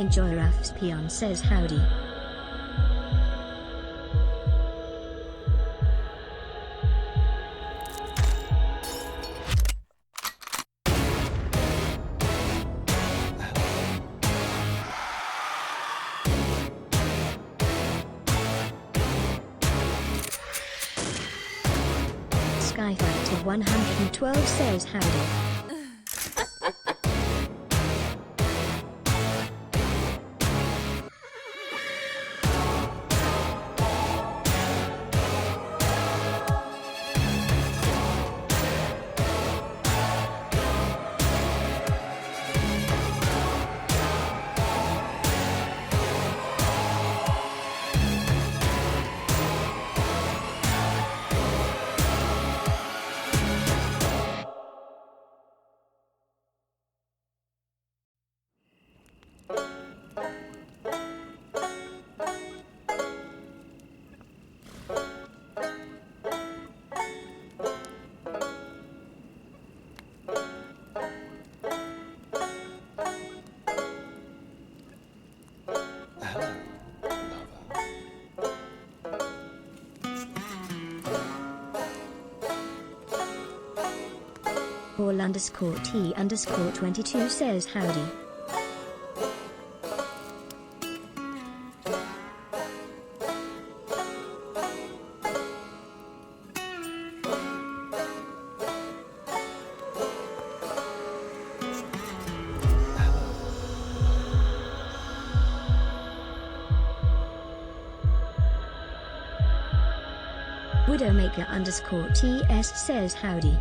Enjoyraf's peon says howdy. Skyfighter 112 says howdy. Paul_T_22 says howdy. Widowmaker_TS says howdy.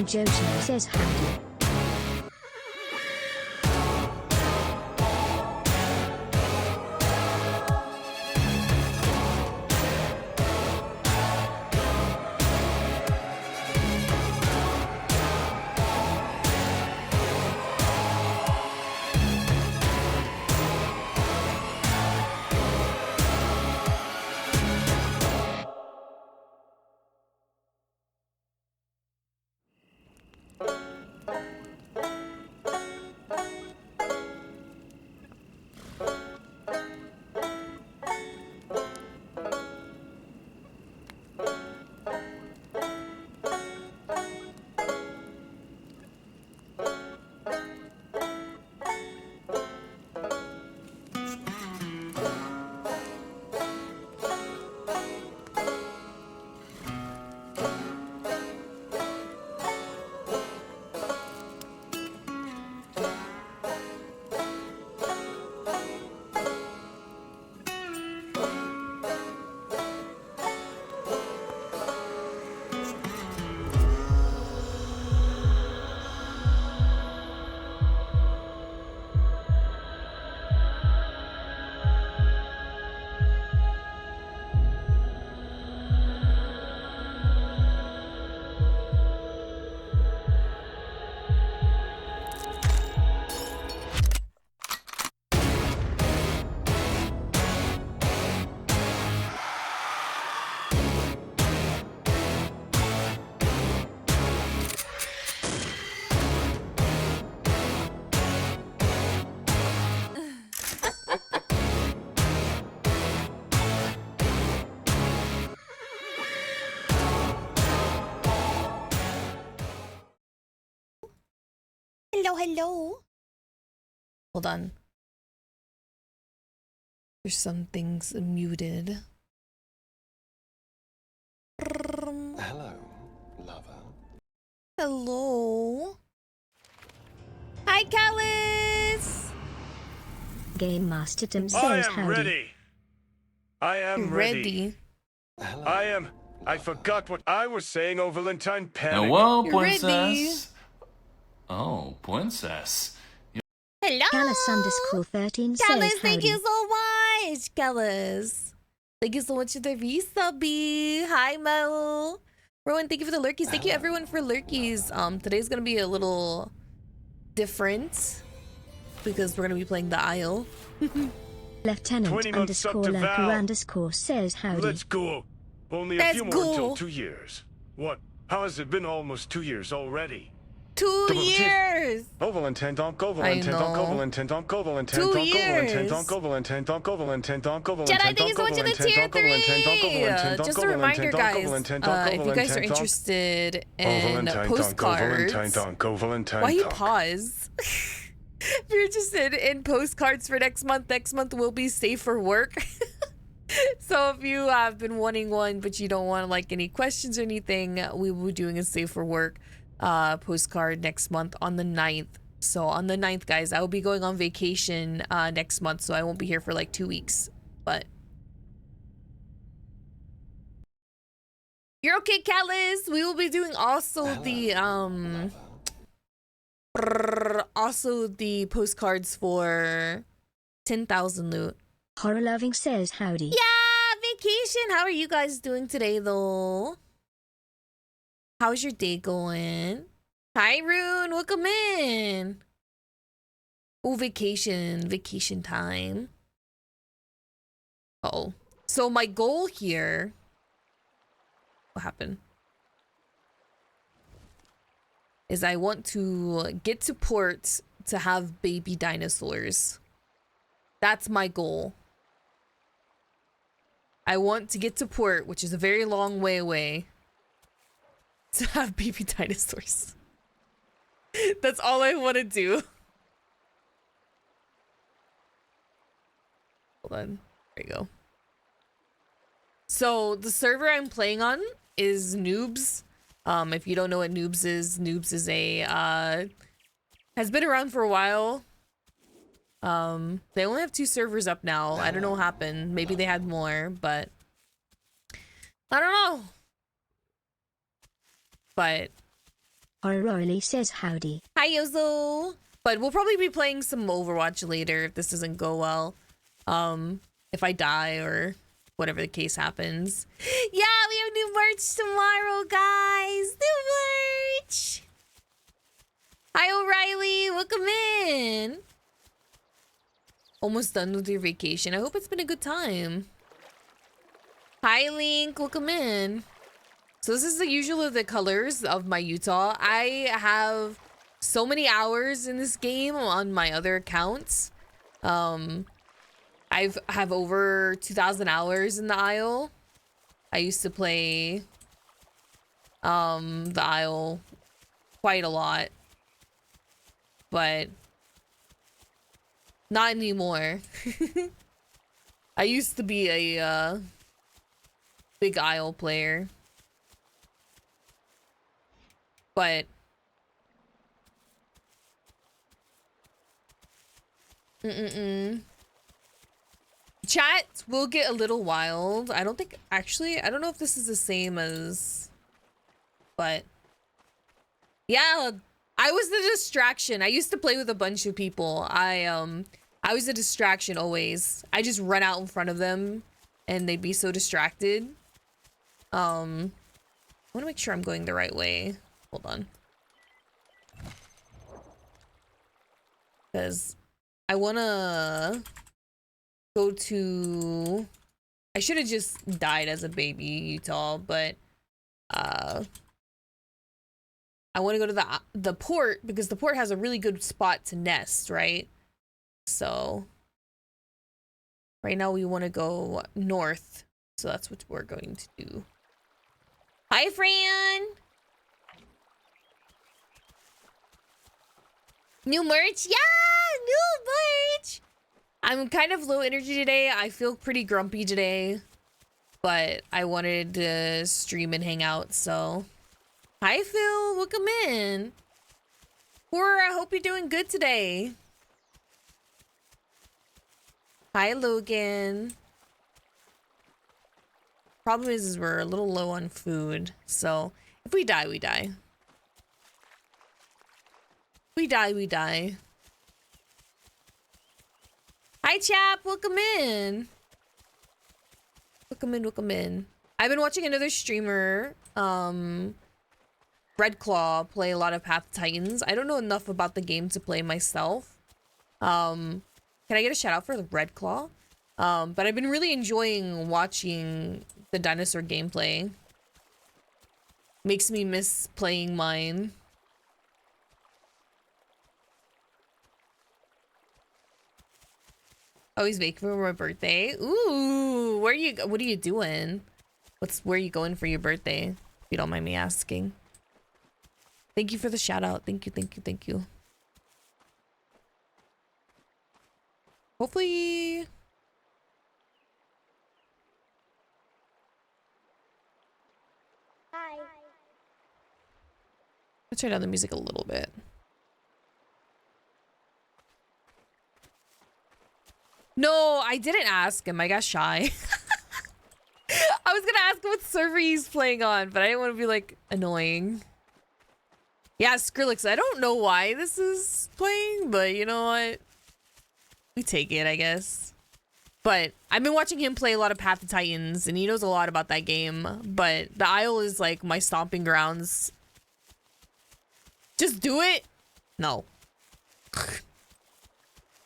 Jojo says howdy. Hello. Hold on. There's some things muted. Hello, lover. Hello. Hi, Callus. Game Master Tim I says am howdy. ready. I am ready. Ready. I forgot what I was saying, oh Valentine panic. Hello, You're ready. princess. Oh, princess. Hello. Callus_13 says Callus, howdy. thank you so much, Kellis. Thank you so much for the resubby. Hi, Mo. Rowan, thank you for the lurkies. Thank you everyone for lurkies. Today's gonna be a little different because we're gonna be playing the Isle. Lieutenant 20 months up to underscore lurker Val. underscore says howdy. Let's go. Only a Let's few more go. until 2 years. What? How has it been almost 2 years already? 2 years. Oh, Valentine, don't go, Valentine, don't go, Valentine, don't go, Valentine, 2 don't go, years. Valentine, don't go, Valentine, don't go, Valentine, don't go, Jedi, Valentine, thank you so don't much go, for the Valentine, tier don't go, Valentine, don't go, 3. Valentine, don't Just go, a reminder, Valentine, don't go, guys, Valentine, don't go, if you guys are Valentine, don't- interested Oh, in Valentine, don't go, postcards, Valentine, don't go, Valentine, why you don't. pause? If you're interested in postcards for next month will be safe for work. So if you have been wanting one, but you don't want like any questions or anything, we will be doing a safe for work postcard next month on the 9th. So on the 9th, guys, I will be going on vacation next month, so I won't be here for like 2 weeks. But you're okay, Callis. We will be doing also the postcards for 10,000 loot. Horror loving says howdy. Yeah, vacation. How are you guys doing today, though? How's your day going? Hi, Rune. Welcome in. Oh, vacation time. Uh-oh. So my goal here. What happened? Is I want to get to port to have baby dinosaurs. That's my goal. I want to get to port, which is a very long way away, to have baby dinosaurs. That's all I want to do. Hold on. There you go. So the server I'm playing on is Noobs. If you don't know what Noobs is a has been around for a while. They only have 2 servers up now. I don't know what happened. Maybe they had more, but I don't know. But Horror Roily says howdy. hi, Yozo. But we'll probably be playing some Overwatch later if this doesn't go well. If I die or whatever the case happens. Yeah, we have new merch tomorrow, guys. New merch. Hi, O'Reilly. Welcome in. Almost done with your vacation. I hope it's been a good time. Hi, Link. Welcome in. So this is the usual of the colors of my Utah. I have so many hours in this game on my other accounts. I have over 2,000 hours in the Isle. I used to play the Isle quite a lot, but not anymore. I used to be a big Isle player, but chat will get a little wild. I don't think, actually, I don't know if this is the same as, but yeah, I was the distraction. I used to play with a bunch of people. I was a distraction always. I just run out in front of them and they'd be so distracted. I want to make sure I'm going the right way. Hold on. Because I want to go to... I should have just died as a baby Utah, but I want to go to the port because the port has a really good spot to nest, right? So right now we want to go north, so that's what we're going to do. Hi, Fran. New merch? Yeah, new merch. I'm kind of low energy today. I feel pretty grumpy today, but I wanted to stream and hang out, so. Hi, Phil. Welcome in. Horror, I hope you're doing good today. Hi, Logan. Problem is we're a little low on food, so if we die, we die. We die, we die. Hi, chap. Welcome in. Welcome in, welcome in. I've been watching another streamer, Redclaw, play a lot of Path of Titans. I don't know enough about the game to play myself. Can I get a shout out for the Redclaw? But I've been really enjoying watching the dinosaur gameplay. Makes me miss playing mine. Always vacant for my birthday. Ooh, what are you doing? Where are you going for your birthday? If you don't mind me asking. Thank you for the shout out. Thank you, thank you, thank you. Hopefully. Hi. Let's turn down the music a little bit. No, I didn't ask him. I got shy. I was gonna ask him what server he's playing on, but I didn't want to be like annoying. Yeah, Skrillex, I don't know why this is playing, but you know what? We take it, I guess. But I've been watching him play a lot of Path of Titans, and he knows a lot about that game. But the Isle is like my stomping grounds. Just do it? No.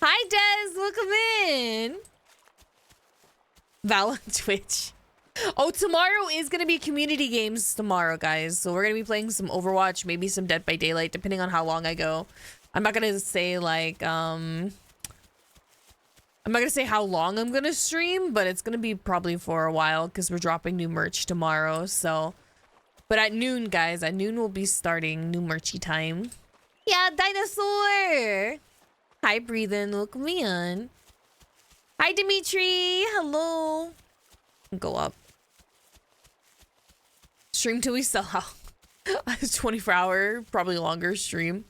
Hi, Des. Welcome in. Val on Twitch. Oh, tomorrow is going to be community games tomorrow, guys. So we're going to be playing some Overwatch, maybe some Dead by Daylight, depending on how long I go. I'm not going to say like, I'm not going to say how long I'm going to stream, but it's going to be probably for a while because we're dropping new merch tomorrow. So, but at noon, guys, at noon we'll be starting new merchy time. Yeah, dinosaur. Hi, Breathin'. Look me on. Hi, Dimitri. Hello. Go up. Stream till we sell out. A 24-hour, probably longer stream.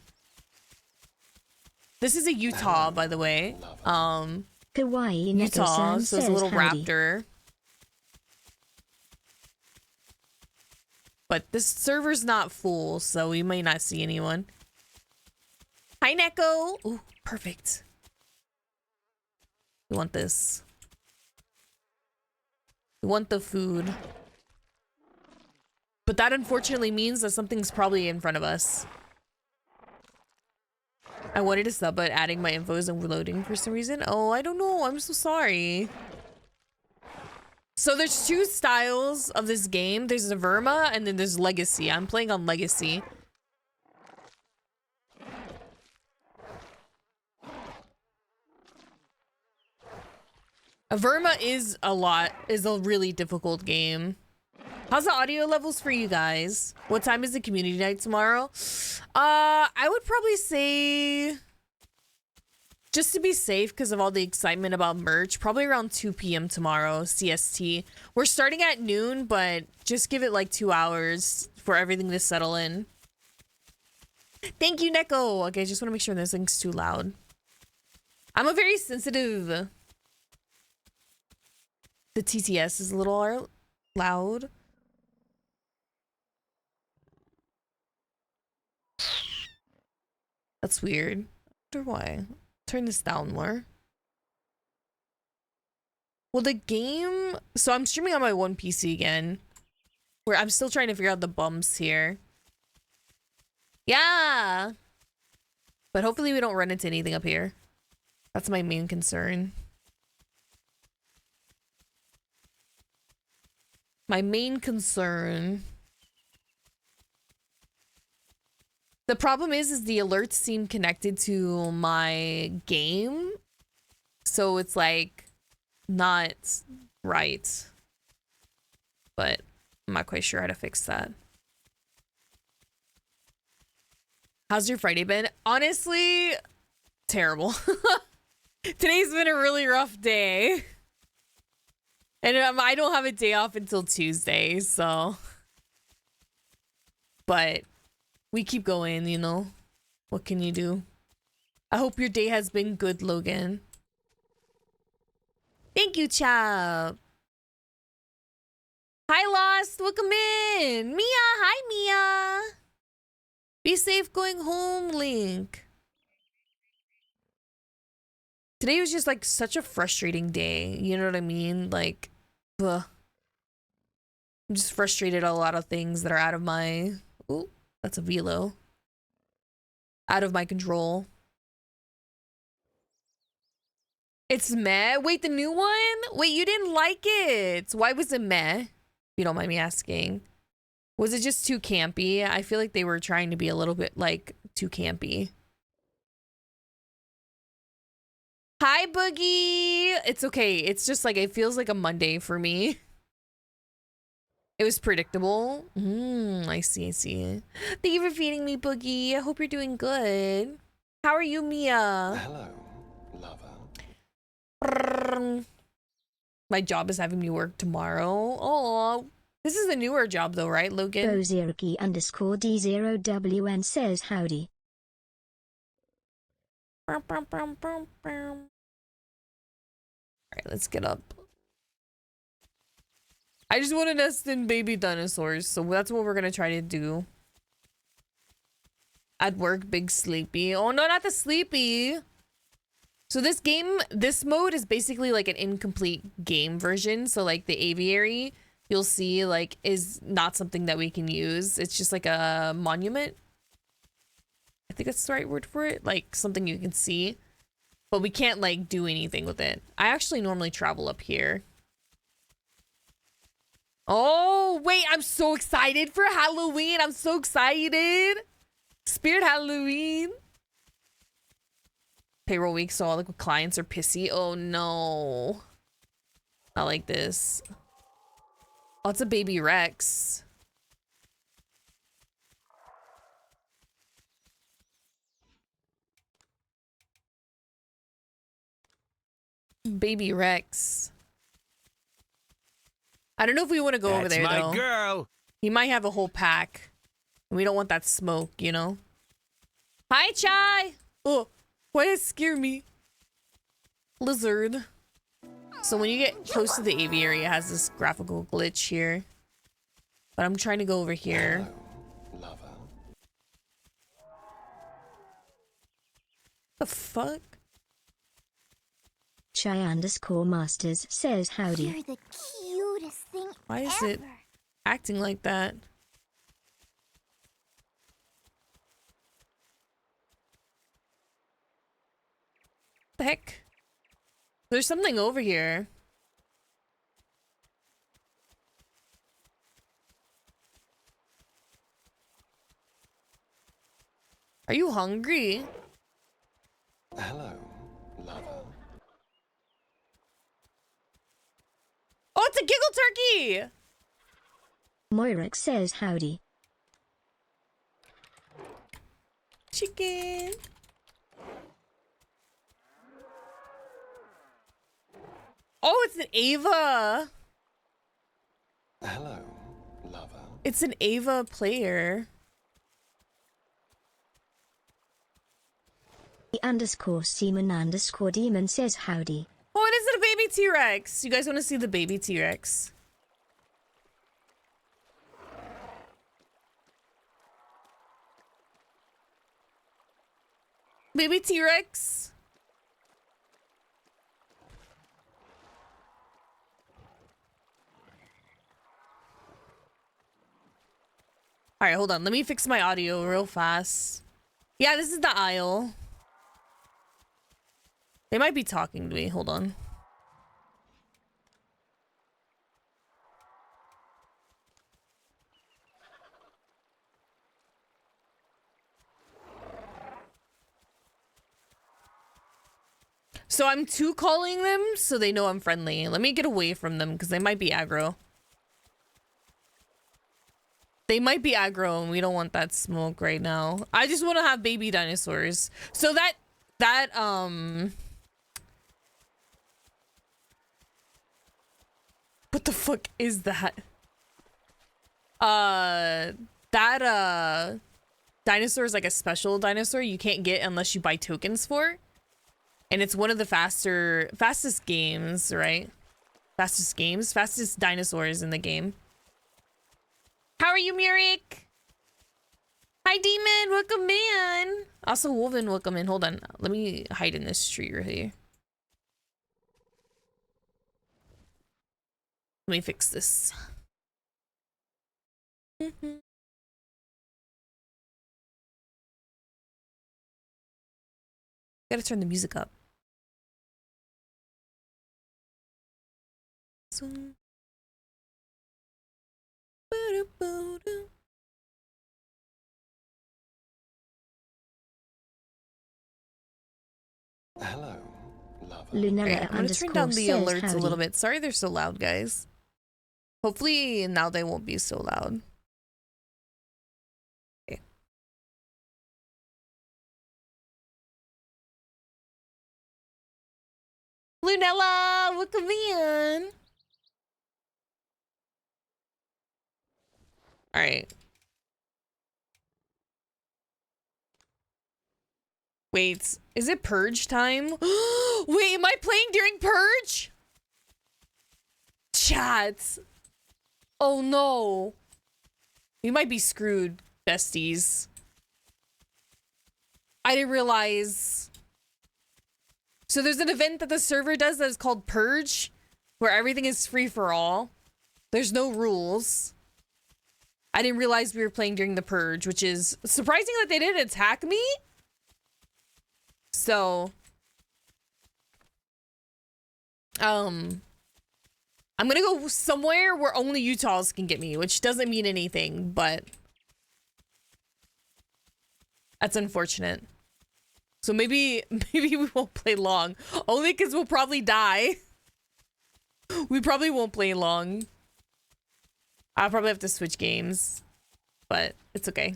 This is a Utah, by the way. Kawaii Utah, Neko-san so it's a little howdy. raptor. But this server's not full, so we may not see anyone. Hi, Neko. Ooh, perfect. We want this. We want the food. But that unfortunately means that something's probably in front of us. I wanted to sub, but adding my info isn't loading for some reason. Oh, I don't know. I'm so sorry. So there's two styles of this game. There's the Verma and then there's Legacy. I'm playing on Legacy. Verma is a really difficult game. How's the audio levels for you guys? What time is the community night tomorrow? I would probably say, just to be safe because of all the excitement about merch, probably around 2 p.m. tomorrow, CST. We're starting at noon, but just give it like 2 hours for everything to settle in. Thank you, Neko. Okay, just want to make sure this thing's too loud. I'm a very sensitive... The TTS is a little loud. That's weird. I wonder why. Turn this down more. Well, the game... So I'm streaming on my one PC again. Where I'm still trying to figure out the bumps here. Yeah! But hopefully we don't run into anything up here. That's my main concern. My main concern... The problem is the alerts seem connected to my game. So it's like not right. But I'm not quite sure how to fix that. How's your Friday been? Honestly, terrible. Today's been a really rough day. And I don't have a day off until Tuesday, so. But we keep going, you know. What can you do? I hope your day has been good, Logan. Thank you, Chap. Hi, Lost. Welcome in. Mia. Hi, Mia. Be safe going home, Link. Today was just like such a frustrating day. You know what I mean? Like, ugh. I'm just frustrated at a lot of things that are out of my... Ooh, that's a velo. Out of my control. It's meh? Wait, the new one? Wait, you didn't like it. Why was it meh? If you don't mind me asking. Was it just too campy? I feel like they were trying to be a little bit, like, too campy. Hi, Boogie! It's okay. It's just like, it feels like a Monday for me. It was predictable. I see, I see. Thank you for feeding me, Boogie. I hope you're doing good. How are you, Mia? Hello, lover. My job is having me work tomorrow. Oh, this is a newer job though, right, Logan? Bozirki_D0WN says howdy. All right, let's get up. I just want to nest in baby dinosaurs, so that's what we're gonna try to do. At work, big sleepy. Oh no, not the sleepy. So this game, this mode is basically like an incomplete game version. So like the aviary, you'll see like is not something that we can use. It's just like a monument. I think that's the right word for it. Like something you can see, but we can't like do anything with it. I actually normally travel up here. Oh, wait, I'm so excited for Halloween. I'm so excited. Spirit Halloween. Payroll week, so all the clients are pissy. Oh no. Not like this. Oh, it's a baby Rex. Baby Rex. I don't know if we want to go over there, That's though. my girl. He might have a whole pack. We don't want that smoke, you know? Hi, Chai! Oh, why does it scare me? Lizard. So when you get close to the aviary, it has this graphical glitch here. But I'm trying to go over here. Hello, lover. The fuck? Chai_Masters says howdy. You're the cutest thing Why is ever. it acting like that? The heck? There's something over here. Are you hungry? Hello, lover. Oh, it's a giggle turkey! Moirek says howdy. Chicken. Oh, it's an Ava. Hello, lover. It's an Ava player. _Seaman_demon says howdy. Oh, it is a baby T-Rex. You guys want to see the baby T-Rex? Baby T-Rex. All right, hold on. Let me fix my audio real fast. Yeah, this is the aisle. They might be talking to me. Hold on. So I'm calling them so they know I'm friendly. Let me get away from them because they might be aggro. They might be aggro and we don't want that smoke right now. I just want to have baby dinosaurs. So that what the fuck is that? Dinosaur is like a special dinosaur you can't get unless you buy tokens for. And it's one of the fastest games, right? Fastest dinosaurs in the game. How are you, Murik? Hi, Demon. Welcome in. Also, Wolven, welcome in. Hold on. Let me hide in this tree right here. Let me fix this. Gotta turn the music up. Hello, lover. Lunella Okay, I'm gonna turn down the says alerts howdy. a little bit. Sorry they're so loud, guys. Hopefully now they won't be so loud. Okay. Lunella, welcome in. All right. Wait, is it purge time? Wait, am I playing during purge? Chat. Oh no. We might be screwed, besties. I didn't realize. So there's an event that the server does that is called Purge, where everything is free for all. There's no rules. I didn't realize we were playing during the Purge, which is surprising that they didn't attack me. So, I'm gonna go somewhere where only Utahs can get me, which doesn't mean anything, but that's unfortunate. So maybe we won't play long, only because we'll probably die. We probably won't play long. I'll probably have to switch games, but it's okay.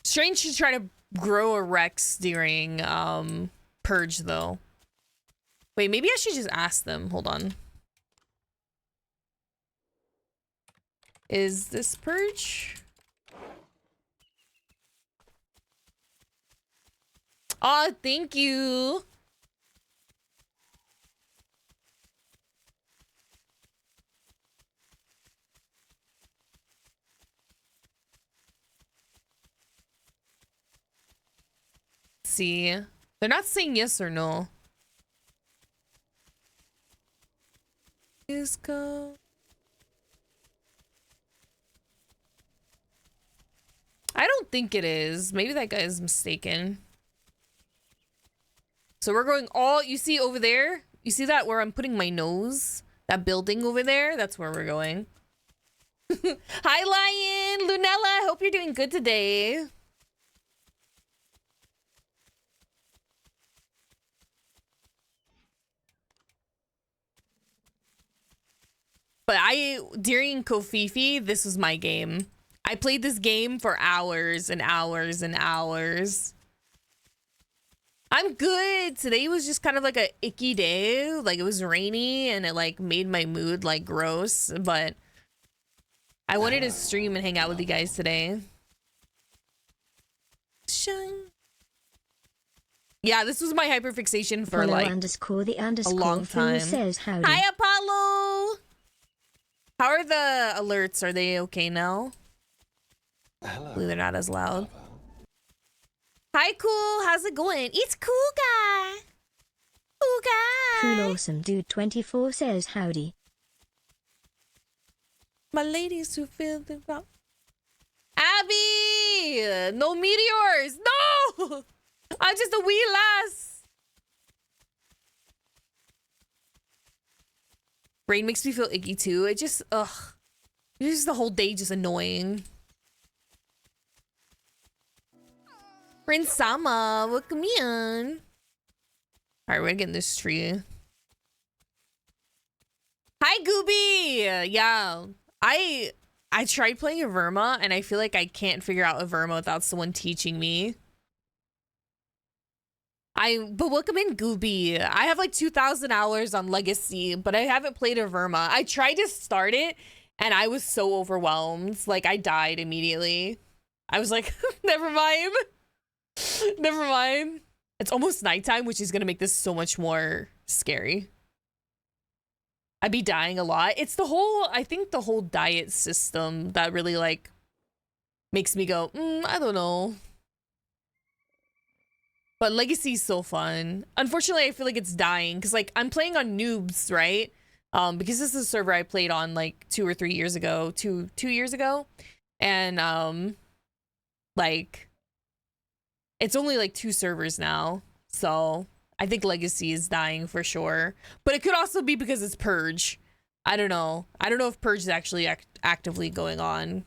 Strange to try to grow a Rex during Purge though. Wait, maybe I should just ask them. Hold on. Is this Purge? Oh, thank you. See, they're not saying yes or no. Disco. I don't think it is. Maybe that guy is mistaken. So we're going all, you see over there? You see that where I'm putting my nose? That building over there? That's where we're going. Hi, Lion! Lunella, hope you're doing good today. But during Kofifi, this was my game. I played this game for hours and hours and hours. I'm good. Today was just kind of like a icky day. Like it was rainy and it like made my mood like gross. But I wanted to stream and hang out with you guys today. Shine. Yeah, this was my hyperfixation for Follow like _ a long time. says howdy. Hi, Apollo. How are the alerts? Are they okay now? Hello. Hopefully they're not as loud. lover. Hi, cool. How's it going? It's cool guy. Cool guy. Cool awesome dude 24 says howdy. My ladies who feel the rock. Abby! No meteors! No! I'm just a wee lass. Rain makes me feel icky too. It just, ugh. It's just the whole day just annoying. Prince Sama, welcome in. Alright, we're gonna get in this tree. Hi, Gooby! Yeah, I tried playing Averma, and I feel like I can't figure out Averma without someone teaching me. But welcome in, Gooby. I have like 2,000 hours on Legacy, but I haven't played Averma. I tried to start it, and I was so overwhelmed. Like, I died immediately. I was like, never mind. Never mind. It's almost nighttime, which is going to make this so much more scary. I'd be dying a lot. It's the whole, I think the whole diet system that really like makes me go, I don't know. But Legacy's so fun. Unfortunately, I feel like it's dying because like I'm playing on noobs, right? Because this is a server I played on like 2 or 3 years ago, two years ago. And like it's only like 2 servers now. So I think Legacy is dying for sure. But it could also be because it's Purge. I don't know. I don't know if Purge is actually actively going on.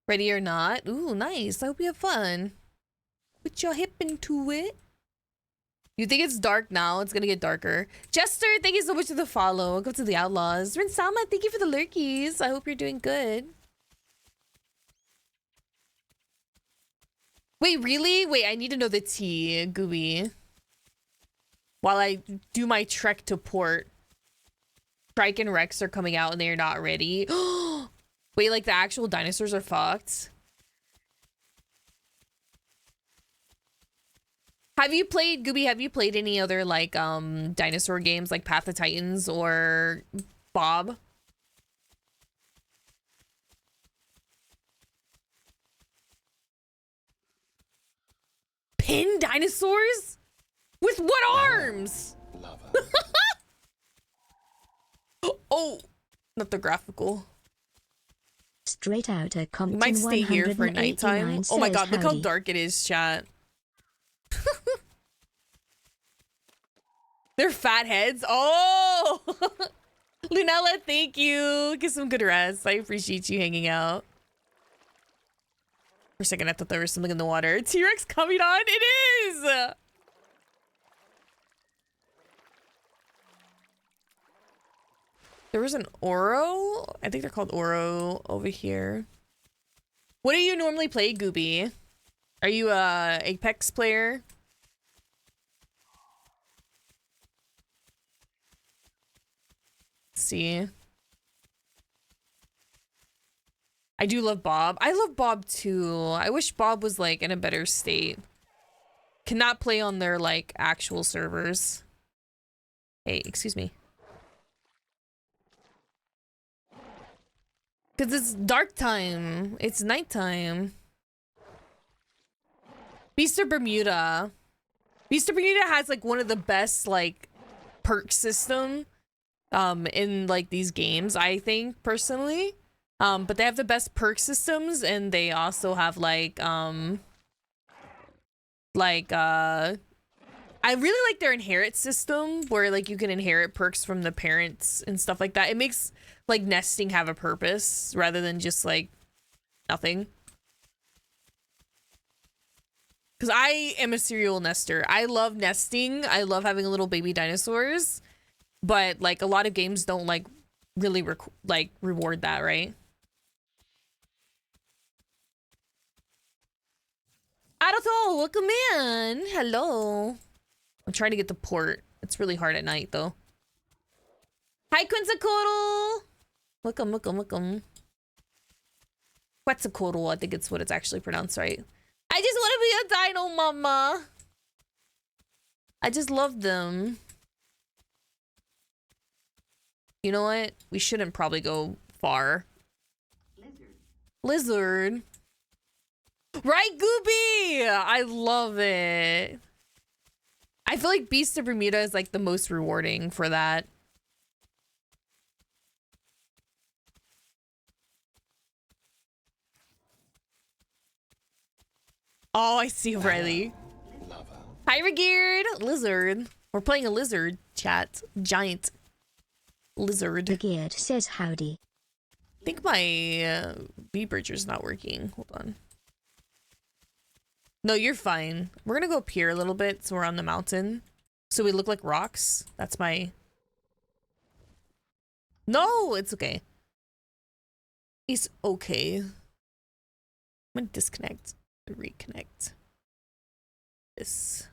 Ready or not? Ooh, nice. I hope you have fun. Put your hip into it. You think it's dark now? It's gonna get darker. Jester, thank you so much for the follow. Welcome to the Outlaws. Rinsama, thank you for the lurkies. I hope you're doing good. Wait, really? Wait, I need to know the tea, Gooby. While I do my trek to port. Trike and Rex are coming out and they're not ready. Wait, like the actual dinosaurs are fucked? Have you played, Gooby, have you played any other like dinosaur games like Path of Titans or Bob? Pin dinosaurs? With what arms? Lover. Oh, not the graphical. Straight out a Compton We might stay here for nighttime. Oh my god, look how dark it is, chat. They're fat heads. Oh! Lunella, thank you. Get some good rest. I appreciate you hanging out. For a second, I thought there was something in the water. T-Rex coming on? It is! There was an Oro? I think they're called Oro over here. What do you normally play, Gooby? Are you a Apex player? Let's see. I do love Bob. I love Bob too. I wish Bob was like in a better state. Cannot play on their like actual servers. Hey, excuse me. Because it's dark time. It's nighttime. Beast of Bermuda. Beast of Bermuda has like one of the best like perk system in like these games, I think, personally. But they have the best perk systems, and they also have like I really like their inherit system where like you can inherit perks from the parents and stuff like that. It makes like nesting have a purpose rather than just like nothing. Because I am a serial nester. I love nesting. I love having little baby dinosaurs, but like a lot of games don't like really reward that, right? Aruto, welcome in. Hello. I'm trying to get the port. It's really hard at night though. Hi, Quinzacodal. Welcome, welcome, welcome. Quetzalcoatl, I think it's what it's actually pronounced, right? I just want to be a dino, mama. I just love them. You know what? We shouldn't probably go far. Lizard. Right, Gooby? I love it. I feel like Beast of Bermuda is like the most rewarding for that. Oh, I see Riley. Lover. Hi, Regeared. Lizard. We're playing a lizard, chat. Giant lizard. Regeared says howdy. I think my V-bridger's not working. Hold on. No, you're fine. We're gonna go up here a little bit so we're on the mountain. So we look like rocks. That's my... No, it's okay. It's okay. I'm gonna disconnect. Reconnect. This.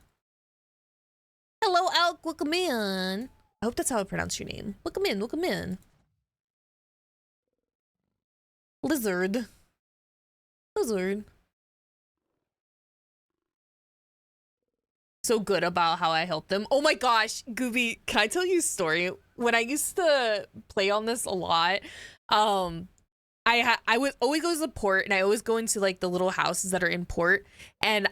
Hello, Elk. Welcome in. I hope that's how I pronounce your name. Welcome in. Welcome in. Lizard. Lizard. So good about how I helped them. Oh my gosh, Gooby, can I tell you a story? When I used to play on this a lot, I would always go to the port, and I always go into like the little houses that are in port, and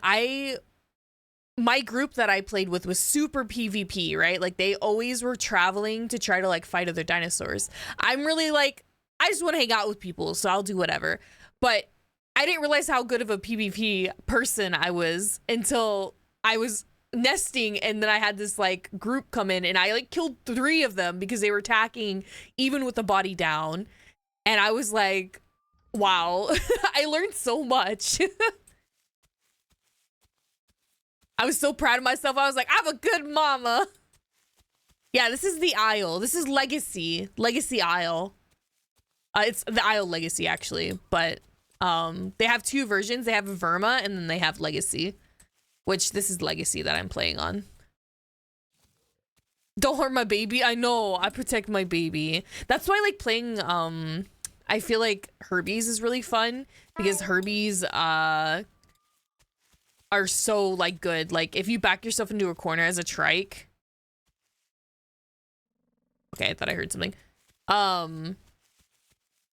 my group that I played with was super PvP, right? Like they always were traveling to try to like fight other dinosaurs. I'm really like, I just want to hang out with people, so I'll do whatever. But I didn't realize how good of a PvP person I was until I was nesting, and then I had this like group come in, and I like killed 3 of them because they were attacking even with the body down. And I was like, wow, I learned so much. I was so proud of myself. I was like, I'm a good mama. Yeah, this is the Isle. This is Legacy. Legacy Isle. It's the Isle Legacy, actually. But they have 2 versions. They have Verma, and then they have Legacy. Which, this is Legacy that I'm playing on. Don't hurt my baby. I know. I protect my baby. That's why I like playing... I feel like Herbies is really fun. Because Herbies... are so like good. Like if you back yourself into a corner as a trike. Okay, I thought I heard something.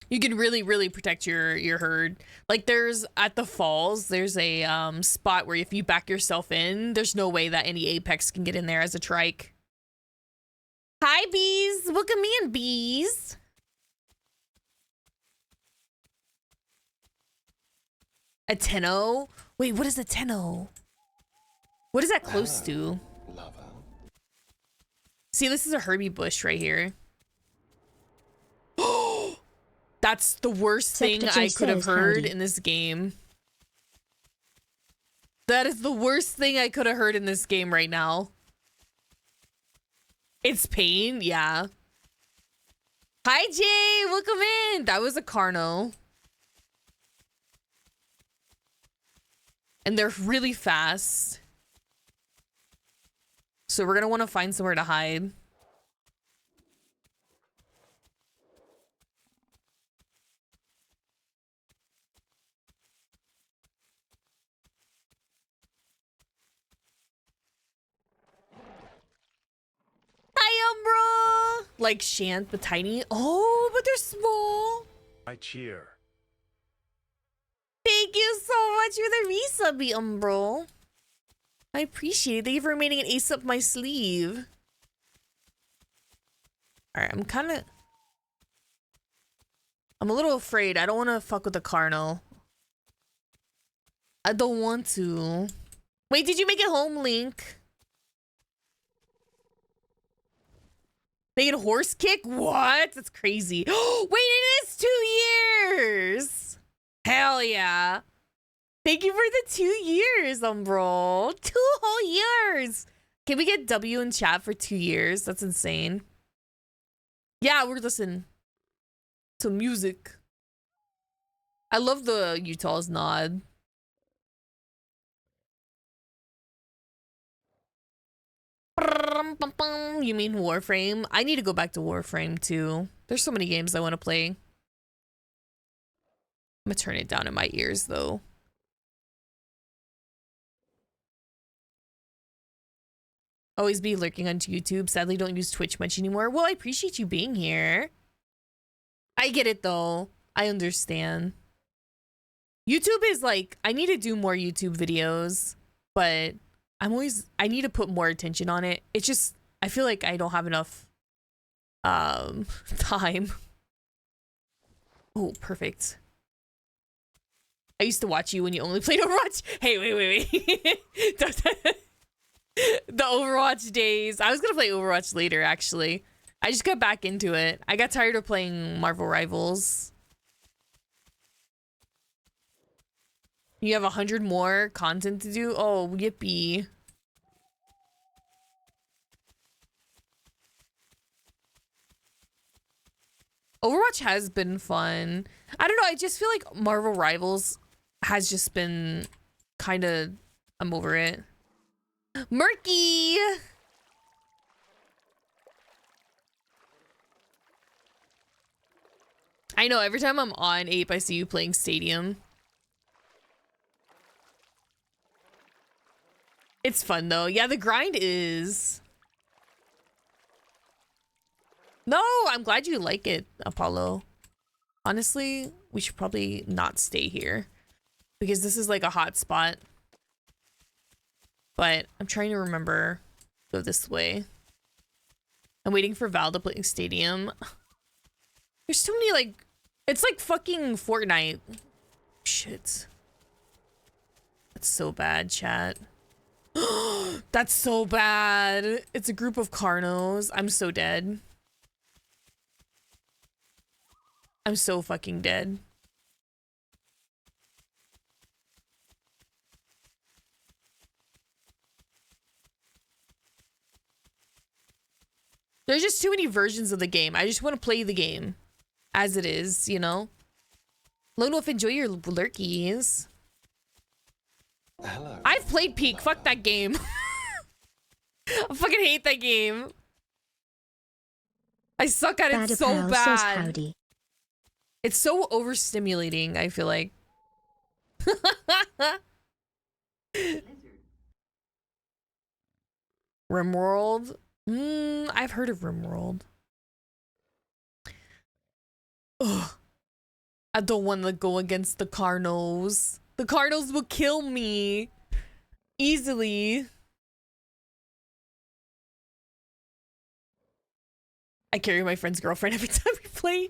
You can really protect your herd. Like there's at the falls, there's a spot where if you back yourself in, there's no way that any apex can get in there as a trike. Hi bees, welcome in bees. A Tenno? Wait, what is a Tenno? What is that close to? Lover. See, this is a Herbie bush right here. That's the worst thing I could have heard in this game. That is the worst thing I could have heard in this game right now. It's pain, yeah. Hi, Jay, welcome in. That was a Carno. And they're really fast. So we're gonna want to find somewhere to hide. Hi, Umbra! Like Shant, but tiny. Oh, but they're small. I cheer. Thank you so much for the resub, Umbro. I appreciate it. Thank you for remaining an ace up my sleeve. Alright, I'm a little afraid. I don't want to fuck with the Carno. I don't want to. Wait, did you make it home, Link? Make it a horse kick? What? That's crazy. Wait, it is 2 years! Hell yeah. Thank you for the 2 years, Umbro. 2 whole years. Can we get W in chat for 2 years? That's insane. Yeah, we're listening to music. I love the Utah's nod. You mean Warframe? I need to go back to Warframe too. There's so many games I want to play. I'm gonna turn it down in my ears though. Always be lurking on YouTube. Sadly, don't use Twitch much anymore. Well, I appreciate you being here. I get it though. I understand. YouTube is like, I need to do more YouTube videos, but I need to put more attention on it. It's just, I feel like I don't have enough time. Oh, perfect. I used to watch you when you only played Overwatch. Hey, wait. The Overwatch days. I was gonna play Overwatch later, actually. I just got back into it. I got tired of playing Marvel Rivals. You have 100 more content to do? Oh, yippee. Overwatch has been fun. I don't know, I just feel like Marvel Rivals has just been kind of... I'm over it. Murky! I know, every time I'm on Ape, I see you playing Stadium. It's fun, though. Yeah, the grind is... No, I'm glad you like it, Apollo. Honestly, we should probably not stay here because this is like a hot spot. But I'm trying to remember, go this way. I'm waiting for Val to play Stadium. There's so many like, it's like fucking Fortnite. Shit. That's so bad, chat. That's so bad. It's a group of Carnos. I'm so dead. I'm so fucking dead. There's just too many versions of the game. I just want to play the game as it is, you know? Lone Wolf, enjoy your lurkies. Hello. I've played Peak. Fuck that game. I fucking hate that game. I suck at it so Badapal says bad. howdy. It's so overstimulating, I feel like. Rimworld? I've heard of Rimworld. Ugh. I don't want to go against the Carnos. The Carnos will kill me easily. I carry my friend's girlfriend every time we play.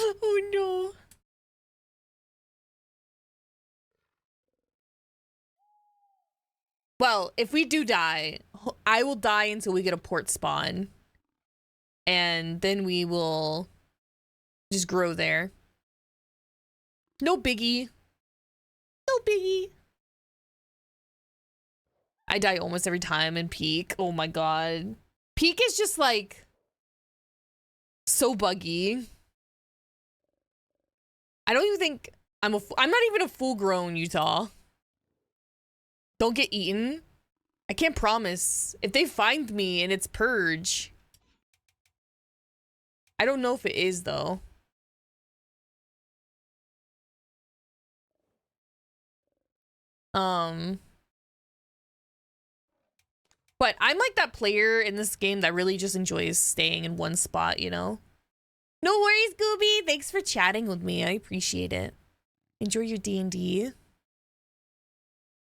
Oh no. Well, if we do die, I will die until we get a port spawn. And then we will just grow there. No biggie. No biggie. I die almost every time in Peak. Oh my god. Peak is just like so buggy. I don't even think I'm not even a full grown Utah. Don't get eaten. I can't promise. If they find me and it's purge. I don't know if it is though. But I'm like that player in this game that really just enjoys staying in one spot, you know? No worries, Gooby. Thanks for chatting with me. I appreciate it. Enjoy your D&D.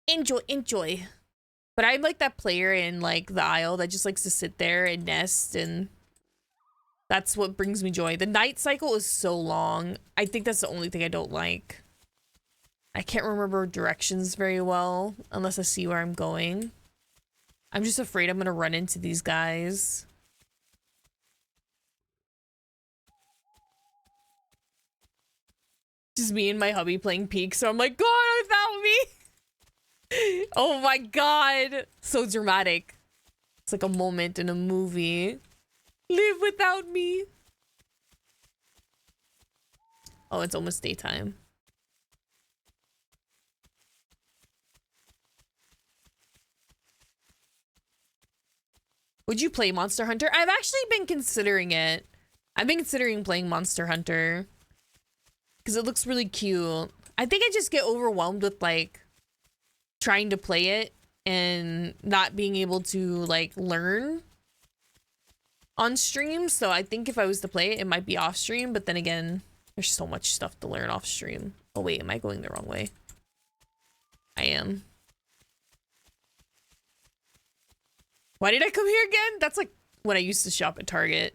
Enjoy. But I'm like that player in like the Isle that just likes to sit there and nest, and that's what brings me joy. The night cycle is so long. I think that's the only thing I don't like. I can't remember directions very well unless I see where I'm going. I'm just afraid I'm gonna run into these guys. Just me and my hubby playing Peak, so I'm like, God, without me. Oh my god. So dramatic. It's like a moment in a movie. Live without me. Oh, it's almost daytime. Would you play Monster Hunter? I've actually been considering it. I've been considering playing Monster Hunter because it looks really cute. I think I just get overwhelmed with like trying to play it and not being able to like learn on stream. So I think if I was to play it, it might be off stream. But then again, there's so much stuff to learn off stream. Oh wait, am I going the wrong way? I am. Why did I come here again? That's like when I used to shop at Target.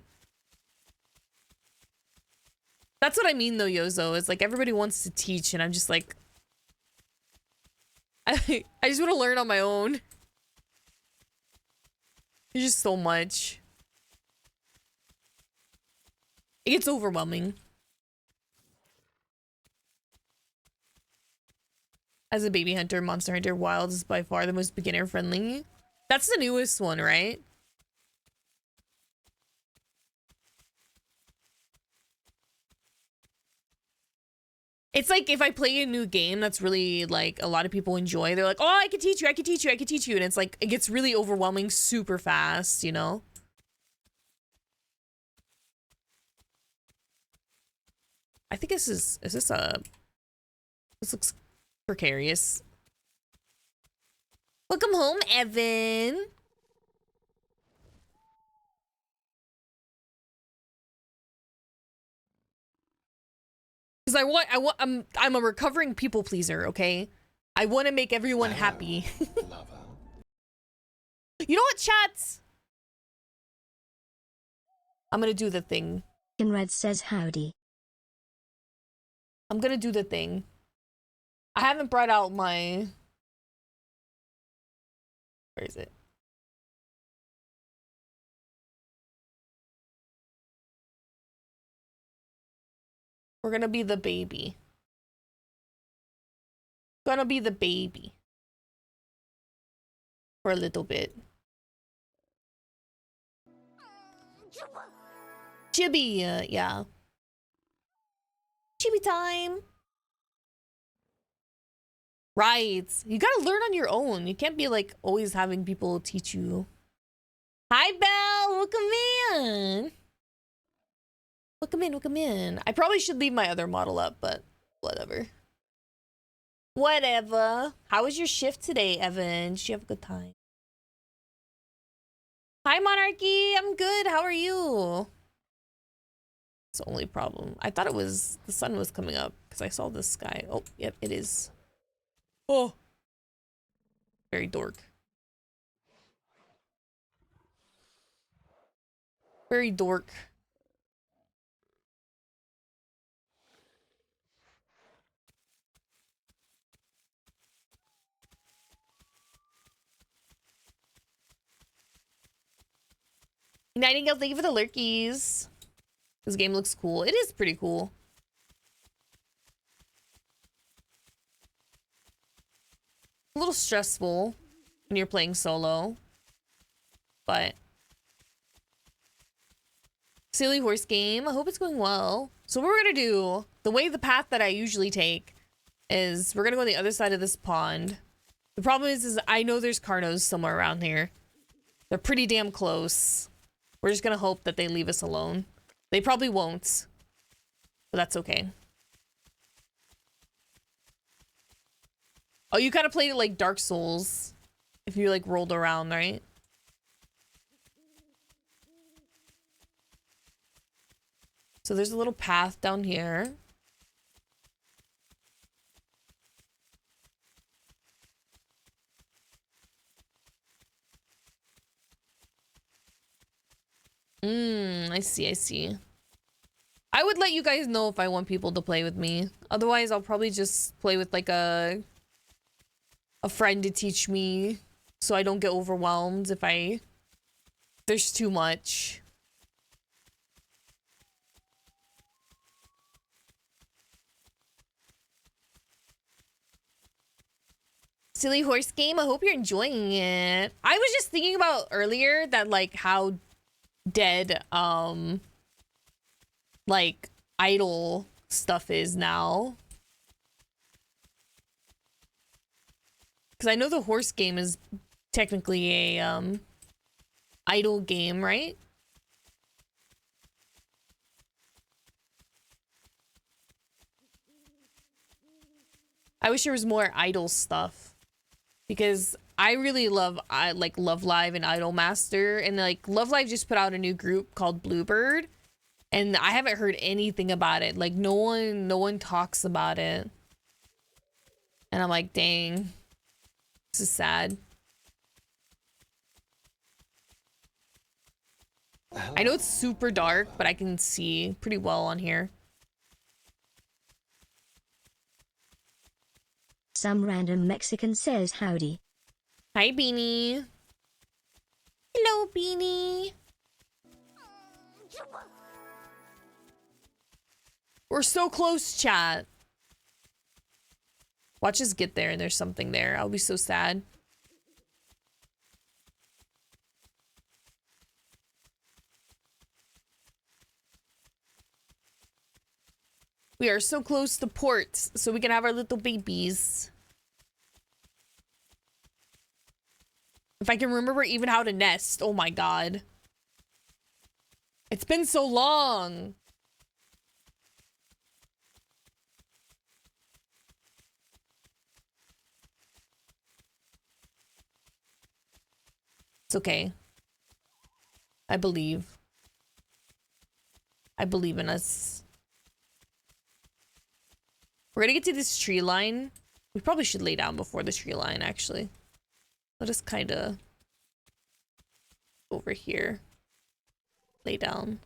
That's what I mean though, Yozo. It's like everybody wants to teach and I'm just like, I just want to learn on my own. There's just so much. It gets overwhelming. As a baby hunter, Monster Hunter Wild is by far the most beginner friendly. That's the newest one, right? It's like if I play a new game that's really like a lot of people enjoy, they're like, oh, I can teach you, I can teach you, I can teach you. And it's like, it gets really overwhelming super fast, you know? I think this looks precarious. Welcome home, Evan. Because Because I'm a recovering people pleaser, okay? I want to make everyone Hello, happy. lover. You know what, chats? I'm gonna do the thing. Conrad says howdy. I'm gonna do the thing. I haven't brought out my... Where is it? We're gonna be the baby. Gonna be the baby. For a little bit. Chibi, yeah. Chibi time. Right. You gotta learn on your own. You can't be like always having people teach you. Hi, Belle. Welcome in. Welcome in. Welcome in. I probably should leave my other model up, but whatever. Whatever. How was your shift today, Evan? Did you have a good time? Hi, Monarchy. I'm good. How are you? It's the only problem. I thought it was the sun was coming up because I saw the sky. Oh, yep, it is. Oh, very dork. Very dork. Nightingale, thank you for the lurkies. This game looks cool. It is pretty cool. A little stressful when you're playing solo, but silly horse game. I hope it's going well. So what we're gonna do, the path that I usually take is we're gonna go on the other side of this pond. The problem is I know there's Carnos somewhere around here. They're pretty damn close. We're just gonna hope that they leave us alone. They probably won't, but that's okay. Oh, you kind of played it like Dark Souls. If you like rolled around, right? So there's a little path down here. I see, I see. I would let you guys know if I want people to play with me. Otherwise, I'll probably just play with like a friend to teach me so I don't get overwhelmed if there's too much. Silly horse game, I hope you're enjoying it. I was just thinking about earlier that like how dead like idle stuff is now. Because I know the horse game is technically a idle game, right? I wish there was more idle stuff. Because I really love like Love Live and Idol Master, and like Love Live just put out a new group called Bluebird, and I haven't heard anything about it. Like no one talks about it. And I'm like, dang. This is sad. Hello. I know it's super dark, but I can see pretty well on here. Some random Mexican says howdy. Hi, Beanie. Hello, Beanie. We're so close, chat. Watch us get there and there's something there. I'll be so sad. We are so close to port, so we can have our little babies. If I can remember even how to nest. Oh my god. It's been so long. It's okay. I believe. I believe in us. We're gonna get to this tree line. We probably should lay down before the tree line, actually. Let us kind of over here. Lay down.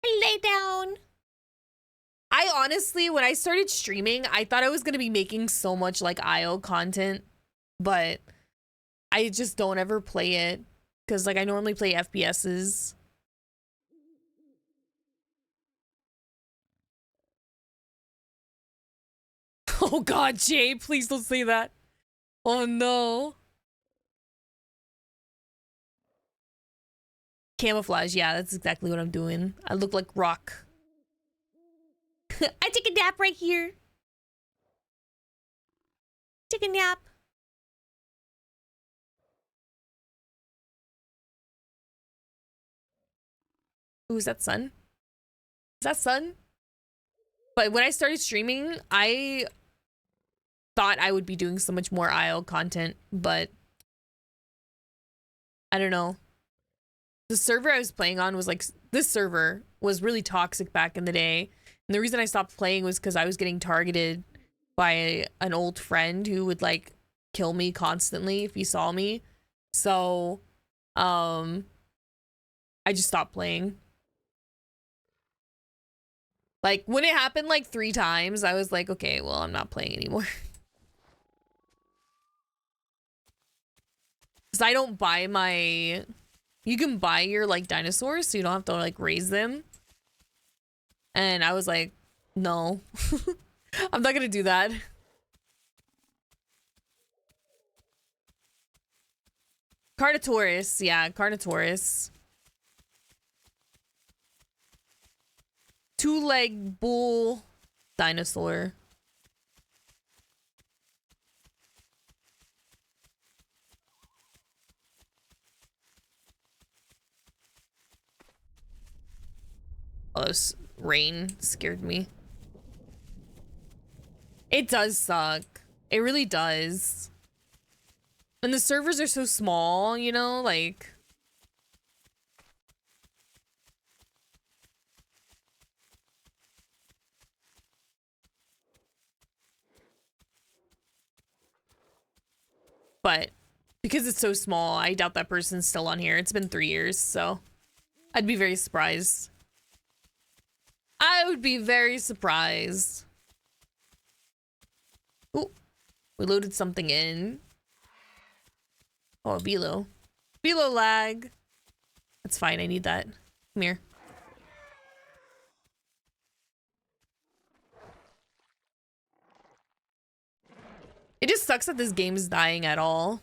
Lay down. I honestly, when I started streaming, I thought I was gonna be making so much like IO content, but I just don't ever play it because like I normally play FPSs. Oh God, Jay, please don't say that. Oh no. Camouflage, yeah, that's exactly what I'm doing. I look like rock. I take a nap right here. Take a nap. Ooh, is that sun? Is that sun? But when I started streaming, I thought I would be doing so much more IO content, but I don't know. The server I was playing on was like, this server was really toxic back in the day. And the reason I stopped playing was because I was getting targeted by an old friend who would like kill me constantly if he saw me. So, I just stopped playing. Like when it happened like 3 times, I was like, okay, well, I'm not playing anymore. Cause I don't buy my, you can buy your like dinosaurs so you don't have to like raise them. And I was like, no, I'm not gonna do that. Carnotaurus, yeah, Carnotaurus. 2-leg bull dinosaur. Oh, this rain scared me. It does suck. It really does. And the servers are so small, you know, like... But because it's so small, I doubt that person's still on here. It's been 3 years, so I'd be very surprised. I would be very surprised. Ooh, we loaded something in. Oh, Velo. Velo lag. That's fine, I need that. Come here. It just sucks that this game is dying at all.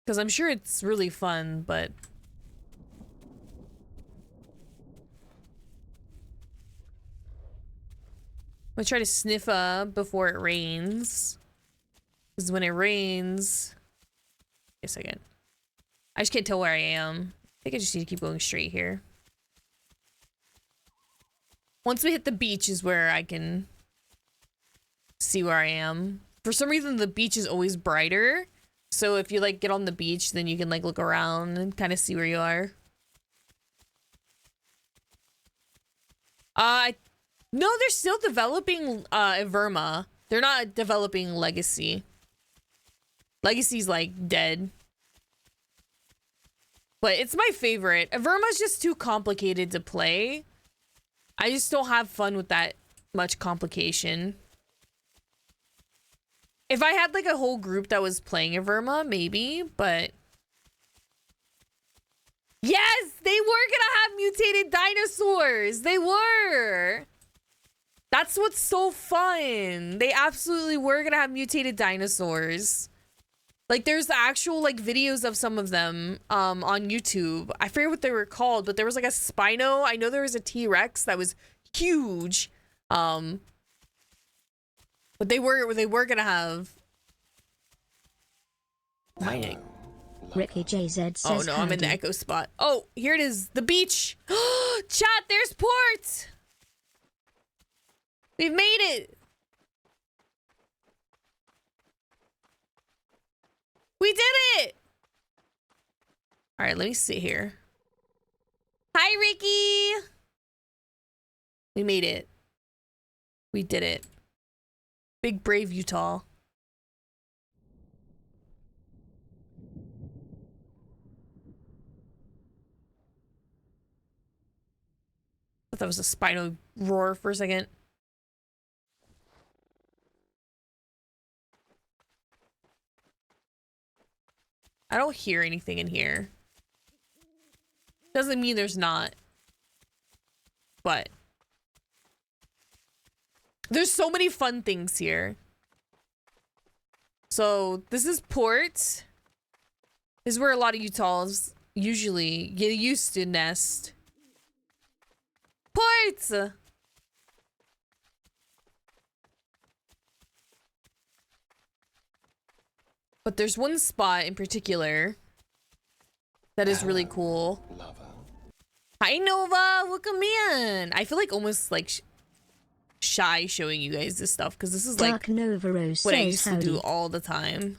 Because I'm sure it's really fun, but... I'm gonna try to sniff up before it rains. Because when it rains... Wait a second. I just can't tell where I am. I think I just need to keep going straight here. Once we hit the beach is where I can see where I am. For some reason, the beach is always brighter. So if you like get on the beach, then you can like look around and kind of see where you are. No, they're still developing Everma. They're not developing Legacy. Legacy's like dead. But it's my favorite. Everma's just too complicated to play. I just don't have fun with that much complication. If I had like a whole group that was playing Everma, maybe, but... Yes! They were gonna have mutated dinosaurs! They were! That's what's so fun! They absolutely were gonna have mutated dinosaurs. Like, there's the actual, like, videos of some of them on YouTube. I forget what they were called, but there was, like, a Spino. I know there was a T-Rex that was huge. But they were gonna have... My... Ricky JZ says Oh, no, I'm in the echo spot. Oh, here it is. The beach. Chat, there's port! We've made it! We did it! All right, let me sit here. Hi, Ricky! We made it. We did it. Big brave Utah. I thought that was a spino roar for a second. I don't hear anything in here. Doesn't mean there's not. But there's so many fun things here. So this is port. This is where a lot of Utahs usually get used to nest. Ports! But there's one spot in particular that is really cool. Lover. Hi Nova, welcome in. I feel like almost like shy showing you guys this stuff because this is like Dark Nova Rose what I says used to howdy. do all the time.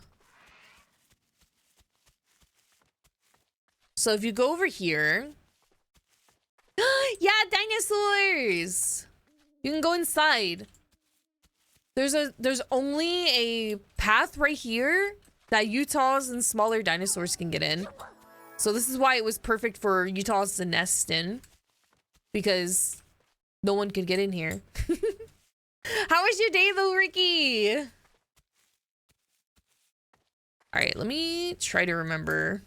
So if you go over here, yeah, dinosaurs. You can go inside. There's only a path right here that Utahs and smaller dinosaurs can get in. So this is why it was perfect for Utahs to nest in, because no one could get in here. How was your day though, Ricky? All right, let me try to remember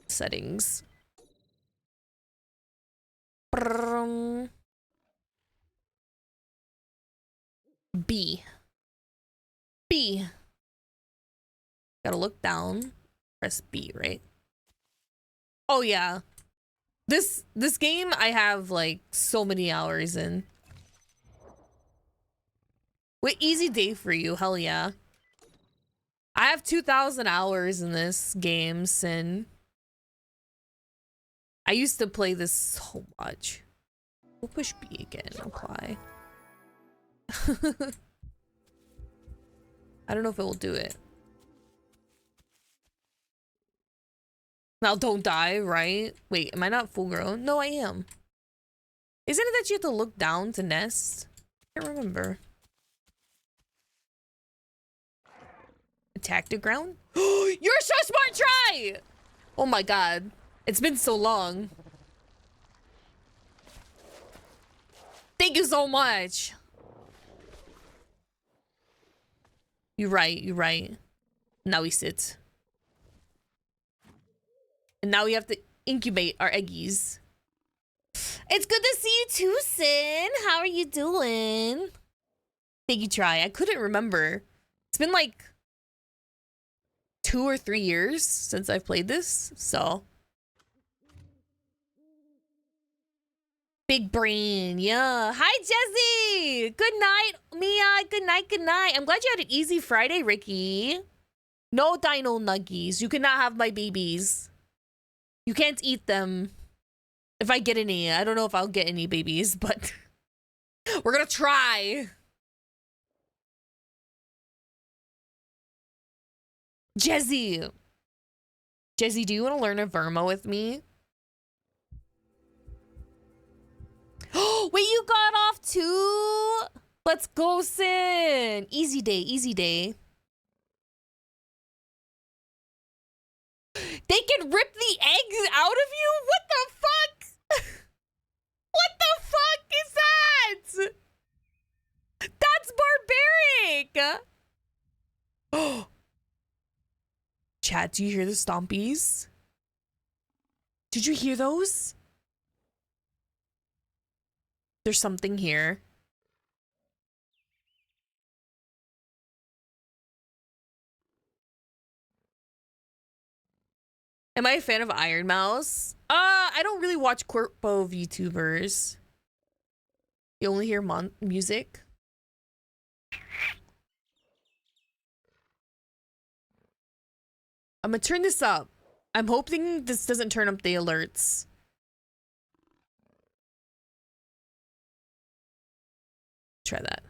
settings. B. Gotta look down. Press B, right? Oh yeah. This game I have like so many hours in. What easy day for you, hell yeah. I have 2,000 hours in this game, Sin. I used to play this so much. We'll push B again, apply. I don't know if it will do it. Now don't die, right? Wait, am I not full grown? No, I am. Isn't it that you have to look down to nest? I can't remember. Attack the ground? You're so smart, try! Oh my god. It's been so long. Thank you so much. You're right. Now we sit. And now we have to incubate our eggies. It's good to see you too, Sin. How are you doing? Thank you, Try. I couldn't remember. It's been like 2 or 3 years since I've played this, so. Big brain, yeah. Hi, Jesse. Good night, Mia. Good night. I'm glad you had an easy Friday, Ricky. No dino nuggies. You cannot have my babies. You can't eat them. If I get any, I don't know if I'll get any babies, but we're gonna try. Jesse, do you want to learn a Verma with me? Oh, wait, you got off too? Let's go, Sin. Easy day. They can rip the eggs out of you? What the fuck? What the fuck is that? That's barbaric. Oh. Chat, do you hear the stompies? Did you hear those? There's something here. Am I a fan of Iron Mouse? I don't really watch corpo VTubers. You only hear music? I'm gonna turn this up. I'm hoping this doesn't turn up the alerts. Try that.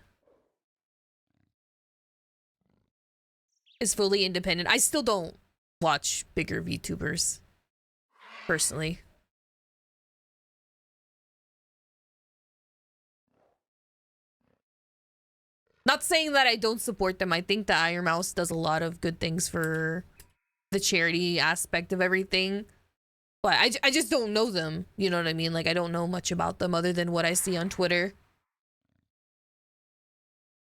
Is fully independent. I still don't watch bigger VTubers, personally. Not saying that I don't support them. I think that Iron Mouse does a lot of good things for the charity aspect of everything. But I just don't know them. You know what I mean? Like, I don't know much about them other than what I see on Twitter.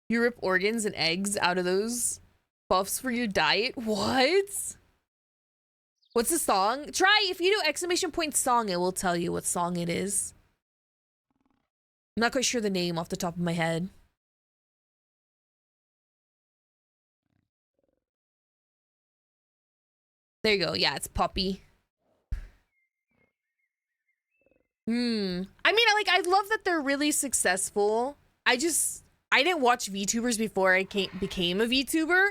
You rip organs and eggs out of those buffs for your diet? What? What's the song? Try, if you do exclamation point song, it will tell you what song it is. I'm not quite sure the name off the top of my head. There you go. Yeah, it's Puppy. I mean, I love that they're really successful. I didn't watch VTubers before I became a VTuber.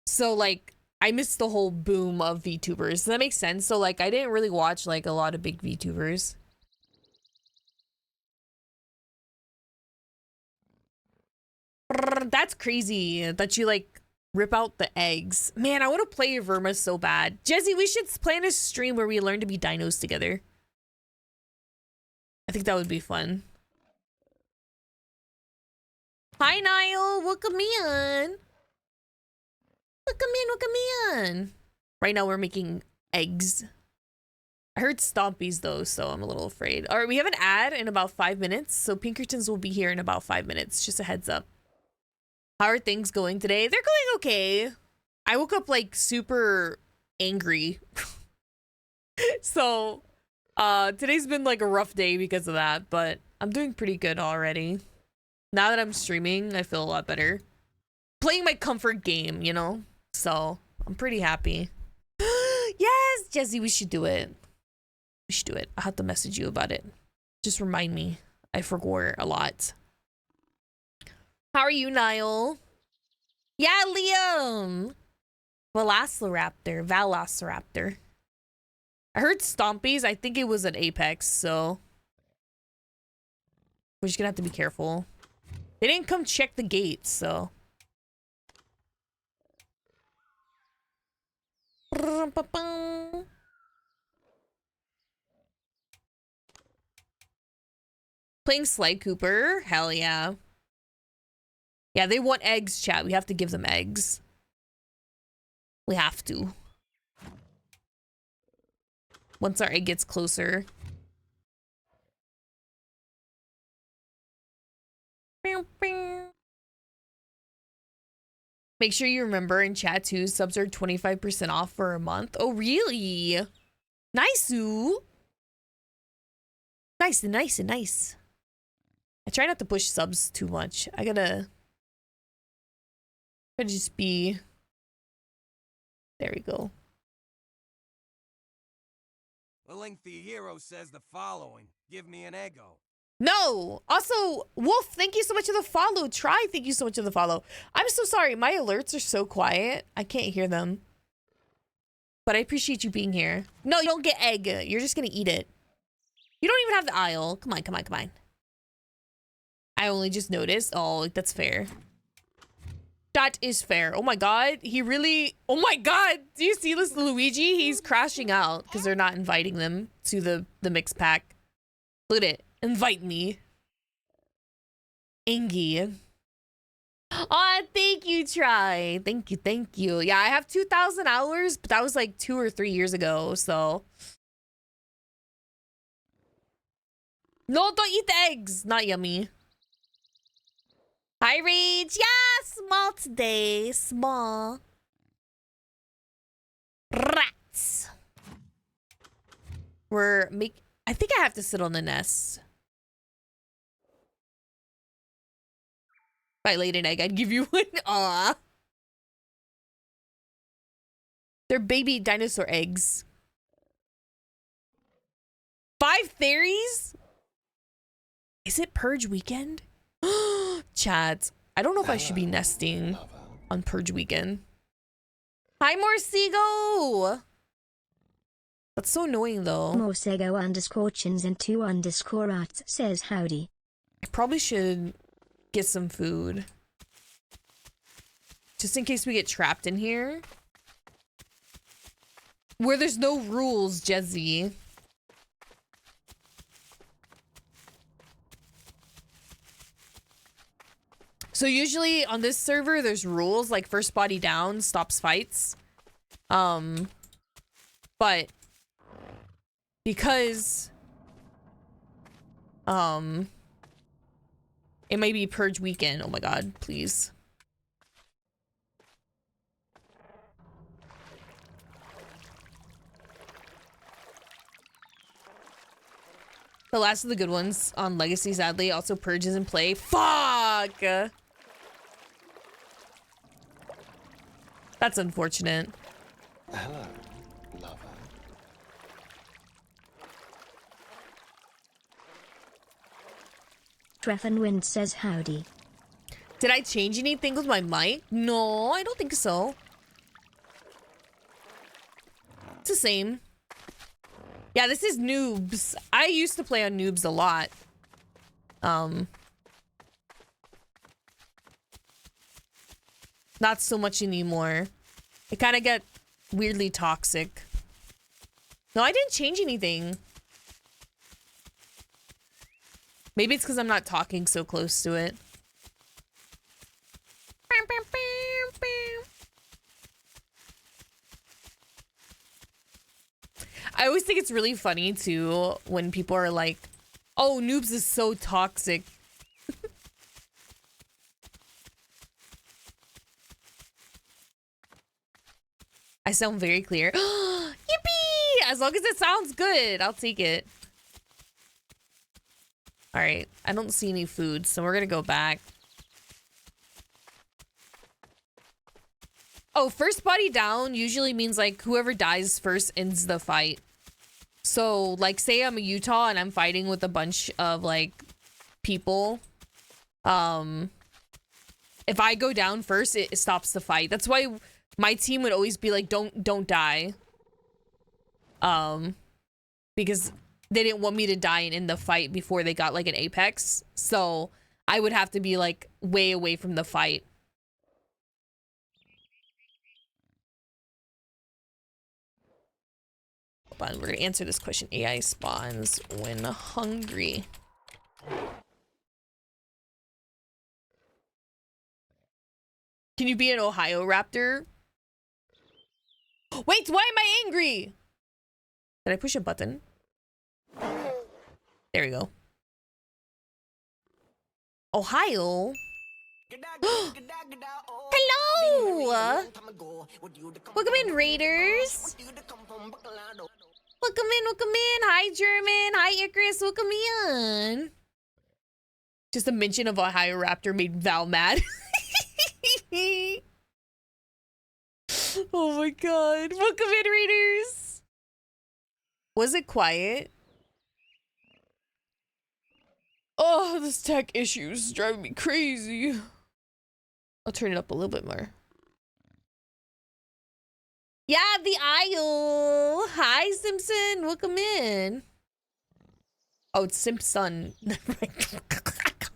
So, like, I missed the whole boom of VTubers. Does that make sense? So, like, I didn't really watch, like, a lot of big VTubers. That's crazy that you, like, rip out the eggs. Man, I want to play Verma so bad. Jesse, we should plan a stream where we learn to be dinos together. I think that would be fun. Hi, Niall. Welcome in. Welcome in. Right now, we're making eggs. I heard Stompies, though, so I'm a little afraid. All right, we have an ad in about 5 minutes, so Pinkertons will be here in about 5 minutes. Just a heads up. How are things going today? They're going okay. I woke up, like, super angry. So, today's been, like, a rough day because of that, but I'm doing pretty good already. Now that I'm streaming, I feel a lot better. Playing my comfort game, you know? So, I'm pretty happy. Yes, Jesse, we should do it. We should do it. I'll have to message you about it. Just remind me. I forgot a lot. How are you, Niall? Yeah, Liam. Velociraptor. I heard Stompies. I think it was an Apex, so we're just gonna have to be careful. They didn't come check the gates, so. Playing Sly Cooper? Hell yeah. Yeah, they want eggs, chat. We have to give them eggs. We have to. Once our egg gets closer. Make sure you remember in chat too, subs are 25% off for a month. Oh, really? Nice-oo. Nice. I try not to push subs too much. I gotta just be... There we go. The lengthy hero says the following. Give me an ego. No! Also, Wolf, thank you so much for the follow. Try, thank you so much for the follow. I'm so sorry. My alerts are so quiet. I can't hear them. But I appreciate you being here. No, you don't get egg. You're just gonna eat it. You don't even have the aisle. Come on. I only just noticed. Oh, that's fair. That is fair. Oh my god. He really... Oh my god. Do you see this Luigi? He's crashing out because they're not inviting them to the mix pack. Look at it. Invite me. Angie. Oh, thank you, Try. Thank you. Yeah, I have 2,000 hours, but that was like 2 or 3 years ago, so... No, don't eat the eggs. Not yummy. Hi, Rage. Yeah, small today. Small. Rats. I think I have to sit on the nest. If I laid an egg, I'd give you one. Aw. They're baby dinosaur eggs. 5 theories? Is it Purge weekend? Chat. I don't know if I should be nesting on Purge weekend. Hi, Morcego! That's so annoying, though. Morcego_chins and 2_rats says howdy. I probably should get some food. Just in case we get trapped in here. Where there's no rules, Jezzy. So usually on this server, there's rules like first body down stops fights. But because it might be purge weekend. Oh my god, please. The last of the good ones on Legacy, sadly. Also, Purge is in play. Fuck! That's unfortunate. Hello, lover. Treffin Wind says howdy. Did I change anything with my mic? No, I don't think so. It's the same. Yeah, this is Noobs. I used to play on Noobs a lot. Not so much anymore. It kind of got weirdly toxic. No, I didn't change anything. Maybe it's because I'm not talking so close to it. I always think it's really funny too when people are like, oh, Noobs is so toxic. I sound very clear. Yippee! As long as it sounds good, I'll take it. All right, I don't see any food, so we're gonna go back. Oh, first body down usually means like whoever dies first ends the fight. So like say I'm a Utah and I'm fighting with a bunch of like people. If I go down first, it stops the fight. That's why my team would always be like, don't die. Because they didn't want me to die and end the fight before they got like an apex. So I would have to be like way away from the fight. Hold on, we're gonna answer this question. AI spawns when hungry. Can you be an Ohio Raptor? Wait, why am I angry? Did I push a button? There we go. Ohio? Hello! Welcome in, Raiders. Welcome in. Hi, German. Hi, Icarus. Welcome in. Just a mention of Ohio Raptor made Val mad. Oh my god. Welcome in, Raiders. Was it quiet? Oh, this tech issues driving me crazy. I'll turn it up a little bit more. Yeah, the aisle. Hi, Simpson. Welcome in. Oh, it's Simpson.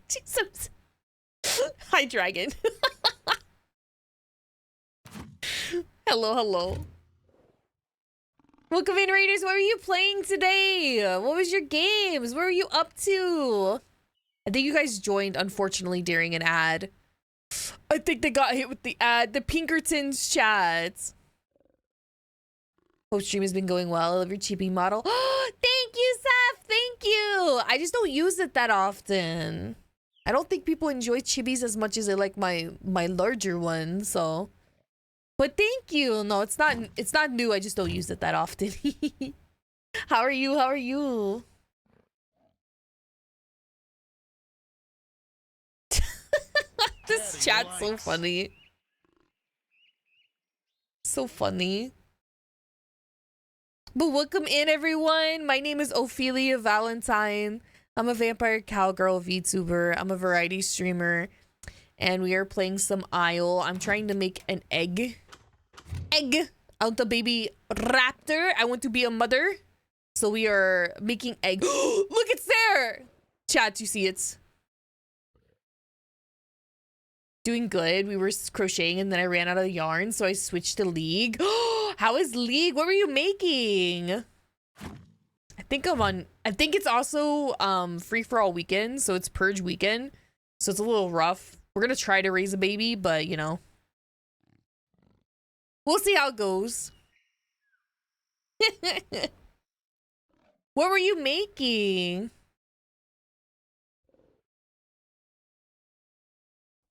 Simpson. Hi, Dragon. Hello. Welcome in, Raiders. What were you playing today? What was your games? What were you up to? I think you guys joined, unfortunately, during an ad. I think they got hit with the ad. The Pinkertons chat. Hope stream has been going well. I love your chibi model. Thank you, Seth. Thank you. I just don't use it that often. I don't think people enjoy chibis as much as they like my larger one, so. But thank you. No, it's not new. I just don't use it that often. How are you? This chat's so funny. So funny. But welcome in, everyone. My name is Ophelia Valentine. I'm a vampire cowgirl VTuber. I'm a variety streamer. And we are playing some Isle. I'm trying to make an egg out the baby raptor. I want to be a mother. So we are making egg. Look, it's there. Chat, you see it. Doing good. We were crocheting and then I ran out of yarn, so I switched to League. How is League? What were you making? I think it's also free for all weekend, so it's purge weekend. So it's a little rough We're gonna try to raise a baby, but you know, we'll see how it goes. What were you making?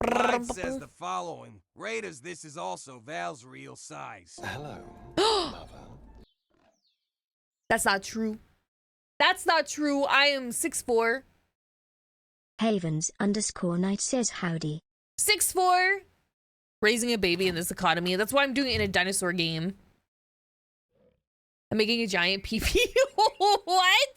Guide says the following. Raiders, this is also Val's real size. Hello, Mother. That's not true. That's not true. I am 6'4". Havens_night says howdy. 6'4". Raising a baby in this economy. That's why I'm doing it in a dinosaur game. I'm making a giant PP. What?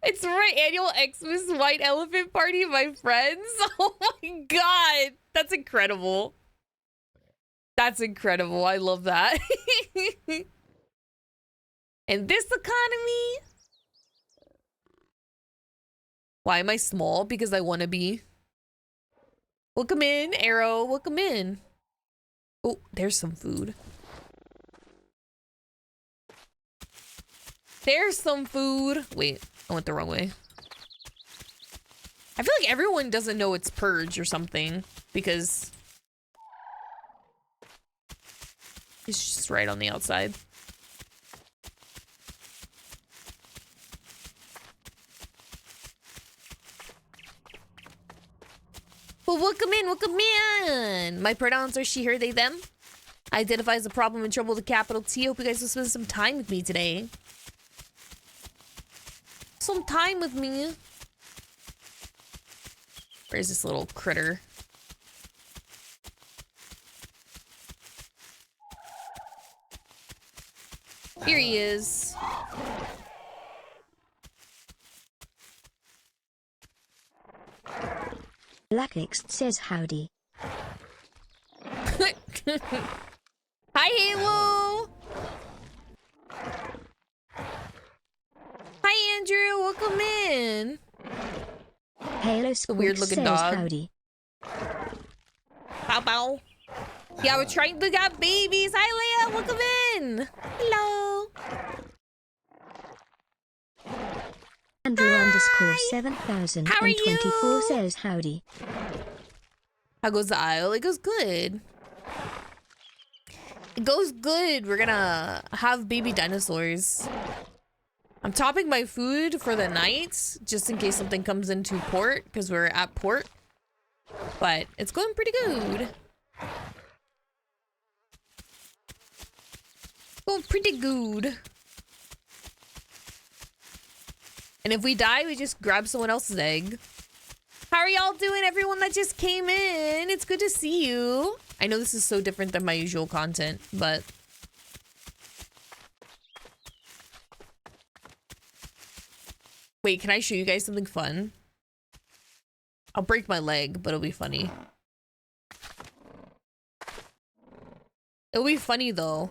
It's for my annual Xmas White Elephant party, my friends. Oh my god. That's incredible. That's incredible. I love that. In this economy? Why am I small? Because I want to be. Welcome in, Arrow. Welcome in. Oh, there's some food. There's some food. Wait, I went the wrong way. I feel like everyone doesn't know it's Purge or something because it's just right on the outside. Well, welcome in, welcome in. My pronouns are she, her, they, them. I identify as a problem and trouble with a capital T. Hope you guys will spend some time with me today. Some time with me. Where's this little critter? Here he is. Blackix says howdy. Hi, Halo. Hi, Andrew. Welcome in. Halo weird looking says dog. howdy. Bow bow. Yeah, we're trying to get babies. Hi, Leah. Welcome in. Hello. Andrew_7024 says howdy. How goes the aisle? It goes good. It goes good. We're gonna have baby dinosaurs. I'm topping my food for the night just in case something comes into port because we're at port. But it's going pretty good. Going pretty good. And if we die, we just grab someone else's egg. How are y'all doing, everyone that just came in? It's good to see you. I know this is so different than my usual content, but... Wait, can I show you guys something fun? I'll break my leg, but it'll be funny. It'll be funny, though.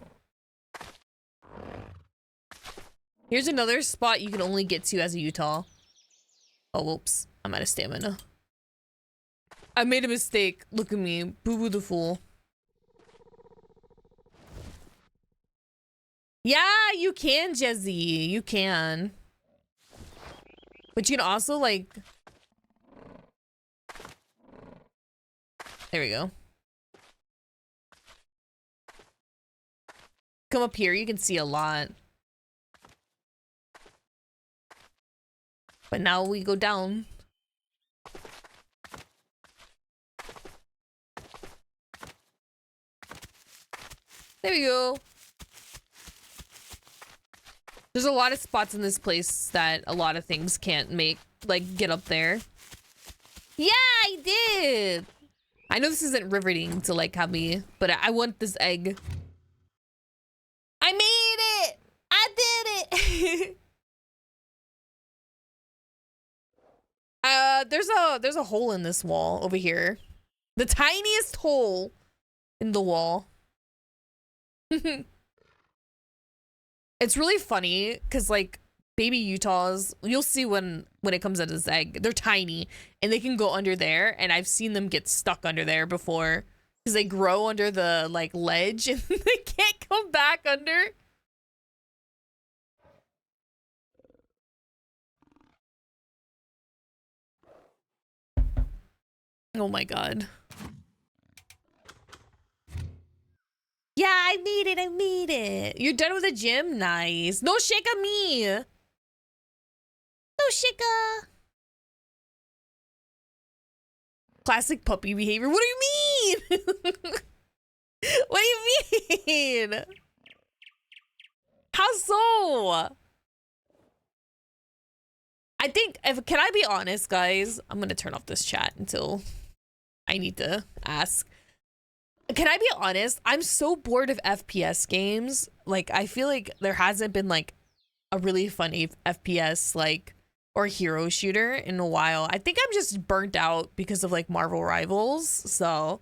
Here's another spot you can only get to as a Utah. Oh, whoops. I'm out of stamina. I made a mistake. Look at me. Boo-boo the fool. Yeah, you can, Jezzy. You can. But you can also, like... There we go. Come up here. You can see a lot. But now we go down. There we go. There's a lot of spots in this place that a lot of things can't make, like, get up there. Yeah, I did. I know this isn't riveting to, like, have me, but I want this egg. I made it. I did it. There's a hole in this wall over here. The tiniest hole in the wall. It's really funny because, like, baby Utahs, you'll see when it comes out of this egg, they're tiny and they can go under there, and I've seen them get stuck under there before because they grow under the, like, ledge and they can't come back under. Oh my god. Yeah, I made it. I made it. You're done with the gym? Nice. No shika me. No shika. Classic puppy behavior. What do you mean? What do you mean? How so? I think, can I be honest, guys? I'm gonna turn off this chat until I need to ask. Can I be honest? I'm so bored of FPS games. Like, I feel like there hasn't been like a really fun FPS like or hero shooter in a while. I think I'm just burnt out because of like Marvel Rivals. So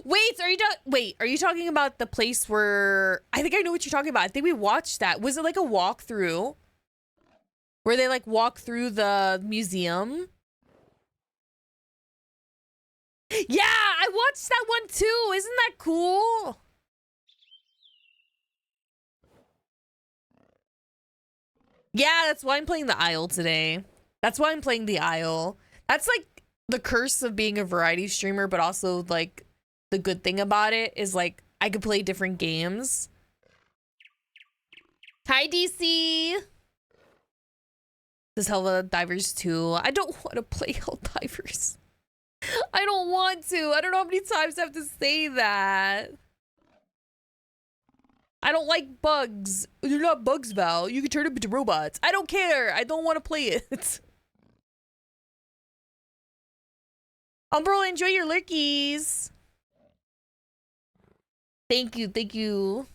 wait, are you talking about the place where I think I know what you're talking about. I think we watched that. Was it like a walkthrough? Where they like walk through the museum? Yeah, I watched that one too. Isn't that cool? Yeah, that's why I'm playing the Isle today. That's why I'm playing the Isle. That's like the curse of being a variety streamer, but also like the good thing about it is like I could play different games. Hi, DC. This Helldivers 2. I don't want to play Helldivers. I don't want to. I don't know how many times I have to say that. I don't like bugs. You're not bugs, Val. You can turn them into robots. I don't care. I don't want to play it. Umbro, enjoy your lurkies. Thank you. Thank you.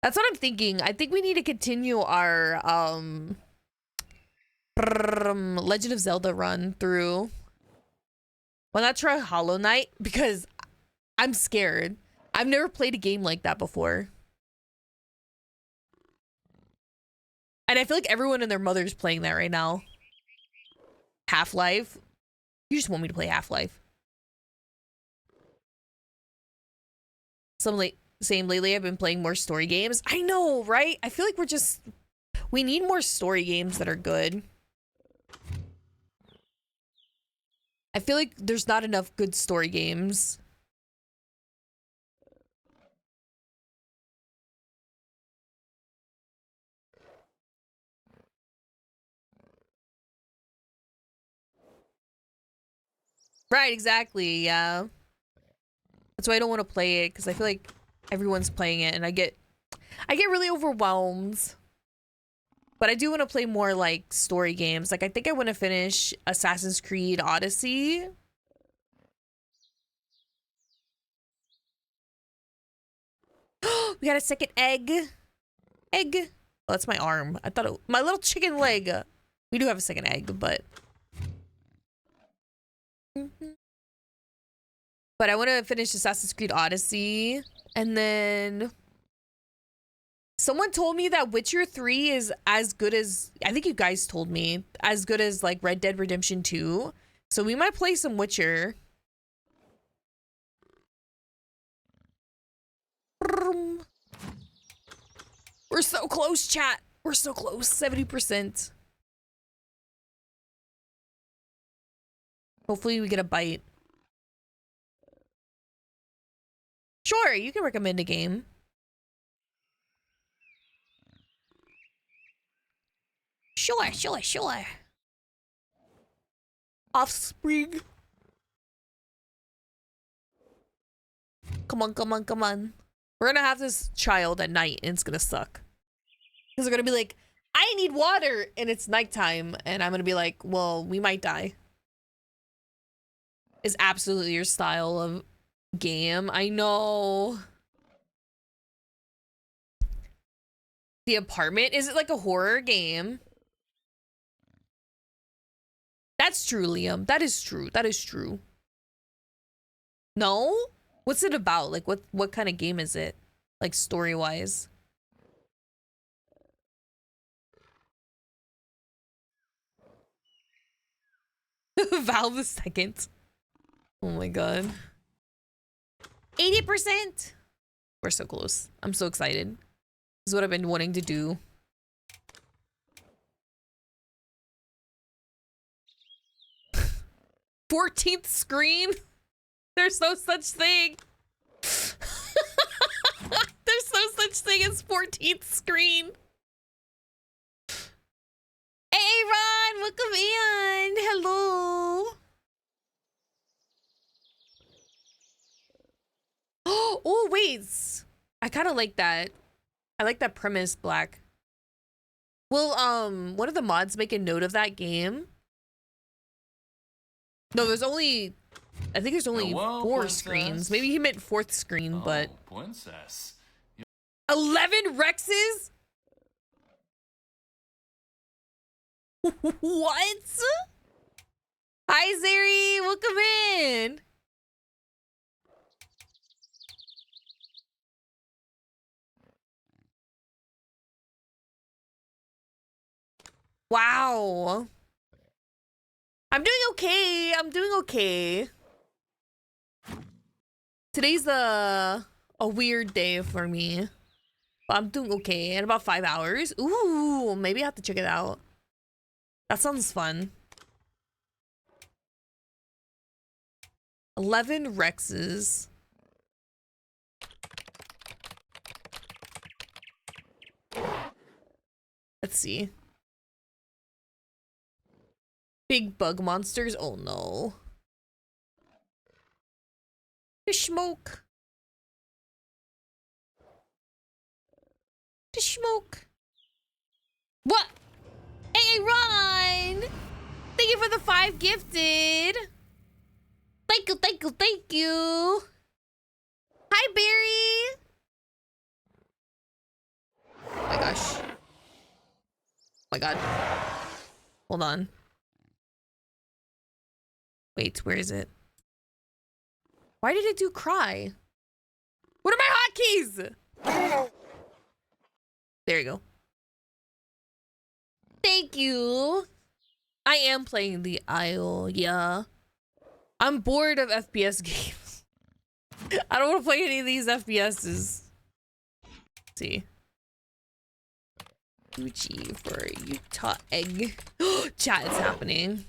That's what I'm thinking. I think we need to continue our Legend of Zelda run through. Why not try Hollow Knight? Because I'm scared. I've never played a game like that before. And I feel like everyone and their mother's playing that right now. Half-Life. You just want me to play Half-Life. Same lately, I've been playing more story games. I know, right? I feel like we need more story games that are good. I feel like there's not enough good story games. Right, exactly, yeah. That's why I don't want to play it, because I feel like everyone's playing it and I get really overwhelmed. But I do want to play more like story games. Like I think I want to finish Assassin's Creed Odyssey. We got a second egg. Egg. Oh, that's my arm. I thought my little chicken leg. We do have a second egg, but I want to finish Assassin's Creed Odyssey. And then someone told me that Witcher 3 is as good as, I think you guys told me, as good as like Red Dead Redemption 2. So we might play some Witcher. We're so close, chat. We're so close. 70%. Hopefully we get a bite. Sure, you can recommend a game. Sure. Offspring. Come on. We're gonna have this child at night and it's gonna suck. Because they're gonna be like, I need water, and it's nighttime, and I'm gonna be like, well, we might die. Is absolutely your style of game. I know. The Apartment? Is it like a horror game? That's true, Liam. That is true. No? What's it about? Like, what kind of game is it? Like, story-wise? Valve the second. Oh my god. 80%! We're so close. I'm so excited. This is what I've been wanting to do. 14th screen? There's no such thing. There's no such thing as 14th screen. Hey, Ron, welcome in. Hello. Oh, wait. I kind of like that. I like that premise, Black. Will, one of the mods make a note of that game? No, there's only... I think there's only Hello, 4 princess. screens. Maybe he meant 4th screen, but... Princess. 11 Rexes? What? Hi, Zeri. Welcome in. Wow. I'm doing okay. I'm doing okay. Today's a weird day for me. But I'm doing okay. In about 5 hours. Ooh, maybe I have to check it out. That sounds fun. 11 Rexes. Let's see. Big bug monsters? Oh no. Fish smoke. Fish smoke. What? Hey, Ron! Thank you for the 5 gifted. Thank you, thank you, thank you. Hi, Barry. Oh my gosh. Oh my god. Hold on. Wait, where is it? Why did it do cry? What are my hotkeys? There you go. Thank you. I am playing the Isle, yeah. I'm bored of FPS games. I don't want to play any of these FPSs. Let's see. Gucci for Utah egg. Chat is happening.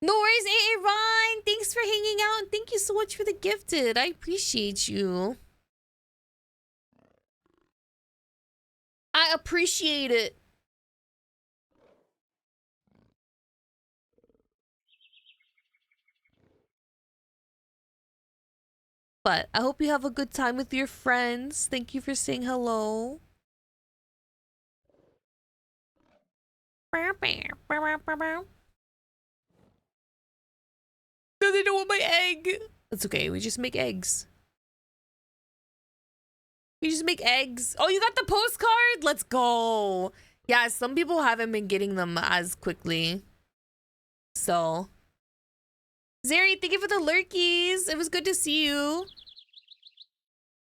No worries, AA Ron. Thanks for hanging out and thank you so much for the gifted. I appreciate you. I appreciate it. But I hope you have a good time with your friends. Thank you for saying hello. No, they don't want my egg. That's okay. We just make eggs. We just make eggs. Oh, you got the postcard? Let's go. Yeah, some people haven't been getting them as quickly. So. Zeri, thank you for the lurkies. It was good to see you.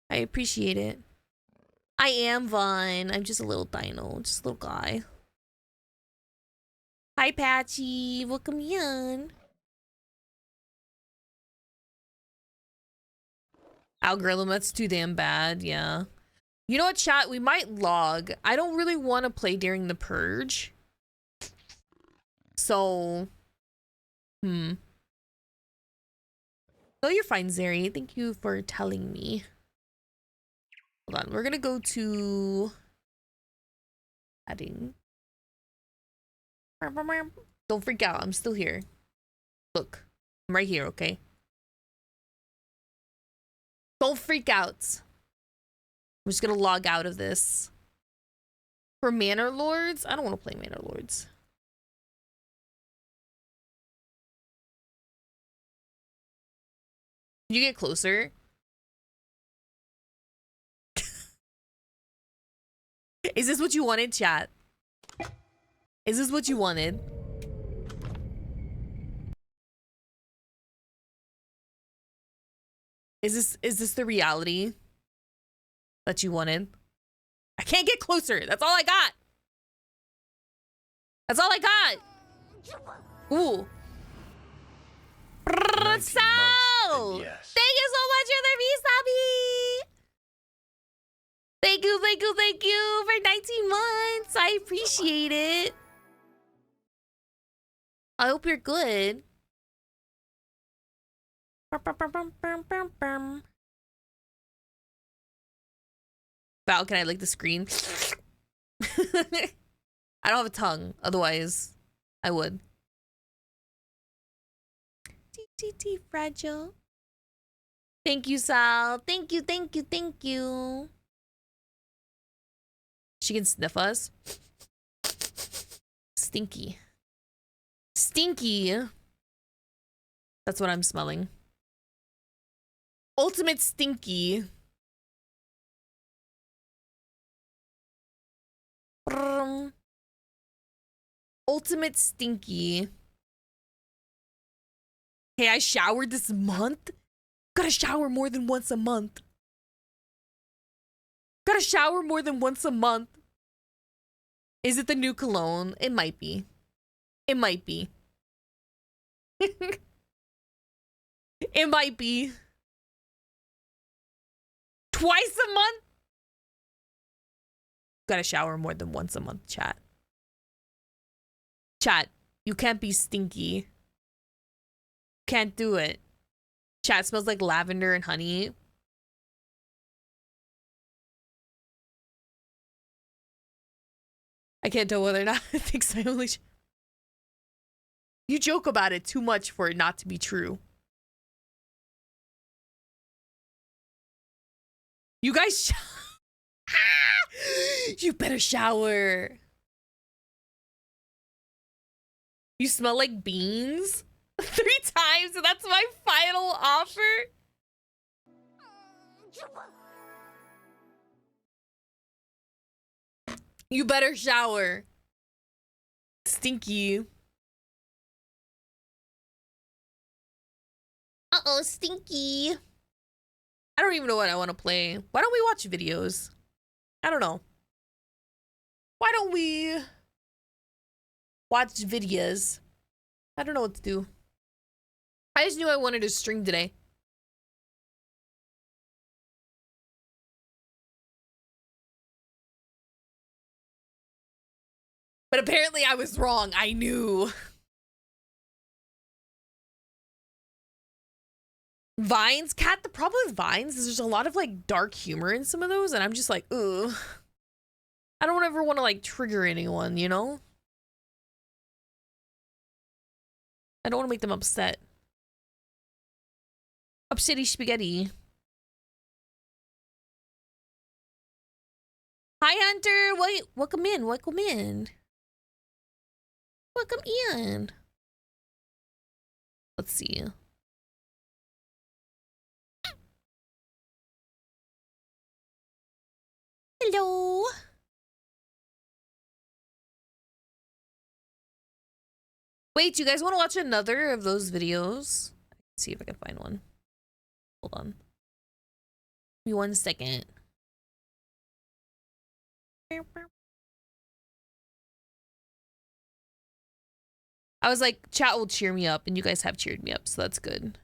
I appreciate it. I am Vaughn. I'm just a little dino. Just a little guy. Hi, Patchy. Welcome in. Algorithm, that's too damn bad. Yeah. You know what, chat? We might log. I don't really want to play during the purge. So. No, you're fine, Zeri. Thank you for telling me. Hold on. We're going to go to adding. Don't freak out. I'm still here. Look. I'm right here, okay? Don't freak out. I'm just going to log out of this. For Manor Lords? I don't want to play Manor Lords. Can you get closer? Is this what you wanted, chat? Is this what you wanted? Is this the reality that you wanted? I can't get closer. That's all I got. That's all I got. Ooh. So, yes. thank you so much for the Vtubie. Thank you for 19 months. I appreciate it. I hope you're good. Val, can I lick the screen? I don't have a tongue. Otherwise, I would. T fragile. Thank you, Sal. Thank you, thank you, thank you. She can sniff us. Stinky. Stinky. That's what I'm smelling. Ultimate stinky. Ultimate stinky. Hey, I showered this month. Gotta shower more than once a month. Gotta shower more than once a month. Is it the new cologne? It might be. It might be. It might be. Twice a month? Gotta shower more than once a month, chat. Chat, you can't be stinky. Can't do it. Chat, smells like lavender and honey. I can't tell whether or not it thinks I only... You joke about it too much for it not to be true. You guys... You better shower. You smell like beans 3 times, and that's my final offer. You better shower. Stinky. Uh-oh, stinky. I don't even know what I want to play. Why don't we watch videos? I don't know. Why don't we watch videos? I don't know what to do. I just knew I wanted to stream today. But apparently I was wrong. I knew. Vines? Cat, the problem with Vines is there's a lot of like dark humor in some of those, and I'm just like, ugh. I don't ever want to like trigger anyone, you know? I don't want to make them upset. Upsetty spaghetti. Hi, Hunter. Wait, welcome in. Welcome in. Welcome in. Let's see. Hello. Wait, you guys want to watch another of those videos? Let's see if I can find one. Hold on. Give me 1 second. I was like, chat will cheer me up, and you guys have cheered me up, so that's good.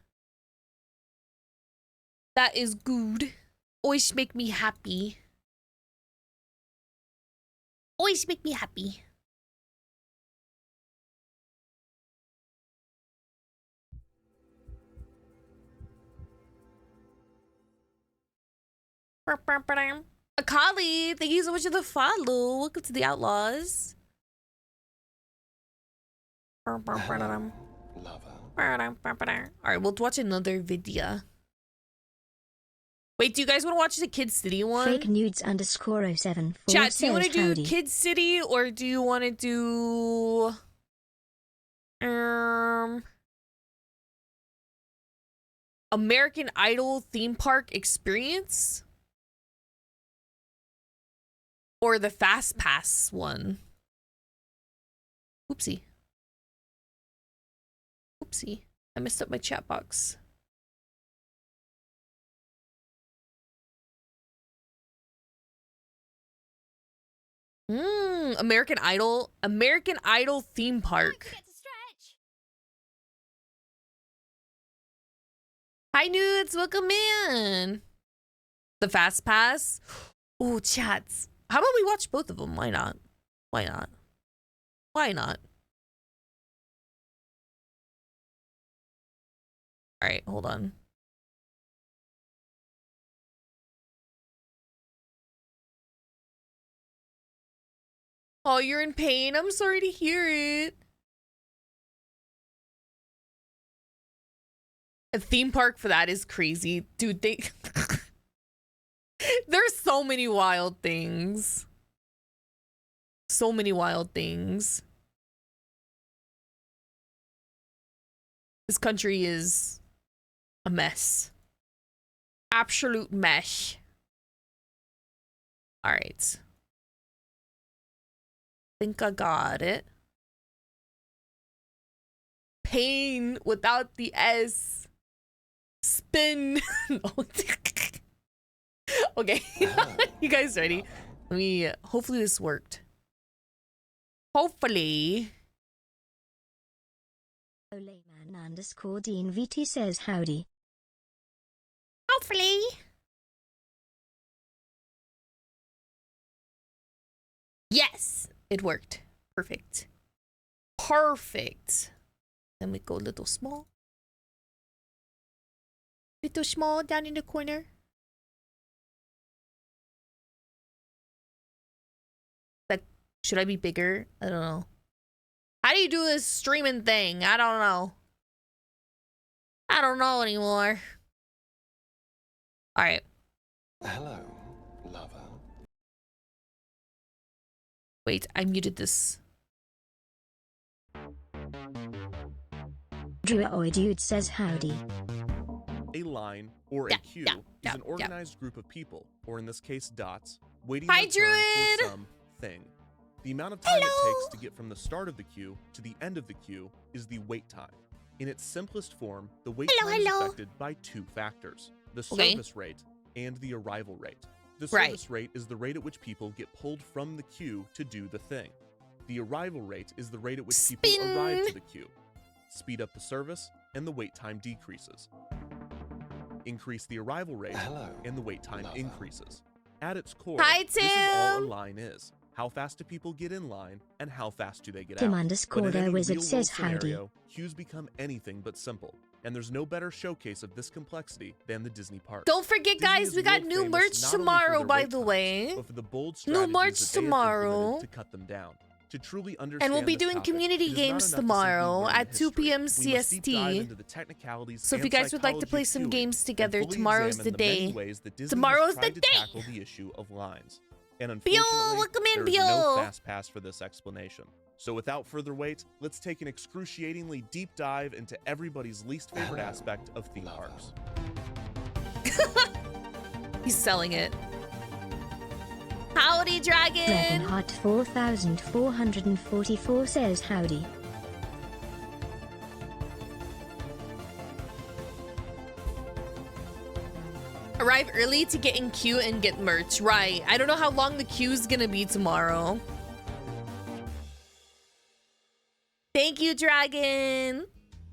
That is good. Always make me happy. Always make me happy. Akali, thank you so much for the follow. Welcome to the Outlaws. Lover. Alright, we'll watch another video. Wait, do you guys want to watch the Kid City one? Fake nudes _ 07 Chat, do you want to do howdy. Kid City or do you want to do American Idol theme park experience? Or the Fast Pass one? Oopsie. Oopsie. I messed up my chat box. American Idol theme park. Hi nudes, welcome in. The Fast Pass. Oh, chats. How about we watch both of them? Why not? Why not? Why not? All right, hold on. Oh, you're in pain. I'm sorry to hear it. A theme park for that is crazy. Dude, they... There's so many wild things. So many wild things. This country is a mess. Absolute mess. All right. Think I got it. Pain without the S. Spin. Okay. You guys ready? Let me, hopefully this worked. Hopefully. Olayman_Dean says howdy. Hopefully. Yes, it worked. Perfect. Perfect. Then we go a little small. Little small down in the corner. Like, should I be bigger? I don't know. How do you do this streaming thing? I don't know. I don't know anymore. All right. Hello, lover. Wait, I muted this. Dude says howdy. A line, or a queue, is an organized group of people, or in this case dots, waiting Hi, their turn Druid! for some thing. The amount of time it takes to get from the start of the queue to the end of the queue is the wait time. In its simplest form, the wait time is affected by two factors, the service rate and the arrival rate. The service rate is the rate at which people get pulled from the queue to do the thing. The arrival rate is the rate at which people arrive to the queue. Speed up the service, and the wait time decreases. Increase the arrival rate, and the wait time increases. At its core, this is all a line is. How fast do people get in line, and how fast do they get out? But in any Tim_Wizard says howdy. scenario, queues become anything but simple, and there's no better showcase of this complexity than the Disney park. Don't forget, guys, we got new merch tomorrow, by the way. But for the bold New merch strategies that they have tomorrow. implemented to cut them down. To truly understand And we'll be this doing topic, community it is not games enough to simply tomorrow learn at 2 history. p.m. We must deep dive CST. into the technicalities So if and you guys would like to play psychology some of games queuing, together, and fully tomorrow's examine the many day. ways that Disney has Tomorrow's the tried to day. tackle the issue of lines. And Bio, unfortunately, welcome in, there is no Bio. fast pass for this explanation. So without further wait, let's take an excruciatingly deep dive into everybody's least favorite aspect of theme parks. He's selling it. Howdy, Dragon! Dragonheart 4444 says howdy. Arrive early to get in queue and get merch. Right. I don't know how long the queue's gonna be tomorrow. Thank you, Dragon.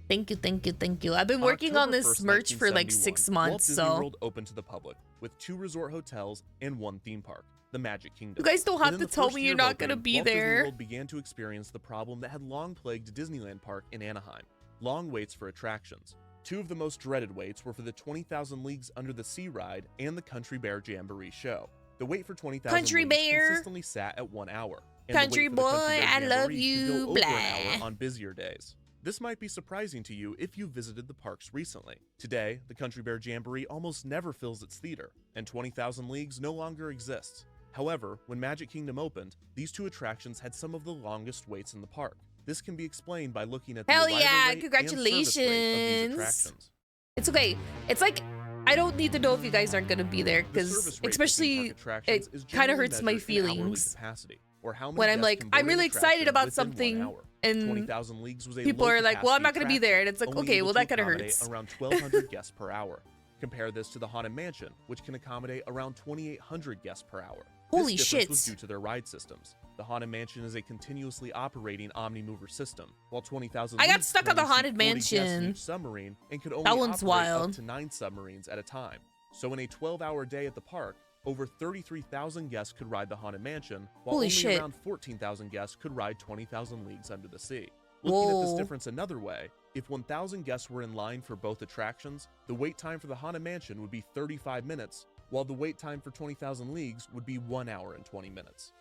Thank you, thank you, thank you. I've been working on October this 1st, merch for like 6 Walt months, Disney so World opened to the public with 2 resort hotels and 1 theme park, the Magic Kingdom. you guys don't have Within to the tell first me year you're of not gonna opening, be Walt Disney there. World began to experience the problem that had long plagued Disneyland Park in Anaheim: long waits for attractions. 2 of the most dreaded waits were for the 20,000 Leagues Under the Sea ride and the Country Bear Jamboree show. The wait for 20,000 Country Leagues Bear. consistently sat at 1 hour. And the Country wait for the Country boy, Bear I love Jamboree could you, go over an blah. hour on busier days. This might be surprising to you if you visited the parks recently. Today, the Country Bear Jamboree almost never fills its theater, and 20,000 Leagues no longer exists. However, when Magic Kingdom opened, these 2 attractions had some of the longest waits in the park. This can be explained by looking at the Hell arrival yeah, rate and service rate of these congratulations. attractions. It's okay. It's like, I don't need to know if you guys aren't gonna be there, The because service rate for especially theme park attractions it is kind of generally hurts my measured in hourly feelings capacity, or how many when I'm guests like, can I'm board an really excited attraction about within 1 something hour. and 20,000 Leagues was a people low are like, well, I'm not capacity gonna be there, and attraction, it's like, only okay, able well, to that kind of accommodate hurts. around 1,200 guests per hour. Compare this to the Haunted Mansion, which can accommodate around 2,800 guests per hour. Holy This shit. difference was due to their ride systems. The Haunted Mansion is a continuously operating omni-mover system, while 20,000 I got Leagues stuck could on the only seat Haunted 40 guests in Mansion. each submarine and could only That one's operate wild. up to 9 submarines at a time. So in a 12-hour day at the park, over 33,000 guests could ride the Haunted Mansion, while Holy only shit. around 14,000 guests could ride 20,000 Leagues Under the Sea. Looking at this Whoa. difference another way, if 1,000 guests were in line for both attractions, the wait time for the Haunted Mansion would be 35 minutes, while the wait time for 20,000 Leagues would be 1 hour and 20 minutes.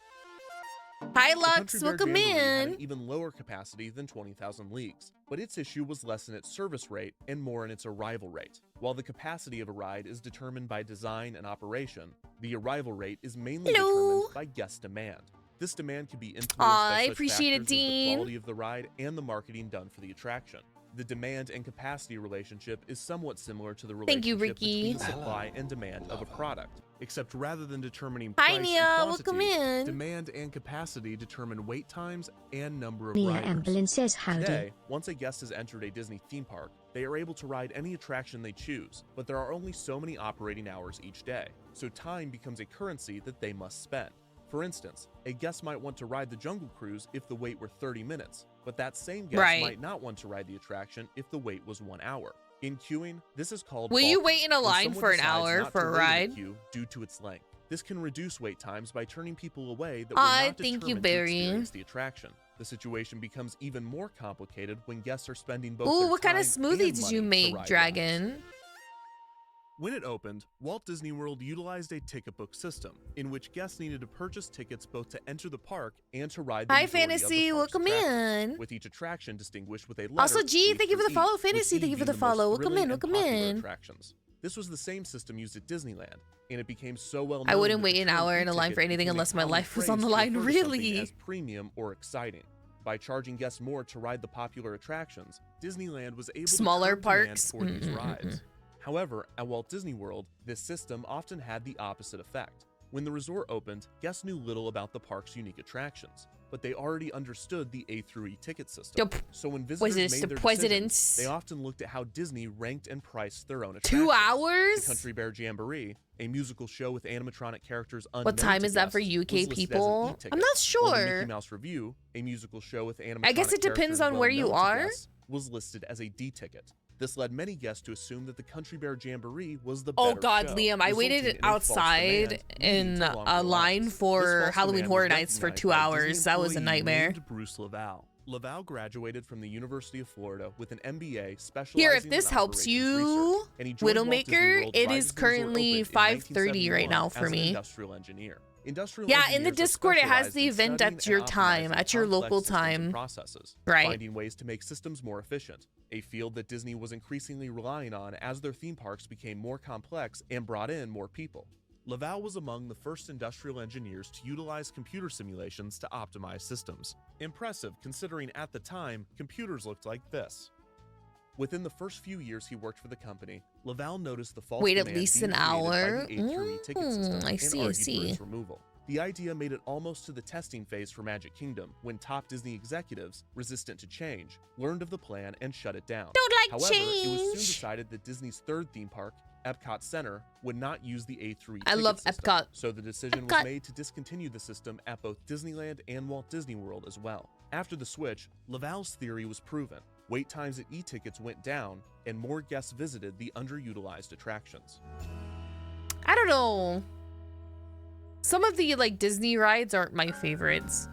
Hi, The Lux. Country Bear Welcome Jamboree had in. an even lower capacity than 20,000 leagues, but its issue was less in its service rate and more in its arrival rate. While the capacity of a ride is determined by design and operation, the arrival rate is mainly Hello. determined by guest demand. This demand can be influenced Aw, by I such appreciate it, factors as the Dean. quality of the ride and the marketing done for the attraction. The demand and capacity relationship is somewhat similar to the Thank you, relationship Ricky. between supply and demand of a product, except rather than determining Hi, price Nia. and Welcome quantity, in. demand and capacity determine wait times and number of Nia riders. Ambulance says howdy. Today, once a guest has entered a Disney theme park, they are able to ride any attraction they choose, but there are only so many operating hours each day, so time becomes a currency that they must spend. For instance, a guest might want to ride the Jungle Cruise if the wait were 30 minutes, but that same guest Right. might not want to ride the attraction if the wait was 1 hour. In queuing, this is called Will you balking, wait in a when line someone for an decides hour not for to a wait in ride? queue due to its length. This can reduce wait times by turning people away that were Aw, not thank you, determined to Barry. experience the attraction. The situation becomes even more complicated when guests are spending both Ooh, their what kind of time smoothie and did you money to make, ride rides. Dragon? When it opened, Walt Disney World utilized a ticket book system in which guests needed to purchase tickets both to enter the park and to ride the Hi, majority of the Fantasy. park's Welcome attractions, in. with each attraction distinguished with a letter. Also, G, A thank you for through the follow. E, with Fantasy, E thank you for being the most follow. Welcome thrilling in, and welcome popular in. attractions. This was the same system used at Disneyland, and it became so well known I wouldn't that wait the an term hour in a line e-ticket for anything became a unless my common life was phrase on the to line. refer to something Really? as premium or exciting. By charging guests more to ride the popular attractions, Disneyland was able Smaller to curb demand parks? for these rides. However, at Walt Disney World, this system often had the opposite effect. When the resort opened, guests knew little about the park's unique attractions, but they already understood the A through E ticket system. So when visitors this made the their president's- decisions, they often looked at how Disney ranked and priced their own 2 attractions. hours? The Country Bear Jamboree, a musical show with animatronic characters unknown What time to is that for guests, UK was listed as an people? e-ticket, I'm not while the sure. Mickey Mouse Revue, a musical show with animatronic I guess it depends characters on where you well-known to are. guests, was listed as a D ticket. This led many guests to assume that the Country Bear Jamboree was the Oh better God, show, Liam, I resulting waited in a false outside demand, leading in to longer a line lines. for This false Halloween demand Horror was Nights for recognized 2 by a hours. Disney That was a employee nightmare. named Bruce Laval. Laval graduated from the University of Florida with an MBA specializing Here, if in this helps operations you, research, and he joined Walt Disney Widowmaker, World it right is as the resort currently opened in 5:30 right 1971 now for as an me. industrial engineer. Industrial Yeah, in the engineers are Discord, it has specialized the in event studying at your and time, optimizing at your complex local systems and time. processes, Right. finding ways to make systems more efficient, a field that Disney was increasingly relying on as their theme parks became more complex and brought in more people. Laval was among the first industrial engineers to utilize computer simulations to optimize systems. Impressive considering at the time, computers looked like this. Within the first few years he worked for the company, Laval noticed the false Wait at demand least being an created by hour? the A through E ticket system I and see, I argued for see. its removal. The idea made it almost to the testing phase for Magic Kingdom when top Disney executives, resistant to change, learned of the plan and shut it down. Don't like However, it was soon change. decided that Disney's third theme park, Epcot Center, would not use the A through E I ticket love system. Epcot. So the decision Epcot. was made to discontinue the system at both Disneyland and Walt Disney World as well. After the switch, Laval's theory was proven. Wait times at e-tickets went down, and more guests visited the underutilized attractions. I don't know. Some of the like Disney rides aren't my favorites.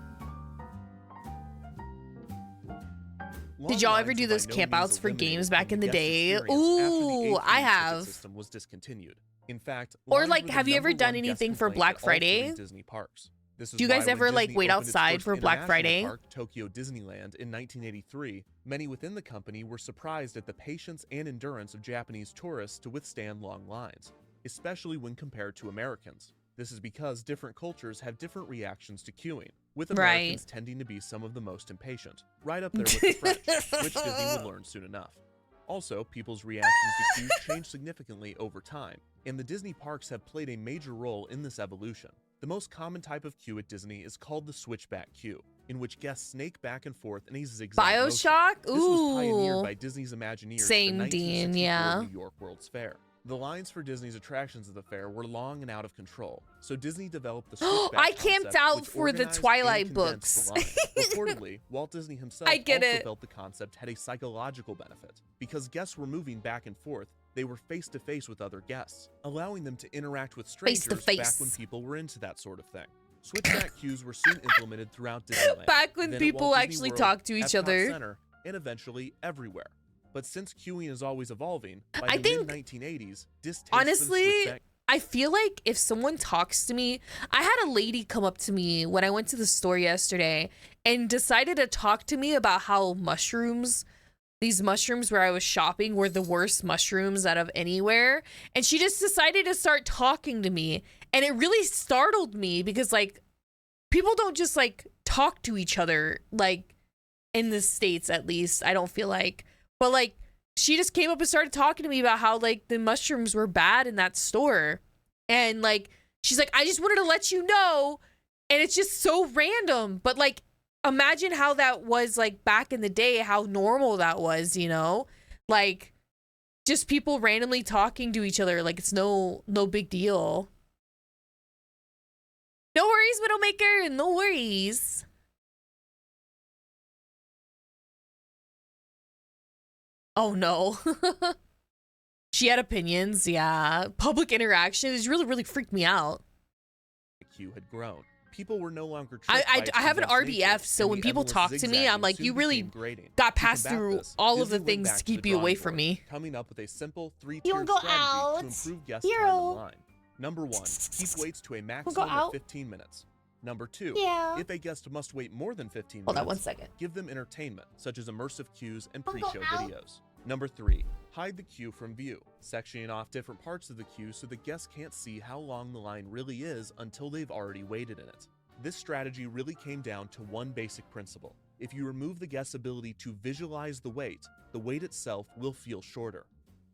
Did y'all ever do those campouts for games back in the day? Ooh, I have. System was discontinued. In fact, Or, lines like, were the have you ever number done one guest anything for complaint Black at all three Friday? Disney parks. This is Do you guys why when ever, like, Disney wait opened its outside first for Black international Friday? Park, Tokyo Disneyland, in 1983, many within the company were surprised at the patience and endurance of Japanese tourists to withstand long lines, especially when compared to Americans. This is because different cultures have different reactions to queuing, with Americans tending to be some of the most impatient, right up there with the French, which Disney would learn soon enough. Also, people's reactions to queues change significantly over time, and the Disney parks have played a major role in this evolution. The most common type of queue at Disney is called the switchback queue, in which guests snake back and forth in a zigzag motion. BioShock? This was pioneered Ooh. by Disney's Imagineers Same, at the Dean, 1964 yeah. New York World's Fair. The lines for Disney's attractions at the fair were long and out of control, so Disney developed the switchback I camped concept, out which for the organized Twilight and condensed books. the line. Reportedly, Walt Disney himself I get also it. felt the concept had a psychological benefit. Because guests were moving back and forth, they were face-to-face with other guests, allowing them to interact with strangers back Face-to-face. when people were into that sort of thing. Switchback queues were soon implemented throughout Disneyland. Back when then at people Walt Disney actually World, talked to each Epcot other. Center, and eventually everywhere. But since queuing is always evolving, by I the think, mid-1980s, honestly, I feel like if someone talks to me, I had a lady come up to me when I went to the store yesterday and decided to talk to me about how these mushrooms where I was shopping were the worst mushrooms out of anywhere. And she just decided to start talking to me. And it really startled me because like people don't just like talk to each other, like in the States, at least, I don't feel like. But like she just came up and started talking to me about how like the mushrooms were bad in that store. And like, she's like, I just wanted to let you know. And it's just so random. But like, imagine how that was like back in the day, how normal that was, you know, like just people randomly talking to each other. Like it's no big deal. No worries, Widowmaker. No worries. Oh no. She had opinions. Yeah. Public interaction is really freaked me out. The queue had grown. People were no longer I have an RBF, so when people talk to me, I'm like, you really got passed through all of the things to keep you away from me. Coming up with a simple You three-tiered wanna go strategy out? to improve guest time in Hero. line. Number 1, keep waits to a go maximum of out? 15 minutes. Number 2, Yeah. if a guest must wait more than 15 Hold on minutes, 1 second. give them entertainment, such as immersive cues and Wanna go pre-show out? videos. Number 3, hide the queue from view, sectioning off different parts of the queue so the guests can't see how long the line really is until they've already waited in it. This strategy really came down to one basic principle. If you remove the guest's ability to visualize the wait itself will feel shorter.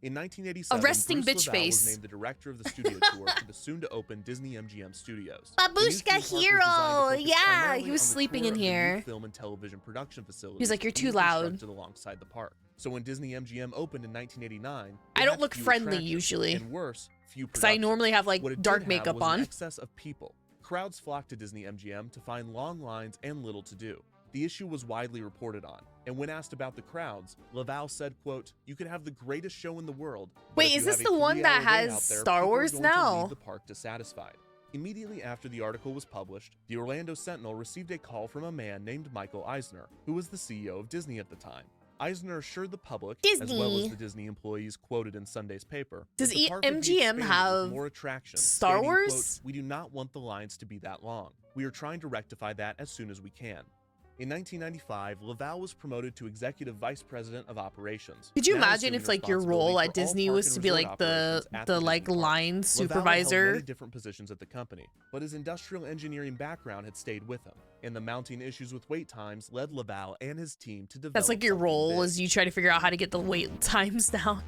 In 1987, A resting Bruce bitch Lavelle face. was named the director of the studio tour for the soon-to-open Disney MGM studios. The new Babushka theme park was Hero, designed to focus yeah, primarily he was on the sleeping tour in of the new here. film and television production facilities. He's like, "You're too being loud." constructed alongside the park. So when Disney MGM opened in 1989, I it don't had look few friendly attractions, usually, and worse, few because I productions. normally have like What it dark did have makeup was an on. excess of people. Crowds flocked to Disney MGM to find long lines and little to do. The issue was widely reported on, and when asked about the crowds, Lavelle said, quote, "You could have the greatest show in the world, but Wait, if is you this have a the one that 3-hour wait has out there, Star people are Wars going to now?" leave the park dissatisfied." Immediately after the article was published, the Orlando Sentinel received a call from a man named Michael Eisner, who was the CEO of Disney at the time. Eisner assured the public, as well Disney. as the Disney employees quoted in Sunday's paper, Does that the park would be MGM expanded with have more attractions, Star stating, Wars? quote, "We do not want the lines to be that long. We are trying to rectify that as soon as we can." In 1995, Lavelle was promoted to Executive Vice President of Operations. Could you now imagine assuming if like your responsibility role for at all Disney park was and to be resort like the operations at the like Disney parks? line Lavelle had held supervisor? many different positions at the company, but his industrial engineering background had stayed with him, and the mounting issues with wait times led Lavelle and his team to develop That's like your something role, big. is you try to figure out how to get the wait times down.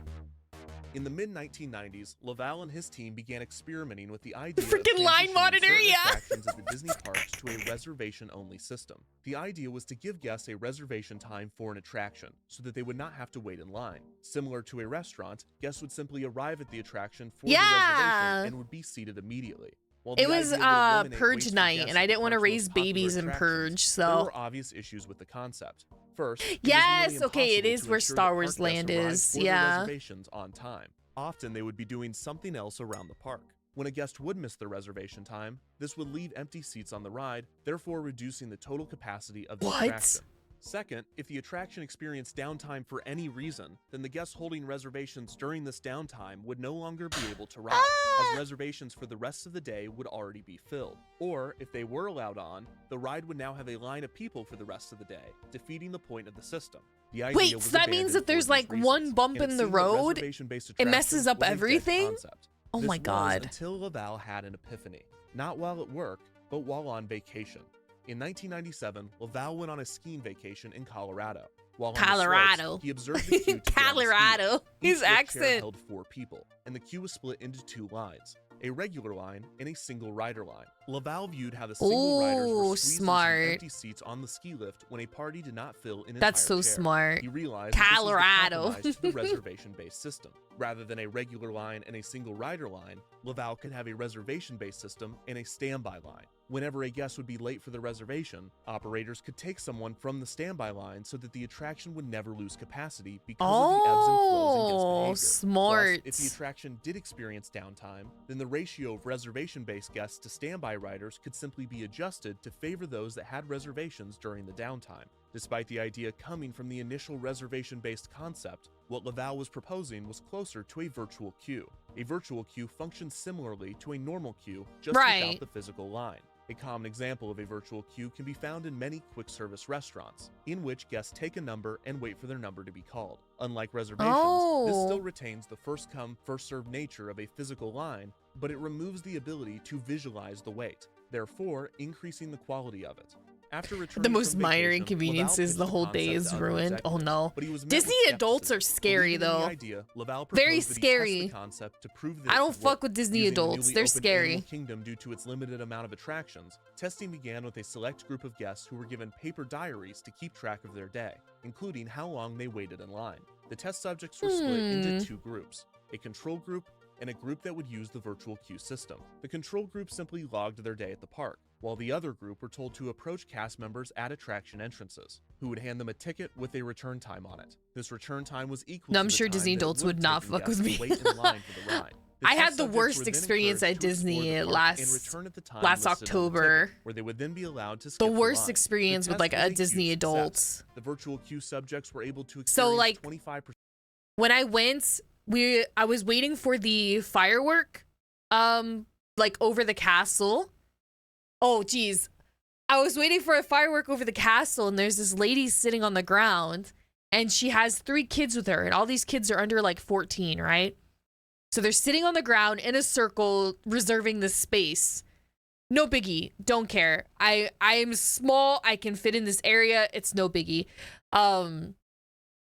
In the mid-1990s, Lavelle and his team began experimenting with the idea freaking of line transitioning monitor, certain yeah. attractions at the Disney parks to a reservation-only system. The idea was to give guests a reservation time for an attraction, so that they would not have to wait in line. Similar to a restaurant, guests would simply arrive at the attraction for the Yeah. reservation and would be seated immediately. While It the was idea would eliminate Purge waits for night, guests and I at the didn't want to park's most raise popular babies in attractions, Purge, there so were obvious issues with the concept. First, it was Yes, nearly okay, it impossible is to where ensure Star that Wars park guests Land arrived is, for their yeah. reservations on time. Often they would be doing something else around the park. When a guest would miss their reservation time, this would leave empty seats on the ride, therefore reducing the total capacity of the What? attraction. Second, if the attraction experienced downtime for any reason, then the guests holding reservations during this downtime would no longer be able to ride, as reservations for the rest of the day would already be filled. Or, if they were allowed on, the ride would now have a line of people for the rest of the day, defeating the point of the system. The idea Wait, was so that means abandoned that there's for these like one reasons, bump and it in the seemed that road, reservation-based it messes attractions up was a dead everything? concept. Oh This my was God. until Lavelle had an epiphany, not while at work, but while on vacation. In 1997, Lavelle went on a skiing vacation in Colorado. While on the slopes, Colorado. he observed the queue to get on the ski Colorado. lift. Each His lift chair accent. held 4 people, and the queue was split into 2 lines, a regular line and a single rider line. Lavelle viewed how the single riders Ooh, were squeezed smart. into empty seats on the ski lift when a party did not fill an That's entire so chair. smart. He realized that this was the Colorado. compromise to the reservation-based system. Rather than a regular line and a single rider line, Lavelle could have a reservation-based system and a standby line. Whenever a guest would be late for the reservation, operators could take someone from the standby line so that the attraction would never lose capacity because of the ebbs and flows in guest behavior. Smart. Plus, if the attraction did experience downtime, then the ratio of reservation-based guests to standby riders could simply be adjusted to favor those that had reservations during the downtime. Despite the idea coming from the initial reservation-based concept, what Lavelle was proposing was closer to a virtual queue. A virtual queue functions similarly to a normal queue, just Right. without the physical line. A common example of a virtual queue can be found in many quick service restaurants, in which guests take a number and wait for their number to be called. Unlike reservations, this Oh. still retains the first come, first served nature of a physical line, but it removes the ability to visualize the wait, therefore increasing the quality of it. After returning The most from minor vacation, inconvenience Laval is the pitched whole concept day to is other ruined. Oh executives, no. but he was met Disney with adults are skepticism. scary, Believing in the though. idea, Laval Very proposed that he test scary. the concept to prove that I it don't could fuck work. with Disney Using the adults. newly They're opened scary. Animal Kingdom due to its limited amount of attractions, testing began with a select group of guests who were given paper diaries to keep track of their day, including how long they waited in line. The test subjects were split into 2 groups, a control group and a group that would use the virtual queue system. The control group simply logged their day at the park, while the other group were told to approach cast members at attraction entrances, who would hand them a ticket with a return time on it. This return time was equal No, to I'm the sure time Disney that it adults would would not have taken fuck with guests to me. wait in line for the ride. The I test had the subjects worst were then experience encouraged at to explore Disney the park last and return at the time last listed on the October. ticket, where they would then be allowed to skip The the worst line. experience The with test like was a huge Disney success. adult. The virtual queue subjects were able to experience So, like, 25%. When I went, I was waiting for the firework, like over the castle. Oh, geez. I was waiting for a firework over the castle, and there's this lady sitting on the ground, and she has 3 kids with her, and all these kids are under like 14, right? So they're sitting on the ground in a circle, reserving this space. No biggie. Don't care. I'm small. I can fit in this area. It's no biggie.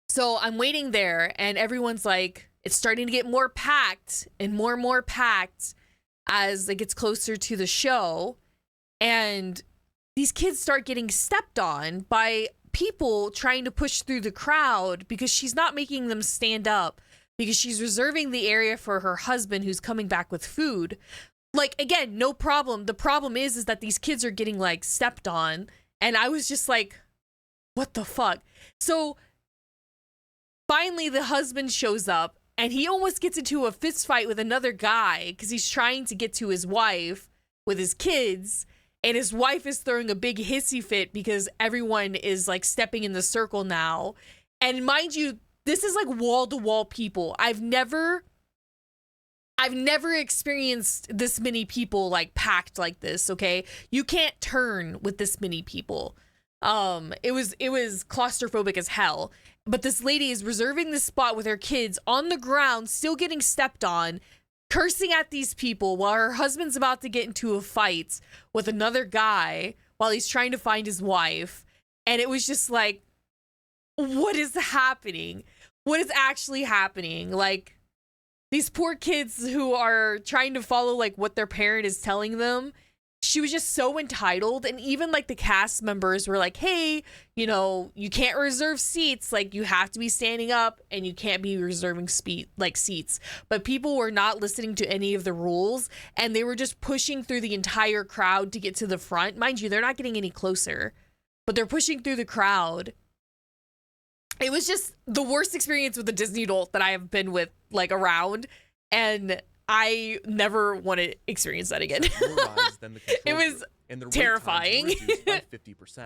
So I'm waiting there, and everyone's like, it's starting to get more packed and more packed as it gets closer to the show. And these kids start getting stepped on by people trying to push through the crowd because she's not making them stand up because she's reserving the area for her husband who's coming back with food. Like, again, no problem. The problem is that these kids are getting like stepped on. And I was just like, what the fuck? So finally the husband shows up and he almost gets into a fist fight with another guy because he's trying to get to his wife with his kids. And his wife is throwing a big hissy fit because everyone is like stepping in the circle now. And mind you, this is like wall to wall people. I've never experienced this many people like packed like this. Okay. You can't turn with this many people. It was claustrophobic as hell, but this lady is reserving this spot with her kids on the ground, still getting stepped on, cursing at these people while her husband's about to get into a fight with another guy while he's trying to find his wife. And it was just like, what is happening? What is actually happening? Like, these poor kids who are trying to follow like what their parent is telling them. She was just so entitled. And even like the cast members were like, hey, you know, you can't reserve seats. Like, you have to be standing up and you can't be reserving seats. But people were not listening to any of the rules. And they were just pushing through the entire crowd to get to the front. Mind you, they're not getting any closer, but they're pushing through the crowd. It was just the worst experience with a Disney adult that I have been with, like, around. And I never want to experience that again. It was terrifying.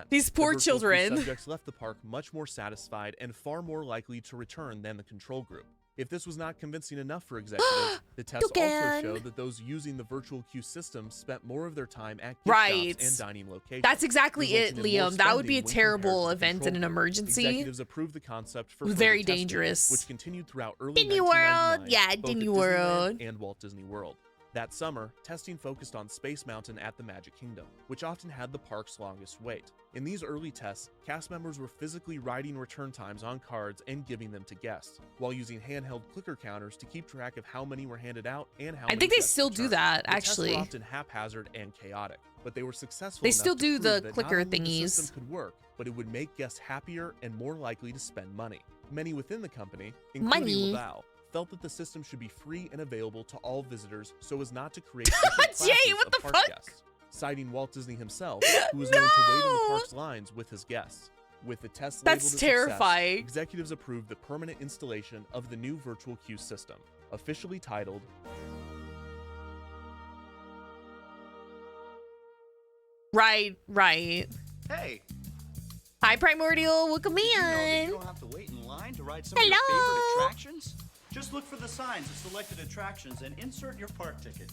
These poor children. Subjects left the park much more satisfied and far more likely to return than the control group. If this was not convincing enough for executives, the tests also showed that those using the virtual queue system spent more of their time at gift shops and dining locations. That's exactly it, resulting in more Liam. That would be a spending when terrible compared to the event in control an group. emergency. Executives approved the concept for Very further testing, dangerous. which continued throughout early Disney 1999, World. Yeah, both at Disney Disneyland World. and Walt Disney World. That summer, testing focused on Space Mountain at the Magic Kingdom, which often had the park's longest wait. In these early tests, cast members were physically writing return times on cards and giving them to guests, while using handheld clicker counters to keep track of how many were handed out and how many I think they guests still do returned. that, The tests actually. were often haphazard and chaotic, but they were successful They enough still to do prove the that not clicker only the thingies. system could work, but it would make guests happier and more likely to spend money. Many within the company, including Money. Laval, felt that the system should be free and available to all visitors so as not to create different classes Jay, what of the park fuck? guests, citing Walt Disney himself, who was known to wait in the No! park's lines with his guests. With the test That's labeled a terrifying. success, executives approved the permanent installation of the new virtual queue system, officially titled Right. Hey, Hi, Primordial. Welcome did you know that in. you don't have to wait in line to ride some of your Hello. favorite attractions? Just look for the signs of selected attractions and insert your park ticket.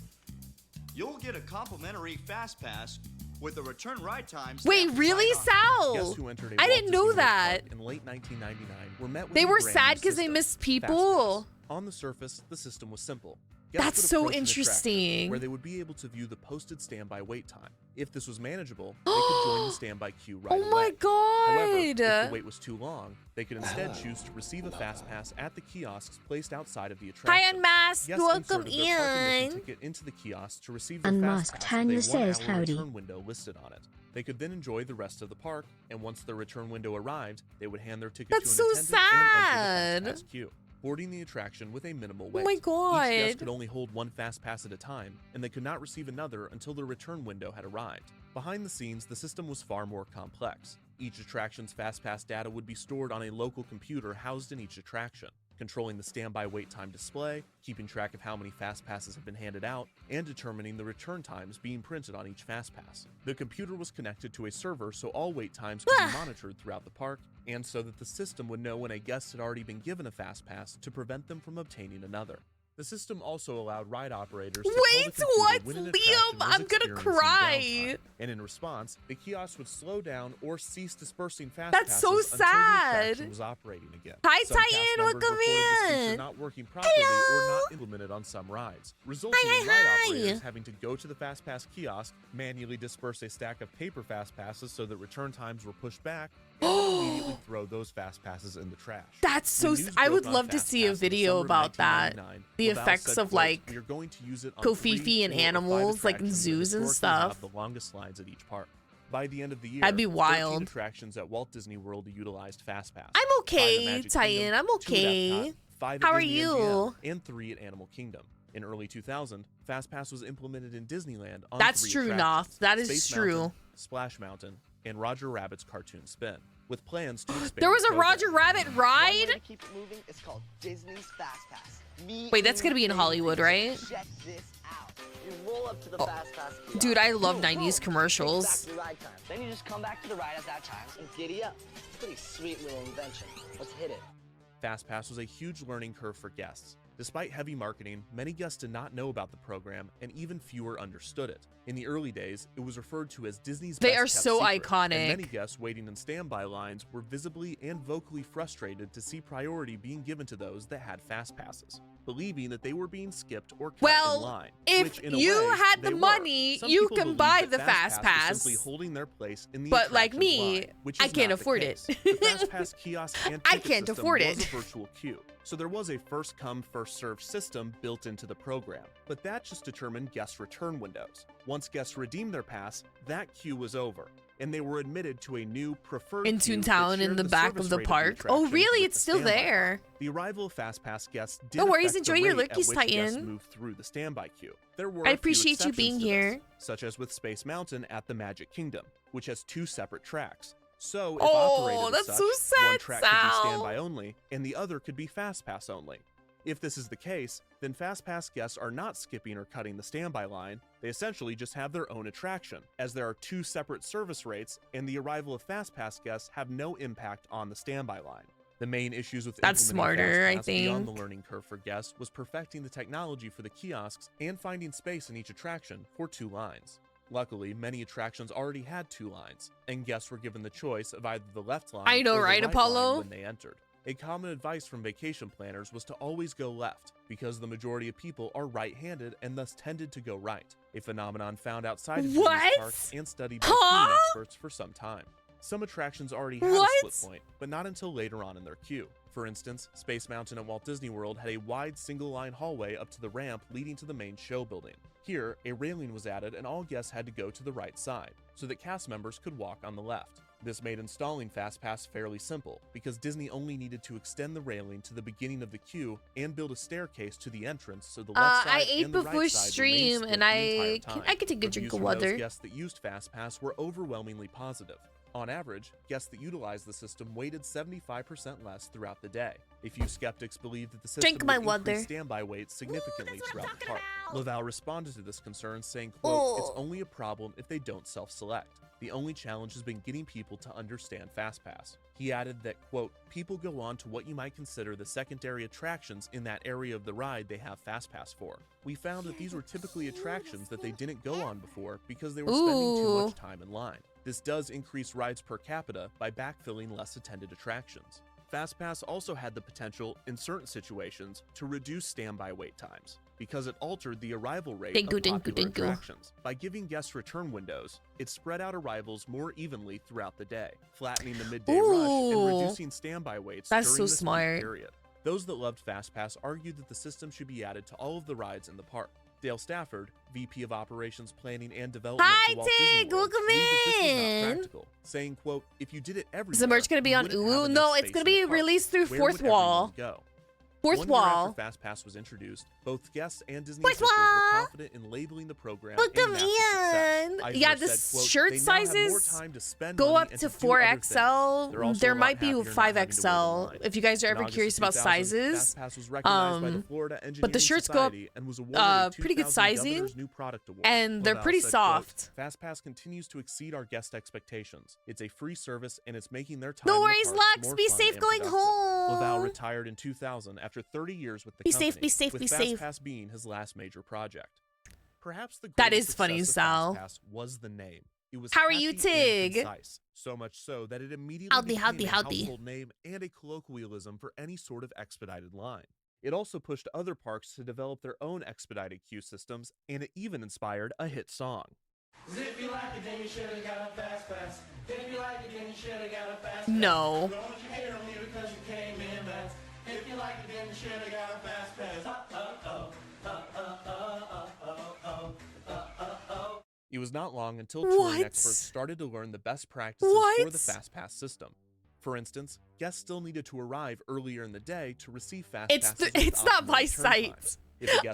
You'll get a complimentary fast pass with a return ride time. Wait, really, Sal? Guests who entered a I Walt didn't know Disney World that. park in late 1999 were met with They a were brand sad new because they system, missed Fast people. Pass. On the surface, the system was simple. Guests That's would so approach an attraction interesting. where they would be able to view the posted standby wait time. If this was manageable, they could join the standby queue right Oh away. my However, if god. the wait was too long, they could instead choose to receive a fast pass at the kiosks placed outside of the attraction. Hi, Unmasked. Guests Welcome inserted their park admission in. ticket into the kiosk to receive their Unmasked fast pass Tanya with a says 1-hour howdy. return window listed on it. They could then enjoy the rest of the park, and once their return window arrived, they would hand their ticket That's to an so attendant and enter the sad. fast pass queue, boarding the attraction with a minimal Oh wait. my Each guest god. could only hold one fast pass at a time, and they could not receive another until their return window had arrived. Behind the scenes, the system was far more complex. Each attraction's fast pass data would be stored on a local computer housed in each attraction, controlling the standby wait time display, keeping track of how many fast passes have been handed out, and determining the return times being printed on each fast pass. The computer was connected to a server so all wait times could be monitored throughout the park, and so that the system would know when a guest had already been given a fast pass to prevent them from obtaining another. The system also allowed ride operators to tell the Wait, computer what, when an Liam? attraction was I'm gonna experiencing cry. downtime, and in response, the kiosk would slow down or cease dispersing fast That's passes so until the sad. attraction was operating again. Hi, Some cast Titan, members welcome reported this feature in. not working properly or not implemented on some rides, resulting in ride operators having to go to the fast pass kiosk, manually disperse a stack of paper fast passes so that return times were pushed back, and then immediately throw those fast passes in the trash. That's so. When news I broke would on love to Fast see a Pass in the video summer of about that. 1999, The Laval effects said, of quote, like "We are going to use it on Kofifi 3, and 4, or 5 animals, like in attractions that zoos and historically have stuff. the longest lines at each park." By the end of the year, That'd be 13 wild. attractions at Walt Disney World utilized Fast Pass. I'm 5 at okay, Magic Titan. Kingdom, I'm 2 at okay. Epcot, 5 How at are Disney you? MGM, and 3 at Animal Kingdom. In early 2000, Fast Pass was implemented in Disneyland on That's 3 true attractions, enough. That is Space true. Mountain, Splash Mountain, and Roger Rabbit's Cartoon Spin, with plans to expand There was the a Roger program. Rabbit ride. To keep it moving, it's called Disney's Fast Pass. Wait, that's gonna be in Hollywood, right? Check this out. You roll up to the Fast Pass kiosk. Dude, I love Boom, 90s boom. commercials. Exactly ride time. Then you just come back to the ride at that time and giddy up. Pretty sweet little invention. Let's hit it. Fast Pass was a huge learning curve for guests. Despite heavy marketing, many guests did not know about the program, and even fewer understood it. In the early days, it was referred to as Disney's They best are kept so secret, iconic. And many guests waiting in standby lines were visibly and vocally frustrated to see priority being given to those that had Fast Passes, believing that they were being skipped or cut in Well, line. if which, in a you way, had they the were. money, Some you people can believed buy that the Fast was Pass. simply holding their place in the But like attractions me, line, which I is can't not the afford case. it. The Fast Pass kiosk and I ticket can't system afford was it. a virtual queue, so there was a first come first served system built into the program, but that just determined guest return windows. Once guests redeemed their pass, that queue was over, and they were admitted to a new preferred In queue that Toontown in shared the back service of the rate park. Oh, attraction really? with It's the still standby there. line. The arrival of Fast Pass guests did No worries, affect the enjoy your rate at lurkies, which guests Titan. moved through the standby queue. There were I a few appreciate you being exceptions to this, here. such as with Space Mountain at the Magic Kingdom, which has 2 separate tracks. So, if Oh, operated that's as so such, one sad, track could Sal. be standby only, and the other could be Fast Pass only. If this is the case, then Fast Pass guests are not skipping or cutting the standby line, they essentially just have their own attraction, as there are 2 separate service rates, and the arrival of Fast Pass guests have no impact on the standby line. The main issues with That's implementing smarter, I Fast Pass beyond the think. learning curve for guests was perfecting the technology for the kiosks and finding space in each attraction for 2 lines. Luckily, many attractions already had 2 lines, and guests were given the choice of either the left line I know, or the right, right Apollo? line when they entered. A common advice from vacation planners was to always go left, because the majority of people are right-handed and thus tended to go right, a phenomenon found outside of Disney's What? parks and studied by Huh? queuing experts for some time. Some attractions already had a What? split point, but not until later on in their queue. For instance, Space Mountain at Walt Disney World had a wide single-line hallway up to the ramp leading to the main show building. Here, a railing was added and all guests had to go to the right side, so that cast members could walk on the left. This made installing Fast Pass fairly simple, because Disney only needed to extend the railing to the beginning of the queue and build a staircase to the entrance so the left side I ate and the before right side stream, remained split and the I entire can time. take a drink Reviews of from water. those guests that used Fast Pass were overwhelmingly positive. On average, guests that utilized the system waited 75% less throughout the day. A few skeptics believe that the system Drink my would water. increase standby waits significantly throughout the park. Laval responded to this concern saying, quote, "It's only a problem if they don't self-select. The only challenge has been getting people to understand FastPass." He added that, quote, "People go on to what you might consider the secondary attractions in that area of the ride they have FastPass for. We found that these were typically attractions that they didn't go on before because they were spending too much time in line. This does increase rides per capita by backfilling less attended attractions." FastPass also had the potential, in certain situations, to reduce standby wait times because it altered the arrival rate of popular attractions. By giving guests return windows, it spread out arrivals more evenly throughout the day, flattening the midday rush and reducing standby waits during this peak period. Those that loved FastPass argued that the system should be added to all of the rides in the park. Dale Stafford, VP of Operations Planning and Development for Walt Disney World, believed that this was not practical, saying, quote, "If you did it everywhere, is the merch gonna be on OW2? No, it's gonna be released through Fourth Wall. Fourth Wall. After FastPass was introduced, both guests and Disney officials were confident in labeling the program a massive success. Yeah, the shirt sizes go up to 4XL. There might be 5XL if you guys are ever curious about sizes. But the shirts go up pretty good sizing, and they're pretty soft. FastPass continues to exceed our guest expectations. It's a free service, and it's making their time. No worries, Lux. Be safe going home. Laval retired in 2000 after 30 years with the company. Be safe, with be safe. FastPass being his last major project. Perhaps the that greatest is funny, success Sal. of FastPass was the name. It was How are you, catchy and Tig? concise, so much so that it immediately became a household name and a colloquialism for any sort of expedited line. It also pushed other parks to develop their own expedited queue systems, and it even inspired a hit song. If you like it, then you should have got a fast pass. If you like it, then you should have got a fast pass. No. Don't you hear me because you came in last. If you like it, then you should have got a fast pass. It was not long until touring experts started to learn the best practices for the FastPass system. For instance, guests still needed to arrive earlier in the day to receive FastPasses. It's not my site.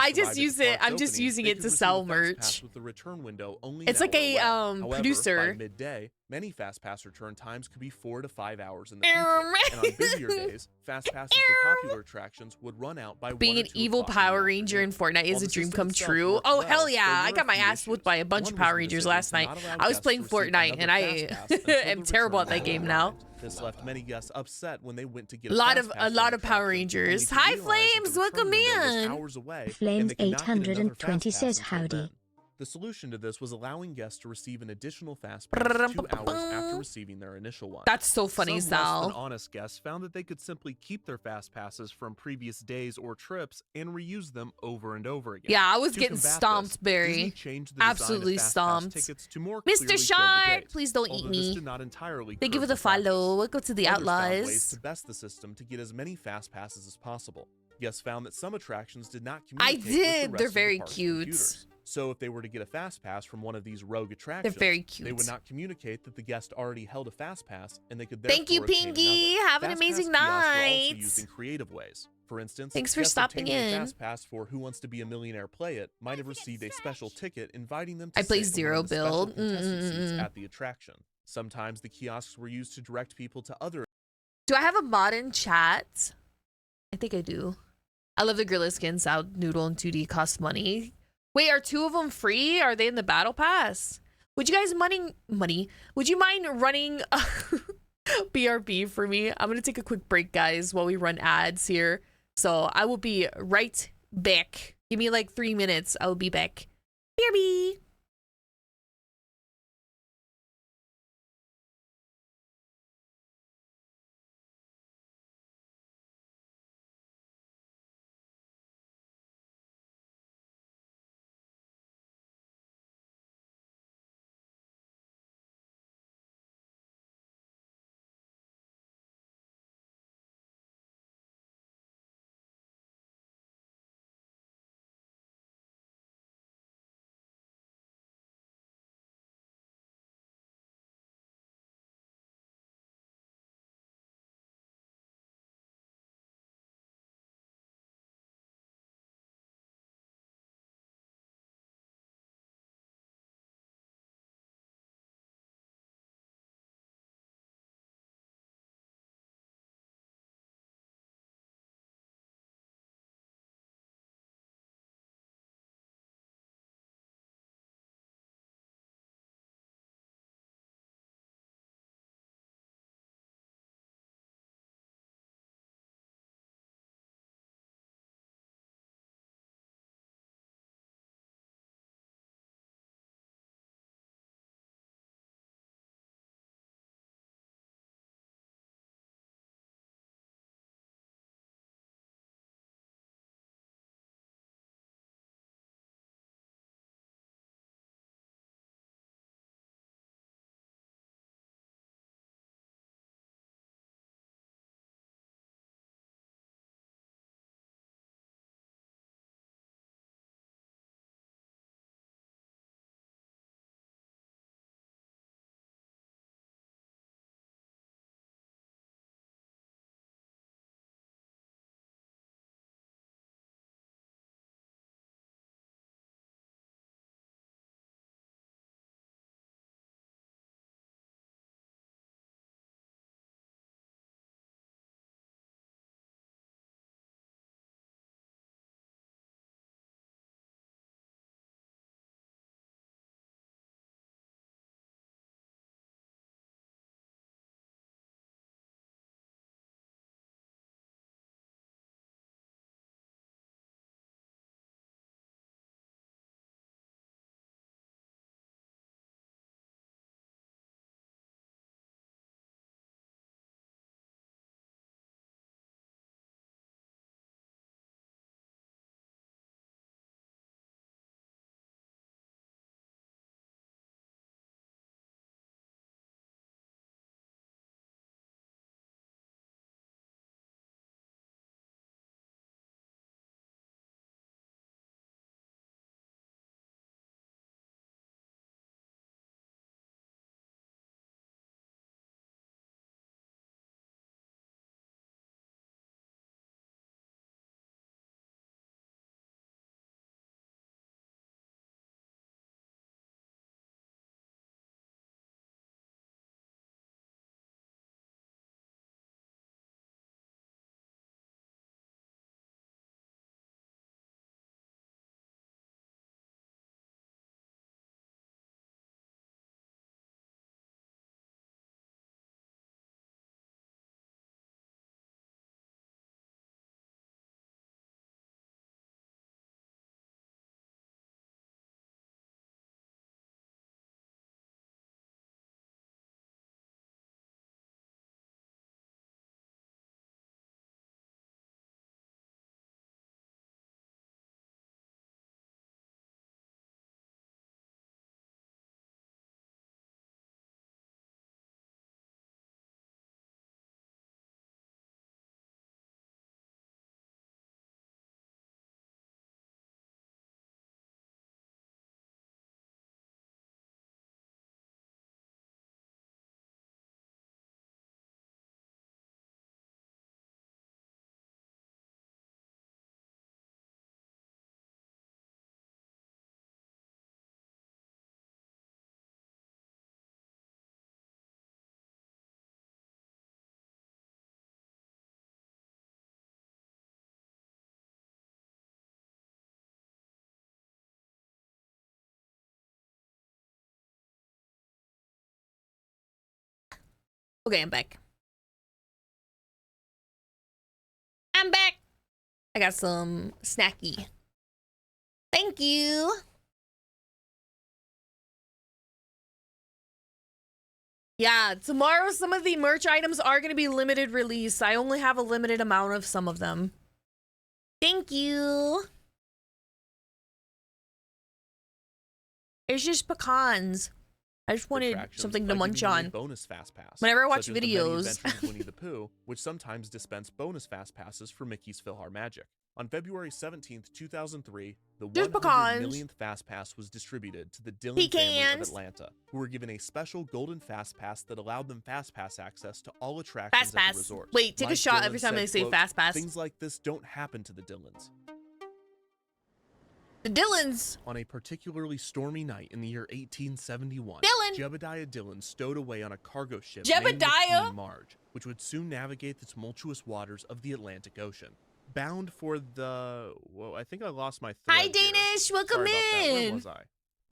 I just use it. I'm just using it to sell merch. With the return window only it's like a However, producer. By midday, many FastPass return times could be 4 to 5 hours in the future. And on busier days, FastPasses for popular attractions would run out by being 1 or an 2 evil o'clock Power Ranger in Fortnite is a dream come true. Oh hell yeah! I got my ass whooped by a bunch of Power Rangers last night. I was playing Fortnite and I am terrible at that game now. This left many guests upset when they went to get a lot of Power Rangers. Hi Flames, welcome in. Flames 820 says howdy. The solution to this was allowing guests to receive an additional fast pass 2 hours after receiving their initial one. That's so funny, Some Sal. less than honest guests found that they could simply keep their fast passes from previous days or trips and reuse them over and over again. Yeah, I was getting stomped, Barry. Absolutely stomped. Mr. Shark, please don't eat me. Thank you for the follow. Welcome to the Outlaws. Ways to best the system to get as many fast passes as possible. Guests found that some attractions did not communicate with the rest They're of the very park's cute. computers. So if they were to get a fast pass from one of these rogue attractions, they're very cute. They would not communicate that the guest already held a fast pass, and they could Thank you, Pingy. Have an amazing night. Also used in creative ways. For instance, thanks for guests stopping obtaining in. A fast pass for Who Wants to Be a Millionaire Play It might have received a special ticket inviting them to I play sit in Zero one of the special Build. contestant seats at the attraction. Sometimes the kiosks were used to direct people to other. Do I have a mod in chat? I think I do. I love the gorilla skins out. Noodle and 2D cost money. Wait, are 2 of them free? Are they in the battle pass? Would you guys money? Would you mind running BRB for me? I'm gonna take a quick break, guys, while we run ads here. So I will be right back. Give me like 3 minutes. I will be back. BRB. Okay, I'm back. I'm back. I got some snacky. Thank you. Yeah, tomorrow some of the merch items are going to be limited release. I only have a limited amount of some of them. Thank you. It's just pecans. I just wanted something to munch on. Bonus fast pass, whenever I watch such as videos. The many adventures of Winnie the Pooh, which sometimes dispense bonus fast passes for Mickey's PhilharMagic. On February 17th, 2003, the 100 millionth Fast Pass was distributed to the Dillon family of Atlanta, who were given a special golden Fast Pass that allowed them Fast Pass access to all attractions at the resort. Wait, take a shot every time they say Fast Pass. Things like this don't happen to the Dillons. The Dillons! On a particularly stormy night in the year 1871, Jebediah Dillon stowed away on a cargo ship named the Queen Marge, which would soon navigate the tumultuous waters of the Atlantic Ocean. Bound for the... Whoa, I think I lost my thread. Hi, Danish! Here. Welcome in! Where was I?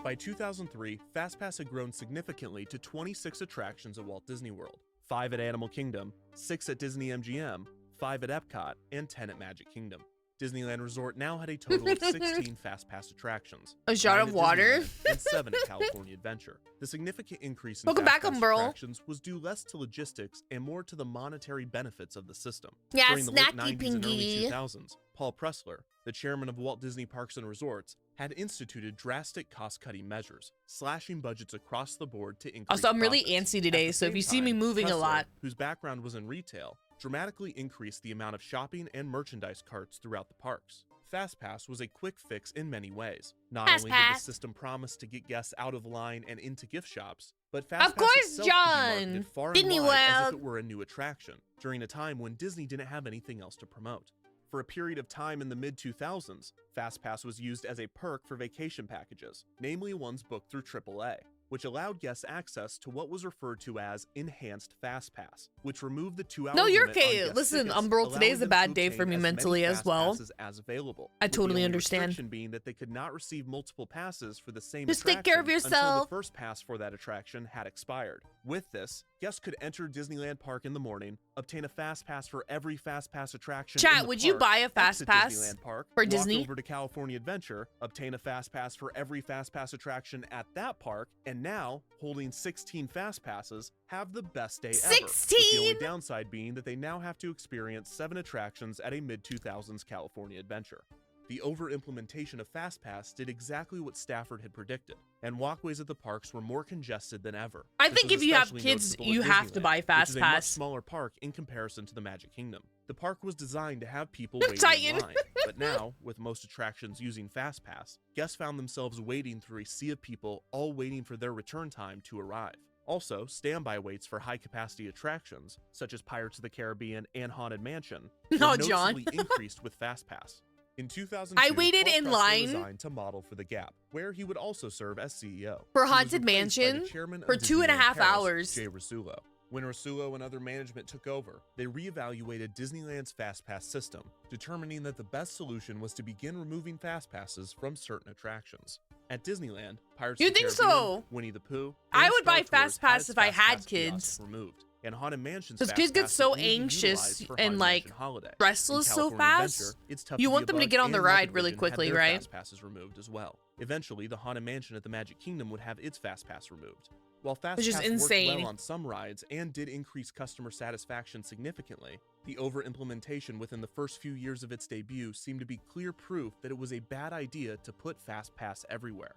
By 2003, FastPass had grown significantly to 26 attractions at Walt Disney World, 5 at Animal Kingdom, 6 at Disney MGM, 5 at Epcot, and 10 at Magic Kingdom. Disneyland Resort now had a total of 16 FastPass attractions. A shot of water? And 7 at California Adventure. The significant increase in Welcome back, attractions was due less to logistics and more to the monetary benefits of the system. Yeah, During the late snacky 90s and early pinky. 2000s, Paul Pressler, the chairman of Walt Disney Parks and Resorts, had instituted drastic cost-cutting measures, slashing budgets across the board to increase Also, I'm really profits. antsy today, At the so if same you see me time, moving a Pressler, lot. whose background was in retail, dramatically increased the amount of shopping and merchandise carts throughout the parks. FastPass was a quick fix in many ways. Not only did the system promise to get guests out of line and into gift shops, but FastPass itself could be marketed far and wide as if it were a new attraction, during a time when Disney didn't have anything else to promote. For a period of time in the mid-2000s, FastPass was used as a perk for vacation packages, namely ones booked through AAA, which allowed guests access to what was referred to as Enhanced FastPass, which removed the 2-hour No, you're limit on okay. guest Listen, tickets, Umbral, today's allowing a them bad to day for obtain me as mentally many as well. FastPasses as available, I with the totally only understand. restriction being that they could not receive multiple passes for the same Just take care of attraction until yourself. the first pass for that attraction had expired. With this, guests could enter Disneyland Park in the morning, obtain a Fast Pass for every Fast Pass attraction in Chat, the would you park, buy a Fast exit Pass Disneyland Park, for walk Disney? over to California Adventure, obtain a Fast Pass for every Fast Pass attraction at that park, and now, holding 16 Fast Passes, have the best day ever. 16? With the only downside being that they now have to experience 7 attractions at a mid-2000s California Adventure. The over-implementation of FastPass did exactly what Stafford had predicted, and walkways at the parks were more congested than ever. I This think was if you have especially kids, noticeable at you have to Disneyland, buy which is a much FastPass. smaller park in comparison to the Magic Kingdom. The park was designed to have people waiting Titan. in line, but now, with most attractions using FastPass, guests found themselves wading through a sea of people, all waiting for their return time to arrive. Also, standby waits for high-capacity attractions, such as Pirates of the Caribbean and Haunted Mansion, were No, John. noticeably increased with FastPass. In 2002, I waited Paul in Pressler line resigned to model for The Gap, where he would also serve as CEO. For He was Haunted replaced by the Mansion chairman of for 2.5 Disneyland Paris, hours. Jay Rasulo. When Rasulo and other management took over, they reevaluated Disneyland's FastPass system, determining that the best solution was to begin removing FastPasses from certain attractions. At Disneyland, Pirates You of the think Caribbean, so? Winnie the Pooh, I and would buy Star Tours FastPass had its if I had FastPass kids. kiosks removed. And Haunted Mansion's Because kids get FastPass so would only be anxious utilized for and Haunted like Mansion Holiday. restless In so California fast. Adventure, it's Tough You to want Be a them to Bug get on and the Muppet ride really Vision quickly, had their right? Fast passes removed as well. Eventually, the Haunted Mansion at the Magic Kingdom would have its Fast Pass removed. While Fast Which is Pass insane. worked well on some rides and did increase customer satisfaction significantly, the over-implementation within the first few years of its debut seemed to be clear proof that it was a bad idea to put Fast Pass everywhere.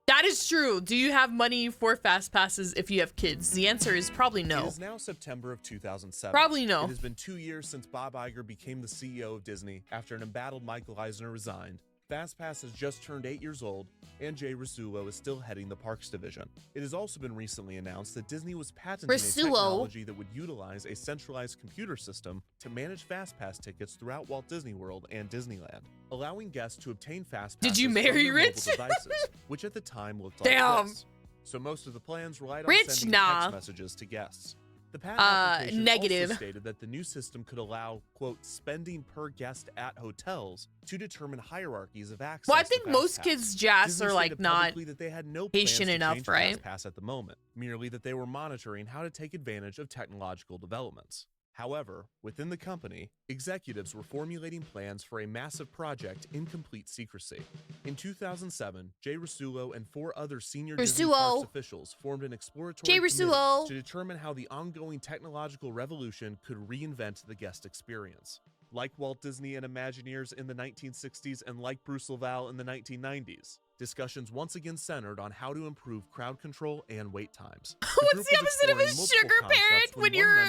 That is true. Do you have money for Fast Passes if you have kids? The answer is probably It no. is now September of 2007. Probably no. It has been 2 years since Bob Iger became the CEO of Disney after an embattled Michael Eisner resigned. FastPass has just turned 8 years old, and Jay Rasulo is still heading the parks division. It has also been recently announced that Disney was patenting a Rasulo. technology that would utilize a centralized computer system to manage FastPass tickets throughout Walt Disney World and Disneyland, allowing guests to obtain FastPasses Did you from marry their Rich? mobile devices, which at the time looked like Damn. this. So most of the plans relied on Rich, sending nah. text messages to guests. The patent application negative. also stated that the new system could allow, quote, spending per guest at hotels to determine hierarchies of access. Well, I to think most FastPass. kids just Disney are like stated not publicly that they had no plans patient to enough, change right? FastPass at the moment, merely that they were monitoring how to take advantage of technological developments. However, within the company, executives were formulating plans for a massive project in complete secrecy. In 2007, Jay Rasulo and 4 other senior Disney Parks officials formed an exploratory committee to determine how the ongoing technological revolution could reinvent the guest experience. Like Walt Disney and Imagineers in the 1960s and like Bruce Lavelle in the 1990s, discussions once again centered on how to improve crowd control and wait times. What's the opposite of a sugar parent when you're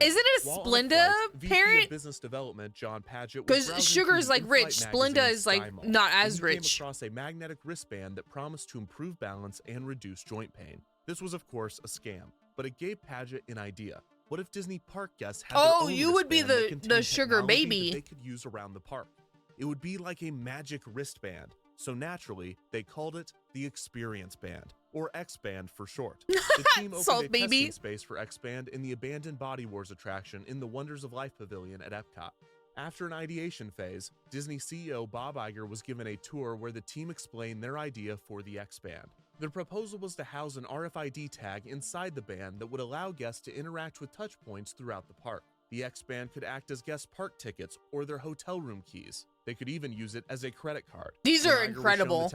isn't it a Splenda parent? Business development John Padgett, because sugar is like rich, Splenda is like not as rich. Came across a magnetic wristband that promised to improve balance and reduce joint pain. This was of course a scam, but it gave Padgett an idea. What if Disney park guests had their own you would be wristband that the sugar technology baby that they could use around the park? It would be like a magic wristband. So naturally, they called it the Experience Band, or X-Band for short. The team opened a testing space for X-Band in the abandoned Body Wars attraction in the Wonders of Life Pavilion at Epcot. After an ideation phase, Disney CEO Bob Iger was given a tour where the team explained their idea for the X-Band. The proposal was to house an RFID tag inside the band that would allow guests to interact with touch points throughout the park. The X-Band could act as guest park tickets or their hotel room keys. They could even use it as a credit card. These are incredible.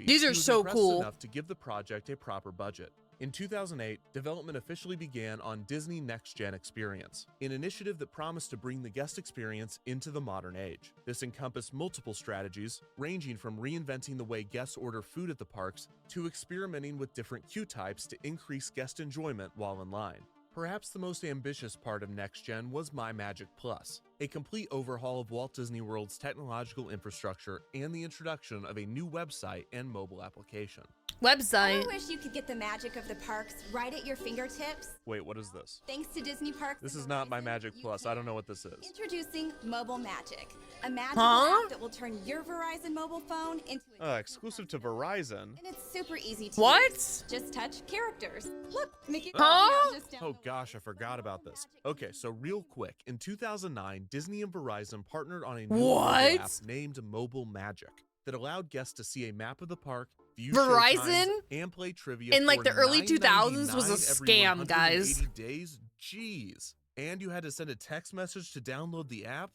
These are so cool. Enough to give the project a proper budget. In 2008, development officially began on Disney Next Gen Experience, an initiative that promised to bring the guest experience into the modern age. This encompassed multiple strategies, ranging from reinventing the way guests order food at the parks to experimenting with different queue types to increase guest enjoyment while in line. Perhaps the most ambitious part of Next Gen was My Magic Plus, a complete overhaul of Walt Disney World's technological infrastructure and the introduction of a new website and mobile application. Website. I wish you could get the magic of the parks right at your fingertips. Wait, what is this? Thanks to Disney Parks. This is not My Magic Plus. I don't know what this is. Introducing Mobile Magic, a magical app that will turn your Verizon mobile phone into a exclusive to Verizon. And it's super easy to use. Just touch characters. Look, Mickey. Oh gosh, I forgot about this. Okay, so real quick, in 2009, Disney and Verizon partnered on a new mobile app named Mobile Magic that allowed guests to see a map of the park, view showtimes, and play trivia in like the early 2000s was a every scam, guys. 180 days? Jeez. And you had to send a text message to download the app?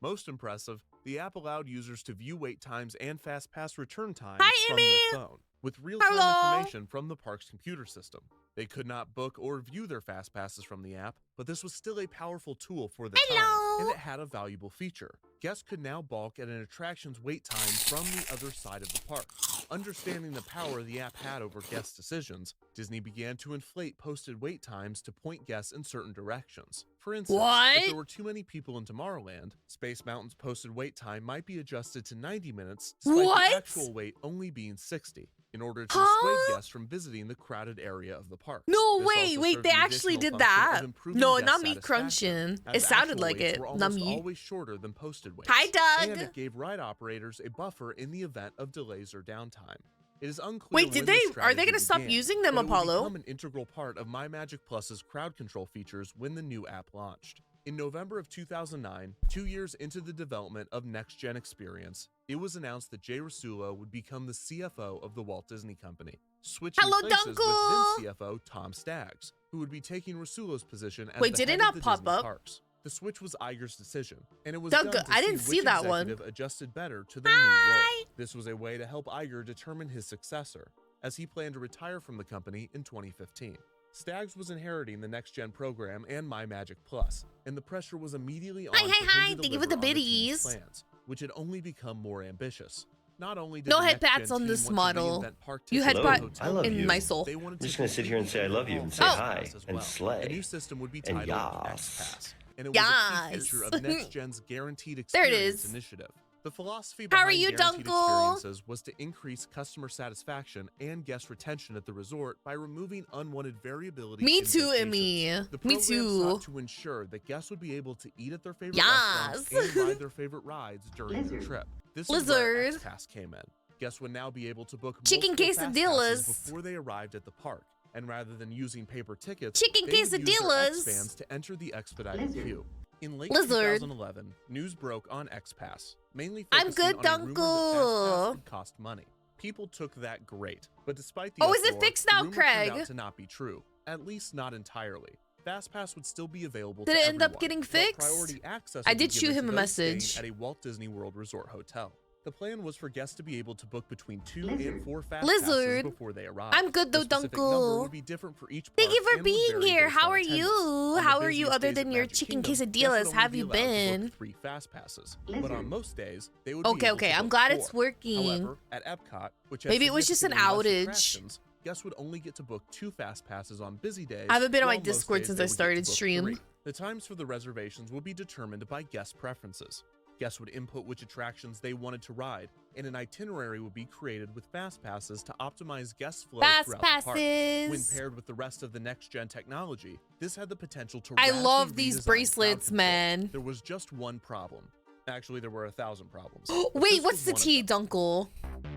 Most impressive, the app allowed users to view wait times and FastPass return times from their phone, with real-time information from the park's computer system. They could not book or view their FastPasses from the app, but this was still a powerful tool for the time, and it had a valuable feature. Guests could now balk at an attraction's wait time from the other side of the park. Understanding the power the app had over guest decisions, Disney began to inflate posted wait times to point guests in certain directions. For instance, if there were too many people in Tomorrowland, Space Mountain's posted wait time might be adjusted to 90 minutes, despite the actual wait only being 60. In order to dissuade guests from visiting the crowded area of the park. No, wait, they actually did that. No, not me crunching. It sounded like it. Not me. Always shorter than posted waits. Hi, Doug. And it gave ride operators a buffer in the event of delays or downtime. It is unclear. Wait, are they going to stop using them, Apollo? It would become an integral part of My Magic Plus's crowd control features when the new app launched. In November of 2009, 2 years into the development of Next Gen Experience, it was announced that Jay Rasulo would become the CFO of the Walt Disney Company, switching places with then CFO Tom Staggs, who would be taking Rasulo's position as the head of the Disney parks. The switch was Iger's decision, and it was done to I didn't see that one. Adjusted better to their new role. This was a way to help Iger determine his successor, as he planned to retire from the company in 2015. Staggs was inheriting the Next Gen program and My Magic Plus, and the pressure was immediately on thank you for the biddies, plans, which had only become more ambitious. Not only did no head pats on this model. You head pat in my soul. I'm just gonna sit here and say I love you and say hi and slay. The new system would be titled X-Pass, and it was a key feature of Next Gen's Guaranteed Experience initiative. The philosophy behind Guaranteed Experiences was to increase customer satisfaction and guest retention at the resort by removing unwanted variability. Me too, Emmy. Me too. Sought to ensure that guests would be able to eat at their favorite restaurants and ride their favorite rides during the trip. This is where X-Pass came in. Guests would now be able to book chicken quesadillas before they arrived at the park, and rather than using paper tickets, Chicken they would use their quesadillas. X-fans to enter the expedited queue. In late Lizard. 2011, news broke on XPass, mainly I'm focusing good, on a rumor that FastPass Dunkel. would cost money. People took that great, but despite the Oh, is it uproar, fixed the now, rumor turned Craig? out to not be true, at least not entirely. FastPass would still be available Did to it end up everyone, getting but fixed? priority access I would be did shoot given him to a those staying message. at a Walt Disney World Resort hotel. The plan was for guests to be able to book between 2 and 4 fast Lizard. passes before they arrived. I'm good though, The specific number Dunkel. would be different for each Thank you park for and would being vary here. based How on are attendance. you? On the How are you busiest other days than at your Magic chicken Kingdom, guests would quesadillas? only Have be you allowed to book been? 3 fast passes, but on most days they would be Okay, able okay. to I'm book glad 4. it's working. However, at Epcot, which has Maybe it was just an significantly less outage. attractions, guests would only get to book 2 fast passes on busy days. I haven't been on my while most Discord days since they I would get to started book stream. 3. The times for the reservations will be determined by guest preferences. Guests would input which attractions they wanted to ride, and an itinerary would be created with fast passes to optimize guest flow Fast throughout the park. When passes. paired with the rest of the next-gen technology, this had the potential to I radically love these redesign bracelets, crowd control. man. There was just one problem. Actually, there were 1,000 problems. but Wait, this what's was the one of T, them. Dunkel?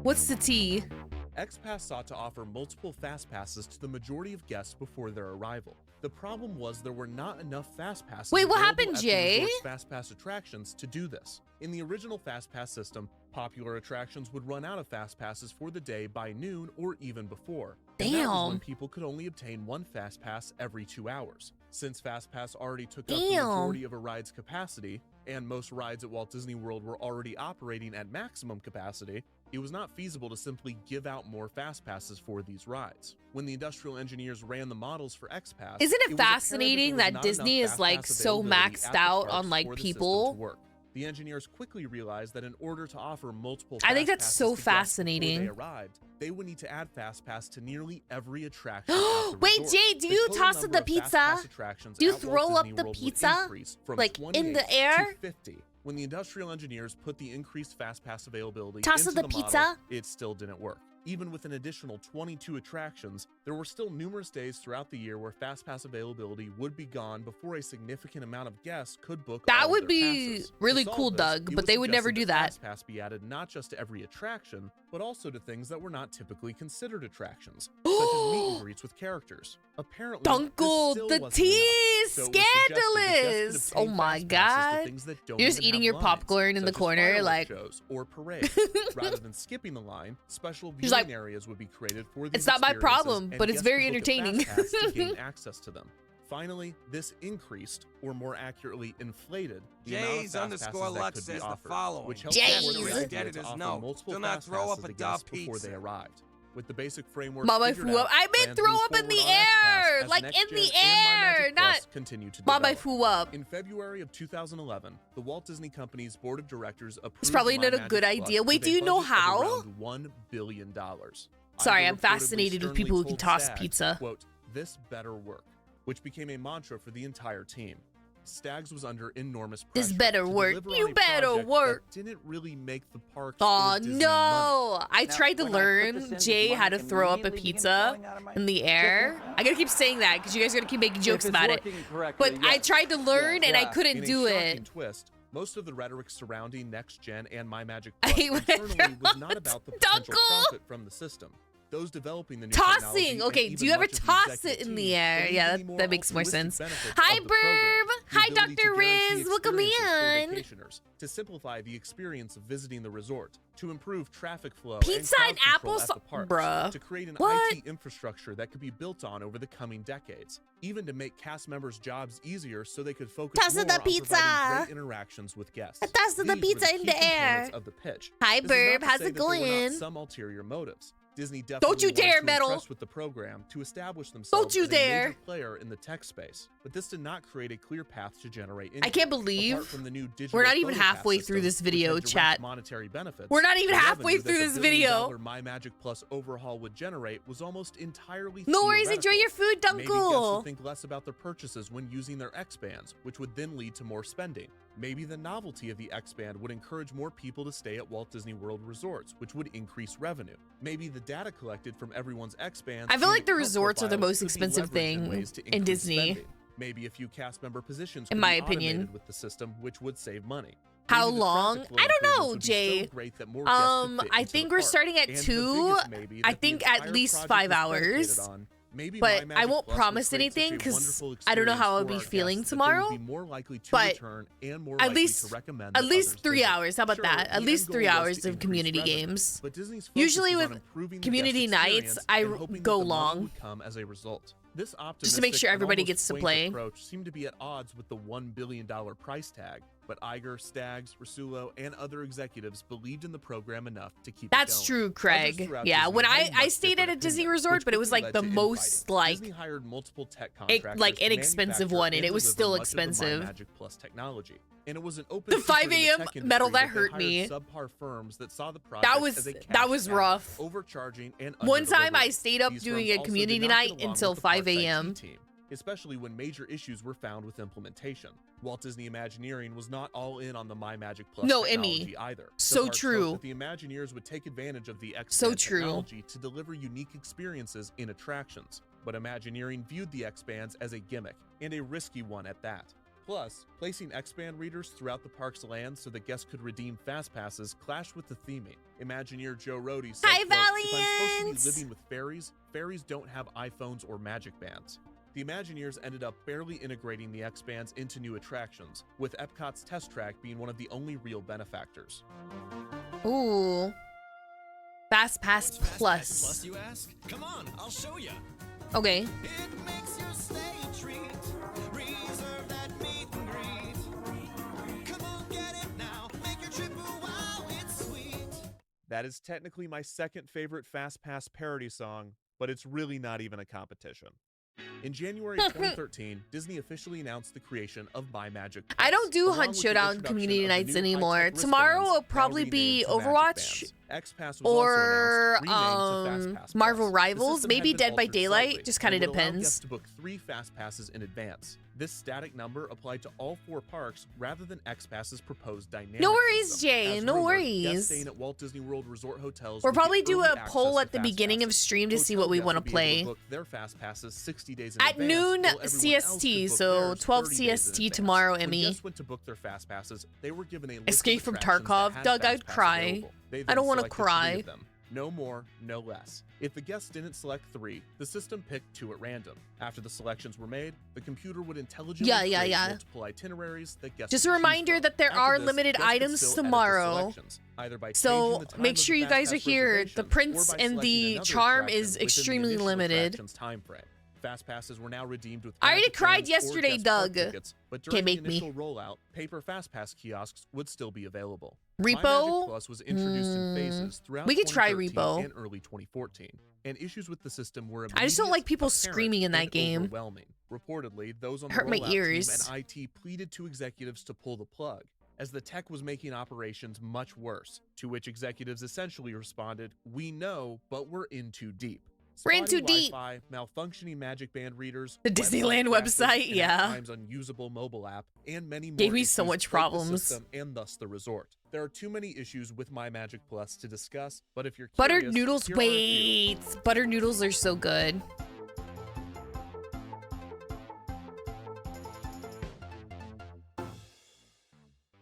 What's the T? XPass sought to offer multiple fast passes to the majority of guests before their arrival. The problem was there were not enough fast passes. Wait, what available happened, at the Jay? resort's fast pass attractions to do this. In the original fast pass system, popular attractions would run out of fast passes for the day by noon or even before. And that was when Damn. people could only obtain 1 fast pass every 2 hours. Since fast pass already took up the Damn. majority of a ride's capacity, and most rides at Walt Disney World were already operating at maximum capacity, it was not feasible to simply give out more fast passes for these rides. When the industrial engineers ran the models for XPass, Isn't it was apparent fascinating there was that not Disney enough is fast like pass so availability maxed at the out parks on like for the system to people? work. The engineers quickly realized that in order to offer multiple I think fast that's passes so to guests before fascinating. they arrived, they would need to add fast pass to nearly every attraction. at the Wait, resort. Jay, do The you total toss number the of fast pizza? pass attractions Do you at Walt throw up Disney the World would pizza? increase from Like, in the 28 air? to 50. When the industrial engineers put the increased fast pass availability Toss into the the pizza? model, it still didn't work. Even with an additional 22 attractions, there were still numerous days throughout the year where fast pass availability would be gone before a significant amount of guests could book That all of would their be passes. really To solve cool, this, Doug, it but was they would never suggested do that. Fast pass be added not just to every attraction, but also to things that were not typically considered attractions, such as meet and greets with characters. Apparently, Dunkel, this still the wasn't tea enough, is so it was suggested that guests could scandalous. obtain Oh my fast passes to God. things that don't You're just even eating have your lines, popcorn in the such as corner, fireworks like- shows or parades. Rather than skipping the line, special He's viewing like, areas would be created for these "It's not my experiences, problem, and but it's guests very could book a entertaining." fast pass to gain access to them. Finally, this increased, or more accurately, inflated the amount of Jays fast underscore passes that Lux could be says the offered, following. which helped Jays. support the Jays. idea Editors to offer know. multiple Do not fast throw passes up a to guests dog before pizza. they arrived. With the basic framework Mama figured flew up. out, I meant plans throw moved up in the forward on XPass air, as like Next in Gen the and My air, Magic not Plus continue to Mama develop. flew up. In February of 2011, the Walt Disney Company's board of directors approved It's probably My not a Magic good Plus idea. Wait, with do a you know budget of how? around $1 billion. Sorry, Iger I'm reportedly fascinated with sternly people who can told toss SAG, pizza. Quote, "This better work," which became a mantra for the entire team. Stags was under enormous pressure. This better to work. deliver on You a better project work. That didn't really make the parks. Oh or Disney no! money. I Now, tried to when I put learn this in, Jay does how to money throw up a immediately begin pizza flowing out of my in the air. chicken? I gotta keep saying that because you guys are gonna keep making jokes If it's about it. working correctly, But I yes. tried to learn and I Yeah. couldn't In a do shocking it. twist, most of the rhetoric surrounding Next Gen and My Magic I Plus hate when I internally was throw not up. about the potential Dunkel! profit from the system. Those developing the new Tossing. technology and Okay, even do you ever much of the toss executive it in team the air? believed Yeah, in the more that makes more altruistic sense. benefits Hi, of the program. Burb. The Hi, ability to Dr. guarantee Riz. Welcome experiences for in. vacationers, to simplify the experience of visiting the resort, to improve traffic flow Pizza and and crowd control apple at the parks, bruh. to create an What? IT infrastructure that could be built on over the coming decades, even to make cast members' jobs easier so they could focus Toss more the on pizza. providing great interactions with guests. Toss the These were pizza in key the air. components of the pitch. Hi, This is not Burb. to How's say it that there were not going? some ulterior motives. Disney definitely you wanted dare to meddle. impress with the program to establish themselves you as a dare. major player in the tech space, but this did not create a clear path to generate income. I can't believe Apart from the new digital we're not even photo pass halfway through system, this video, which had chat. direct monetary benefits. We're not even the halfway revenue that through the this $1 video. billion My Magic Plus overhaul would generate was almost entirely No worries. Enjoy theoretical. your food, Maybe guests Dunkel. would think less about their purchases when using their X-Bands, which would then lead to more spending. Maybe the novelty of the X-Band would encourage more people to stay at Walt Disney World resorts, which would increase revenue. Maybe the data collected from everyone's X-Bands I feel and like the account resorts are the profiles most could be expensive leveraged in thing ways to in increase Disney. spending. Maybe a few cast member positions In could my be opinion. automated with the system, which would save money. How Maybe the long? traffic flow I don't know, improvements would be so Jay. great that more guests could fit I into think the we're park. starting at And the 2. biggest maybe, I that the think at entire least project 5 was predicated hours. on Maybe but My I Magic won't Plus promise would create such a anything because wonderful I don't know how I'll experience be for our feeling guests that they would tomorrow. be more likely to But return and more at likely least to recommend at that least others 3 visit. hours. How about Sure, that? At the least end 3 goal was hours to of increase community revenue, games. but Disney's focus Usually was on with improving the community guest nights, experience I and hoping go that the money long. would come as a result. This Just to make sure optimistic and everybody almost gets to quaint play. approach seemed to be at odds with the $1 billion price tag, but Iger, Staggs, Rasulo, and other executives believed in the program enough to keep That's it going. true, Others Craig. throughout Yeah, Disney when had a I much stayed at a different Disney opinion, resort, which but it was quickly like led the to most infighting. like Disney hired multiple tech contractors like to inexpensive manufacture one, and it was deliver still much of the expensive. My Magic Plus technology. And it was an open The secret 5 in the a.m. tech metal industry that they hurt hired me. subpar firms that saw the project as a That was cash grab, rough. overcharging and One time I underdelivering. stayed up These doing firms a also community did not night get along until with the park's 5 IT a.m. team, especially when major issues were found with implementation. Walt Disney Imagineering was not all in on the My Magic Plus No, technology Emmy. either. So The parks true. hoped that the Imagineers would take advantage of the So X-Band true. technology to deliver unique experiences in attractions, but Imagineering viewed the X-Bands as a gimmick, and a risky one at that. Plus, placing X-Band readers throughout the park's land so that guests could redeem fast passes clashed with the theming. Imagineer Joe Rohde said, Hi, quote, "If I'm supposed Valiant! to be living with fairies, fairies don't have iPhones or magic bands." The Imagineers ended up barely integrating the X-Bands into new attractions, with Epcot's test track being one of the only real benefactors. Ooh. Fast Pass What's Fast Plus. Pass Plus, you ask? Come on, I'll show you. Okay. It makes your stay a treat. Reserve that meet and greet. Come on, get it now. Make your trip a wow, it's sweet. That is technically my second favorite Fast Pass parody song, but it's really not even a competition. In January 2013, Disney officially announced the creation of My Magic Plus, I don't do along Hunt with the Showdown introduction community of the nights new anymore. high-tech Tomorrow wristbands, will now probably renamed be to Magic Overwatch Bands. X-Pass was or also announced, renamed to Fast Pass Marvel Plus. The Rivals, system maybe had been Dead by altered Daylight, slightly just kind of and would allow depends. guests to book 3 Fast Passes in advance. This static number applied to all 4 parks rather than X-Pass's proposed dynamic No worries, system. Jay, As no rumored, worries. guests staying at Walt Disney World Resort hotels We'll would get probably do early a poll access at the to Fast beginning of Passes. stream to see Hotel what we guests want to would be able play. to book their Fast Passes 60 days in At advance, noon while everyone else CST, could book so theirs 12 30 days in CST advance. tomorrow, When Emmy. guests went to book their Fast Passes, they were given a list Escape of from attractions that Tarkov. had Doug, Fast I'd Pass cry. available. They I then don't want to selected 3 cry. of them. No more, no less. If the guests didn't select 3, the system picked 2 at random. After the selections were made, the computer would intelligently create multiple itineraries that guests Just a could choose reminder from. that there After are this, limited guests could items still edit the tomorrow. selections, either by changing So the time make of sure the you Fast guys are Pass here. reservation, The or Prince by and the selecting another Charm attraction is within the extremely initial limited. attraction's time frame. Fast passes were now redeemed with I already Magic cried Bands or yesterday, guest park Doug. tickets, but Can't during make the me. initial rollout, paper Fast Pass kiosks would still be available. Repo? My Magic Plus was introduced in phases throughout We could try 2013 Repo. and early 2014, and issues with the system were I just don't immediate, like people apparent, screaming in that and game. overwhelming. Reportedly, those on the Hurt my rollout ears. team and IT pleaded to executives to pull the plug, as the tech was making operations much worse, to which executives essentially responded, "We know, but we're in too deep." We're in Spotty too deep. Wi-Fi, malfunctioning Magic Band readers, The Disneyland crashes, website, and yeah. at times unusable mobile app, and many more Gave me so issues much plagued the problems. system and thus the resort. There are too many issues with My Magic Plus to discuss, but if you're Buttered curious, noodles, here are a few. wait. Buttered noodles are so good.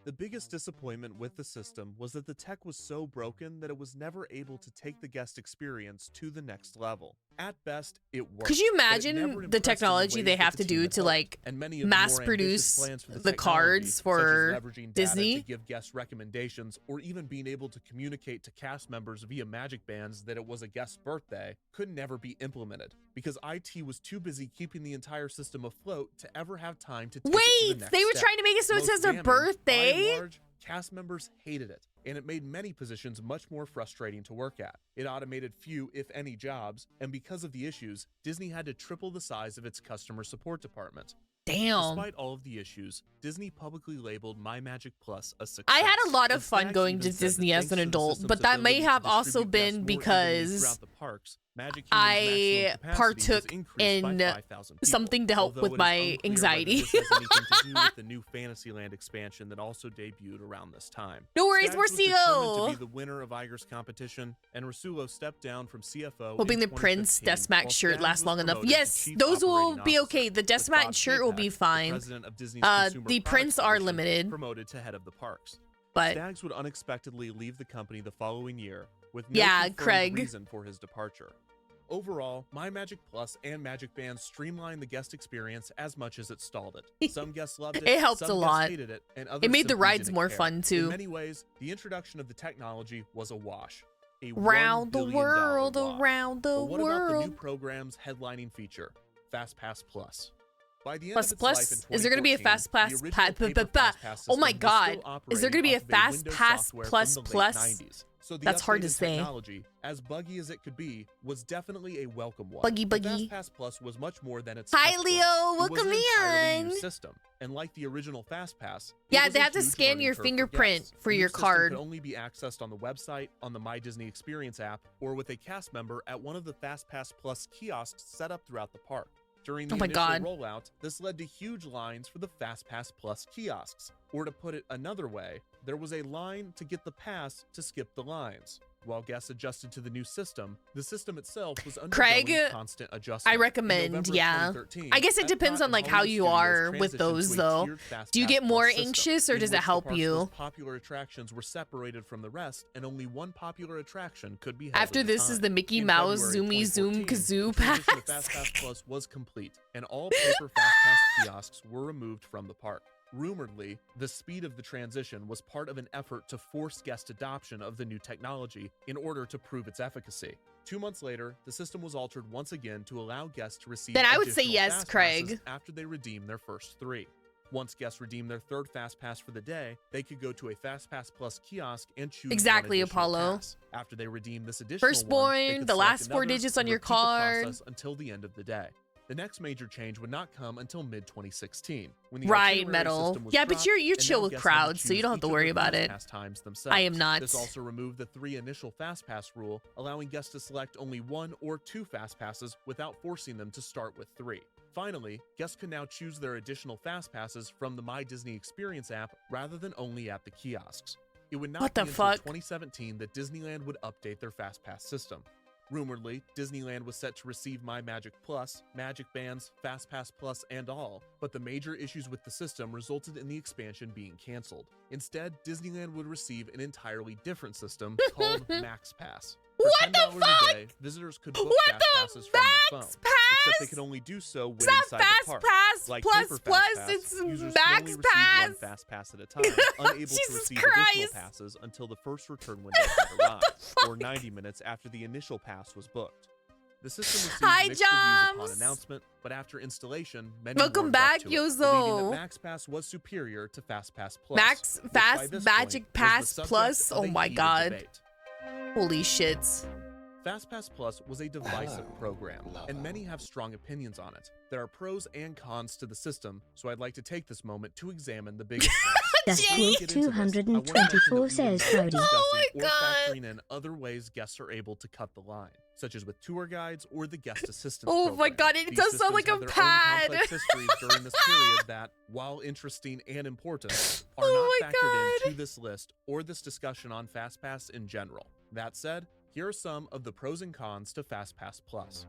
The biggest disappointment with the system was that the tech was so broken that it was never able to take the guest experience to the next level. At best, it worked. Could you but it imagine never the impressed in technology ways they that have the to team do had to hoped, like and many of the mass more produce ambitious plans for the cards technology, for such as leveraging data Disney? to give guest recommendations, or even being able to communicate to cast members via Magic Bands that it was a guest's birthday, could never be implemented because IT was too busy keeping the entire system afloat to ever have time to take it to the Wait, next they were step. trying to make it so it Most says their damning, by and birthday? large, cast members hated it, and it made many positions much more frustrating to work at. It automated few, if any, jobs, and because of the issues, Disney had to triple the size of its customer support department. Damn. Despite all of the issues, Disney publicly labeled My Magic Plus a success. I had a lot of And fun Staggs going even to said that Disney as thanks an to the adult, system's but that may ability to have also distribute guests been more evenly because throughout the parks, Magic Kingdom's I maximum capacity was partook increased by in 5,000 people, something to help although with it is my unclear whether anxiety. this has anything to do with the new Fantasyland expansion that also debuted around this time. No worries, Staggs we're was determined CO. to be the winner of Iger's competition, and Rasulo stepped down from CFO. Hoping in the Prince 2015, Deathmatch while shirt Staggs lasts was long enough. promoted to Yes, Chief those will Operating be Officer, okay. The with Deathmatch Bob shirt will be Chapek, the fine. president of Disney's The Consumer Prince Products are Division, limited. promoted to head of the parks. But Staggs would unexpectedly leave the company the following year with no yeah, confirmed Craig. reason for his departure. Overall, My Magic Plus and Magic Band streamlined the guest experience as much as it stalled it. Some guests loved it, It helped some a guests lot. hated it, and others It made the simply rides didn't more care. fun, too. In many ways, the introduction of the technology was a wash. A Round the $1 billion world, wash. around the But what about the new world. program's headlining feature, FastPass Plus? By the end Plus of its plus, life in is there gonna be a 2014, fast pass? the original paper FastPass Oh my system was God! still Is there gonna be a operating off of fast Windows pass software plus from the late plus? 90s. So the That's hard update to in say. technology, as buggy as it could be, was definitely a welcome one. Buggy, The buggy. FastPass Plus was much more than its Hi, touch point. Leo. It was Welcome an entirely in. new system, and like the original FastPass, it Yeah, was they a have to huge scan learning your curve for fingerprint guests. for The your new system card. could only be accessed on the website, on the My Disney Experience app, or with a cast member at one of the FastPass Plus kiosks set up throughout the park. During the Oh my initial God. rollout, this led to huge lines for the FastPass Plus kiosks. Or to put it another way, there was a line to get the pass to skip the lines. While guests adjusted to the new system, the system itself was undergoing Craig, constant adjustment. I In recommend, November of yeah. 2013, I guess it depends Epcot on and like how Hollywood you Studios are with transitioned those to a though. tiered Do you FastPass get more Plus system, anxious or in does it which the help park's you? most popular attractions were separated from the rest, and only one popular attraction could be held After at a this is time. the Mickey In Mouse February zoomy zoom 2014, kazoo the transition to pass. FastPass Plus was complete, and all paper FastPass kiosks were removed from the park. Rumoredly, the speed of the transition was part of an effort to force guest adoption of the new technology in order to prove its efficacy. 2 months later, the system was altered once again to allow guests to receive Then I would say additional yes, fast Craig. passes after they redeem their first 3. Once guests redeem their third Fast Pass for the day, they could go to a Fast Pass Plus kiosk and choose Exactly, one additional Apollo. pass. After they redeem this additional one, they Firstborn, could the select last 4 another digits on and your repeat the card. process until the end of the day. The next major change would not come until mid-2016, when the Right, itinerary Metal. system was Yeah, but dropped, you're and chill now with guests had to crowds, so you choose don't have to each of worry their about Fast it. Pass times themselves. I am not. This also removed the 3 initial Fast Pass rule, allowing guests to select only 1 or 2 Fast Passes without forcing them to start with 3. Finally, guests can now choose their additional Fast Passes from the My Disney Experience app rather than only at the kiosks. It would not What be the until fuck? 2017 that Disneyland would update their Fast Pass system. Rumoredly, Disneyland was set to receive My Magic Plus, Magic Bands, Fast Pass Plus, and all, but the major issues with the system resulted in the expansion being canceled. Instead, Disneyland would receive an entirely different system called Max Pass. For What the $10 fuck? a day, visitors could book What Fast the Passes from their Max phone, Pass? except they could only do so when It's not inside Fast the park. Pass Like plus paper plus, Fast Pass, it's users could Max only receive Pass. one Fast Pass at a time, unable to Jesus receive Christ. additional passes until the first return window had arrived, or 90 minutes after the initial pass was booked. The system received Hi, mixed reviews upon Joms. announcement, but after installation, many Welcome warmed up back, to it, believing Yozo. that Max Pass was superior to Fast Pass Plus. Max which by Fast this Magic point was the Pass subject Plus? of Oh a my heated God. debate. Holy shit. FastPass Plus was a divisive Hello, program, and lover. many have strong opinions on it. There are pros and cons to the system, so I'd like to take this moment to examine the biggest ones. That's Before we Wolf get into this, I want to mention that we 224 will says not be howdy. discussing Oh my or God. factoring in other ways guests are able to cut the line, such as with tour guides or the guest assistance Oh my program. God, it These does sound systems like a have their own pad. complex histories during this period that, while interesting and important, are Oh not my factored God. into this list or this discussion on FastPass in general. That said, here are some of the pros and cons to FastPass Plus.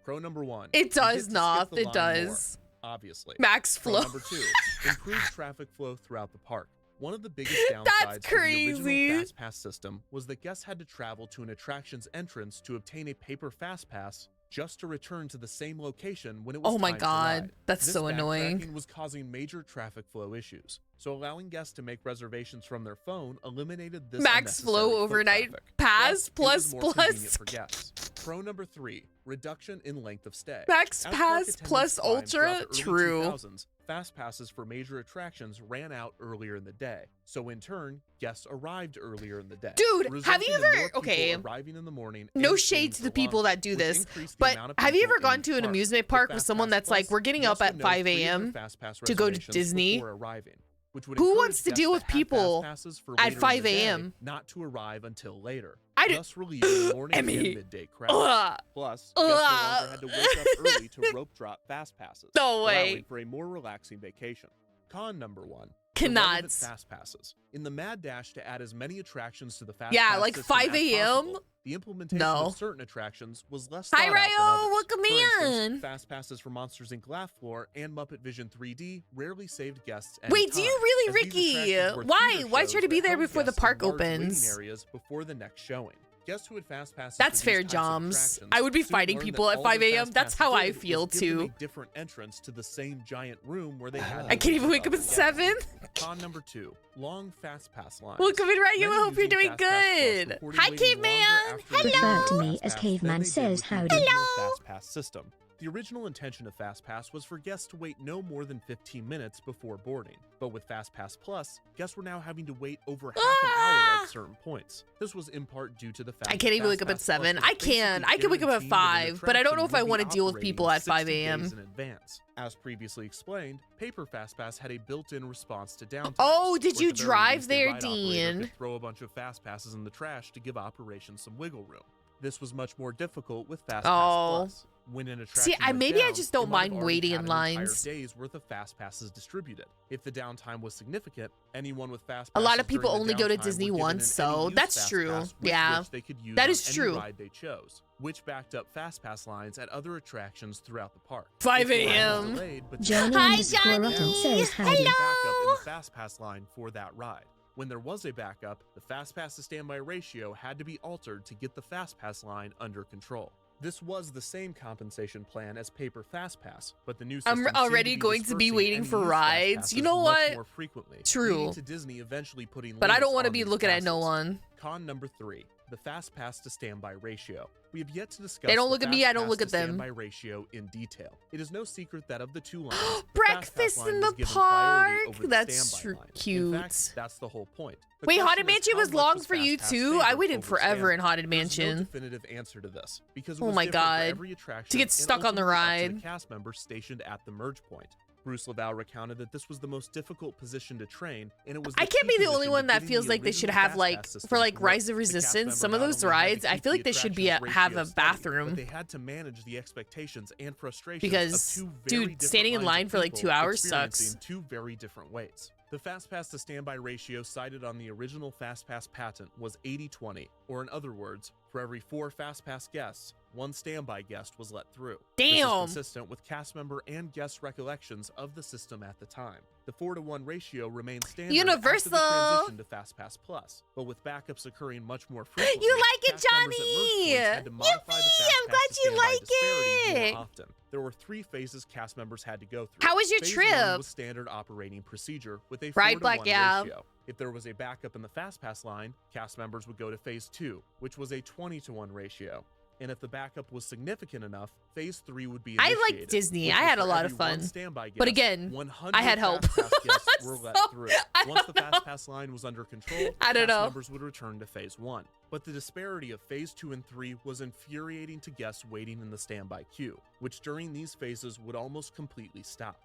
Pro number 1. It you get to does skip not. the It line does. more, obviously. Max Pro flow. number 2. Improved traffic flow throughout the park. One of the biggest downsides That's to the crazy. original FastPass system was that guests had to travel to an attraction's entrance to obtain a paper FastPass just to return to the same location when it was Oh my time to God, ride. that's This so annoying. backtracking was causing major traffic flow issues, so allowing guests to make reservations from their phone eliminated this Max unnecessary flow foot overnight traffic. pass Plus, it was plus more plus. convenient for guests. Pro number 3, reduction in length of stay. Max As park Pass attendance plus climbed Ultra? throughout the early True. 2000s, Fast passes for major attractions ran out earlier in the day, so in turn, guests arrived earlier in the day. Dude, have resulting you in more ever- people okay. arriving in the morning No and shade staying to the for people longer, that do which this, increased the but amount of have you people ever gone in to an park. amusement park with Fast someone Pass that's like, Plus, we're getting guests up at would know 5 3 of their a.m. Fast Pass to go to reservations Disney? before arriving, which would Who encourage wants to guests deal with have Fast people Passes for at later in 5 the day, a.m.? not to arrive until later, I do- thus relieving morning and Emmy. midday crowds. Ugh. Plus, guests no Ugh. longer had to wake up early to rope drop Fast Passes, No way. allowing for a more relaxing vacation. Con number 1. Cannot. irrelevant Fast Passes. In the mad dash to add as many attractions to the Fast Yeah, Pass like system 5 as a.m.? possible, the implementation No. of certain attractions was less Hi, thought out than Ryo. others. Welcome For instance, in. Fast Passes for Monsters Inc. Laugh Floor and Muppet Vision 3D rarely saved guests any Wait, do time, you really, as these Ricky? attractions were Why? theater Why shows try to be that there held before the guests in park large waiting opens? areas before the next showing. Guests who had fast passes That's for these fair, types of Joms. attractions I would be soon fighting learned people that at all 5 the a.m. fast That's passes how I did feel was give them too. a different entrance to the same giant room where they had. I can't even wake up at 7. Con number 2: long fast pass lines. Welcome in, Ryu. I Many hope you're using doing Fast Pass Plus good. reported Hi, waiting caveman. longer after the Refer original to me Fast as Pass caveman than they did says with the howdy. original Fast Pass system. The original intention of Fast Pass was for guests to wait no more than 15 minutes before boarding. But with Fast Pass Plus, guests were now having to wait over half an hour at certain points. This was in part due to the fact I can't even wake up at 7. I can wake up at 5, but I don't know if I want to deal with people at 5 a.m. in advance. As previously explained, Paper Fast Pass had a built-in response to downtime. Oh, did or you at the very drive least, a there, ride operator Dean? could throw a bunch of Fast Passes in the trash to give operations some wiggle room. This was much more difficult with Fast Pass Plus. When an attraction went maybe I down, just they don't might have mind already waiting had in an entire lines. day's worth of Fast Passes distributed. If the downtime was significant, anyone with Fast A lot Passes of people during the only go to downtime Disney were given once, an so any-use that's Fast true. Pass with Yeah. which they could use That on is any true. ride they chose, which backed up Fast Pass lines at other attractions throughout the park. 5 If the line was a.m. delayed, but Johnny didn't Hi, have to Johnny. down, Says there was a howdy. backup in the Fast Pass line for that ride. When there was a backup, the Fast Pass to standby ratio had to be altered to get the Fast Pass line under control. This was the same compensation plan as Paper Fast Pass, but the new system I'm seemed already to be going to be dispersing waiting any for used Fast rides. Passes You know much what? more frequently, True. leading to Disney eventually putting But I don't limits want to on be these looking at passes. no one. Con number 3: the Fast Pass to standby ratio. We have yet to discuss They don't the look at me, Fast I don't Pass look to at them. standby ratio in detail. It is no secret that of the two lines, the Fast Pass Breakfast line in was the given priority park. over the That's standby line. cute. In fact, that's the whole point. The Wait, question Haunted is, Mansion how was much long was for Fast you Pass too? I favored waited over forever in standby? Haunted There's no Mansion. definitive answer to this because it Oh was my different for God. every attraction To get and stuck on the ultimately up to ride. the cast members stationed at the merge point. Bruce Lavelle recounted that this was the most difficult position to train, and it was. I can't key be the only position one to that getting feels the like they should original have Fast like Pass system for like to work. Rise of The cast Resistance. member Some of not those only had to rides, I keep feel the like there should be attraction's have ratio a steady, bathroom. But they had to manage the expectations and frustrations Because, of two very dude, different standing in lines line of for like people 2 hours experiencing sucks. two very different ways. The Fast Pass to standby ratio cited on the original Fast Pass patent was 80-20, or in other words, for every 4 Fast Pass guests, 1 standby guest was let through. This is Damn. consistent with cast member and guest recollections of the system at the time. The 4-to-1 ratio remained standard after Universal. the transition to Fast Pass Plus, but with backups occurring much more frequently. You like it, cast members at merge Johnny? points had to modify the Fast I'm Pass glad to you standby like disparity it. more often. There were 3 phases cast members had to go through. How was your Phase trip? 1 was standard operating procedure with a Right, 4-to-1 Black, yeah. ratio. If there was a backup in the Fast Pass line, cast members would go to Phase 2, which was a 20-to-1 ratio. And if the backup was significant enough, Phase 3 would be I initiated. like Disney. which I was had a for lot every of fun. 1 standby But guest, again, 100 I had help. Fast Pass guests were let So, through. Once the Fast Pass line was under control, I don't cast know. members would return to Phase 1. But the disparity of Phase 2 and 3 was infuriating to guests waiting in the standby queue, which during these phases would almost completely stop.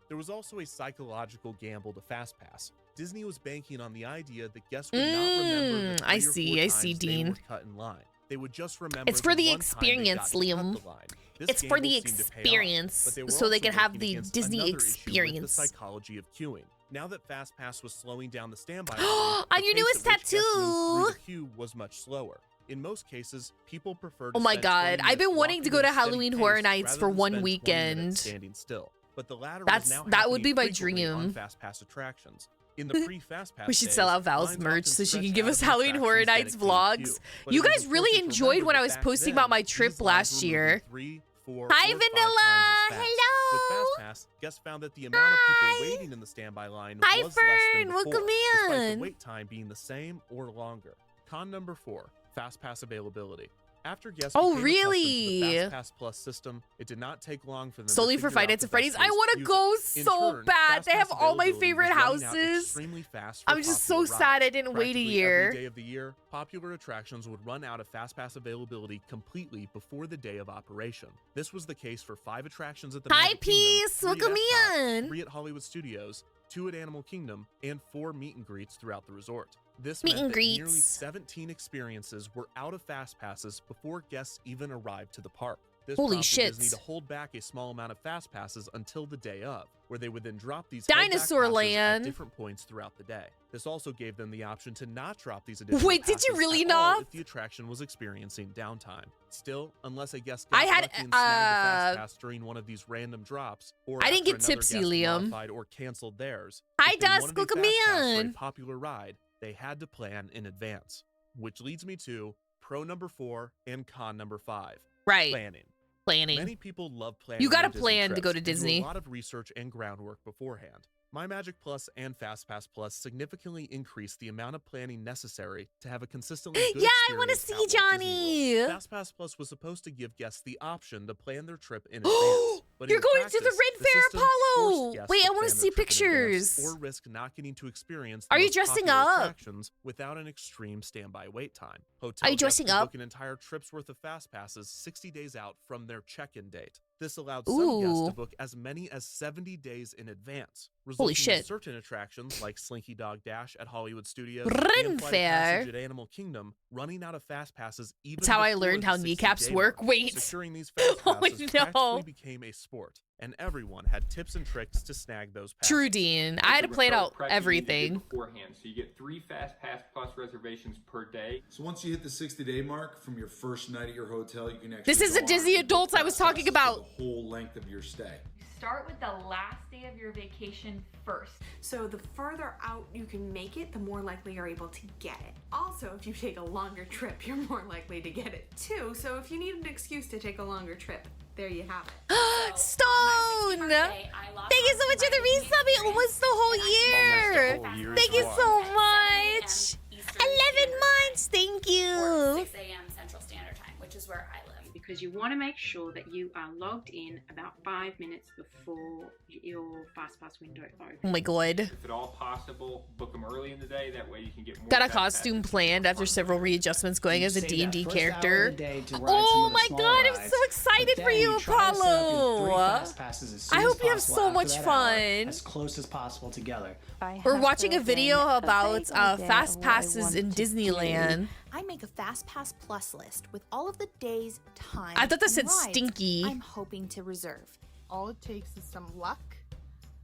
There was also a psychological gamble to Fast Pass. Disney was banking on the idea that guests would not remember the 3 I or 4 see, I see, times they Dean. were cut in line. They would just remember It's for the one time they got experience, to cut Liam. the line. This It's for gamble the seemed to pay off, experience, but they were so they also can have working the against Disney another issue with experience. the psychology of queuing. Now that Fast Pass was slowing down the standby line, On the your pace newest at which guests moved tattoo. through the queue was much slower. In most cases, people preferred to Oh my spend God, 20 I've been minutes wanting to walking go at to a steady Halloween pace Horror Nights rather for than one spend 20 minutes weekend. standing still. But the latter That's- was now that would be my happening frequently on dream. Fast Pass attractions. In the pre-Fast Pass We should days, sell out Val's lines merch often so she can stretched give out us of Halloween Horror attractions' Nights dedicated queue. vlogs. But You it is guys really important to enjoyed remember when I that was back posting then, about my these trip lines last were moving year. 3, 4, Hi, or 5 Vanilla. times as fast. Hello. With Fast Pass, guests found that the amount of people waiting in the standby line Hi, was less than Fern. before, Welcome despite the in. wait time being the same or longer. Con number 4: Fast Pass availability. After guests Oh, became accustomed to really? the Fast Pass Plus system, it did not take long for them Solely to for figure out Five Nights the at Freddy's. best I ways want to to use go it. In so turn, bad. Fast They have Pass all my availability favorite was running out houses. extremely fast for I'm just so popular sad I rides. didn't wait a Practically year. Every day of the year, popular attractions would run out of Fast Pass availability completely before the day of operation. This was the case for 5 attractions at the Hi, Magic Kingdom, Peace. 3 Welcome at Epcot, in. 3 at Hollywood Studios, 2 at Animal Kingdom, and 4 meet and greets throughout the resort. This Meet meant and that nearly greets. 17 experiences were out of Fast Passes before guests even arrived to the park. This Holy prompted shit. Disney to hold back a small amount of Fast Passes until the day of, where they would then drop these held back Dinosaur passes Land. at different points throughout the day. This also gave them the option to not drop these additional Wait, did you passes really at all not? if the attraction was experiencing downtime. Still, unless a guest I got had, lucky and snagged a Fast Pass during one of these random drops, or I didn't after get another tipsy, guest Liam. modified or canceled theirs, Hi, if they Dusk. wanted a Welcome Fast Pass for a in. popular ride, they had to plan in advance. Which leads me to pro number 4 and con number 5. Right. Planning. Planning. Many people love planning. You gotta their Disney plan to trips go to and do Disney. a lot of research and groundwork beforehand. My Magic Plus and FastPass Plus significantly increase the amount of planning necessary to have a consistently good Yeah, I want to experience see at Walt Disney World. Johnny. FastPass Plus was supposed to give guests the option to plan their trip in advance. But You're in going practice, to the Red Fair, system Apollo. forced guests Wait, I to want to plan see their trip in advance pictures. or risk not getting to experience Are the you most dressing popular up? attractions without an extreme standby wait time. Hotel Are you guests dressing could up? book an entire trip's worth of fast passes 60 days out from their check-in date. This allowed some guests Ooh. to book as many as 70 days in advance, Holy resulting in shit. certain attractions like Slinky Dog Dash at Hollywood Studios Ren and Flight of Fair. Passage at Animal Kingdom running out of fast passes even That's how I before learned the how 60-day kneecaps work. mark. Wait. Securing these fast Oh, passes no. practically became a sport, and everyone had tips and tricks to snag those passes. True, Dean. I had to plan out everything. beforehand. So you get 3 Fast Pass Plus reservations per day. So once you hit the 60-day mark from your first night at your hotel, you can actually This is the go on Disney and book adults I was fast talking passes for about. the whole length of your stay. Start with the last day of your vacation first. So the further out you can make it, the more likely you're able to get it. Also, if you take a longer trip, you're more likely to get it too. So if you need an excuse to take a longer trip, there you have it. Stone! Thank you so much for the resub. Almost the whole year. Thank you so much. 11 months. Thank you. 6 a.m. Central Standard Time, which is where I live. Because you want to make sure that you are logged in about 5 minutes before your FastPass window opens. Oh my god. If at all possible, book them early in the day. That way you can get more. Got a Fast costume Passes. planned after several readjustments going as a Save D&D that first hour character. of the day to ride some Oh of the my smaller god, I'm rides, so excited but for then you, try to set up your 3 Apollo. fast passes as soon I as hope you have possible so after much that hour, fun. as close as possible together. We're watching a video about fast passes in Disneyland. I make a Fast Pass Plus list with all of the days, time, I thought that and said rides stinky. I'm hoping to reserve. All it takes is some luck.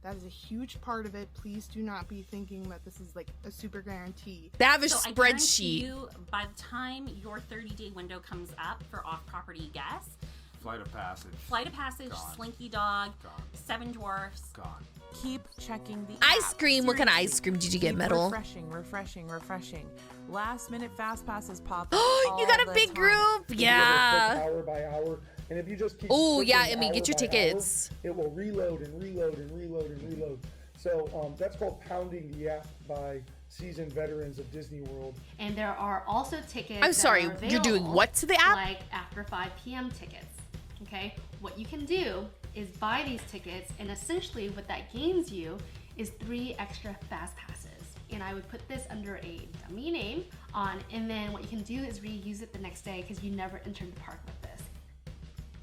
That is a huge part of it. Please do not be thinking that this is like a super guarantee. They have a So I guarantee spreadsheet. you, by the time your 30-day window comes up for off-property guests, Flight of Passage. Flight of Passage, Gone. Slinky Dog, Gone. 7 Dwarfs. Gone. Keep checking the Ice app. cream. What kind of Seriously. ice cream did you get, Keep Metal? Refreshing. Last minute fast passes pop up. Oh, you got all a the big time. group. Yeah. Hour by hour, and if you just keep Oh yeah, clicking Emmy, get hour your by tickets. hour, it will reload and reload and reload and reload. So that's called pounding the app by seasoned veterans of Disney World. And there are also tickets. I'm that sorry, are you're doing available, what to the app? Like after 5 p.m. tickets. Okay, what you can do is buy these tickets, and essentially what that gains you is 3 extra fast passes. And I would put this under a dummy name on, and then what you can do is reuse it the next day because you never entered the park with this.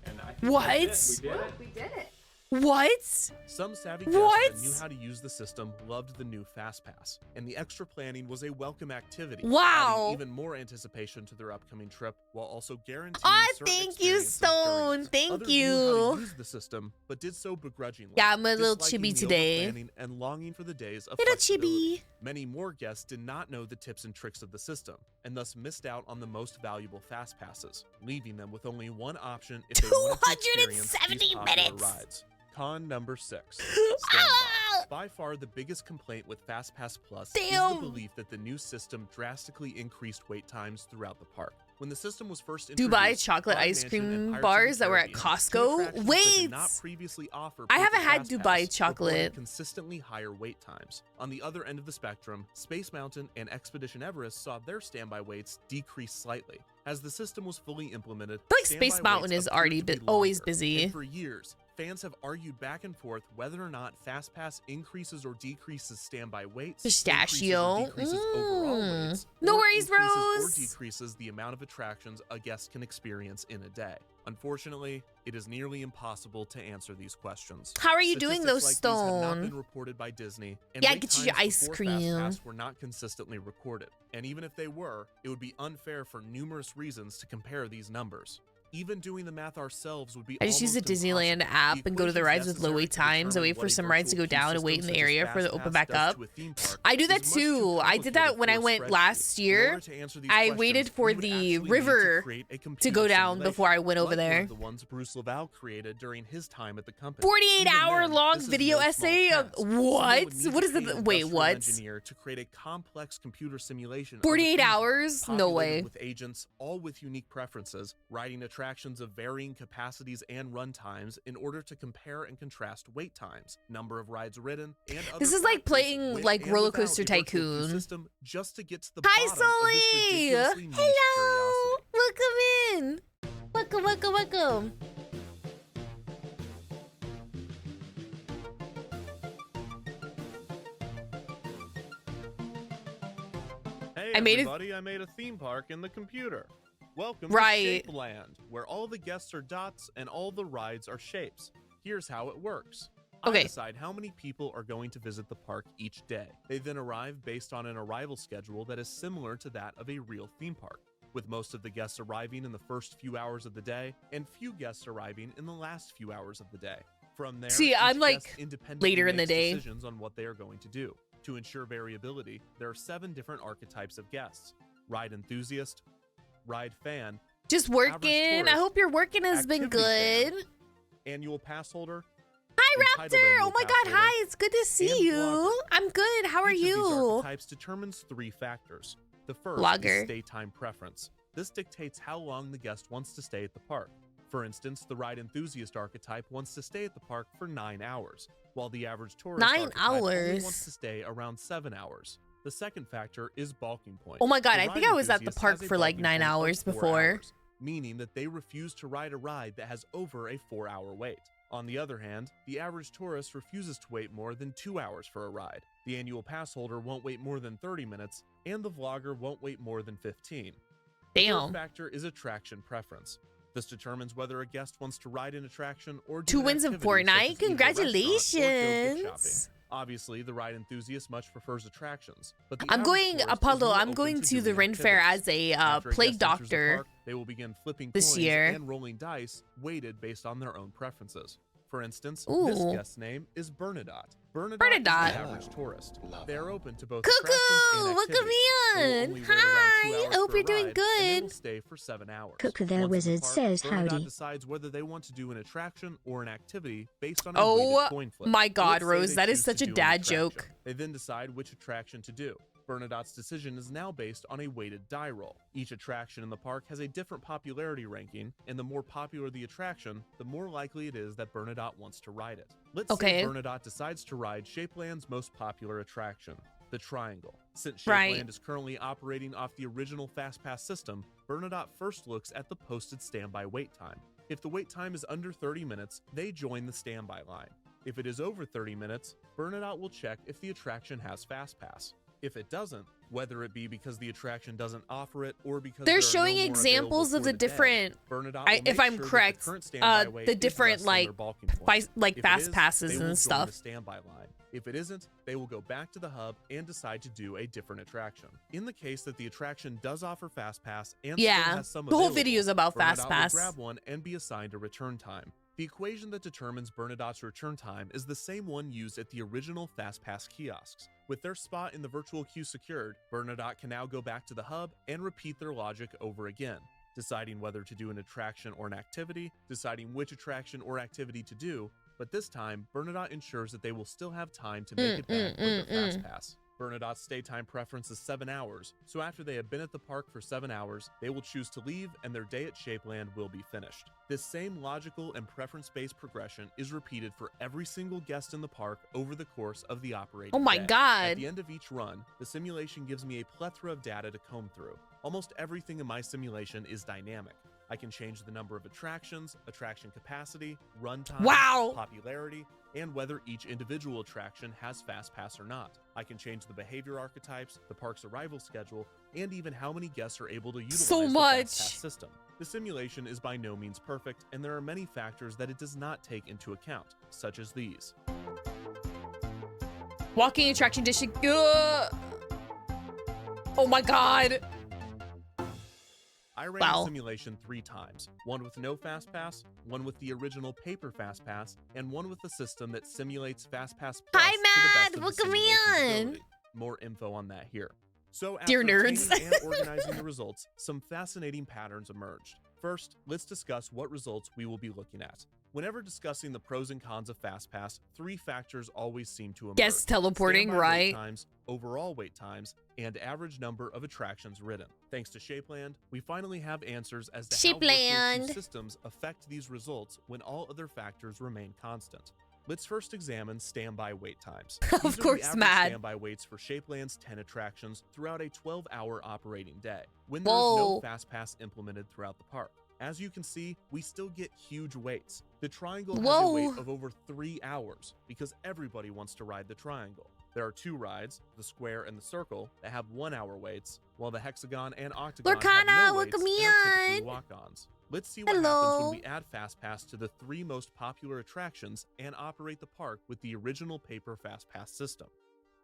And I think What? that's it. We did it. We did it. What? Some savvy guests What? that knew how to use the system loved the new FastPass, and the extra planning was a welcome activity. Wow. Adding even more anticipation to their upcoming trip, while also guaranteeing Ah, certain thank you, experiences Stone. during it. Thank Others knew how to you. use the system, but did so begrudgingly. Yeah, I'm a little disliking chibi the today. overplanning and longing for the days of Little flexibility. chibi. Many more guests did not know the tips and tricks of the system, and thus missed out on the most valuable fast passes, leaving them with only one option if they wanted to experience 270 these popular minutes. rides. Con number 6. Standby. Ah! By far the biggest complaint with FastPass Plus is Damn. the belief that the new system drastically increased wait times throughout the park. When the system was first Dubai introduced, chocolate Haunted ice Mansion and cream Pirates of bars the that were at Caribbean, two Costco. attractions that Wait. did not previously offer I haven't paper had FastPass Dubai reported chocolate. consistently higher wait times. On the other end of the spectrum, Space Mountain and Expedition Everest saw their standby waits decrease slightly. As the system was fully implemented, I feel like standby Space Mountain waits is appeared already to be always longer. busy. And for years, fans have argued back and forth whether or not FastPass increases or decreases standby waits, Pistachio. increases or decreases overall Mm. waits, No or worries, increases Rose. or decreases the amount of attractions a guest can experience in a day. Unfortunately, it is nearly impossible to answer these questions. How are you doing Statistics those, like these have not Stone? been reported by Disney, and Yeah, wait get you your times ice before cream. FastPass were not consistently recorded. And even if they were, it would be unfair for numerous reasons to compare these numbers. Even doing the math ourselves would be I just use the almost Disneyland impossible. app and go to the rides with low wait times. I wait for some rides to go down and wait in the area for the open back up. I do that too. I did that when I went last year. I waited for the river to go down before I went over there. The ones Bruce Lavelle created during his time at the company. 48-hour long video essay? What? What is the wait, what? Engineer to create a complex computer simulation. 48 hours? No way. With agents, all with unique preferences, riding attractions of varying capacities and run times in order to compare and contrast wait times, number of rides ridden, and other This is like playing like Roller Coaster Tycoon. System just to get to the Hi, bottom of this ridiculously niche Hello. curiosity. Welcome in. Welcome, welcome, welcome. Hey I made it. everybody, I made a theme park in the computer. Welcome Right. to Shapeland, where all the guests are dots and all the rides are shapes. Here's how it works. Okay. I decide how many people are going to visit the park each day. They then arrive based on an arrival schedule that is similar to that of a real theme park, with most of the guests arriving in the first few hours of the day and few guests arriving in the last few hours of the day. From there, See, each I'm, like, guest independently later in the makes day. decisions on what they are going to do. To ensure variability, there are 7 different archetypes of guests: ride enthusiast, ride fan, Just working. I tourist, hope your working has been activity fan, good. annual pass holder. Hi, entitled Raptor. annual Oh my pass God. holder, Hi. It's good to and see you. blogger. I'm good. How are Each of these you? archetypes determines 3 factors. The first Blogger. is stay time preference. This dictates how long the guest wants to stay at the park. For instance, the ride enthusiast archetype wants to stay at the park for 9 hours, while the average tourist 9 archetype only hours? wants to stay around 7 hours. The second factor is balking point. Oh my God. The I ride think I was at the enthusiast park has a for like balking 9 point of hours 4 before. hours, meaning that they refuse to ride a ride that has over a 4-hour wait. On the other hand, the average tourist refuses to wait more than 2 hours for a ride. The annual pass holder won't wait more than 30 minutes, and the vlogger won't wait more than 15. The Damn. third factor is attraction preference. This determines whether a guest wants to ride an attraction or do 2 an wins in activity, such Fortnite. as eat at a restaurant or go gift Congratulations. shopping. Obviously, the ride enthusiast much prefers attractions, but the I'm average going, tourist is Apollo, more I'm open going to the doing Ren Fair activities. as a After plague guest enters the doctor park, they will begin flipping this coins year. and rolling dice, weighted based on their own preferences. For instance, this Ooh. guest's name is Bernadotte. Bernadotte is Bernadotte. the average tourist. They are open to both Cuckoo, attractions and welcome activities. They will in. only wait around 2 Hi, hours I hope for a you're doing ride, and they good. will stay for 7 hours. Cuckoo the Once in the Wizard park, says Bernadotte howdy. decides whether they want to do an attraction or an activity based on a Oh weighted coin flip. my God, Let's say Rose, they that is choose to such a do an dad attraction. joke. They then decide which attraction to do. Bernadotte's decision is now based on a weighted die roll. Each attraction in the park has a different popularity ranking, and the more popular the attraction, the more likely it is that Bernadotte wants to ride it. Let's Okay. say Bernadotte decides to ride Shapeland's most popular attraction, the Triangle. Since Shapeland Right. is currently operating off the original FastPass system, Bernadotte first looks at the posted standby wait time. If the wait time is under 30 minutes, they join the standby line. If it is over 30 minutes, Bernadotte will check if the attraction has FastPass. If it doesn't, whether it be because the attraction doesn't offer it or because They're there are showing no more examples available of for the day, different, Bernadotte will if make I'm sure that the correct, current standby wait the is different less than their like, balking point. like If it fast is, passes they will and join stuff. the standby line. If it isn't, they will go back to the hub and decide to do a different attraction. In the case that the attraction does offer FastPass and still Yeah, has some the whole available, video is about Bernadotte will FastPass. grab one and be assigned a return time. The equation that determines Bernadotte's return time is the same one used at the original FastPass kiosks. With their spot in the virtual queue secured, Bernadotte can now go back to the hub and repeat their logic over again, deciding whether to do an attraction or an activity, deciding which attraction or activity to do, but this time, Bernadotte ensures that they will still have time to make it back with their FastPass. Bernadotte's stay time preference is 7 hours, so after they have been at the park for 7 hours, they will choose to leave and their day at Shapeland will be finished. This same logical and preference-based progression is repeated for every single guest in the park over the course of the operating Oh my day. God. At the end of each run, the simulation gives me a plethora of data to comb through. Almost everything in my simulation is dynamic. I can change the number of attractions, attraction capacity, runtime, Wow. popularity, and whether each individual attraction has FastPass or not. I can change the behavior archetypes, the park's arrival schedule, and even how many guests are able to utilize So the much. FastPass system. The simulation is by no means perfect, and there are many factors that it does not take into account, such as these. Walking attraction district. Oh my God. I ran the simulation 3 times, one with no FastPass, one with the original paper FastPass, and one with a system that simulates FastPass Plus Hi, to the best Matt. of the Welcome simulation's in. ability. More info on that here. So Dear after nerds. obtaining and organizing the results, some fascinating patterns emerged. First, let's discuss what results we will be looking at. Whenever discussing the pros and cons of FastPass, 3 factors always seem to emerge. Guess teleporting, Standby wait right? times, overall wait times, and average number of attractions ridden. Thanks to Shapeland, we finally have answers as to how virtual Shapeland. queue systems affect these results when all other factors remain constant. Let's first examine standby wait times. Of course, Matt. Standby waits for Shapeland's 10 attractions throughout a 12-hour operating day, when Whoa. there's no FastPass implemented throughout the park. As you can see, we still get huge waits. The Triangle has a wait of over 3 hours because everybody wants to ride the Triangle. There are 2 rides, the Square and the Circle, that have 1-hour waits, while the Hexagon and Octagon have no waits and are typically walk-ons. Let's see what happens when we add FastPass to the 3 most popular attractions and operate the park with the original paper FastPass system.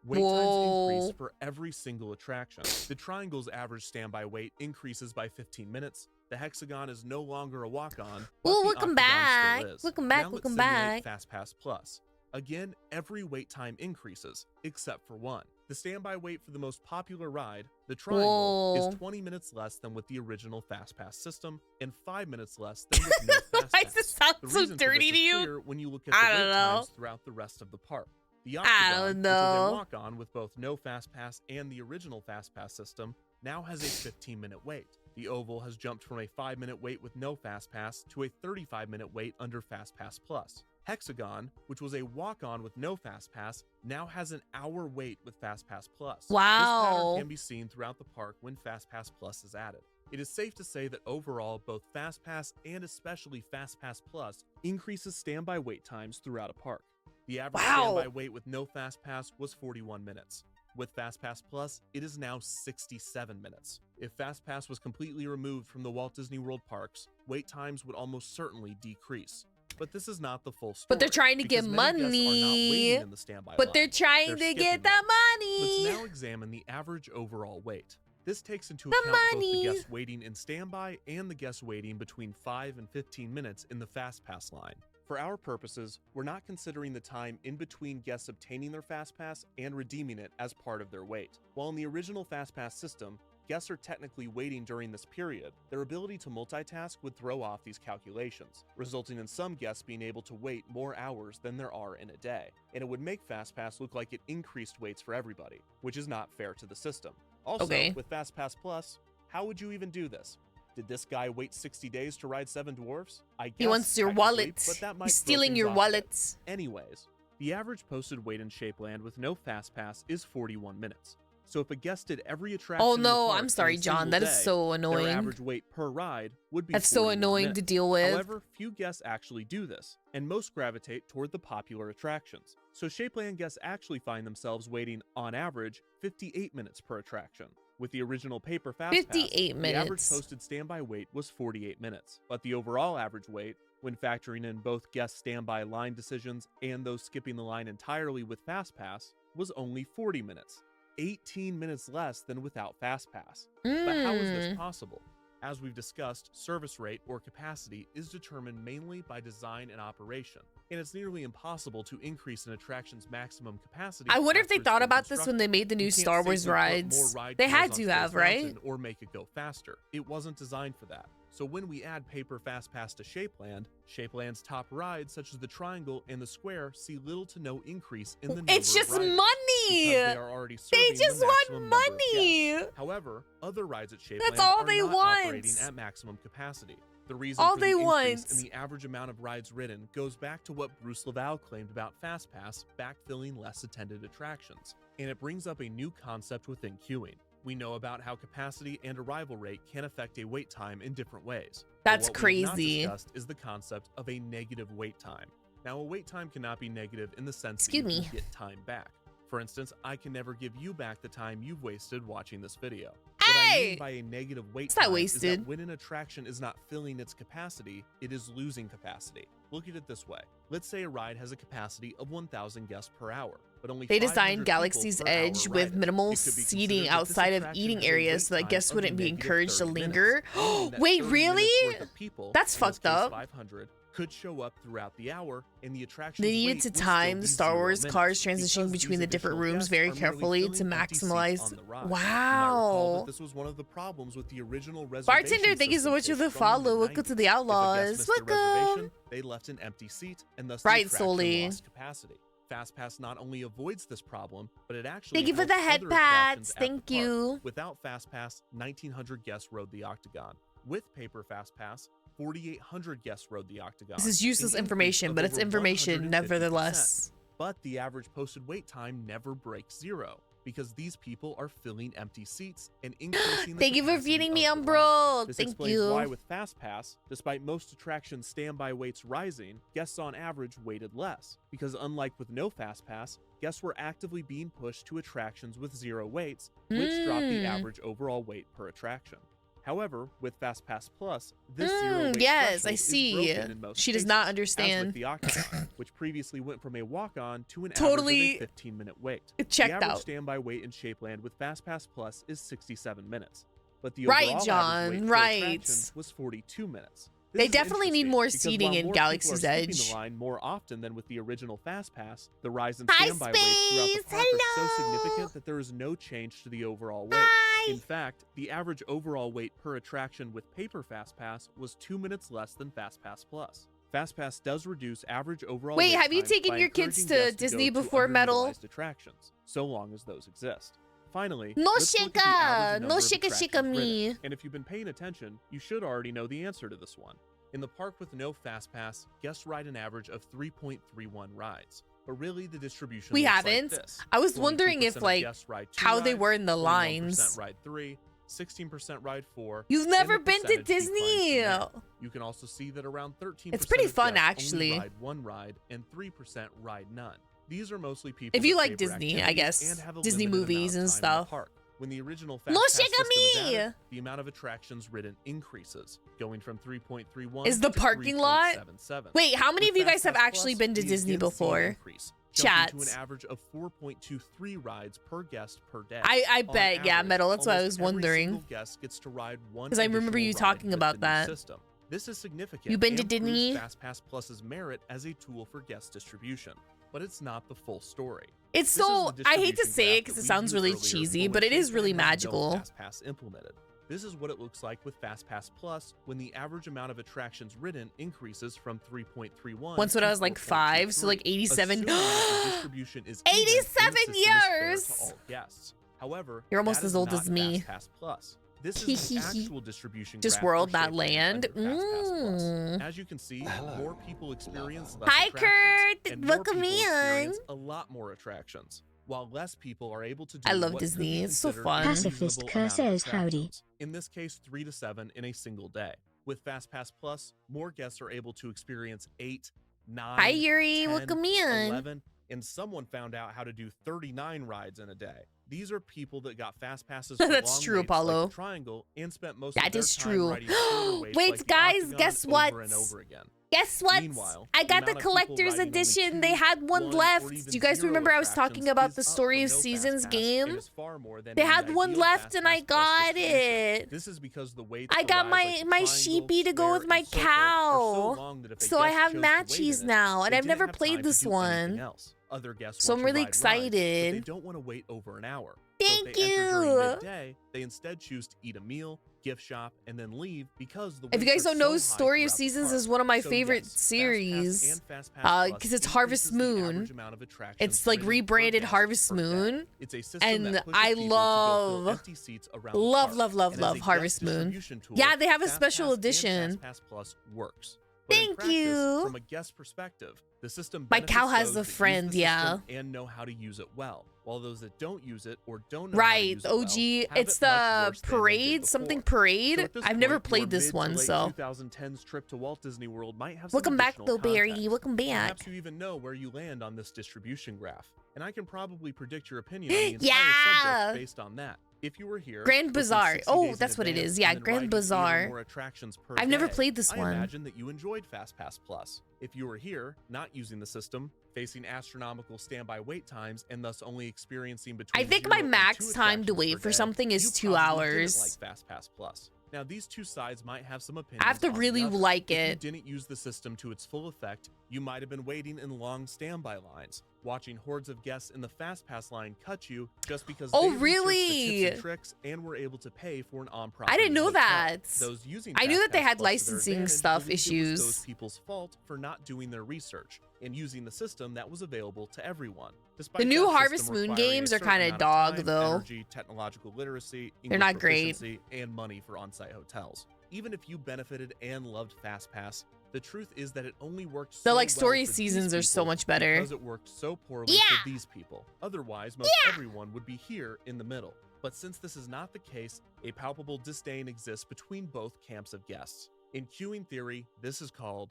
Wait times increase for every single attraction. The Triangle's average standby wait increases by 15 minutes. The Hexagon is no longer a walk-on, but the welcome Octagon back. still is. Welcome back, Now welcome let's simulate back. FastPass Plus. Again, every wait time increases, except for one. The standby wait for the most popular ride, the Triangle, is 20 minutes less than with the original FastPass system, and 5 minutes less than with no FastPass. Why does this sound The so reason for dirty this to is you? clear when you look at the I wait don't know. times throughout the rest of the park. The I Octagon, don't which was know. a walk-on with both no FastPass and the original FastPass system, now has a 15-minute wait. The Oval has jumped from a 5-minute wait with no FastPass to a 35-minute wait under FastPass Plus. Hexagon, which was a walk-on with no FastPass, now has an hour wait with FastPass Plus. This Wow. pattern can be seen throughout the park when FastPass Plus is added. It is safe to say that overall, both FastPass and especially FastPass Plus increases standby wait times throughout a park. The average standby wait with no FastPass was 41 minutes. With FastPass Plus, it is now 67 minutes. If FastPass was completely removed from the Walt Disney World parks, wait times would almost certainly decrease. But this is not the full story. But they're trying to get because many guests are not money. waiting in the standby But line. they're trying to skipping get it. that money. Let's now examine the average overall wait. This takes into account both the guests waiting in standby and the guests waiting between 5 and 15 minutes in the FastPass line. For our purposes, we're not considering the time in between guests obtaining their FastPass and redeeming it as part of their wait. While in the original FastPass system, guests are technically waiting during this period, their ability to multitask would throw off these calculations, resulting in some guests being able to wait more hours than there are in a day. And it would make FastPass look like it increased waits for everybody, which is not fair to the system. Also, with FastPass Plus, how would you even do this? Did this guy wait 60 days to ride 7 Dwarfs? I guess He wants your technically, wallet. but that might He's throw stealing things your off a wallet. bit. Anyways, the average posted wait in Shapeland with no FastPass is 41 minutes. So if a guest did every attraction Oh in the no, park I'm in sorry, a John. single That is day, so annoying. Their average wait per ride would be That's so 41 annoying to minutes. deal with. However, few guests actually do this, and most gravitate toward the popular attractions. So Shapeland guests actually find themselves waiting, on average, 58 minutes per attraction. With the original paper FastPass, 58 the average minutes. posted standby wait was 48 minutes, but the overall average wait, when factoring in both guest standby line decisions and those skipping the line entirely with FastPass, was only 40 minutes. 18 minutes less than without FastPass. But how is this possible? As we've discussed, service rate or capacity is determined mainly by design and operation, and it's nearly impossible to increase an attraction's maximum capacity. I wonder if they after it's thought been about this when they constructed. made the new You can't Star Wars safely put rides. more ride They cars had on to Space have, right? Mountain or make it go faster. It wasn't designed for that. So when we add paper FastPass to Shapeland, Shapeland's top rides such as the Triangle and the Square see little to no increase in the number It's just of riders, money. because they are already serving They just the want maximum number of money. guests. However, other rides at Shapeland That's all are they not want. operating at maximum capacity. The reason All for they the increase want. in the average amount of rides ridden goes back to what Bruce Laval claimed about FastPass backfilling less attended attractions, and it brings up a new concept within queuing. We know about how capacity and arrival rate can affect a wait time in different ways. But That's what we have not crazy. discussed is the concept of a negative wait time. Now, a wait time cannot be negative in the sense Excuse that you me. can get time back. For instance, I can never give you back the time you've wasted watching this video. What I mean by a negative wait It's not time is wasted. that when an attraction is not filling its capacity, it is losing capacity. Look at it this way. Let's say a ride has a capacity of 1,000 guests per hour. but only They 500 designed people Galaxy's per hour Edge ride with it. minimal It could be seating considered that this outside of attraction eating has a areas wait so that time guests of wouldn't be negative encouraged to 30 minutes, linger. meaning that Wait, 30 really? minutes worth of people, That's in this fucked case up. 500, could show up throughout the hour, and the attraction They needed to time the Star Wars cars transitioning transitioning between the different rooms very carefully to maximize. Wow. This was one of the problems with the original Bartender, thank you so much for the follow. Welcome to the Outlaws. Welcome. They left an empty seat, and thus Right, the attraction Sully. lost capacity. FastPass not only avoids this problem, but it actually Thank you for the helps head other attractions pats. at the Thank park. you. Without FastPass, 1,900 guests rode the Octagon. With paper FastPass, 4,800 guests rode the Octagon. This is useless an increase information, of but it's over information 150%. nevertheless. But the average posted wait time never breaks zero, because these people are filling empty seats and increasing the Thank you for capacity feeding me, of the Umbro. ride. This Thank explains you. why with FastPass, despite most attractions standby waits rising, guests on average waited less, because unlike with no FastPass, guests were actively being pushed to attractions with zero waits, which dropped the average overall wait per attraction. However, with FastPass Plus, this zero wait yes, threshold I is see. broken in most She does cases, not as understand. with the Octagon, which previously went from a walk-on to an Totally average of a 15-minute wait. checked the average out. standby wait in Shapeland with FastPass Plus is 67 minutes, but the Right, overall John, average wait per right. attraction was 42 minutes. They This is definitely need interesting more because seating while in more people are Galaxy's skipping Edge. the line more often than with the original FastPass, the rise in Hi, standby waits throughout the Space. park are so significant that there is no change to the overall wait. In fact, the average overall wait per attraction with paper FastPass was 2 minutes less than FastPass Plus. FastPass does reduce average overall Wait, wait have you times taken by your kids encouraging to guests Disney go to before Metal? underutilized attractions, so long as those exist. Finally, No let's look at the average shika, no number of shika attractions shika ridden. me. And if you've been paying attention, you should already know the answer to this one. In the park with no FastPass, guests ride an average of 3.31 rides. But really, the distribution We looks haven't. like this. I was wondering 22% if, of like, guests ride 2 how they rides, were in the 21% lines. ride 3, 16% ride 4. You've and never the been to percentage declines Disney. from there. You can also see that around 13% It's pretty of fun, guests actually. only ride 1 ride and 3% ride none. These are mostly people If you that like favor Disney, I activities guess. and have a Disney limited amount movies of and time in the stuff. park. When the original No FastPass shika system is me! added, the amount of attractions ridden increases, going from 3.31 Is the to parking lot? 3.77. Wait, how many With of you guys have FastPass actually Plus, been to we Disney again see an before? increase, jumping to Chats. an average of 4.23 rides per guest per day. I On bet, yeah, average, Metal. That's what I almost was every wondering. single guest gets to ride one 'Cause I remember you additional ride talking with about the new that. system. This is significant. You been to and proves Disney? FastPass Plus's merit as a tool for guest distribution, but it's not the full story. It's This is so, the I hate to distribution say it graph because that it we sounds viewed really earlier cheesy, when but it is Shapeland really had no magical. FastPass implemented. This is what it looks like with FastPass Plus when the average amount of attractions ridden increases from 3.31. Once when to I was like 5, so like 87. Assuming that the distribution is even and the 87 system is fair years! to all guests. However, You're almost that as is old not as me. FastPass Plus. This is the actual distribution Just graph world, for not Shapeland land. under FastPass Plus. As you can see, more people experience less Hi, attractions, Kurt. and more Welcome people in. experience a lot more attractions, while less people are able to do I love what could Disney. be It's so considered fun. a Pacifist reasonable Kerr amount of says howdy. attractions. In this case, 3 to 7 in a single day. With FastPass Plus, more guests are able to experience 8, 9, Hi, Yuri. 10, Welcome in. 11, and someone found out how to do 39 rides in a day. These are people that got fast passes for That's long true, waits Apollo. like the Triangle and spent most of That their is time true. riding shorter waits Wait, like the guys, Octagon guess what? over and over again. Guess what? Meanwhile, I the got the amount of people collector's riding only edition. 2, They had one 1, left. or Do even you guys 0 remember I was talking attractions about is the up for Story no of Seasons FastPass game? and is far more than They the had one ideal left and I FastPass Plus got distribution. it. This is because the waits I for got rides my like the my Triangle, sheepy to go Square, with my and Circle are so cow. long that if a So I guest have chose to wait matchies in it, now, and they I've didn't never have played time to this do anything one. else. Other guests So want I'm to really ride rides, but they excited. don't want to wait over an hour. Thank so if they enter during you. midday, they instead choose to eat a meal, gift shop, and then leave because the If you waits guys are don't know, so high Story of throughout the Seasons park. is one of my So favorite yes, series. FastPass and FastPass Because Plus it's Harvest increases the Moon. average amount of attractions It's like ridden per rebranded guest Harvest per day. Moon. It's a system And that pushes I people to go fill love, empty seats around the love, park. love, love, And as love a guest Harvest Moon. distribution tool, Yeah, they have a special FastPass and edition. FastPass Plus works. But in Thank practice, you. From a guest perspective, the system My benefits cow has those a that use the friend, system yeah. and know how to use it well, while those that don't use it or don't know how to Right, use it OG. well, have It's it much the worse than they did parade, something before. parade. So at this I've never point, played your this mid to one, late so. 2010s trip to Walt Disney World might have Welcome some back, additional though, Barry. context. Welcome back. Perhaps you even know where you land on this distribution graph, and I can probably predict your opinion on the entire Yeah. subject based on that. If you were here, Grand book in Bazaar. 60 Oh, days in that's what it advance is. Yeah, and then Grand ride 8 or Bazaar. more attractions per I've never day, played this I one. imagine that you enjoyed FastPass Plus. If you were here, not using the system, facing astronomical standby wait times, and thus only experiencing between I think 0 my and max 2 time to attractions wait per for day, something is you 2 probably hours. didn't like FastPass Plus. Now, these two sides might have some opinions. I have to on the really other. like If it. you didn't use the system to its full effect, you might have been waiting in long standby lines, watching hordes of guests in the FastPass line cut you just because Oh, they researched the tips really? and tricks and were able to pay for an on-property I didn't know hotel. that. Those using I knew that they FastPass had Plus to their licensing advantage stuff believed it was those issues. people's fault for not doing their research and using the system that was available to everyone. Despite The new that Harvest system Moon requiring a games are certain kind of amount dog, time, though. energy, technological literacy, They're English not great. proficiency, and money for on-site hotels. Even if you benefited and loved FastPass, the truth is that it only worked so The like well story for these seasons are so people much better. because it worked so poorly for these people. Otherwise, most everyone would be here in the middle. But since this is not the case, a palpable disdain exists between both camps of guests. In queuing theory, this is called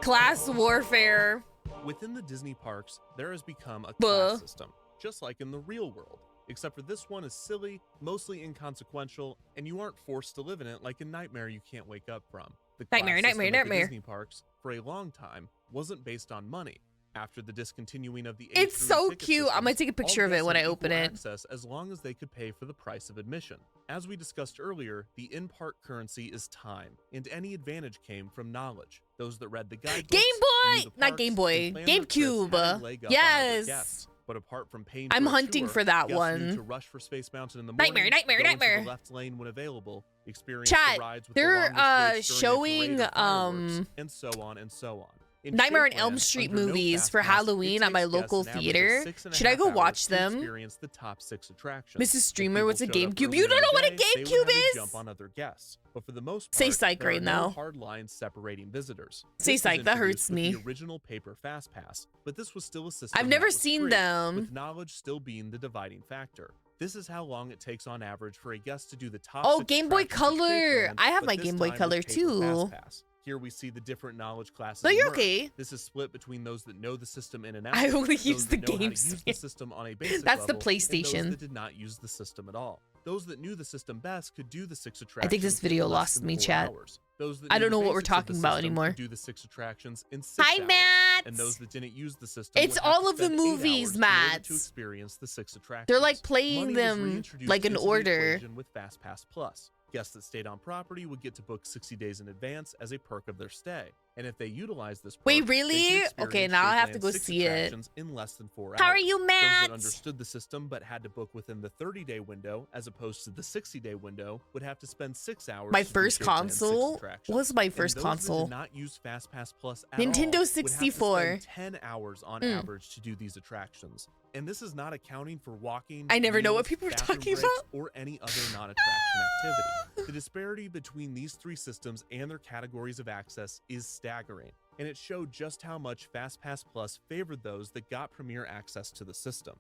Class warfare. within the Disney parks, there has become a Buh. class system, just like in the real world. Except for this one is silly, mostly inconsequential, and you aren't forced to live in it like a nightmare you can't wake up from. The class Nightmare, system nightmare, at the nightmare. Disney parks, for a long time, wasn't based on money. After the discontinuing of the It's A3 so ticket cute. I'm gonna systems, take a picture all of it guests when had I open equal it. access as long as they could pay for the price of admission. As we discussed earlier, the in-park currency is time, and any advantage came from knowledge. Those that read the guidebooks, Game knew Boy! the Not parks, Game Boy. and planned their trips GameCube. had a leg up on other Yes. guests. But apart from paying I'm for a hunting tour, for that guests one. knew to rush for Space Mountain in the morning, Nightmare, nightmare, go into nightmare. the left lane when available, experience Chat, the rides with the they're longest waits during a showing parade or fireworks, and so on and so on. In Nightmare on Shapeland, Elm Street under no movies for fast pass, Halloween it at my takes local guests an average of theater. 6.5 Should I go hours watch to them? experience the top 6 attractions. Mrs. If Streamer, people what's a showed up GameCube? earlier You in don't the know what a day, they would GameCube have a is? jump on other guests. But for the most Say part, psych there right are now. no hard lines separating visitors. Say This was psych, that introduced hurts with me. the original paper fast pass, but this was still a system I've that never was seen free, them. with knowledge still being the dividing factor. This is how long it takes on average for a guest to do the top Oh, 6 Game Boy attractions at Color. Shapeland, I have but my this Game Boy time with Color paper too. fast pass. Here we see the different knowledge classes. No, you're emerge. okay. This is split between those that know the system in and out. I only those use the that know how to games. use the system on a basic That's the level, and PlayStation. those that did not use the system at all. Those that knew the system best could do the 6 I attractions. think this video in less lost than me, 4 chat. hours. Those that I knew don't the know what we're basics of the talking about system anymore. could do the 6 attractions in 6 Hi, hours. Matt. And those that didn't use the system It's would have all to of the spend 8 movies, hours in order Matt. to experience the 6 attractions. They're like playing Money was them reintroduced like in into the order. equation with FastPass Plus. Guests that stayed on property would get to book 60 days in advance as a perk of their stay. And if they utilized this perk, Wait, they could really? experience Okay, now I have to Shapeland's go 6 see it. attractions in less than 4 hours. How are you, Those Matt? that understood the system but had to book within the 30-day window as opposed to the 60-day window would have to spend 6 hours. My to do first Shapeland's 6 console attractions. was my And first those console. That did not use FastPass Plus at Nintendo all would have to 64. spend 10 hours on Mm. average to do these attractions. And this is not accounting for walking. I never know what meals, people are bathroom talking breaks, about. or any other non-attraction activity. The disparity between these 3 systems and their categories of access is staggering, and it showed just how much FastPass Plus favored those that got premier access to the system.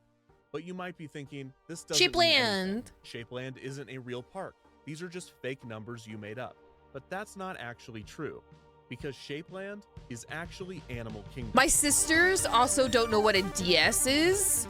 But you might be thinking, this doesn't mean anything. Shapeland isn't a real park. These are just fake numbers you made up. But that's not actually true, because Shapeland is actually Animal Kingdom. My sisters also don't know what a DS is.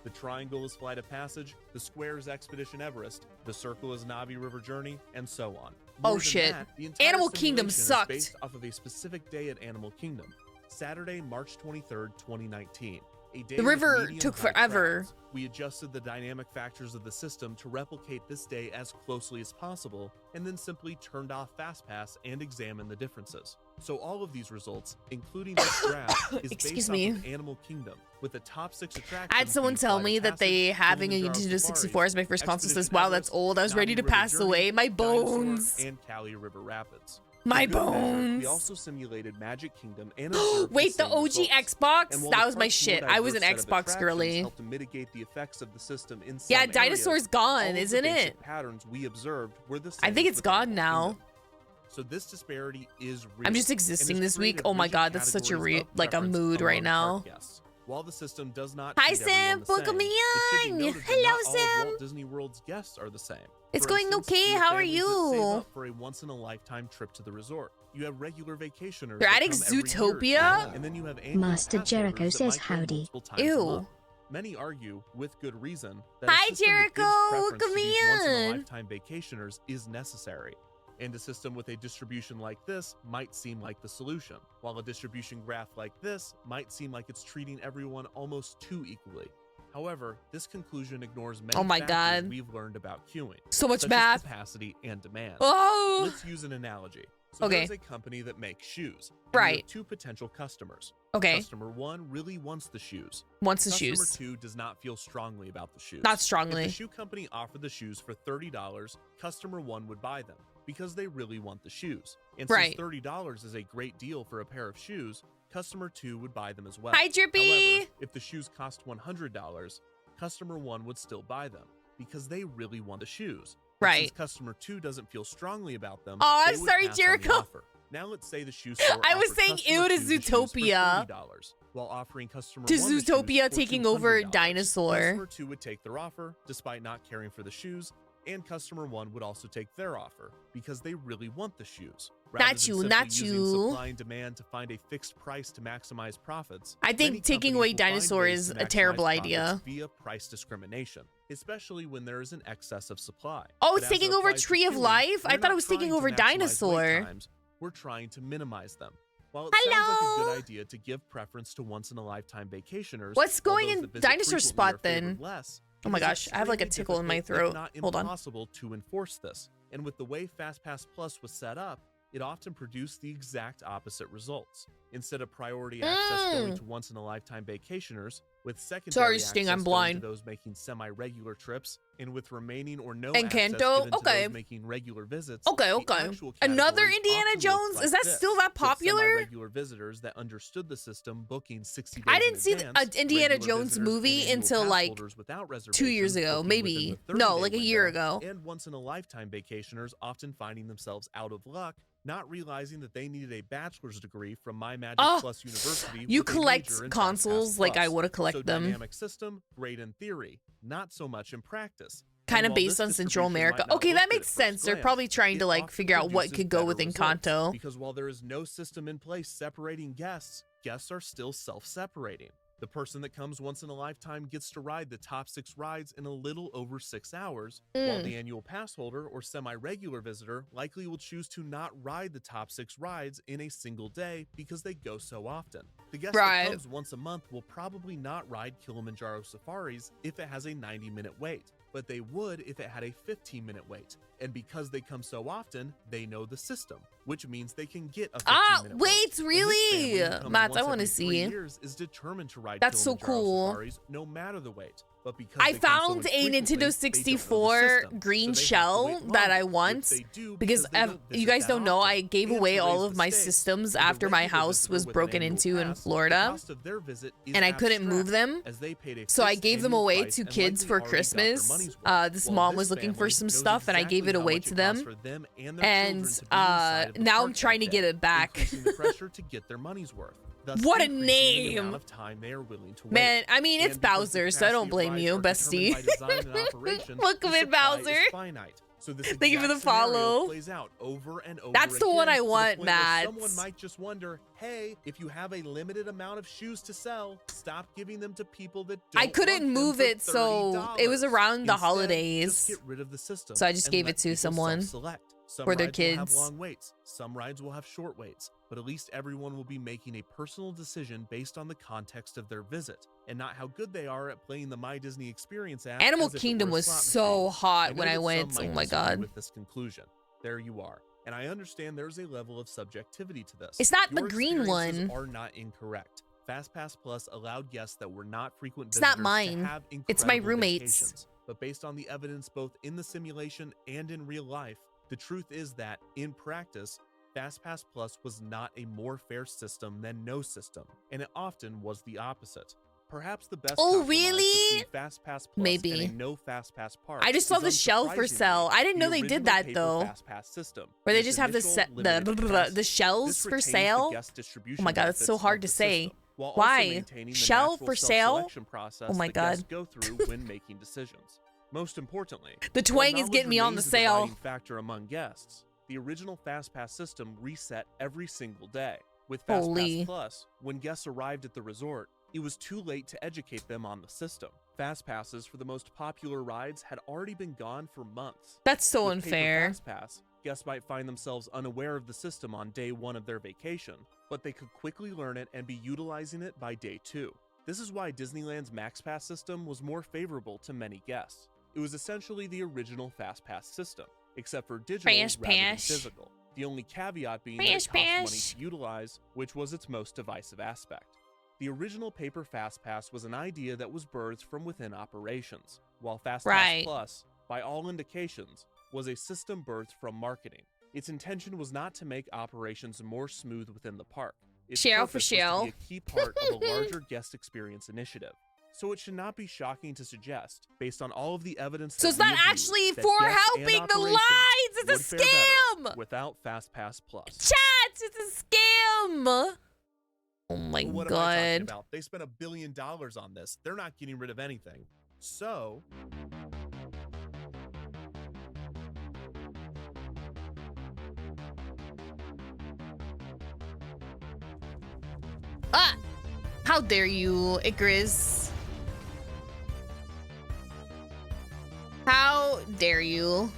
The triangle is Flight of Passage, the square is Expedition Everest, the circle is Navi River Journey, and so on. Oh, More than shit. that, the entire Animal Kingdom simulation is sucked. based off of a specific day at Animal Kingdom, Saturday, March 23rd, 2019. A day The with river medium took high forever. crowds. We adjusted the dynamic factors of the system to replicate this day as closely as possible, and then simply turned off FastPass and examined the differences. So all of these results, including this graph, is Excuse based me. off of Animal Kingdom, with the top 6 attractions. I had someone being tell Flight me of that they Passage, having a Kilimanjaro Nintendo Safaris, 64 as my first console says, Expedition wow, Everest, that's old. I was ready Navi to River pass Journey, away. My Dinosaur, bones. and Cali River Rapids. My For good measure, bones. We also simulated Magic Kingdom and observed Wait, the same OG results. Xbox? And while That the was my park's shit. more I was an diverse set of Xbox attractions girly. helped to mitigate the effects of the system in some Yeah, areas, Dinosaur's gone, all of the isn't basic it? patterns we observed were the I same think it's with gone Animal now. Kingdom. So this disparity is real. I'm just and existing has this week. created Oh my rigid god, that's such a categories of like a preference mood right among now. park guests. While the system does not Hi, treat everyone Sam. the same, Welcome it should be in. noted that Hello, not all of Sam. Walt Disney World's guests are the same. It's For going instance, okay. you have How are families that save you? up for a once-in-a-lifetime trip to the resort. You have regular vacationers. They're that adding come every year, Zootopia? and then you have annual Master pass Jericho holders that says might go howdy. multiple times a Ew. month. Many argue, with good reason, that Hi, a system that gives Jericho! preference to Come these in! once-in-a-lifetime vacationers is necessary. And a system with a distribution like this might seem like the solution, while a distribution graph like this might seem like it's treating everyone almost too equally. However, this conclusion ignores many Oh my factors God. we've learned about queuing, So much such math. as capacity and demand. Oh! Let's use an analogy. So Okay. there's a company that makes shoes. And you have Right. two potential customers. Okay. Customer 1 really wants the shoes. Wants the Customer shoes. 2 does not feel strongly about the shoes. Not strongly. If the shoe company offered the shoes for $30, customer 1 would buy them because they really want the shoes. And Right. since $30 is a great deal for a pair of shoes, customer 2 would buy them as well. Hi, Drippy! However, if the shoes cost $100, customer 1 would still buy them because they really want the shoes. But Right. Since customer 2 doesn't feel strongly about them, Oh, they I'm would sorry, pass on the Jericho. offer. Now let's say the shoe store I was offered saying customer ew to 2 the shoes for Zootopia. $30, while offering customer To 1 the shoes Zootopia for taking over $200. Dinosaur. Customer 2 would take their offer despite not caring for the shoes, and customer 1 would also take their offer because they really want the shoes. Rather Not than you, simply not using you. supply and demand to find a fixed price to maximize profits, I think many taking companies away will find Dinosaur ways is to a maximize terrible profits idea. via price discrimination, especially when there is an excess of supply. Oh, But it's as it taking over applies to Tree of queuing, Life? I we're thought it not was taking trying to over maximize wait Dinosaur. times, we're trying to minimize them. While it sounds like a good idea to give preference to once-in-a-lifetime vacationers, What's while going those in that visit Dinosaur frequently Spot are favored then? less, Oh it my is gosh, I have like a extremely tickle in my difficult, throat. if not Hold on. impossible to enforce this. And with the way FastPass Plus was set up, it often produced the exact opposite results. Instead of priority access going to once-in-a-lifetime vacationers, with secondary Sorry, access Sting, I'm going blind. to those making semi-regular trips, and with remaining or no Encanto? access given to Okay. those making regular visits. Okay, the okay. actual Another categories Indiana often looked Jones? like Is that this, still that with popular? Semi-regular visitors that understood the system booking 60 days I in didn't see advance, an Indiana regular Jones visitors movie and annual until pass like holders without 2 years reservations ago, booking maybe. within the No, 30-day like a year window, ago. and once-in-a-lifetime vacationers often finding themselves out of luck, not realizing that they needed a bachelor's degree from My Magic Oh, Plus University. you with a collect major in consoles FastPass like I Plus. would have collected So them. dynamic system, great in theory, not so much in practice. Kind And of while based this on Central distribution America. might not Okay, look that good makes at first sense. They're glance, probably trying to it like often figure out what produces could go better with results, Encanto. Because while there is no system in place separating guests, guests are still self-separating. The person that comes once in a lifetime gets to ride the top 6 rides in a little over 6 hours, while the annual pass holder or semi-regular visitor likely will choose to not ride the top 6 rides in a single day because they go so often. The guest Right. that comes once a month will probably not ride Kilimanjaro safaris if it has a 90-minute wait, but they would if it had a 15-minute wait. And because they come so often, they know the system, which means they can get a 15-minute wait. Wait, And this really? family who comes Mats, I once wanna every 3 see. years is determined to ride That's so Kilimanjaro cool. safaris no matter the wait. But because I they come so found a infrequently, Nintendo they don't know the 64 system, green so they have to shell wait that I longer, want which they do because they don't you visit guys that don't know often. I gave And away to all raise of the my stakes, systems for the after my regular house visitor was with an broken annual into in pass, the Florida, cost of their visit is and I couldn't move abstract, them. as they paid a So I fixed gave them annual away price to and kids likely for already got their Christmas. money's worth, This while mom this was looking for family some knows stuff and I gave exactly it how away much to it them. costs for them and their And children to be inside of the now I'm park trying that to get day, it back. increasing the pressure to get their money's worth. Thus What a increasing the name. amount of time they are willing to wait. Man, I mean, it's And because the Bowser, so I don't capacity of blame rides you, are bestie. determined by design and operation, Welcome the in, supply is Bowser. finite. So this Thank you for the exact scenario follow. plays out over and over That's the one again, I to the want, point where Matt. Someone might just wonder, hey, if you have a limited amount of shoes to sell, stop giving them to people that don't I couldn't want them move for it, so it was $30. around the Instead, holidays. just get rid of the system So I just and gave let it to people someone self-select. Some for their rides will have kids. long waits. Some rides will have short waits. But at least everyone will be making a personal decision based on the context of their visit, and not how good they are at playing the My Disney Experience app. Animal as if it Kingdom were a was slot so machine. hot know when I that some went. might Oh my disagree god. with this conclusion. There you are. And I understand there's a level of subjectivity to this. It's not the Your green experiences one. are not incorrect. FastPass Plus allowed guests that were not frequent It's not visitors mine. to have It's my incredible roommate's. vacations. But based on the evidence both in the simulation and in real life, the truth is that, in practice, FastPass Plus was not a more fair system than no system, and it often was the opposite. Perhaps the best Oh, compromise really? between FastPass Plus Maybe. and a no FastPass part I just saw is, the shell for sale. I didn't the know they did original that paper though. FastPass system. Where they Its just have the initial set limited the capacity. shells This for retains the sale. guest Oh distribution my god, it's benefits so hard of to the say. system, while also Why? maintaining the Shell natural for sale? self-selection process Oh my that guests god. go through when making decisions. Most importantly, The while twang is knowledge getting me on the remains a sale. dividing factor among guests, the original FastPass system reset every single day. With Holy. FastPass Plus, when guests arrived at the resort, It was too late to educate them on the system. Fast passes for the most popular rides had already been gone for months. That's so With paper unfair. Fast pass, guests might find themselves unaware of the system on day 1 of their vacation, but they could quickly learn it and be utilizing it by day 2. This is why Disneyland's Max Pass system was more favorable to many guests. It was essentially the original Fast Pass system, except for digital Fast rather than Pass. physical. The only caveat being that it Fast cost money Pass. to utilize, which was its most divisive aspect. The original paper Fast Pass was an idea that was birthed from within operations, while Fast Right. Pass Plus, by all indications, was a system birthed from marketing. Its intention was not to make operations more smooth within the park. Its Shell purpose for was to shell. be a key part of a larger guest experience initiative. So it should not be shocking to suggest, based on all of the evidence So that it's we not have actually used, that for guests and helping the operations lines. It's a would fare better scam. without Fast Pass Plus. Chat, it's a scam. Oh my What am I talking god. about? They spent $1 billion on this. They're not getting rid of anything. So, Ah! How dare you, Icarus? How dare you?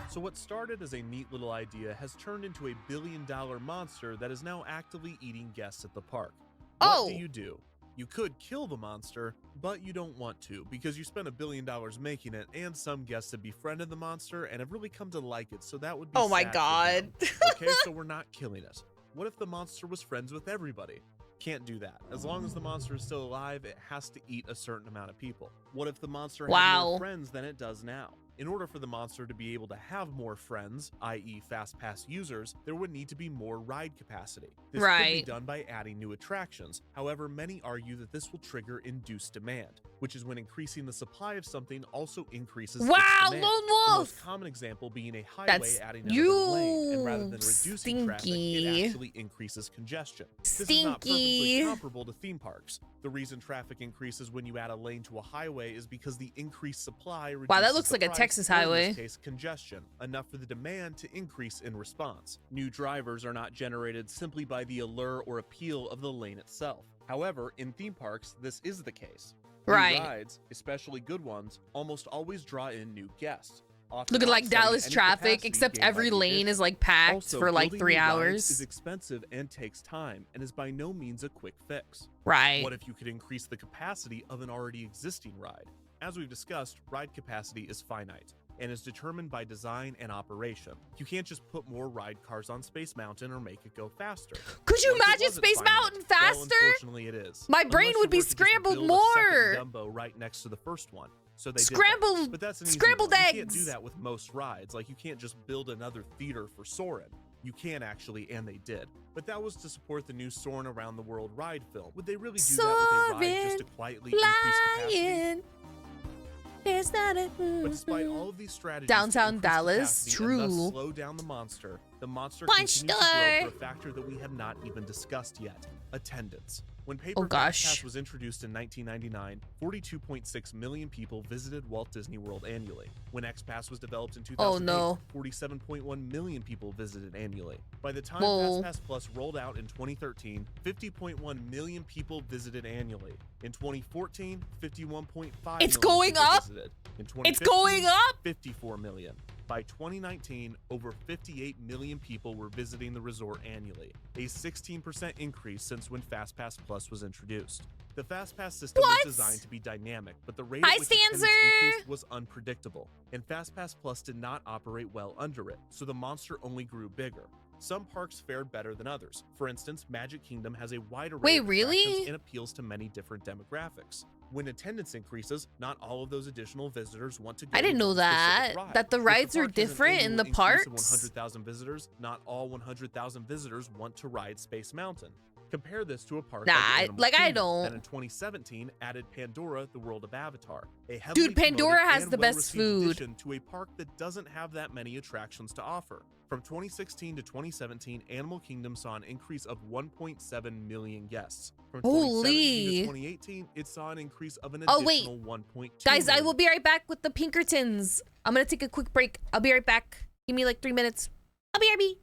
So what started as a neat little idea has turned into a $1 billion monster that is now actively eating guests at the park. Oh. What do? You could kill the monster, but you don't want to because you spent $1 billion making it, and some guests have befriended the monster and have really come to like it, so that would be Oh my sad for god. them. Okay, so we're not killing it. What if the monster was friends with everybody? Can't do that. As long as the monster is still alive, it has to eat a certain amount of people. What if the monster had Wow. more friends than it does now? In order for the monster to be able to have more friends, i.e. Fast Pass users, there would need to be more ride capacity. This could be Right. done by adding new attractions. However, many argue that this will trigger induced demand, which is when increasing the supply of something also increases Wow, its demand. Lone The Wolf! most common example being a highway That's adding another lane, and you, rather than reducing traffic, stinky. it actually increases congestion. This is not Stinky. perfectly comparable to theme parks. The reason traffic increases when you add a lane to a highway is because the increased supply reduces Wow, that looks the like a price, Texas or in highway. this case, congestion, enough for the demand to increase in response. New drivers are not generated simply by the allure or appeal of the lane itself. However, in theme parks, this is the case. New Right. rides, especially good ones, almost always draw in new guests. often Looking like offsetting Dallas any traffic, capacity except gained by every the lane addition. is like packed Also, for like building 3 new rides hours. is expensive and takes time and is by no means a quick fix. Right. What if you could increase the capacity of an already existing ride? As we've discussed, ride capacity is finite and is determined by design and operation. You can't just put more ride cars on Space Mountain or make it go faster. Could you What if it imagine wasn't Space finite? Mountain faster? Well, unfortunately it is. My brain Unless would you be were to just scrambled build a more. second Dumbo right next to the first one. So they Scrambled- did that. But that's an easy scrambled one. You can't eggs. do that with most rides. Like, you can't just build another theater for Soarin'. You can actually, and they did. But that was to support the new Soarin' Around the World ride film. Would they really do that with a ride just to quietly increase capacity? Flying. There's not a But despite all of these strategies, Downtown to increase Dallas, capacity and thus true. slow down the monster Punch continues to grow star. for a factor that we have not even discussed yet: attendance. When Oh, Paper gosh. Fast Pass was introduced in 1999, 42.6 million people visited Walt Disney World annually. When X-Pass was developed in 2008, Oh, no. 47.1 million people visited annually. By the time Whoa. FastPass Plus rolled out in 2013, 50.1 million people visited annually. In 2014, 51.5 It's million going people up? visited. In It's 2015, going up? 54 million. By 2019, over 58 million people were visiting the resort annually, a 16% increase since when FastPass Plus was introduced. The FastPass system What? was designed to be dynamic, but the rate Hi, at which attendance Stanzer! increased was unpredictable, and FastPass Plus did not operate well under it, so the monster only grew bigger. Some parks fared better than others. For instance, Magic Kingdom has a wide array Wait, of really? attractions and appeals to many different demographics. When attendance increases, not all of those additional visitors want to go I didn't to know one specific that. ride. That the If rides are park has an different in annual the increase parks? of 100,000 visitors, not all 100,000 visitors want to ride Space Mountain. Compare this to a park Nah, like Animal like, I Kingdom don't. that in 2017 added Pandora, the World of Avatar. A heavily Dude, Pandora promoted has and the best well-received food. addition to a park that doesn't have that many attractions to offer. From 2016 to 2017, Animal Kingdom saw an increase of 1.7 million guests. From 2017 Holy. to 2018, it saw an increase of an Oh, wait. additional 1.2 Guys, I million. will be right back with the Pinkertons. I'm gonna take a quick break. I'll be right back. Give me like 3 minutes. I'll be RB.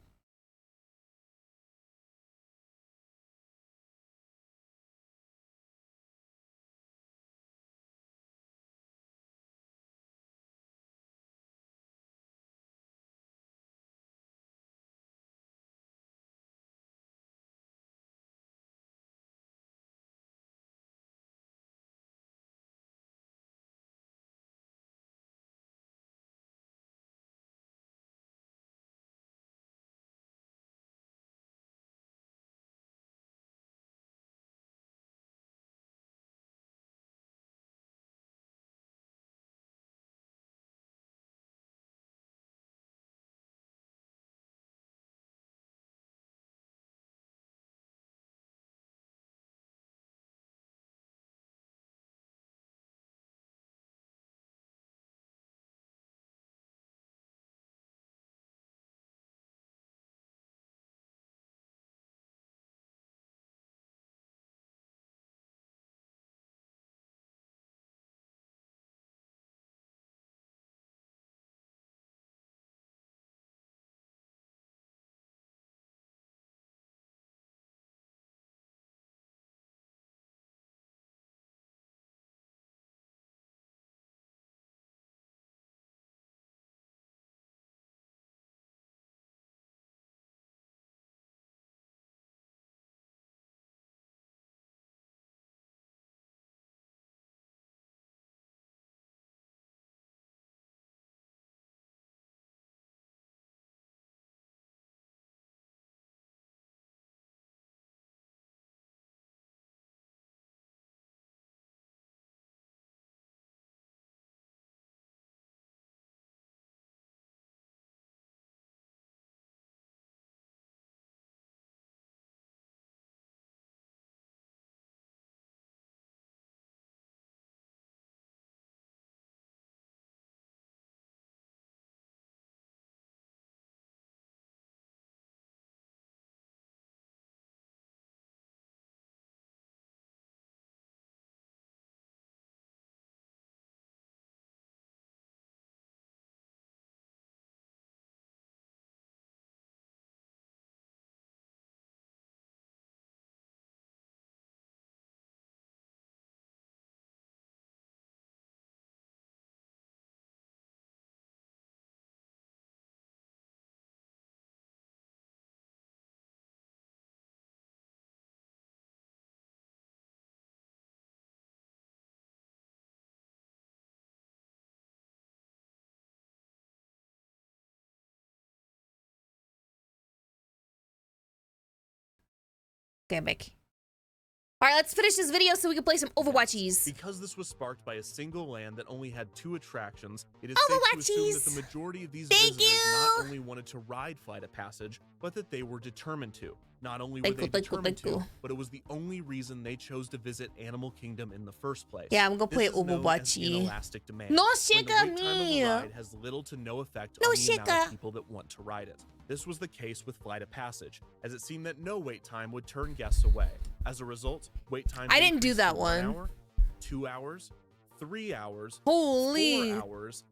Okay, I'm back. All right, let's finish this video so we can play some Overwatchies. Because this was sparked by a single land that only had 2 attractions, it is safe to assume that the majority of these visitors not only wanted to ride Flight of Passage, but that they were determined to. Not only were they determined to, but it was the only reason they chose to visit Animal Kingdom in the first place. Yeah, I'm gonna play This is known as Overwatchy. inelastic demand. No when the shika wait time of me. the ride has little to no effect on the amount of people that want to ride it. This was the case with Flight of Passage, as it seemed that no wait time would turn guests away. As a result, wait time I didn't do increased that to 1 hour, 2 hours, 3 hours, Holy. 4 hours,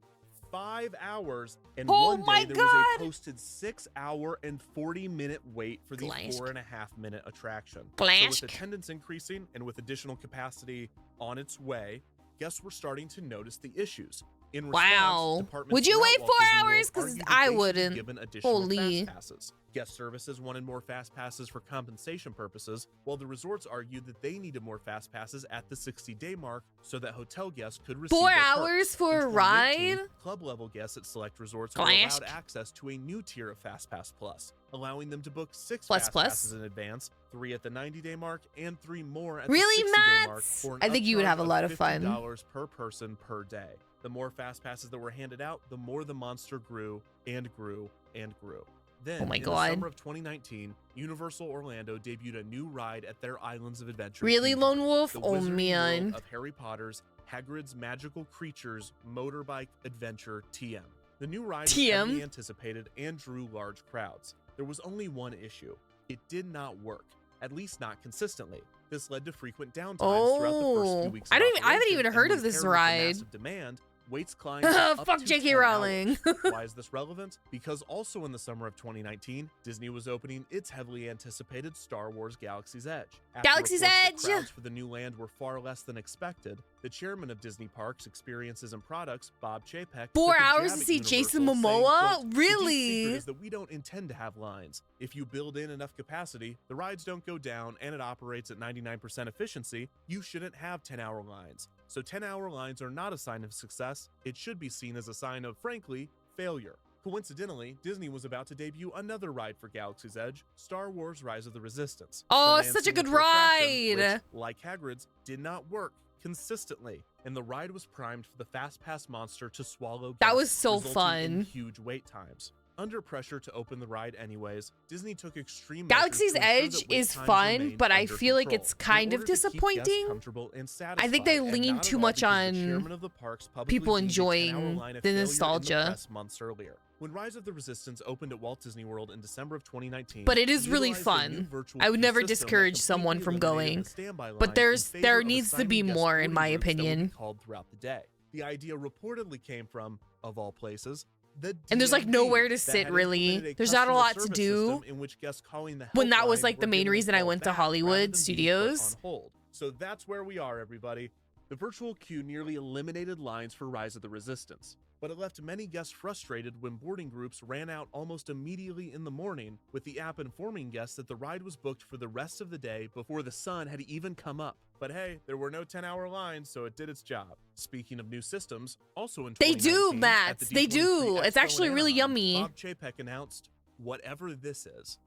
5 hours, and Oh one my day there was God. a posted 6-hour and 40-minute wait for the Glask. 4.5-minute attraction. Glask. So with attendance increasing and with additional capacity on its way, guests were starting to notice the issues. In response, Wow. departments Would you throughout wait Walt 4 Disney World hours? Because argued that I they should be wouldn't. given additional Holy. fast passes. Guest services wanted more fast passes for compensation purposes, while the resorts argued that they needed more fast passes at the 60-day mark so that hotel guests could receive 4 their hours perks. for In a 2018, ride? club-level guests at select resorts were Glask. allowed access to a new tier of Fast Pass Plus, allowing them to book 6 Plus fast plus? passes in advance, 3 at the 90-day mark, and 3 more at Really, the 60-day mark Mats? for an I think you would upcharge have a lot of of fun. $50 per person per day. The more fast passes that were handed out, the more the monster grew and grew and grew. Then, Oh my in God. the summer of 2019, Universal Orlando debuted a new ride at their Islands of Adventure. Really, theme Lone park, Wolf? the Oh, Wizarding man. World of Harry Potter's Hagrid's Magical Creatures Motorbike Adventure TM. The new ride was TM? heavily anticipated and drew large crowds. There was only one issue. It did not work, at least not consistently. This led to frequent downtimes throughout the first few weeks. I of haven't operation, even and heard when of this paired with the ride. massive demand, waits climbed up Fuck to J.K. 10 Rowling. hours. Why is this relevant? Because also in the summer of 2019, Disney was opening its heavily anticipated Star Wars Galaxy's Edge. After Galaxy's reports that Edge! crowds for the new land were far less than expected, the chairman of Disney Parks, Experiences and Products, Bob Chapek, 4 took a hours jab to at see Jason Universal, saying, Momoa? quote, "The deep Really? secret is that we don't intend to have lines. If you build in enough capacity, the rides don't go down, and it operates at 99% efficiency, you shouldn't have 10-hour lines. So 10-hour lines are not a sign of success. It should be seen as a sign of, frankly, failure." Coincidentally, Disney was about to debut another ride for Galaxy's Edge, Star Wars Rise of the Resistance. Oh, the land's such a good signature attraction, ride. which, like Hagrid's, did not work consistently, and the ride was primed for the Fast Pass monster to swallow That guests, was so resulting in fun. huge wait times. Under pressure to open the ride anyways, Disney took extreme Galaxy's measures to ensure Edge that wait is times fun, remained but I under feel like control. it's kind In of order to keep guests disappointing. comfortable and I think they satisfied, and lean not too at all much because the on chairman of the parks publicly people deemed a 10-hour enjoying line a the failure in nostalgia. press months earlier. When Rise of the Resistance opened at Walt Disney World in December of 2019, But it is it really utilized a new fun. virtual I would queue never system that discourage someone from completely going. eliminated the standby line But in there favor of needs to assigning be guests more, in 40 my groups that would be opinion. called throughout the day. The idea reportedly came from, of all places, the And there's like DMV nowhere to that sit had really. implemented a There's not a customer lot to service do. system in which guests calling the When that was helpline like the were main given a reason I call went to back rather Hollywood than being put Studios. on hold. So that's where we are, everybody. The virtual queue nearly eliminated lines for Rise of the Resistance, but it left many guests frustrated when boarding groups ran out almost immediately in the morning, with the app informing guests that the ride was booked for the rest of the day before the sun had even come up. But hey, there were no 10-hour lines, so it did its job. Speaking of new systems, also in They do, 2019, at Mats. the They D23 do. It's Expo actually in really Anaheim, yummy. Bob Chapek announced, whatever this is.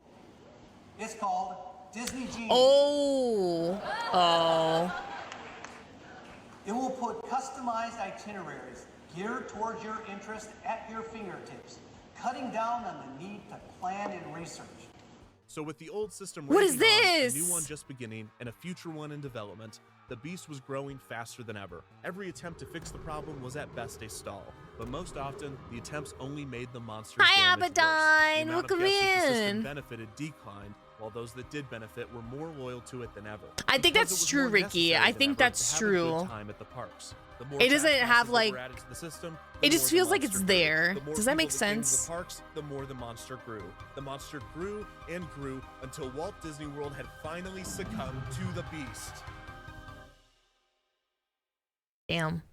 It's called Disney Genie. Oh. It will put customized itineraries geared towards your interest at your fingertips, cutting down on the need to plan and research. So with the old system What is raging on, this? a new one just beginning, and a future one in development, the beast was growing faster than ever. Every attempt to fix the problem was at best a stall, but most often, the attempts only made the monster's Hi, damage worse. Abaddon. The amount of Welcome guests that the system in. benefited declined, while those that did benefit were more loyal to it than ever. I think Because that's it was true, more Ricky. necessary I than think ever that's to have a good true. time at the parks. The more It doesn't fast have, passes that like- were added to the system, the It just more the feels like it's monster there. grew. The more Does that make people came to the sense? parks, the more the monster grew. The monster grew and grew until Walt Disney World had finally succumbed to the beast. Damn.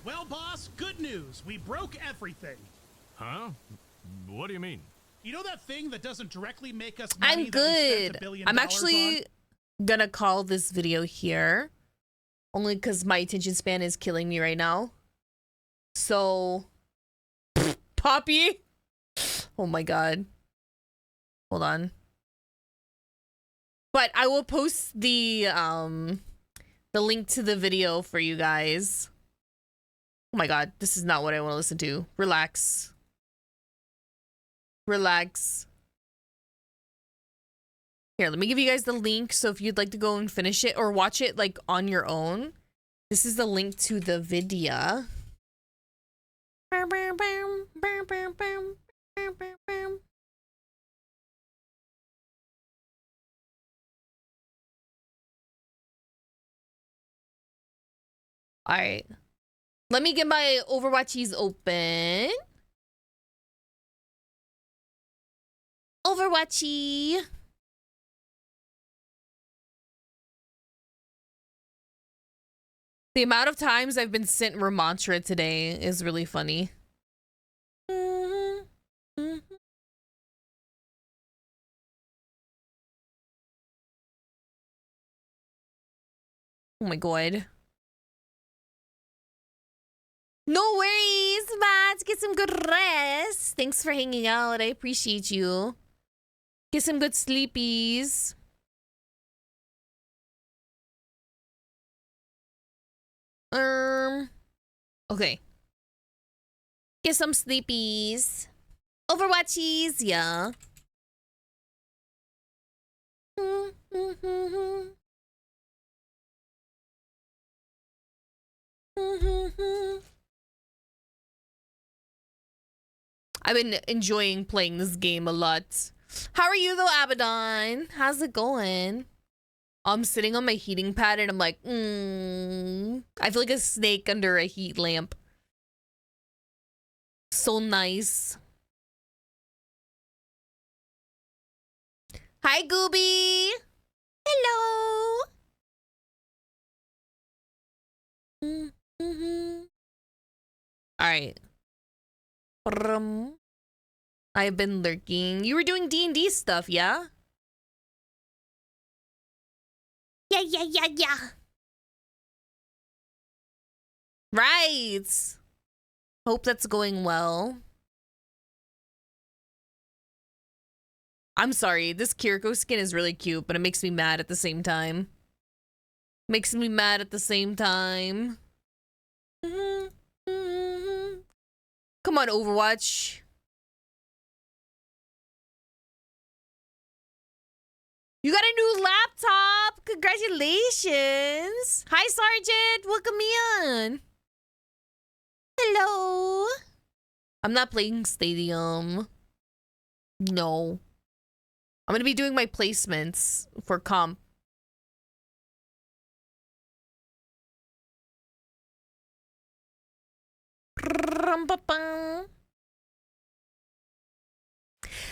Well, boss, good news. We broke everything. Huh? What do you mean? You know that thing that doesn't directly make us money I'm that we spent good. $1 billion I'm on? actually gonna call this video here. Only because my attention span is killing me right now. So, Poppy, Oh my god. Hold on. But I will post the link to the video for you guys. Oh my god, this is not what I want to listen to. Relax. Relax. Here, let me give you guys the link, so if you'd like to go and finish it or watch it like on your own, this is the link to the video. All right. Let me get my Overwatchies open. Overwatchy. The amount of times I've been sent Ramantra today is really funny. Oh my god. No worries, Matt. Get some good rest. Thanks for hanging out. I appreciate you. Get some good sleepies. Okay. Get some sleepies. Overwatchies, yeah. I've been enjoying playing this game a lot. How are you though, Abaddon? How's it going? I'm sitting on my heating pad and I'm like, I feel like a snake under a heat lamp. So nice. Hi, Gooby. Hello. All right. I've been lurking. You were doing D&D stuff, yeah? Yeah. Right. Hope that's going well. I'm sorry. This Kiriko skin is really cute, but it makes me mad at the same time. Makes me mad at the same time. Come on, Overwatch. You got a new laptop. Congratulations. Hi, Sergeant. Welcome me on. Hello. I'm not playing Stadium. No. I'm going to be doing my placements for comp.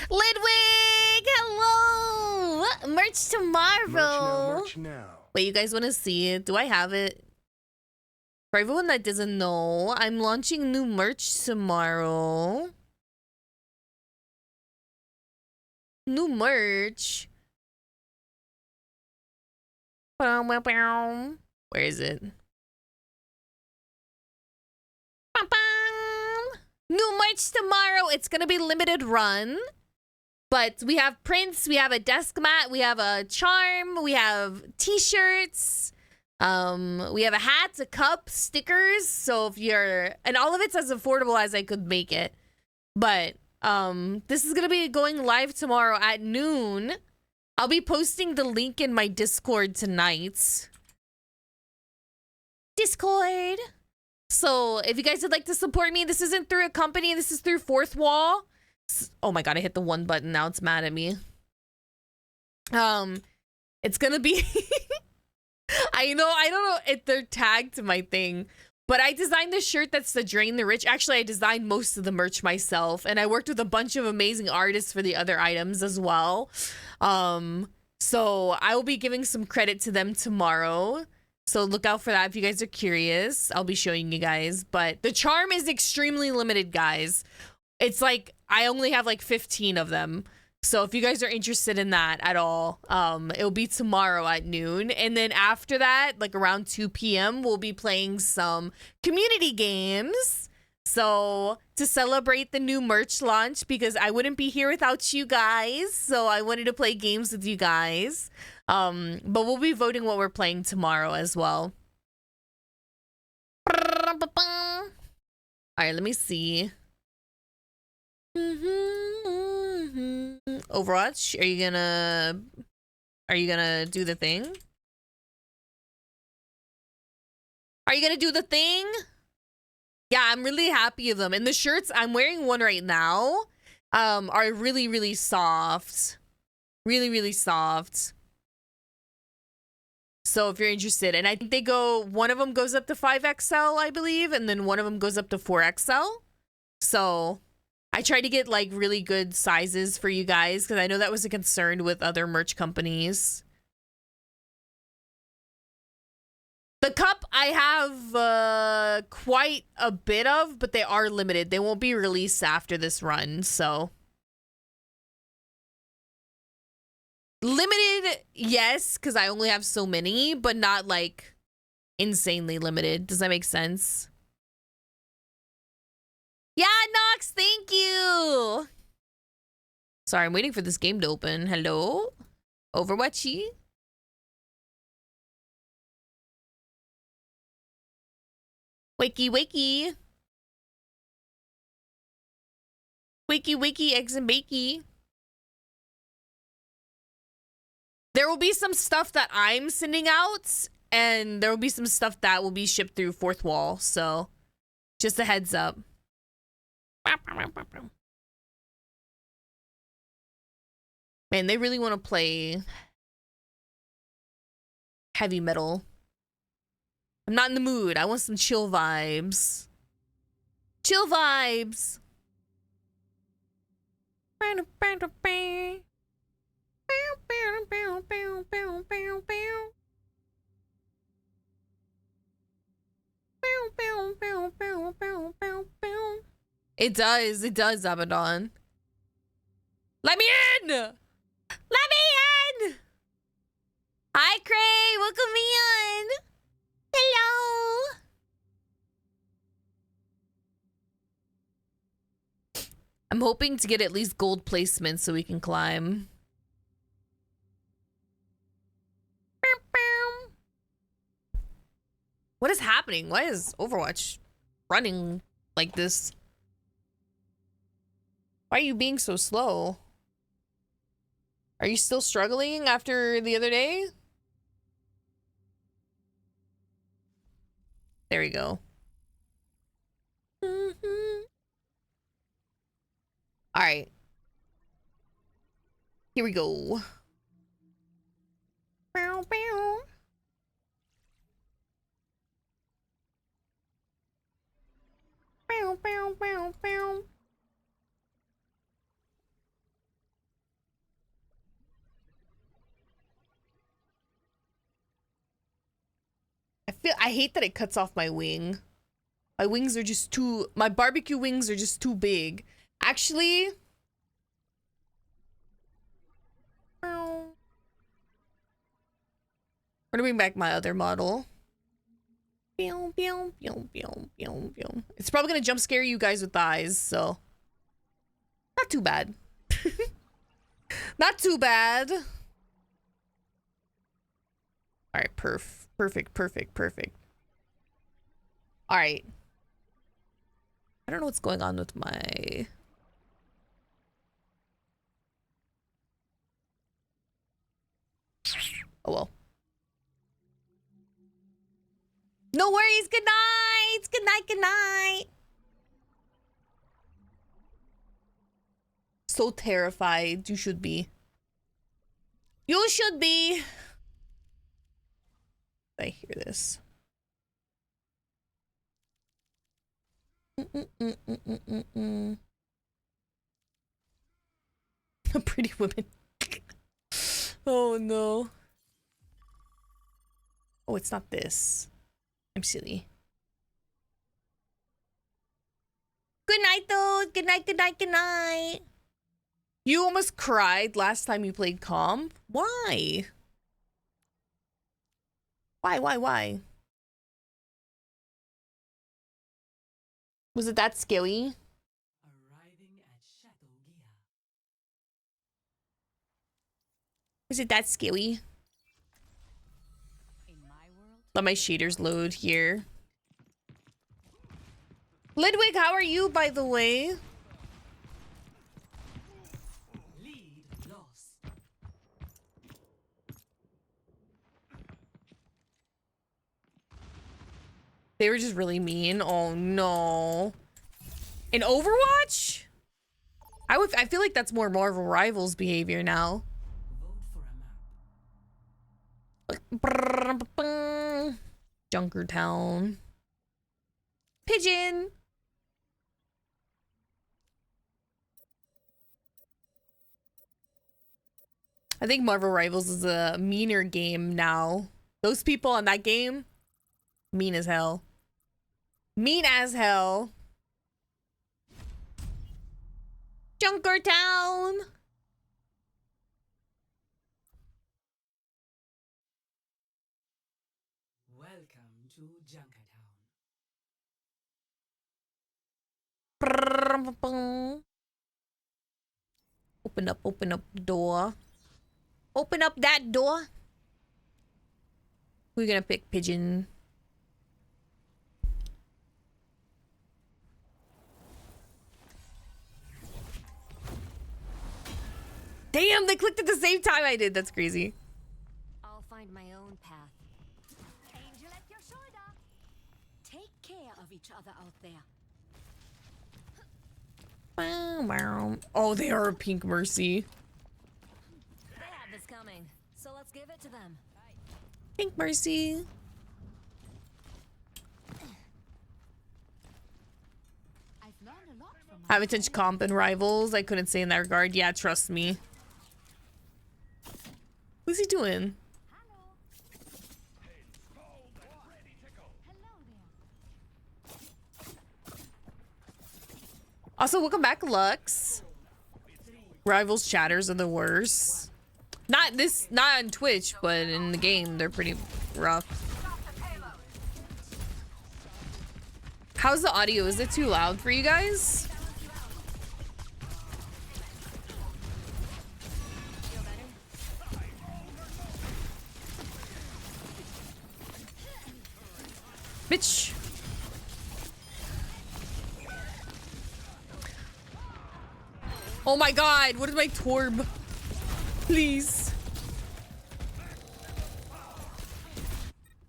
Lidwig, hello! Merch tomorrow. Merch now. Wait, you guys want to see it? Do I have it? For everyone that doesn't know, I'm launching new merch tomorrow. New merch. Where is it? New merch tomorrow. It's gonna be limited run, but we have prints, we have a desk mat, we have a charm, we have t-shirts, we have a hat, a cup, stickers. So if you're, and all of it's as affordable as I could make it. But this is gonna be going live tomorrow at noon. I'll be posting the link in my Discord tonight. Discord. So if you guys would like to support me, this isn't through a company. This is through Fourth Wall. Oh my god, I hit the one button. Now it's mad at me. It's gonna be... I don't know if they're tagged to my thing. But I designed this shirt that's the Drain the Rich. Actually, I designed most of the merch myself. And I worked with a bunch of amazing artists for the other items as well. So I will be giving some credit to them tomorrow. So look out for that if you guys are curious. I'll be showing you guys. But the charm is extremely limited, guys. It's like I only have like 15 of them. So if you guys are interested in that at all, it'll be tomorrow at noon. And then after that, like around 2 p.m., we'll be playing some community games. So to celebrate the new merch launch, because I wouldn't be here without you guys, so I wanted to play games with you guys. But we'll be voting what we're playing tomorrow as well. All right, let me see. Overwatch, are you gonna do the thing? Are you gonna do the thing? Yeah, I'm really happy of them. And the shirts, I'm wearing one right now, are really, really soft. Really, really soft. So if you're interested, and I think they go, one of them goes up to 5XL, I believe, and then one of them goes up to 4XL. So I try to get like really good sizes for you guys because I know that was a concern with other merch companies. The cup I have quite a bit of, but they are limited. They won't be released after this run, so. Limited, yes, because I only have so many, but not like insanely limited. Does that make sense? Yeah, Nox, thank you. Sorry, I'm waiting for this game to open. Hello? Overwatchy? Wakey, wakey. Wakey, wakey, eggs and bakey. There will be some stuff that I'm sending out, and there will be some stuff that will be shipped through Fourth Wall, so just a heads up. Man, they really want to play heavy metal. I'm not in the mood. I want some chill vibes. Chill vibes. It does, Abaddon. Let me in! Let me in! Hi, Cray, welcome me in. Hello. I'm hoping to get at least gold placement so we can climb. What is happening? Why is Overwatch running like this? Why are you being so slow? Are you still struggling after the other day? There we go. All right. Here we go. Bow, bow. Bow, bow, bow, bow. I hate that it cuts off my wing. My wings are just too, my barbecue wings are just too big. Actually, we're gonna bring back my other model. It's probably gonna jump scare you guys with eyes, so not too bad. Not too bad. All right, perfect. All right. I don't know what's going on with my... Oh, well. No worries. Good night. Good night. Good night. So terrified. You should be. You should be. I hear this. Pretty women. Oh no. Oh, it's not this. I'm silly. Good night, though. Good night, good night, good night. You almost cried last time you played Calm. Why? Why? Was it that scary? Was it that scary? Let my shaders load here. Lidwig, how are you, by the way? They were just really mean. Oh no. In Overwatch? I feel like that's more Marvel Rivals behavior now. Junkertown. Pigeon. I think Marvel Rivals is a meaner game now. Those people on that game, mean as hell. Mean as hell. Junkertown. Welcome to Junkertown. Open up the door. Open up that door. We're gonna pick Pigeon. Damn, they clicked at the same time I did. That's crazy. I'll find my own path. Angel at your shoulder. Take care of each other out there. Oh, they are a pink mercy. They had this coming, so let's give it to them. Pink mercy. I haven't touched comp and rivals. I couldn't say in that regard. Yeah, trust me. What's he doing? Also, welcome back, Lux. Rivals chatters are the worst. Not on Twitch, but in the game, they're pretty rough. How's the audio? Is it too loud for you guys? Bitch. Oh my god, what is my Torb? Please.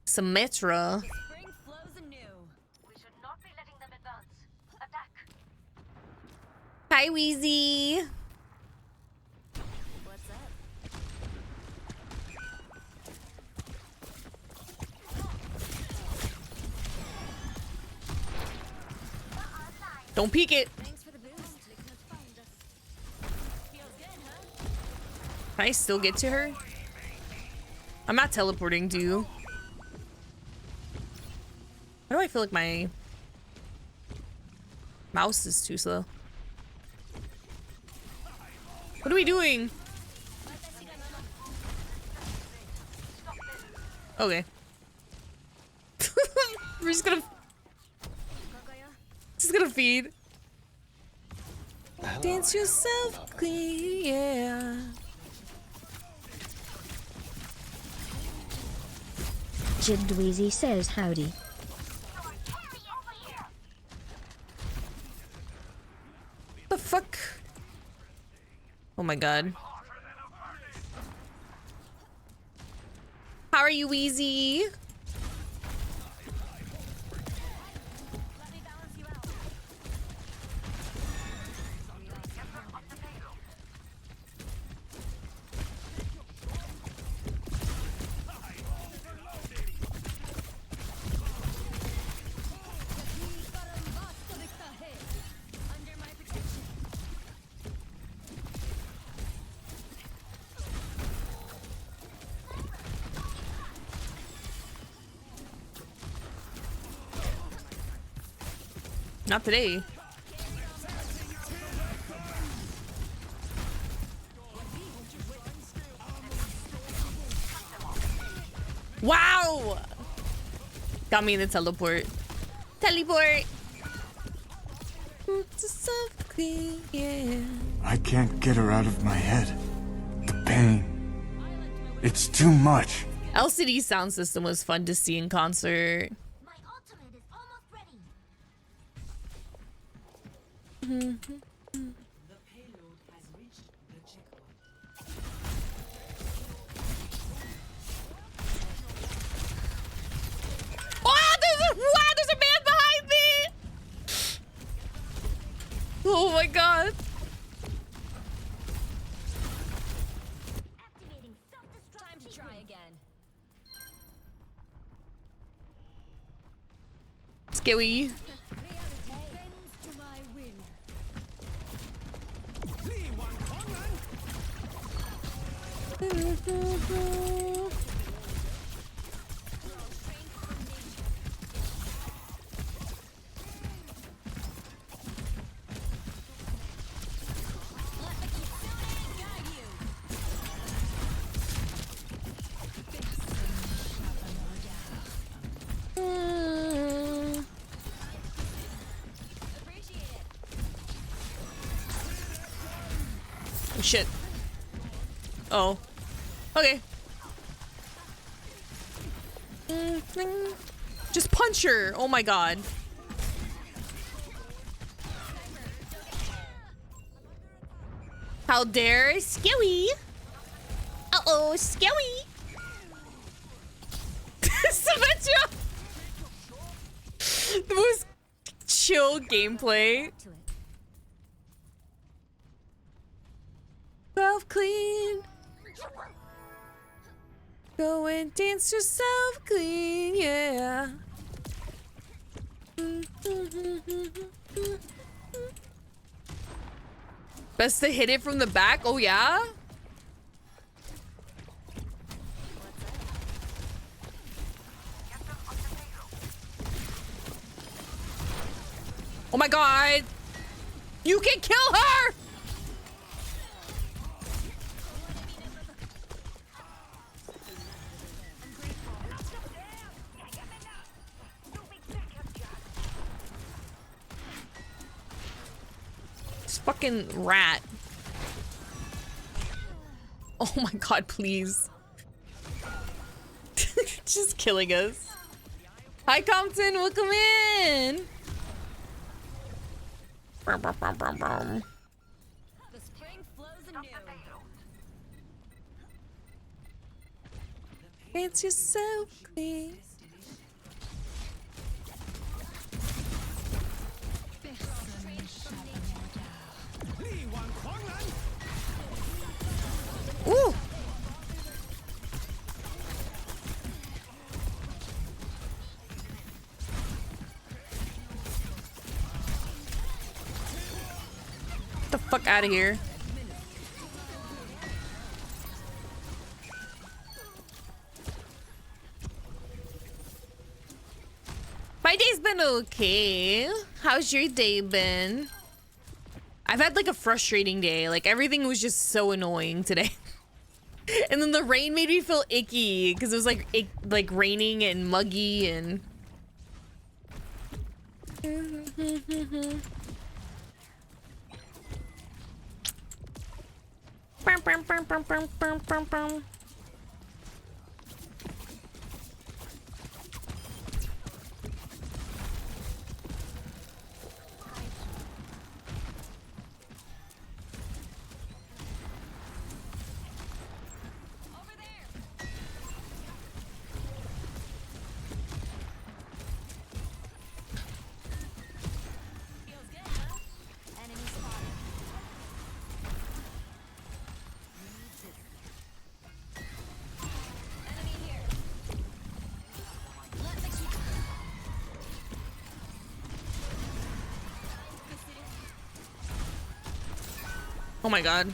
Symmetra. Spring flows anew. We should not be letting them advance. Attack. Hi, Wheezy. What's up? Don't peek it. Thanks for the boost. Can I still get to her? I'm not teleporting, do you? Why do I feel like my mouse is too slow? What are we doing? Okay. We're just gonna feed. Dance yourself clean, yeah. Jidweezy says howdy. The fuck? Oh my god. How are you, Wheezy? Not today. Wow! Got me in the teleport. Teleport! I can't get her out of my head. The pain. It's too much. LCD sound system was fun to see in concert. There's a man behind me! Oh my god. Time to try again. Scary. Shit. Oh. Okay. Just punch her. Oh my god. How dare Skewy? Uh-oh, Skewy. Symmetra. The most chill gameplay. Self clean. Go and dance yourself clean, yeah. Best to hit it from the back. Oh yeah. Oh my god. You can kill her. Fucking rat. Oh my god, please. Just killing us. Hi Compton, welcome in. The spring flows anew. Dance yourself clean. Ooh. Get the fuck out of here. My day's been okay. How's your day been? I've had like a frustrating day. Like everything was just so annoying today. And then the rain made me feel icky because it was like raining and muggy and oh my god.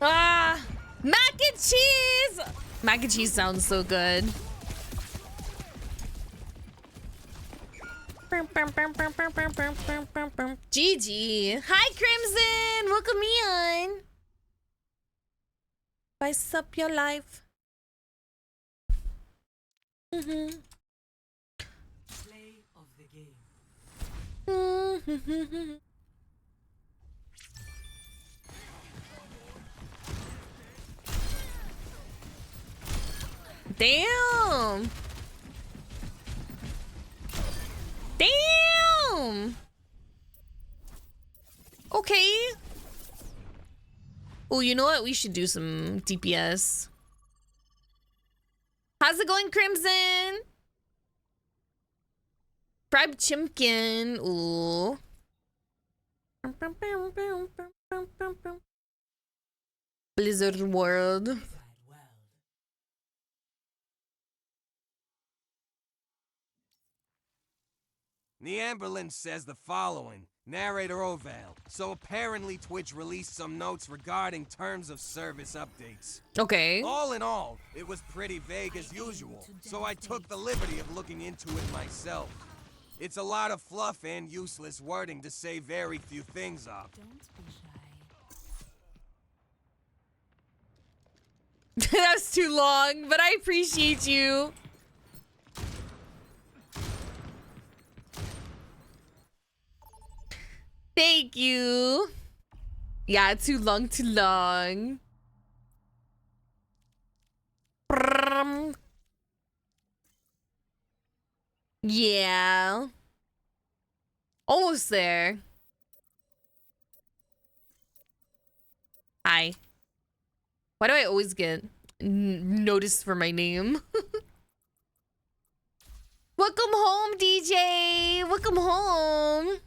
Ah, mac and cheese. Mac and cheese sounds so good. GG. Hi Crimson, welcome me on. Spice up your life. Play of the Damn. Damn. Okay. Oh, you know what? We should do some DPS. How's it going, Crimson? Tribe Chimkin. Ooh. Blizzard World. Neamberlin says the following. Narrator Oval. So apparently Twitch released some notes regarding terms of service updates. Okay. All in all, it was pretty vague as usual, so I took the liberty of looking into it myself. It's a lot of fluff and useless wording to say very few things of. That's too long, but I appreciate you. Thank you. Yeah, too long, too long. Yeah. Almost there. Hi. Why do I always get noticed for my name? Welcome home, DJ. Welcome home.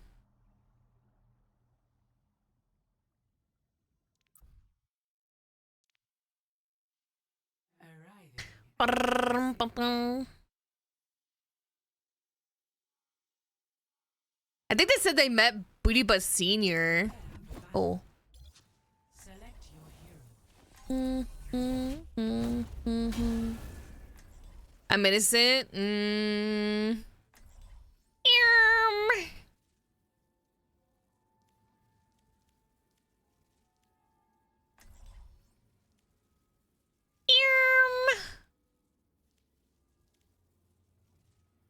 I think they said they met Booty Butt Senior. Oh. I'm innocent.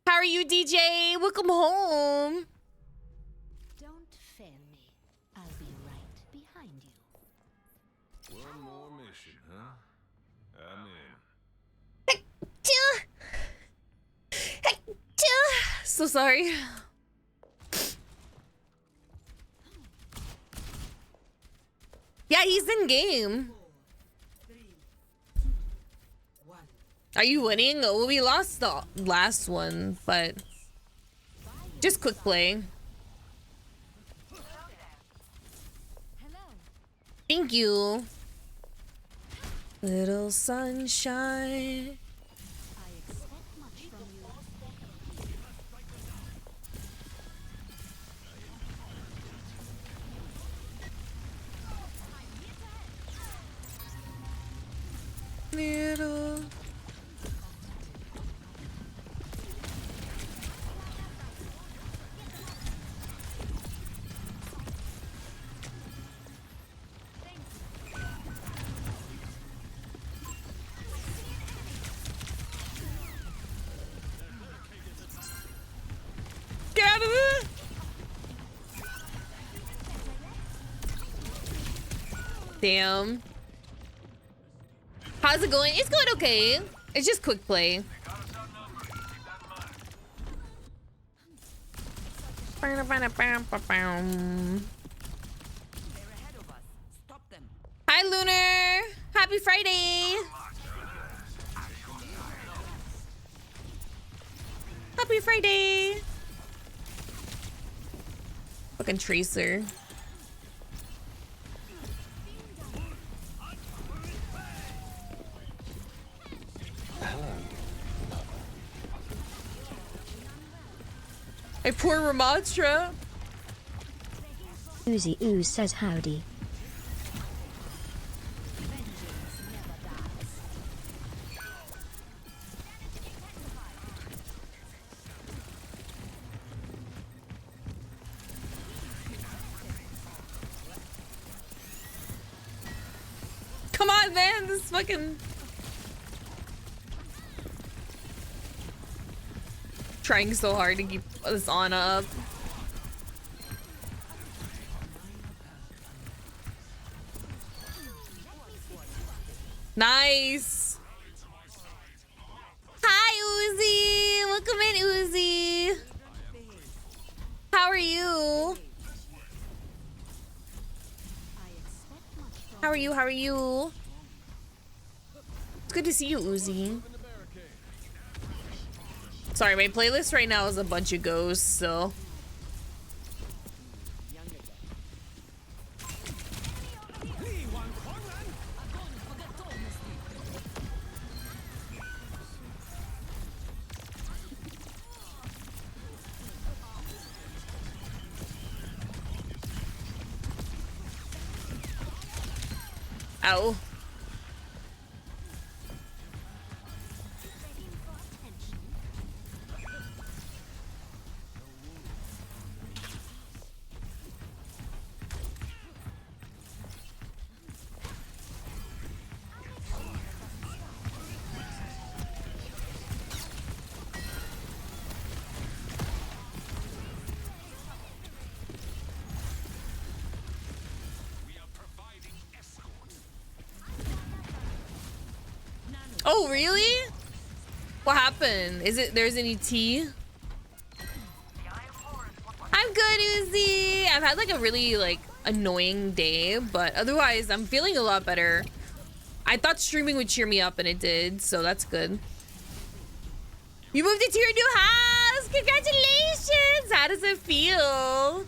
How are you, DJ? Welcome home. Don't fail me. I'll be right behind you. One more mission, huh? I'm in. So sorry. Yeah, he's in game. Are you winning? Well, we lost the last one, but just quick play. Thank you. Little sunshine. Little. Get out of there! Damn. How's it going? It's going okay. It's just quick play. Hi, Lunar. Happy Friday. Happy Friday. Fucking Tracer. A poor Ramatra. Oozy Ooze says howdy. Come on, man. This is fucking... Trying so hard to keep this on up. Nice. Hi, Uzi. Welcome in, Uzi. How are you? How are you? How are you? It's good to see you, Uzi. Sorry, my playlist right now is a bunch of ghosts, so. Ow. Oh, really? What happened? Is it there's any tea? I'm good, Uzi. I've had like a really like annoying day, but otherwise I'm feeling a lot better. I thought streaming would cheer me up and it did, so that's good. You moved into your new house! Congratulations! How does it feel?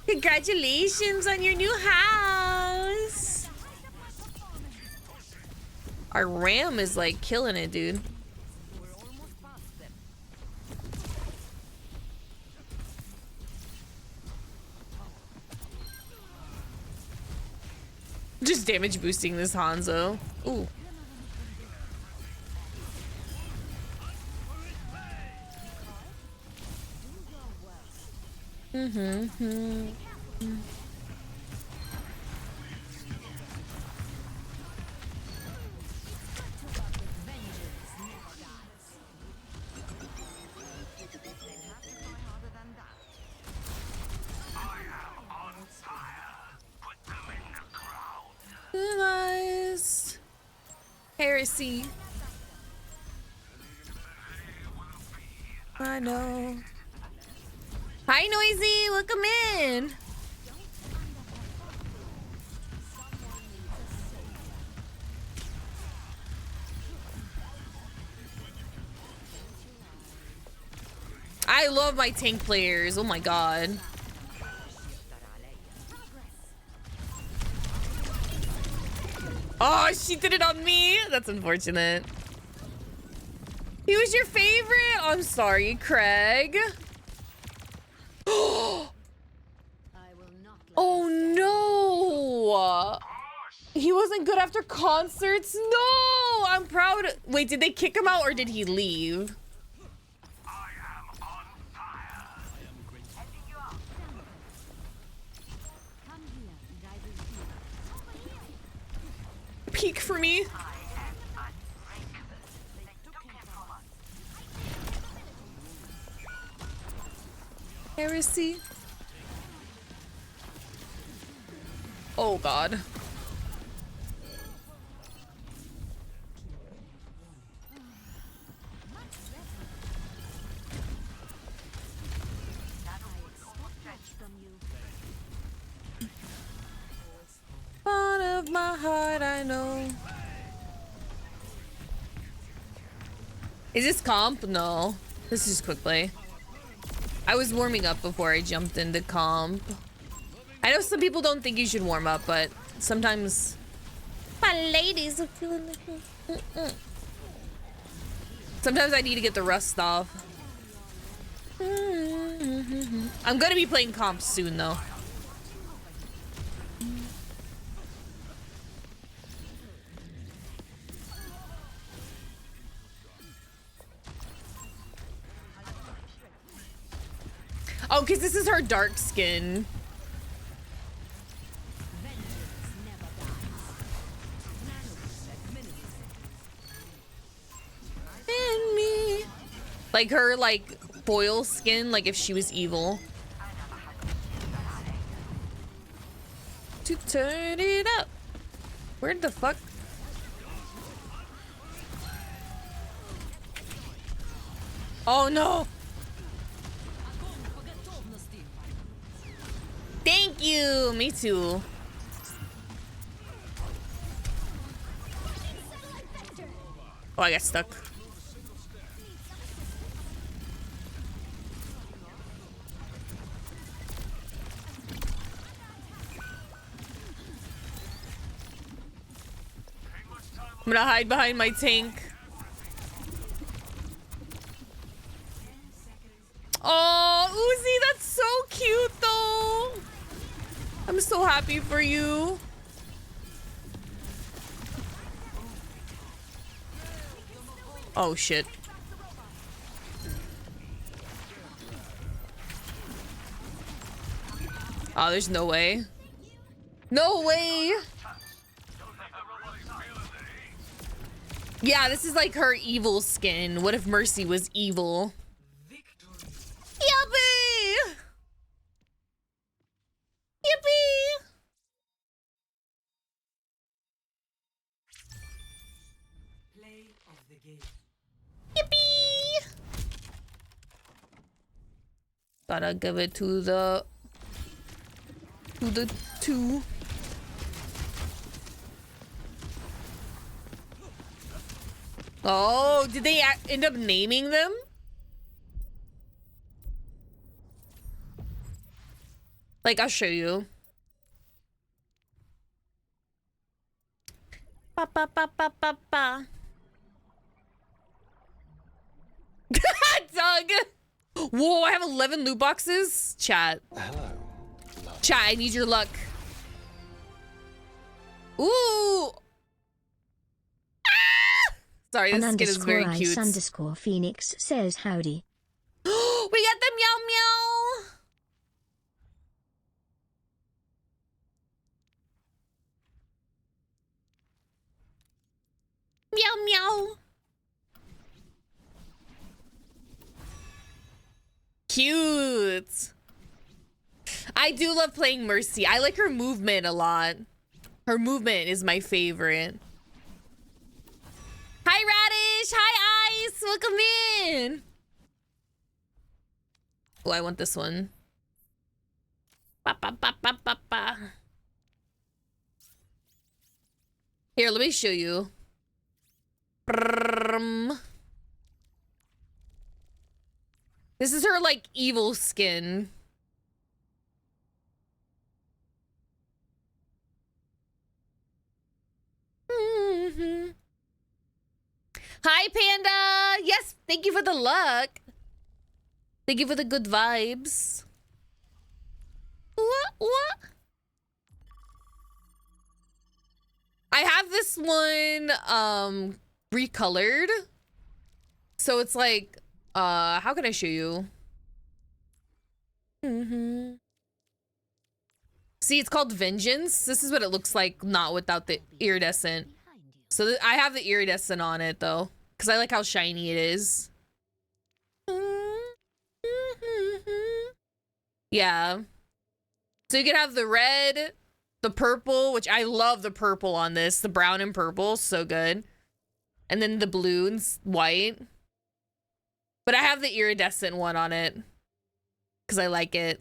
Congratulations on your new house! Our RAM is like killing it, dude. Just damage boosting this Hanzo. Ooh. Nice. Heresy. I know. Hi, Noisy. Welcome in. I love my tank players. Oh my god. Oh, she did it on me. That's unfortunate. He was your favorite. I'm sorry, Craig. Oh no. He wasn't good after concerts. No, I'm proud. Wait, did they kick him out or did he leave? Peek for me. Heresy. Oh god. Part of my heart, I know. Is this comp? No. This is quick play. I was warming up before I jumped into comp. I know some people don't think you should warm up, but sometimes my ladies are feeling like sometimes I need to get the rust off. I'm gonna be playing comp soon though. Oh, because this is her dark skin. Like her like foil skin, like if she was evil. To turn it up. Where the fuck? Oh no. Thank you. Me too. Oh, I got stuck. I'm gonna hide behind my tank. Oh, Uzi, that's so cute though. I'm so happy for you. Oh shit. Oh, there's no way. No way. Yeah, this is like her evil skin. What if Mercy was evil? Yippee! Yippee! Play of the game. Yippee! Gotta give it to the two. Oh, did they end up naming them? Like, I'll show you. Ba ba ba ba ba ba. Doug! Whoa, I have 11 loot boxes? Chat. Hello. Chat, I need your luck. Ooh! Sorry, this skin is very cute. _ Phoenix says howdy. We got the meow meow. Meow meow. Cute. I do love playing Mercy. I like her movement a lot. Her movement is my favorite. Hi, Radish. Hi, Ice. Welcome in. Oh, I want this one. Ba, ba, ba, ba, ba, ba. Here, let me show you. This is her, like, evil skin. Hi, Panda. Yes, thank you for the luck. Thank you for the good vibes. What? I have this one recolored. So it's like how can I show you? See, it's called Vengeance. This is what it looks like, not without the iridescent. So I have the iridescent on it though, because I like how shiny it is. Yeah. So you can have the red, the purple, which I love the purple on this. The brown and purple, so good. And then the blue and white. But I have the iridescent one on it because I like it.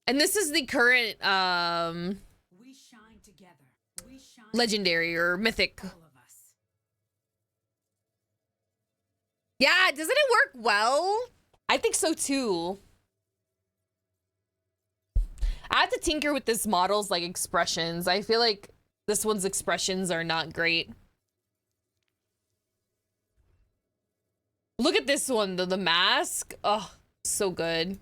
And this is the current We shine together. We shine legendary or mythic. Yeah, doesn't it work well? I think so too. I have to tinker with this model's like expressions. I feel like this one's expressions are not great. Look at this one, the mask. Oh, so good.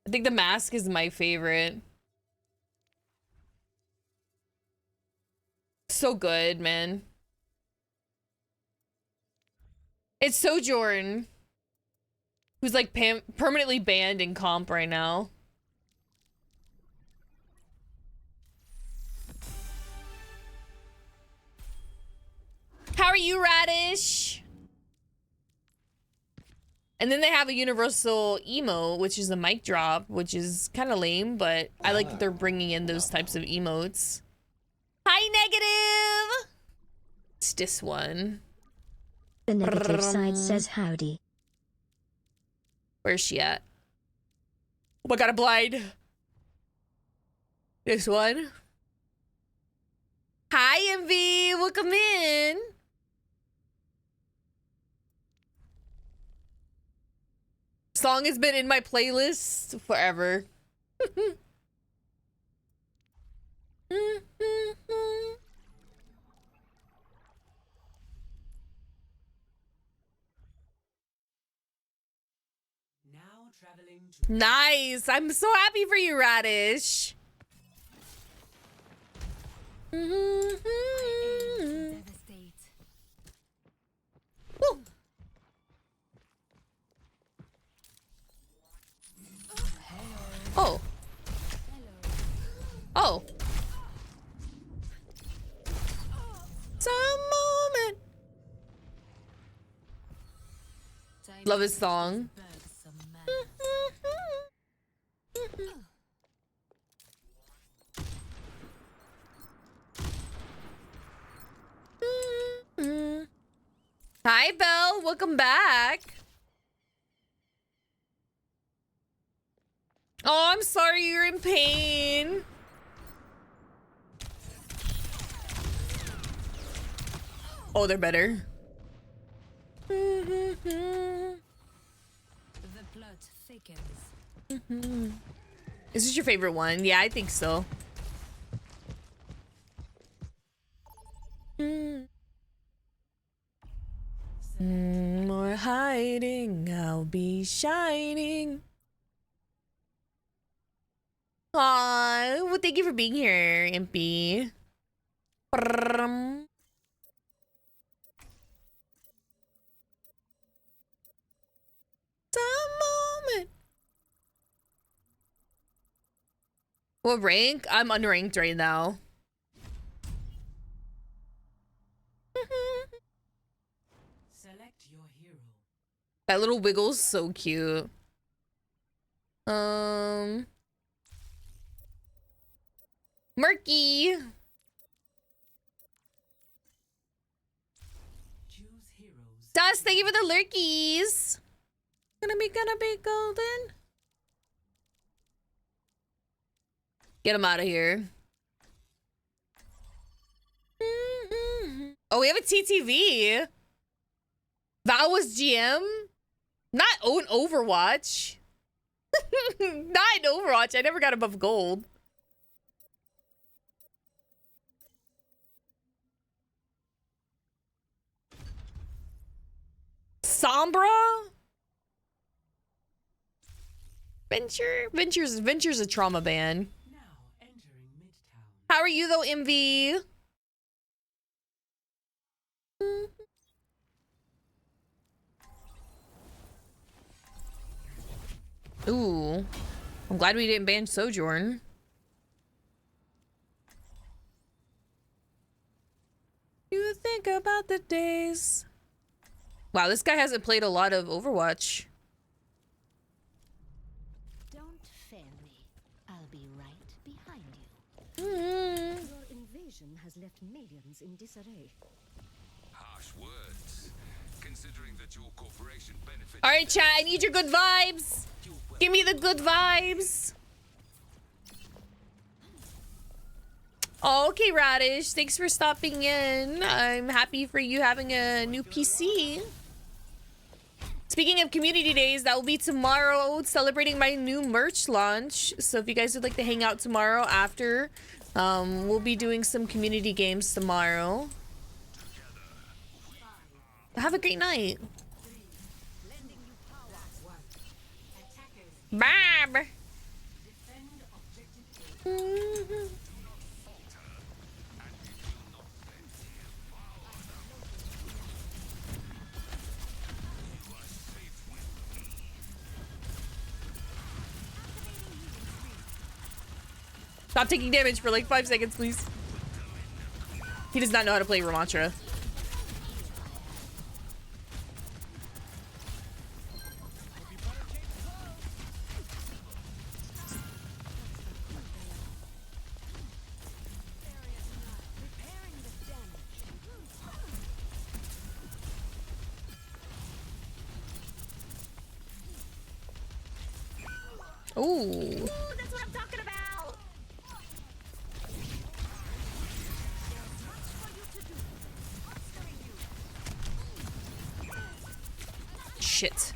I think the mask is my favorite. So good, man. It's Sojourn, who's like permanently banned in comp right now. you, Radish. And then they have a universal emote, which is a mic drop, which is kind of lame, but I like that they're bringing in those types of emotes. Hi, Negative. It's this one. The negative side says howdy. Where's she at? Oh my god, I'm blind. This one. Hi, Envy. Welcome in. Song has been in my playlist forever. Nice. I'm so happy for you, Radish. Woo. Oh. Oh. Some moment. Love his song. Hi, Belle. Welcome back. Oh, I'm sorry you're in pain. Oh, they're better. The blood thickens. Is this your favorite one? Yeah, I think so. More hiding, I'll be shining. Aw, well, thank you for being here, Impy. Some moment. What rank? I'm unranked right now. Select your hero. That little wiggle's so cute. Murky. Dust, thank you for the lurkies. Gonna be golden. Get him out of here. Oh, we have a TTV. That was GM. Not own Overwatch. Not in Overwatch. I never got above gold. Sombra? Venture's a trauma ban. How are you though, MV? Ooh. I'm glad we didn't ban Sojourn. You think about the days. Wow, this guy hasn't played a lot of Overwatch. Don't fail me. I'll be right behind you. Mm. Your invasion has left millions in disarray. Harsh words, considering that your corporation benefits. All right, chat, I need your good vibes. Give me the good vibes. Okay, Radish, thanks for stopping in. I'm happy for you having a new PC. Speaking of community days, that will be tomorrow, celebrating my new merch launch. So if you guys would like to hang out tomorrow after, we'll be doing some community games tomorrow. Have a great night. Bye. Stop taking damage for like 5 seconds, please. He does not know how to play Ramantra. Ooh. That's what I'm talking about. Shit.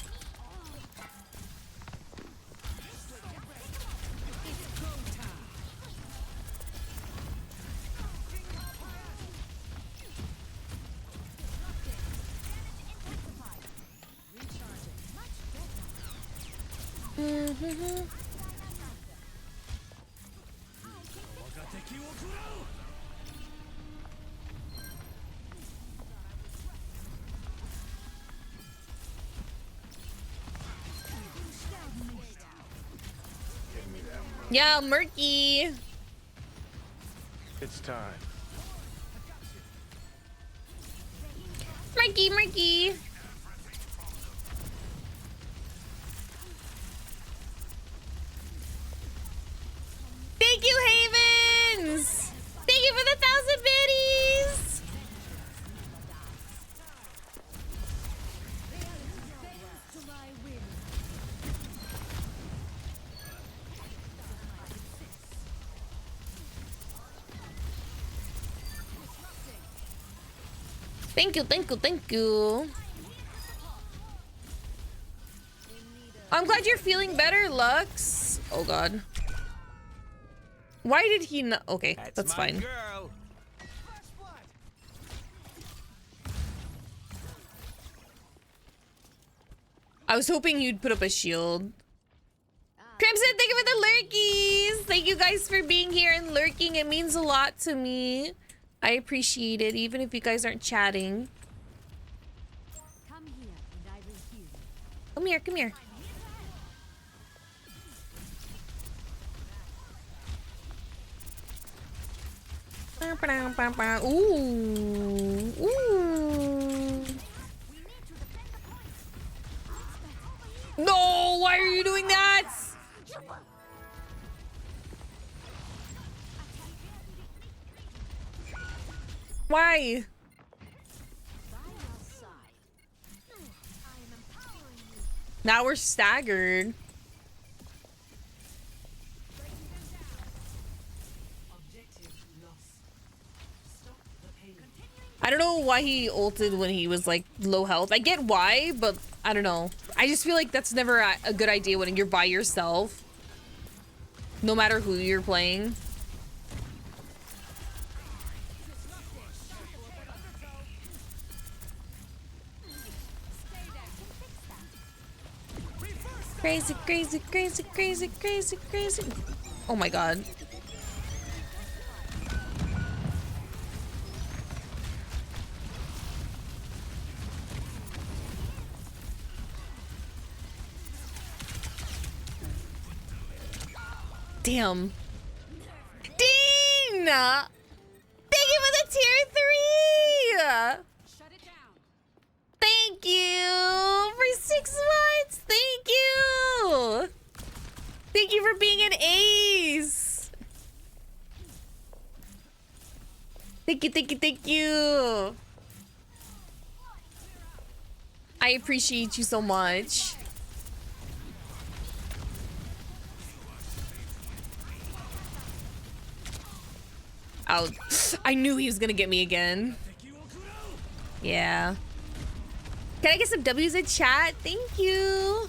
Yeah, murky. It's time. Murky, murky. Thank you, Havens. Thank you for the 1,000 biddies. Thank you, thank you, thank you. I'm glad you're feeling better, Lux. Oh god. Why did he not? Okay, that's fine. Girl. I was hoping you'd put up a shield. Crimson, thank you for the lurkies. Thank you guys for being here and lurking. It means a lot to me. I appreciate it, even if you guys aren't chatting. Come here and I will heal you. Come here, come here. Ooh. Ooh. No, why are you doing that? Why? Now we're staggered. I don't know why he ulted when he was like low health. I get why, but I don't know. I just feel like that's never a good idea when you're by yourself. No matter who you're playing. Crazy, crazy, crazy, crazy, crazy, crazy. Oh my god. Damn. Dean! Thank you for the tier 3! Shut it down. Thank you for 6 months! Thank you! Thank you for being an ace! Thank you, thank you, thank you! I appreciate you so much. Oh, I knew he was gonna get me again. Yeah. Can I get some W's in chat? Thank you.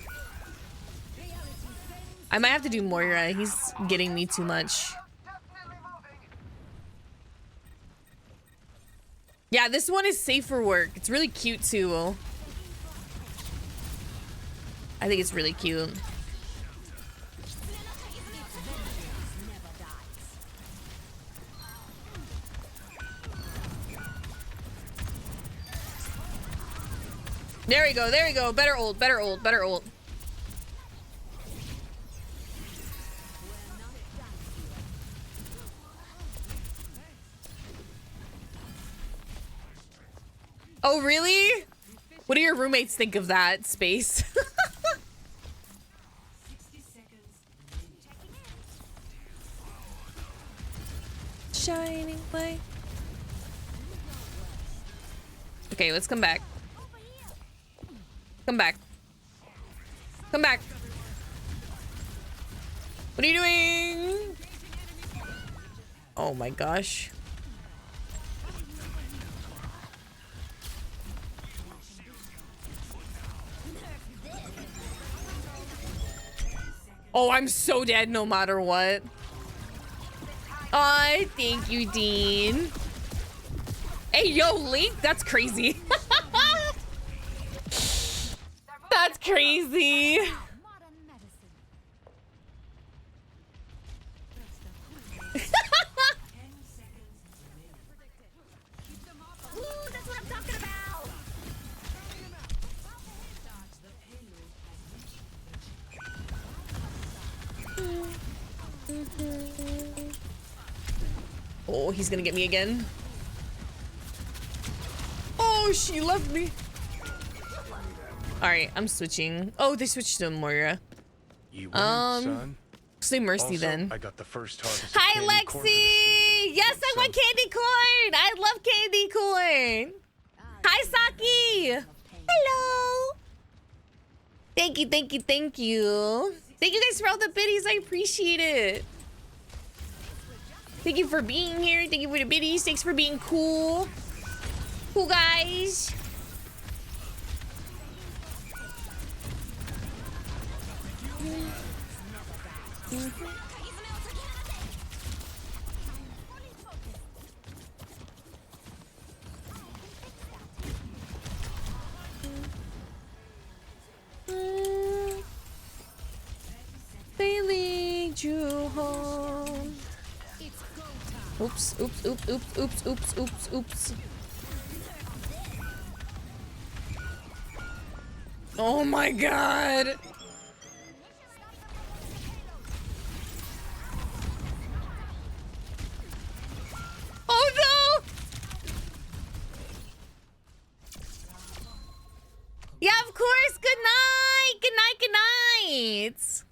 I might have to do Moira. He's getting me too much. Yeah, this one is safe for work. It's really cute too. I think it's really cute. There we go, there we go. Better ult, better ult, better ult. Oh, really? What do your roommates think of that, Space? Shining light. Okay, let's come back. Come back. Come back. What are you doing? Oh my gosh. Oh, I'm so dead no matter what. Oh, thank you, Dean. Hey, yo, Link, that's crazy. That's crazy. Oh, he's gonna get me again. Oh, she left me. All right, I'm switching. Oh, they switched to Moira. You win, son. Say Mercy Also, then. I got the first harvest. Hi, Lexi. Yes, I want candy corn. I love candy corn. Hi, Saki. Hello. Thank you, thank you, thank you. Thank you guys for all the biddies. I appreciate it. Thank you for being here. Thank you for the biddies. Thanks for being cool. Cool guys. They lead you home. Oops, oops, oops, oops, oops, oops, oops, oops. Oh my god. Oh no! Yeah, of course. Good night. Good night. Good night.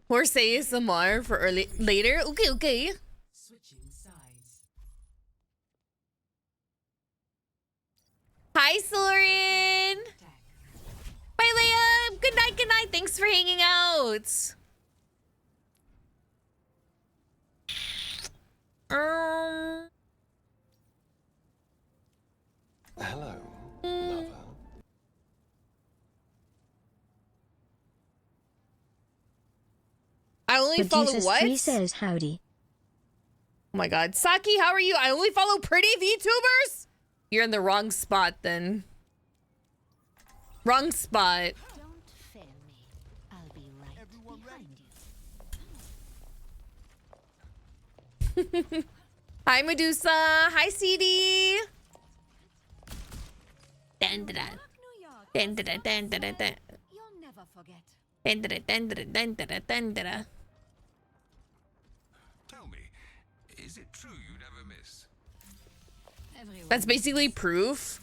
Horse ASMR for early later. Okay, okay. Hi, Soren. Bye, Leia. Good night. Good night. Thanks for hanging out. Hello, lover. I only follow Producer what? Spree says howdy. Oh my god. Saki, how are you? I only follow pretty VTubers? You're in the wrong spot then. Wrong spot. Don't fail me. I'll be right behind you. Hi, Medusa. Hi, CD. Dan da da. Dan da da dan da da da. You'll never forget. Dan da da dan da da dan da da dan da da. Tell me, is it true you never miss? That's basically proof.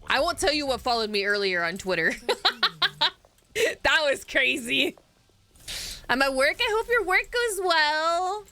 I won't tell you what followed me earlier on Twitter. That was crazy. I'm at work. I hope your work goes well.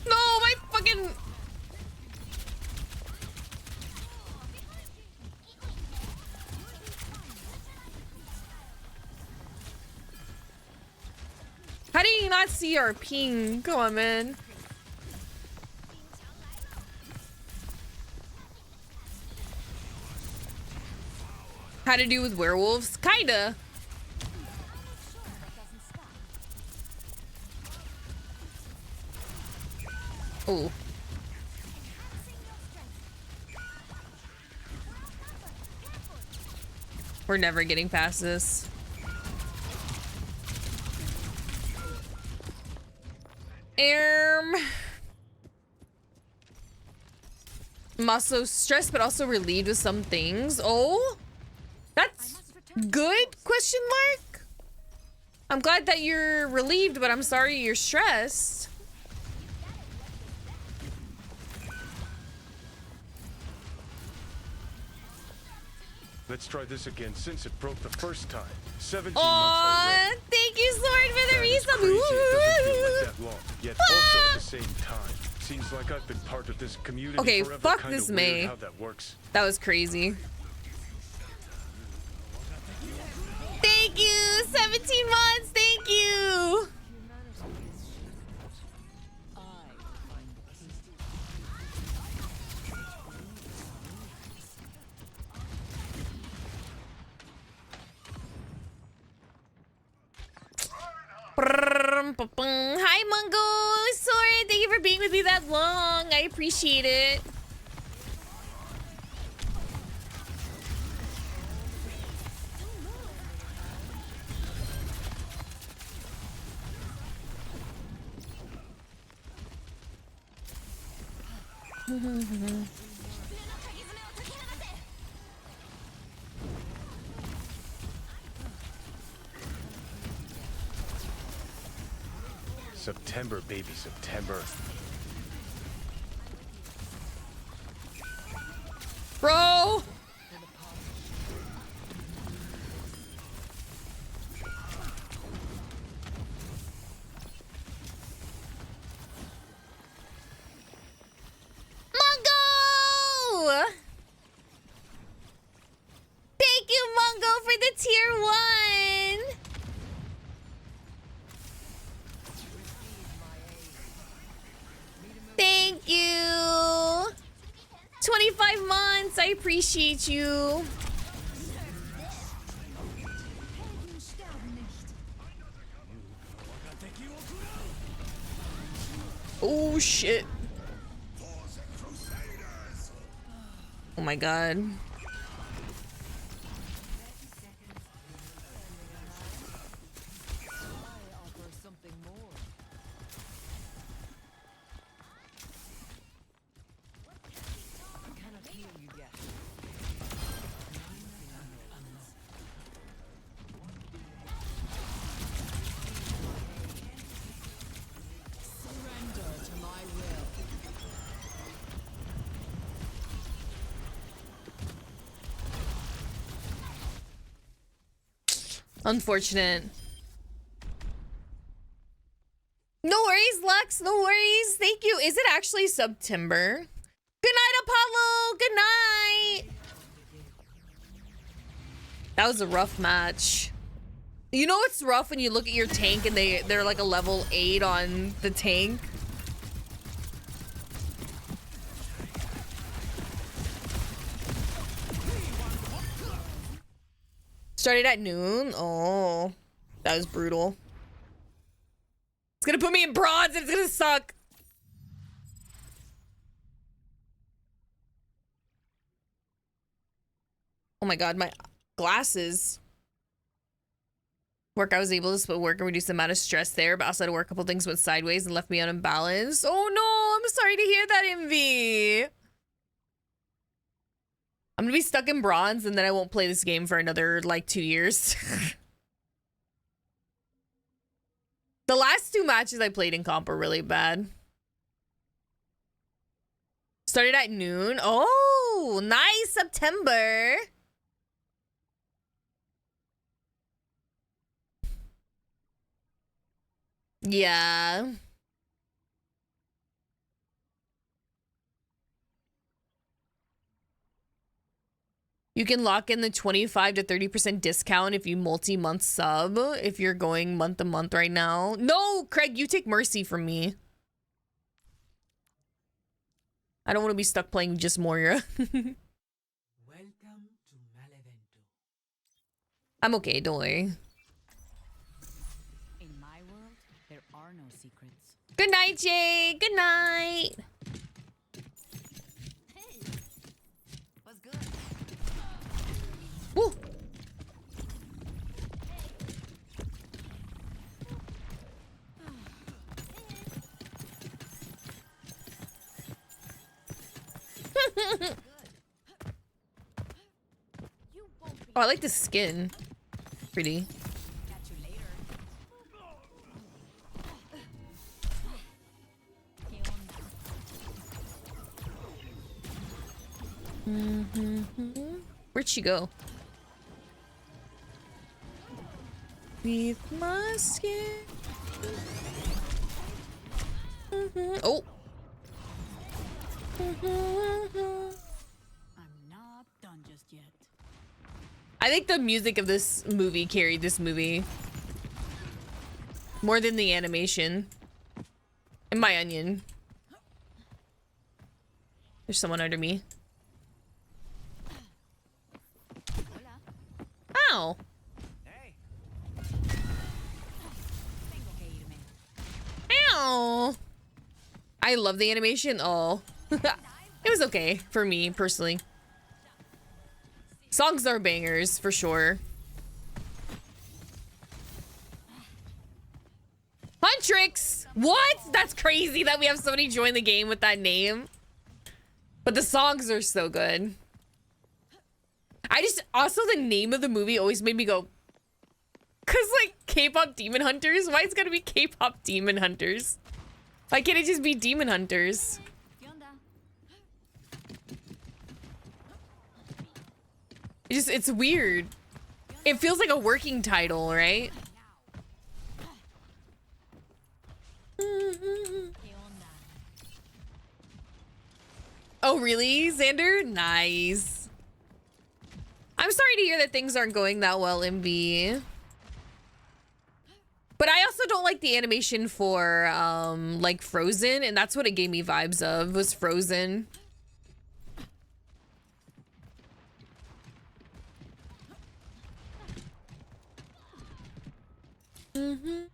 No, my fucking... How do you not see our ping? Come on, man. How to do with werewolves? Kinda. Oh. We're never getting past this. I'm also stressed, but also relieved with some things. Oh, that's good? Question mark. I'm glad that you're relieved, but I'm sorry you're stressed. Let's try this again since it broke the first time. 17 months Aw, already. thank you, Sword, for the That is resub. crazy. It doesn't feel like that long. Yet also at the same time. Seems like I've been part of this community Okay, forever. fuck Kinda this weird May. how that works. That was crazy. Thank you, 17 months. Thank you. Hi, Mungo. Sorry, thank you for being with me that long. I appreciate it. September, baby, September. Bro! Mungo! Thank you, Mungo, for the tier 1! Thank you! 25 months, I appreciate you. Oh shit. Oh my god. Unfortunate. No worries, Lux. No worries. Thank you. Is it actually September? Good night, Apollo. Good night. That was a rough match. You know it's rough when you look at your tank and they're like a level 8 on the tank. Started at noon? Oh, that was brutal. It's gonna put me in bronze and it's gonna suck. Oh my god, my glasses. Work, I was able to split work and reduce the amount of stress there, but also had to work a couple things went sideways and left me unbalanced. Oh no, I'm sorry to hear that, Envy. I'm gonna be stuck in bronze and then I won't play this game for another like 2 years. The last 2 matches I played in comp were really bad. Started at noon. Oh, nice, September. Yeah. You can lock in the 25 to 30% discount if you multi-month sub, if you're going month to month right now. No, Craig, you take Mercy from me. I don't want to be stuck playing just Moira. Welcome to Maleventu. I'm okay, don't worry. In my world, there are no secrets. Good night, Jay. Good night. What's good? Woo. Oh, I like the skin. Pretty. Where'd she go? Beneath my skin. Oh. I'm not done just yet. I think the music of this movie carried this movie more than the animation. And my onion. There's someone under me. Ow. Ow. I love the animation. Oh. It was okay for me personally. Songs are bangers for sure. Huntrix! What? That's crazy that we have somebody join the game with that name. But the songs are so good. I just, also the name of the movie always made me go, cause like K-pop Demon Hunters? Why it's gotta be K-pop Demon Hunters? Why can't it just be Demon Hunters? It's weird. It feels like a working title, right? Oh, really, Xander? Nice. I'm sorry to hear that things aren't going that well, MV. But I also don't like the animation for, like, Frozen, and that's what it gave me vibes of, was Frozen. Mm-hmm.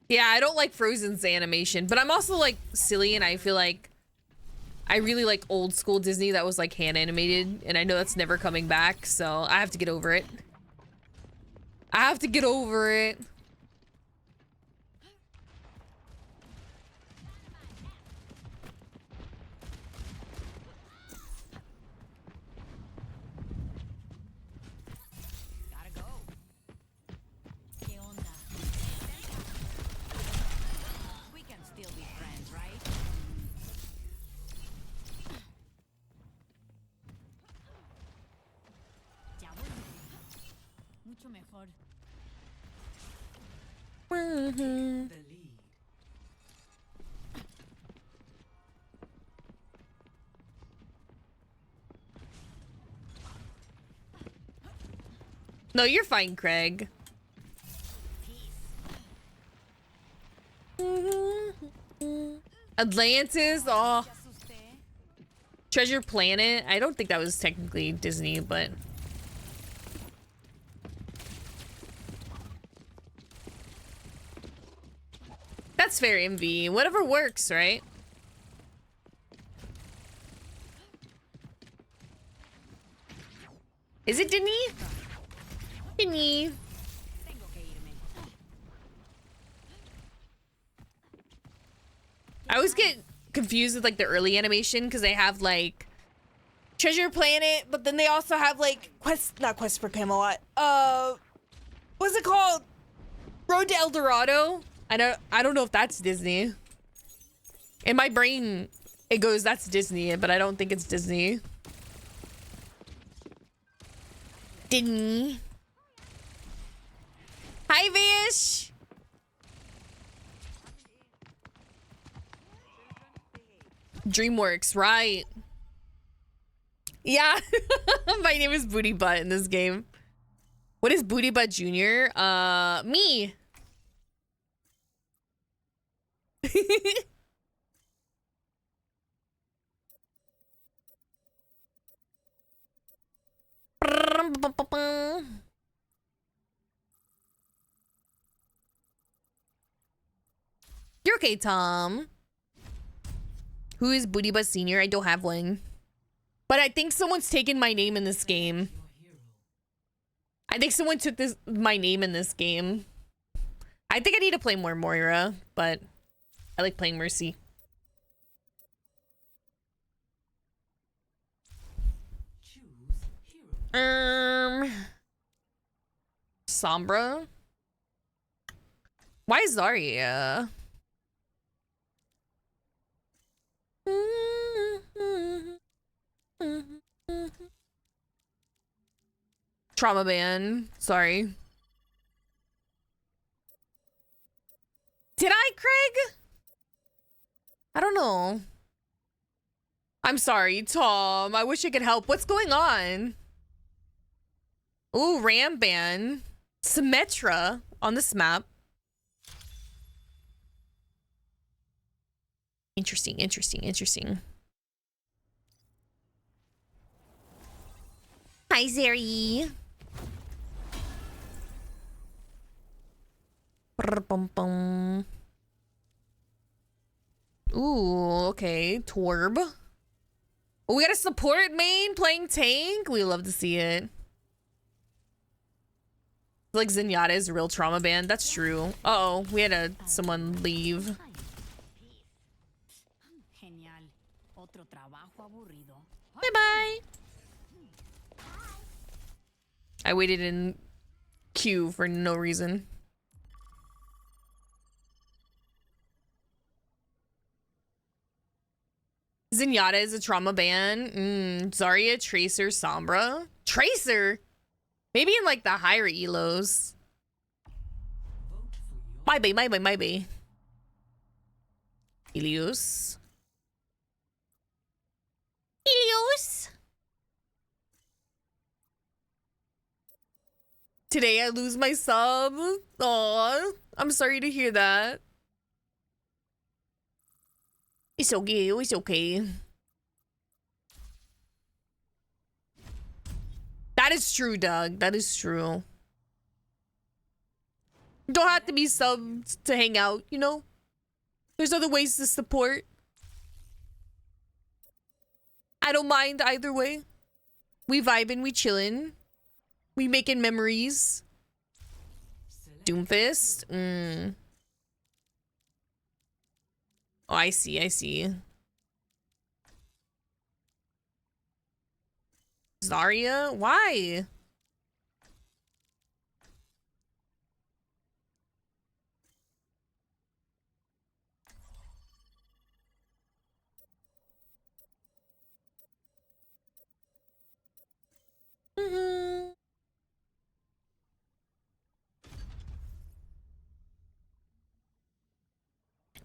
Yeah, I don't like Frozen's animation, but I'm also like silly, and I feel like I really like old school Disney that was like hand animated, and I know that's never coming back, so I have to get over it. I have to get over it. Mm-hmm. No, you're fine, Craig. Atlantis, oh. Treasure Planet. I don't think that was technically Disney, but that's fair, MV. Whatever works, right? Is it Disney? Disney. I always get confused with like the early animation because they have like Treasure Planet, but then they also have like not Quest for Camelot. What's it called? Road to El Dorado. I don't know if that's Disney. In my brain, it goes that's Disney, but I don't think it's Disney. Disney. Hi, Vish. DreamWorks, right? Yeah. My name is Booty Butt in this game. What is Booty Butt Jr.? Me. You're okay, Tom. Who is Booty Butt Senior? I don't have one. But I think someone's taken my name in this game. I think someone took my name in this game. I think I need to play more Moira, but I like playing Mercy. Sombra. Why Zarya? Trauma ban. Sorry. Did I, Craig? I don't know. I'm sorry, Tom. I wish I could help. What's going on? Ooh, Ram ban. Symmetra on this map. Interesting, interesting, interesting. Hi, Zeri. Bum. Ooh, okay. Torb. Oh, we got a support main playing tank. We love to see it. Like Zenyatta is a real trauma band. That's true. Uh oh, we had someone leave. Bye bye. I waited in queue for no reason. Zenyatta is a trauma ban. Zarya, Tracer, Sombra. Tracer? Maybe in like the higher elos. My bae. Ilios. Today I lose my sub. Aw, I'm sorry to hear that. It's okay, it's okay. That is true, Doug. That is true. You don't have to be subbed to hang out, you know? There's other ways to support. I don't mind either way. We vibing, we chillin'. We making memories. Doomfist? Oh, I see. Zarya? Why?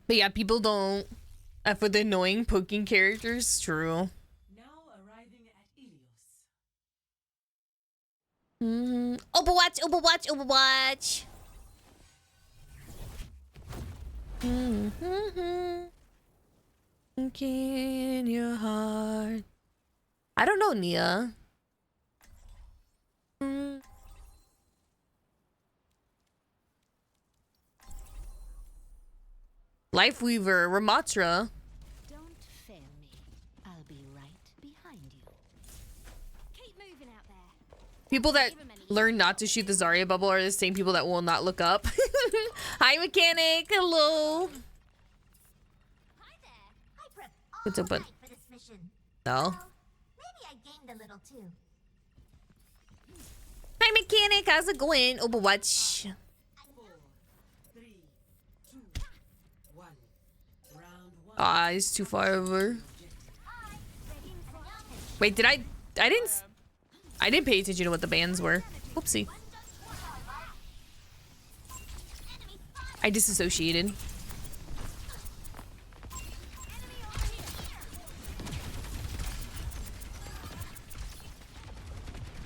But yeah, people don't F with annoying poking characters. True. Now arriving at Ilios. Overwatch. In your heart. I don't know, Nia. Life Weaver, Ramatra. Don't fail me. I'll be right behind you. Keep moving out there. People that learn not to shoot the Zarya bubble are the same people that will not look up. Hi, Mechanic. Hello. Hi there. I prepped What's up, bud? night for this mission. No. Maybe I gained a little too. Hi, Mechanic. How's it going? Overwatch. 4, 3, 2, 1. Round 1. Ah, he's too far over. Wait, I didn't pay attention to what the bands were. Whoopsie. I disassociated.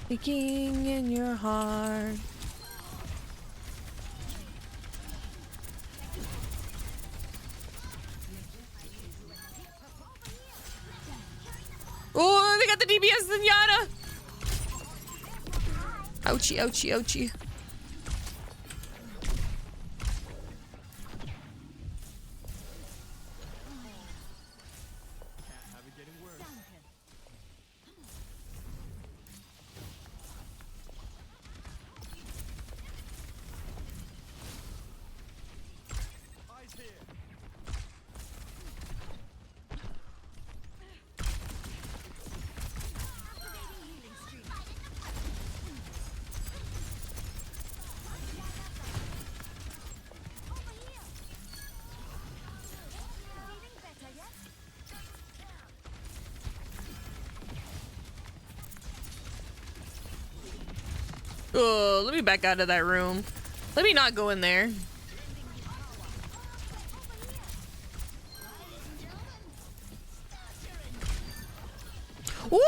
The king in your heart. Oh, they got the DBS Zenyatta. Ouchie. Oh, let me back out of that room. Let me not go in there. Woo!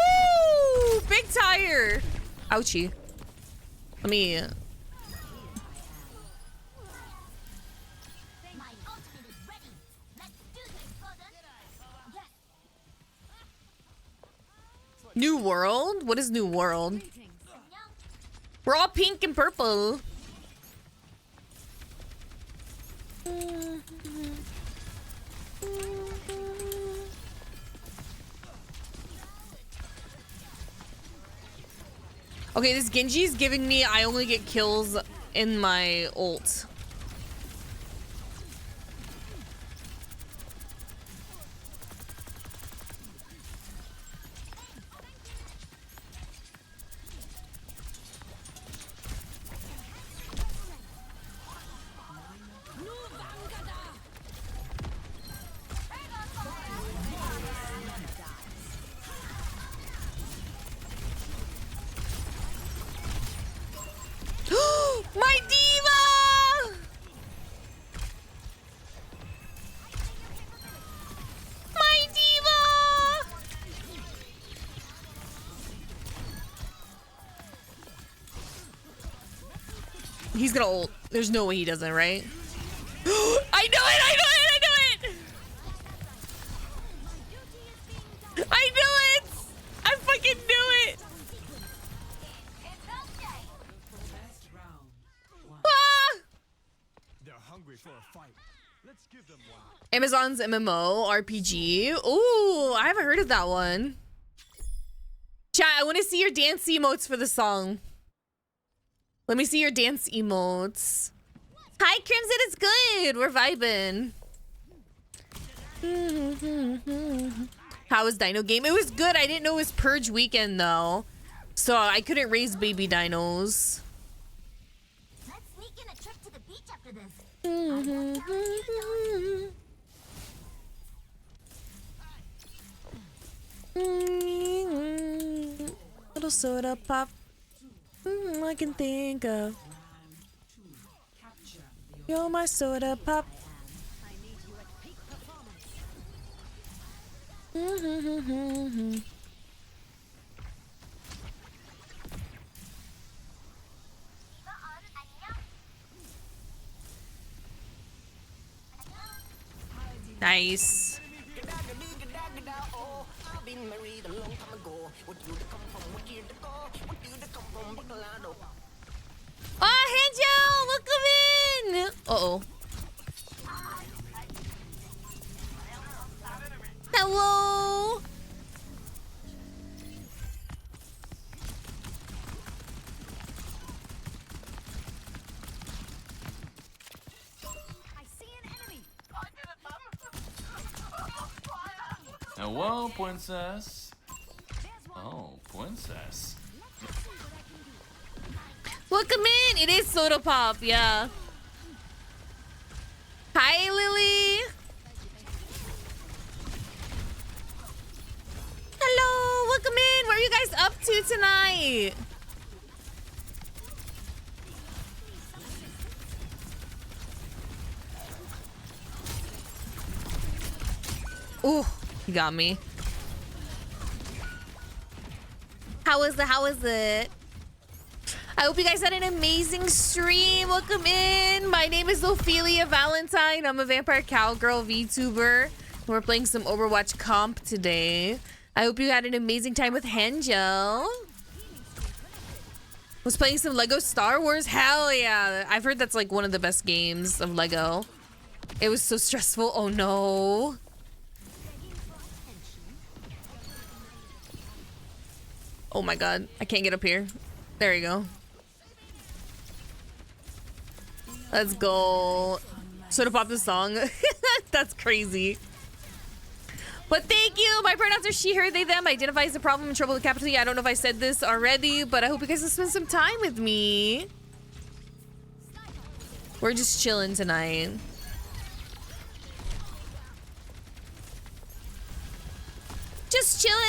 Big tire. Ouchie. Let me. New world? What is new world? We're all pink and purple. Okay, this Genji's giving me I only get kills in my ult. My diva! My diva! He's gonna ult. There's no way he doesn't, right? I know it! I know it! I know it! I knew it! I fucking knew it! Ah! They're hungry for a fight. Let's give them one. Amazon's MMO RPG. Ooh, I haven't heard of that one. Chat, I want to see your dance emotes for the song. Let me see your dance emotes. Hi, Crimson, it's good. We're vibing. How was Dino Game? It was good. I didn't know it was Purge weekend, though. So I couldn't raise baby dinos. Let's sneak in a trip to the beach after this. Little soda pop. I can think of. You're my soda pop. Nice. Oh, Angel, welcome in. Uh-oh. Hello. Hello, princess. Oh, princess. Welcome in. It is Soda Pop, yeah. Hi, Lily. Hello, welcome in. What are you guys up to tonight? Ooh, you got me. How was it? I hope you guys had an amazing stream. Welcome in. My name is Ophelia Valentine. I'm a vampire cowgirl VTuber. We're playing some Overwatch comp today. I hope you had an amazing time with Hangel. Was playing some Lego Star Wars. Hell yeah. I've heard that's like one of the best games of Lego. It was so stressful. Oh no. Oh my god. I can't get up here. There you go. Let's go. Soda Pop the song. That's crazy. But thank you. My pronouns are she, her, they, them. Identify as a problem and trouble with capital E. I don't know if I said this already, but I hope you guys will spend some time with me. We're just chilling tonight. Just chilling.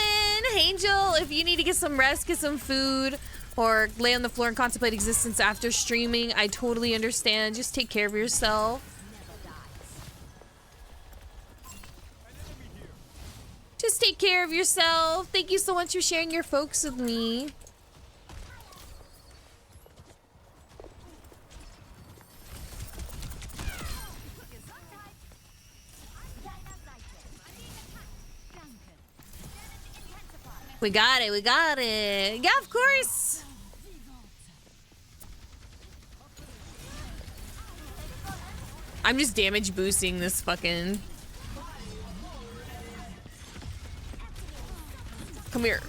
Angel, if you need to get some rest, get some food, or lay on the floor and contemplate existence after streaming. I totally understand. Just take care of yourself. Just take care of yourself. Thank you so much for sharing your folks with me. We got it, we got it. Yeah, of course. I'm just damage boosting this fucking... Come here.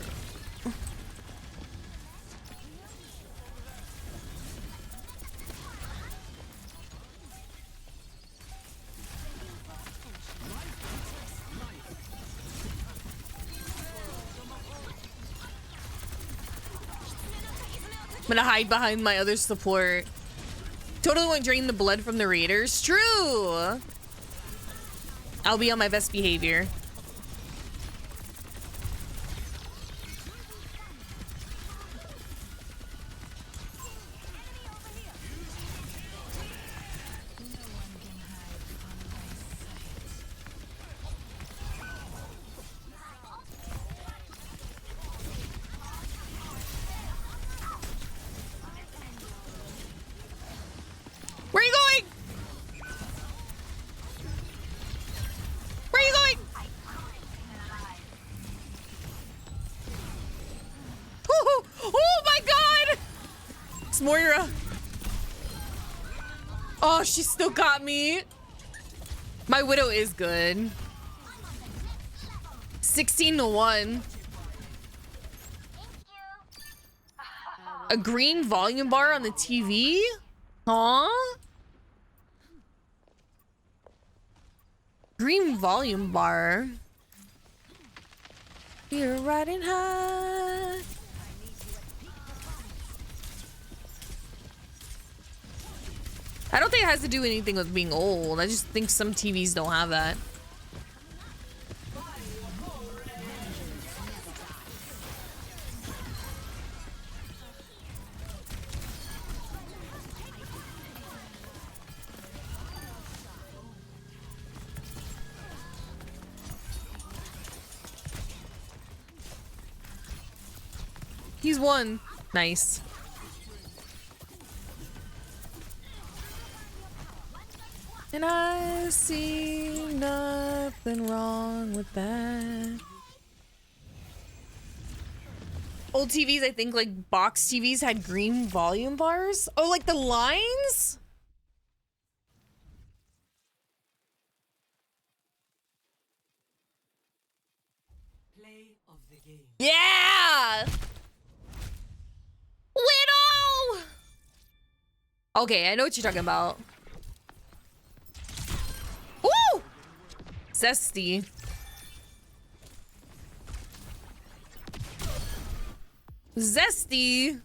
I'm gonna hide behind my other support. Totally won't drain the blood from the raiders. True. I'll be on my best behavior. Where are you going? Where are you going? Oh my god! It's Moira. Oh, she still got me. My Widow is good. 16-1. A green volume bar on the TV? Huh? Green volume bar. You're riding high. I don't think it has to do anything with being old. I just think some TVs don't have that. He's won. Nice. And I see nothing wrong with that. Old TVs, I think like box TVs had green volume bars. Oh, like the lines? Play of the game. Yeah! Widow! Okay, I know what you're talking about. Woo! Zesty. Zesty.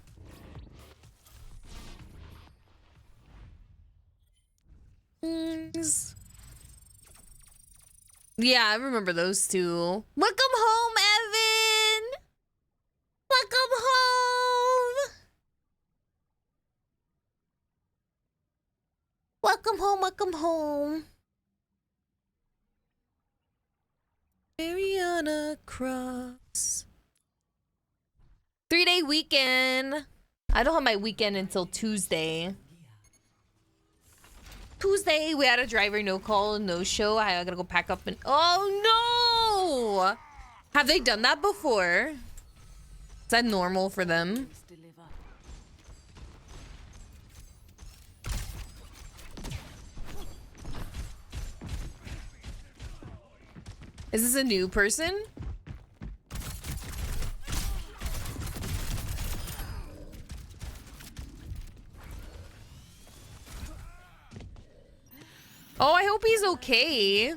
Yeah, I remember those two. Welcome home, Evan! Welcome home! Welcome home, welcome home. Mariana Cross. 3-day weekend. I don't have my weekend until Tuesday. Tuesday, we had a driver no call, no show. I gotta go pack up and... Oh, no! Have they done that before? Is that normal for them? Is this a new person? Oh, I hope he's okay.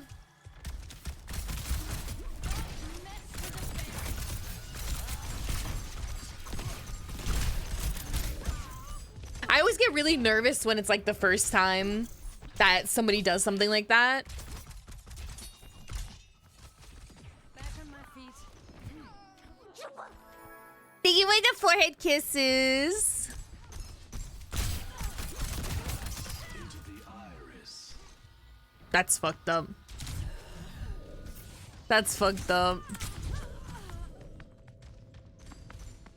I always get really nervous when it's like the first time that somebody does something like that. Thank you for the forehead kisses. That's fucked up. That's fucked up.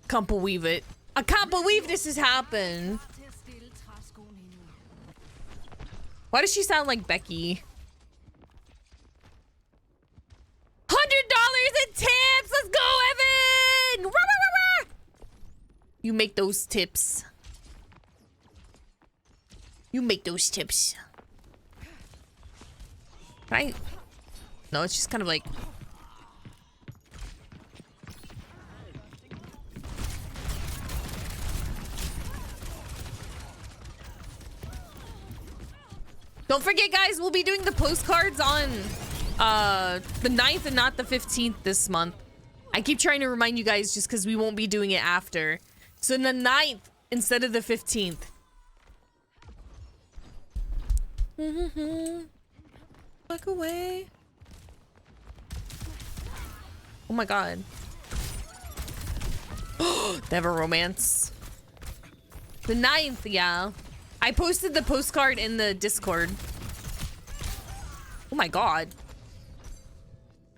Can't believe it. I can't believe this has happened. Why does she sound like Becky? $100 in tips! Let's go, Evan! Rah, rah, rah, rah. You make those tips. You make those tips. Right? No, it's just kind of like... Don't forget, guys, we'll be doing the postcards on the 9th and not the 15th this month. I keep trying to remind you guys just because we won't be doing it after. So the 9th instead of the 15th. Walk away. Oh my god. They have a romance. The 9th, yeah. I posted the postcard in the Discord. Oh my god.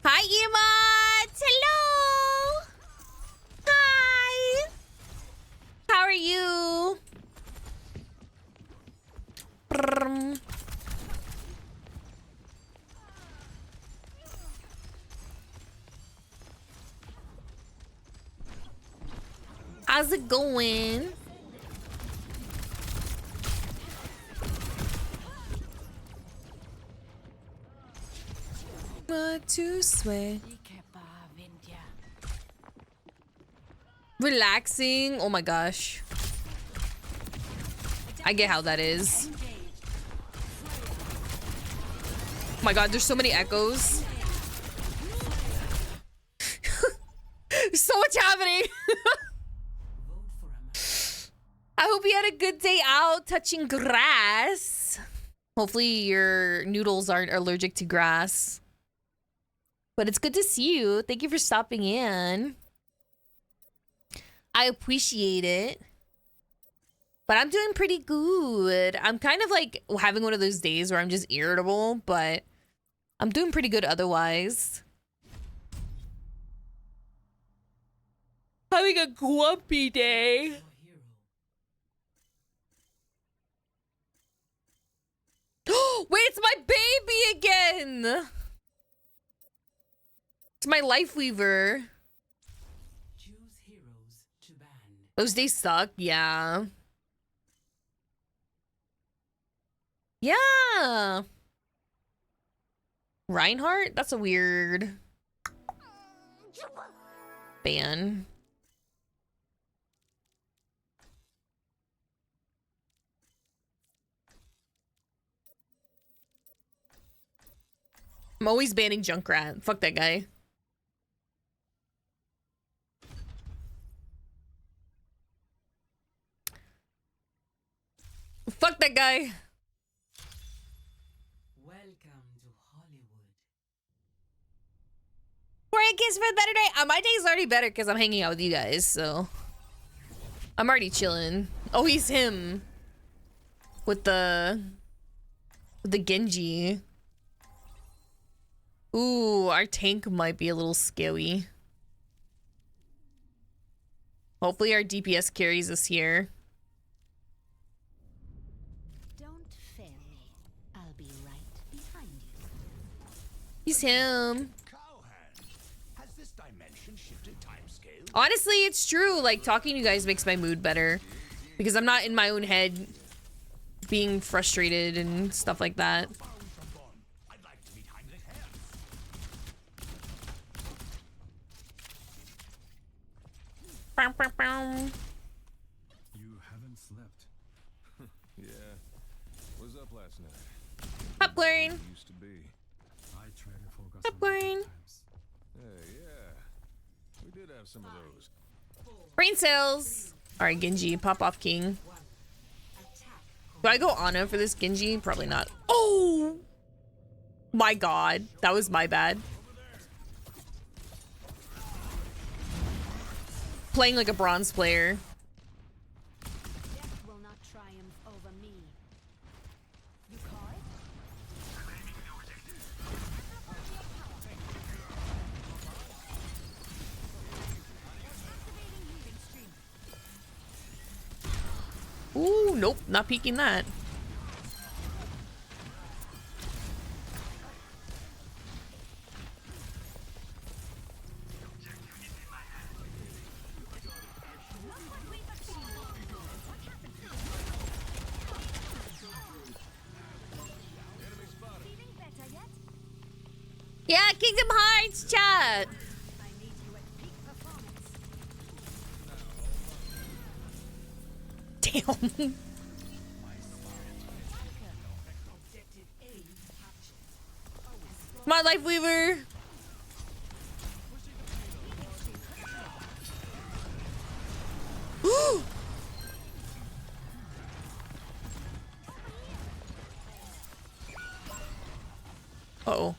Hi, Emma! Hello! Hi! How are you? How's it going? To sway. Relaxing. Oh my gosh. I get how that is. Oh my god, there's so many echoes. There's so much happening. I hope you had a good day out touching grass. Hopefully your noodles aren't allergic to grass. But it's good to see you. Thank you for stopping in. I appreciate it. But I'm doing pretty good. I'm kind of like having one of those days where I'm just irritable, but I'm doing pretty good otherwise. Having a grumpy day. Wait, it's my baby again! It's my life weaver. Those days suck, yeah. Yeah. Reinhardt? That's a weird band. I'm always banning Junkrat. Fuck that guy. Fuck that guy. Welcome to Hollywood. Right, kiss for a better day. My day's already better because I'm hanging out with you guys, so I'm already chilling. Oh, he's him with the Genji. Ooh, our tank might be a little scary. Hopefully our DPS carries us here. Don't fail me. I'll be right behind you. He's him. Has this dimension shifted timescale? Honestly, it's true. Like, talking to you guys makes my mood better. Because I'm not in my own head being frustrated and stuff like that. You haven't slept. Yeah. Was up last night. Popcorn. Used to be. I try to focus Popcorn. Hey, yeah. We did have some of those. Brain cells. Alright, Genji, pop off king. Do I go Ana for this Genji? Probably not. Oh my god. That was my bad. playing like a bronze player. Death will not triumph over me. You call it? Ooh, nope, not peeking that. Yeah, Kingdom Hearts chat. Damn. My life weaver. Uh-oh.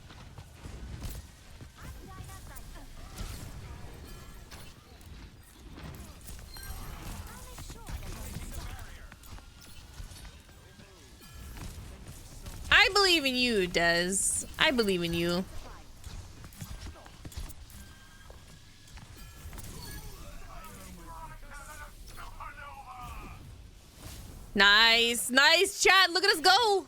I believe in you, Des. I believe in you. Nice, nice chat. Look at us go.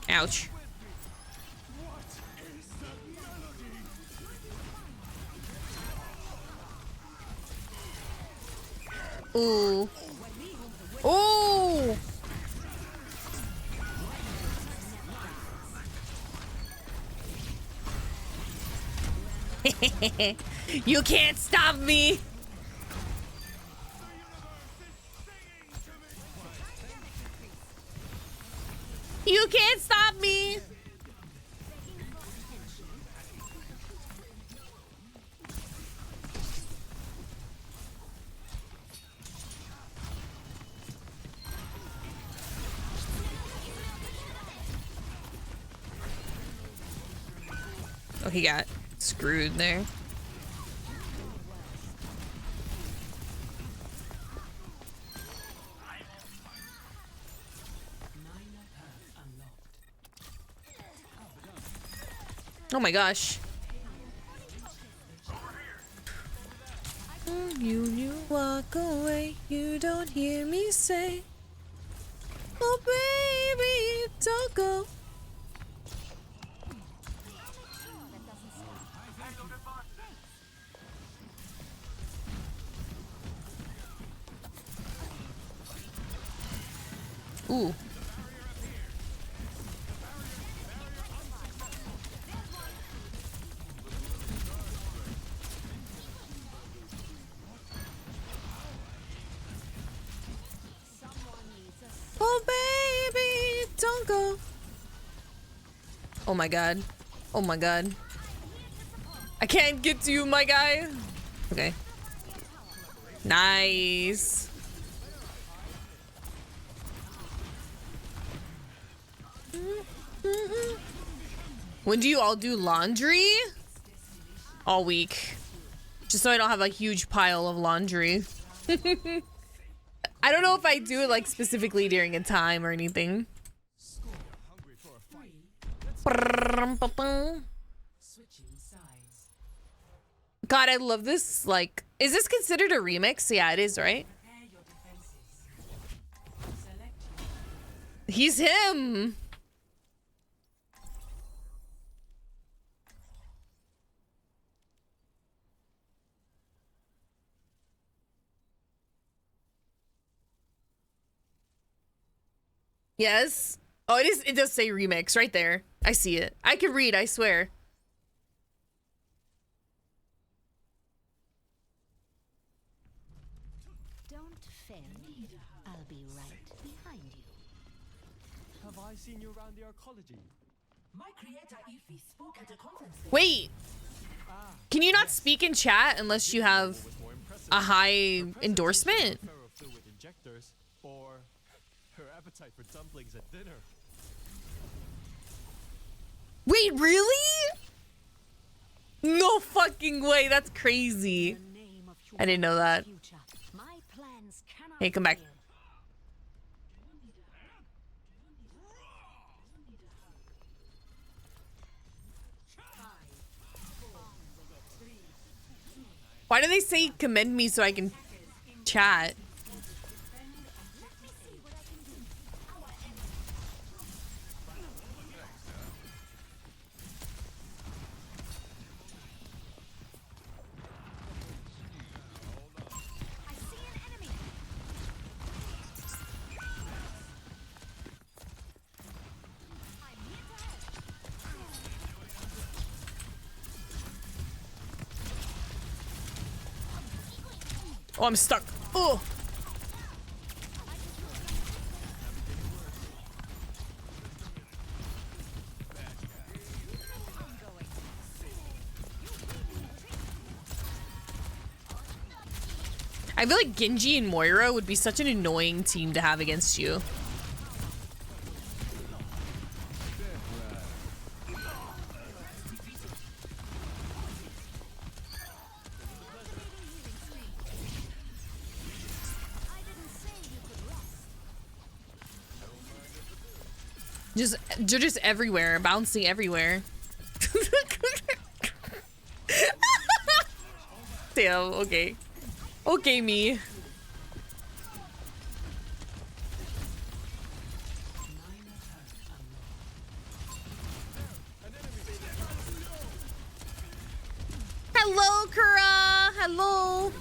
Ouch. Ooh. Ooh. You can't stop me. You can't stop me. Oh, he got screwed there. Oh my gosh. You walk away, you don't hear me say, oh baby, don't go. Ooh. Oh baby, don't go. Oh my god. Oh my god. I can't get to you, my guy. Okay. Nice. When do you all do laundry? All week. Just so I don't have a huge pile of laundry. I don't know if I do it like specifically during a time or anything. God, I love this. Like, is this considered a remix? Yeah, it is, right? He's him. Yes. Oh, it is. It does say remix right there. I see it. I can read, I swear. Don't fail me. I'll be right behind you. Have I seen you around the arcology? My creator Ify spoke at a conference. Wait. Can you not speak in chat unless you have a high endorsement? appetite for dumplings at dinner. Wait, really? No fucking way. That's crazy. I didn't know that. Hey, come back. Why do they say commend me so I can chat? Oh, I'm stuck. Oh. I feel like Genji and Moira would be such an annoying team to have against you. They're just everywhere, bouncing everywhere. Damn, okay. Okay, me. Hello, Kura. Hello.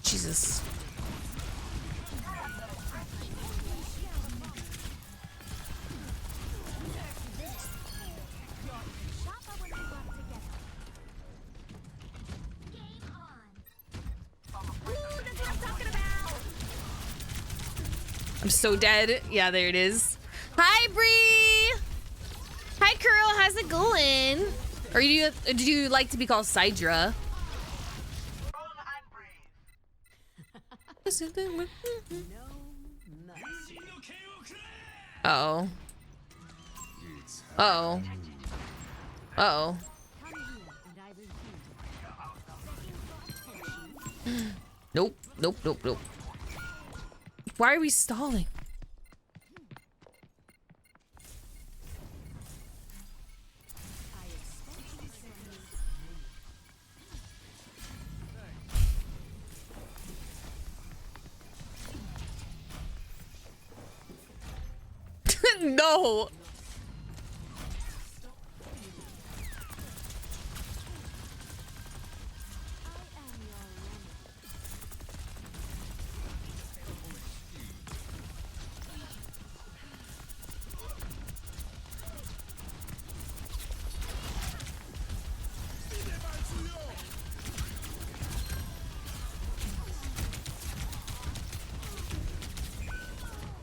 Jesus. I'm so dead. Yeah, there it is. Hi, Bree. Hi, Curl. How's it going? Or do you like to be called Sidra? Uh-oh. Uh-oh. Uh-oh. Nope. Nope, nope, nope. Why are we stalling? No.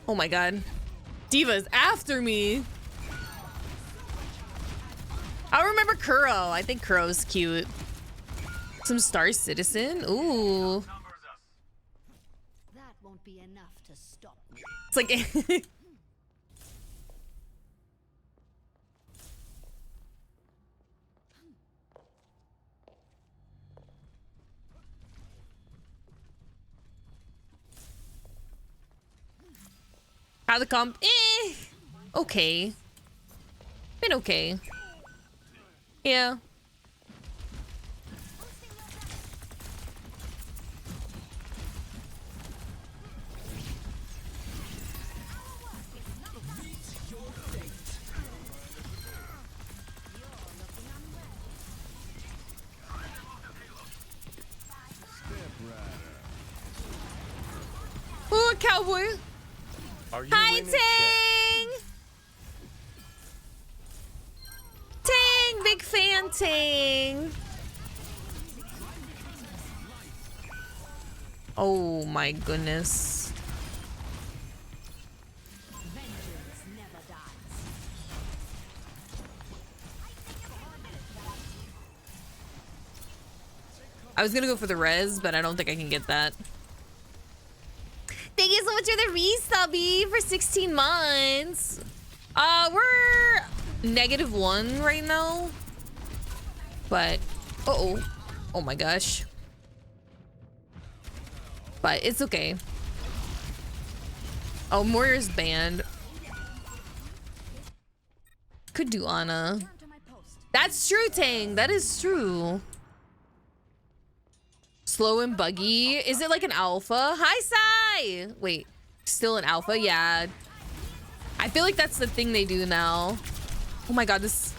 Oh my god. Diva's after me. I remember Kuro. I think Kuro's cute. Some Star Citizen. Ooh. That won't be enough to stop me. It's like how the comp? Okay. Been okay. Yeah. cowboy. Are you Hi, in it, Ting. Ting, big fan, Ting. Oh my goodness. I was gonna go for the res, but I don't think I can get that. Thank you so much for the resubby for 16 months. We're -1 right now. But, oh my gosh. But it's okay. Oh, Moira's banned. Could do Ana. That's true, Tang. That is true. Slow and buggy. Is it like an alpha? Hi, Sai! Wait, still an alpha? Yeah. I feel like that's the thing they do now. Oh my god, this...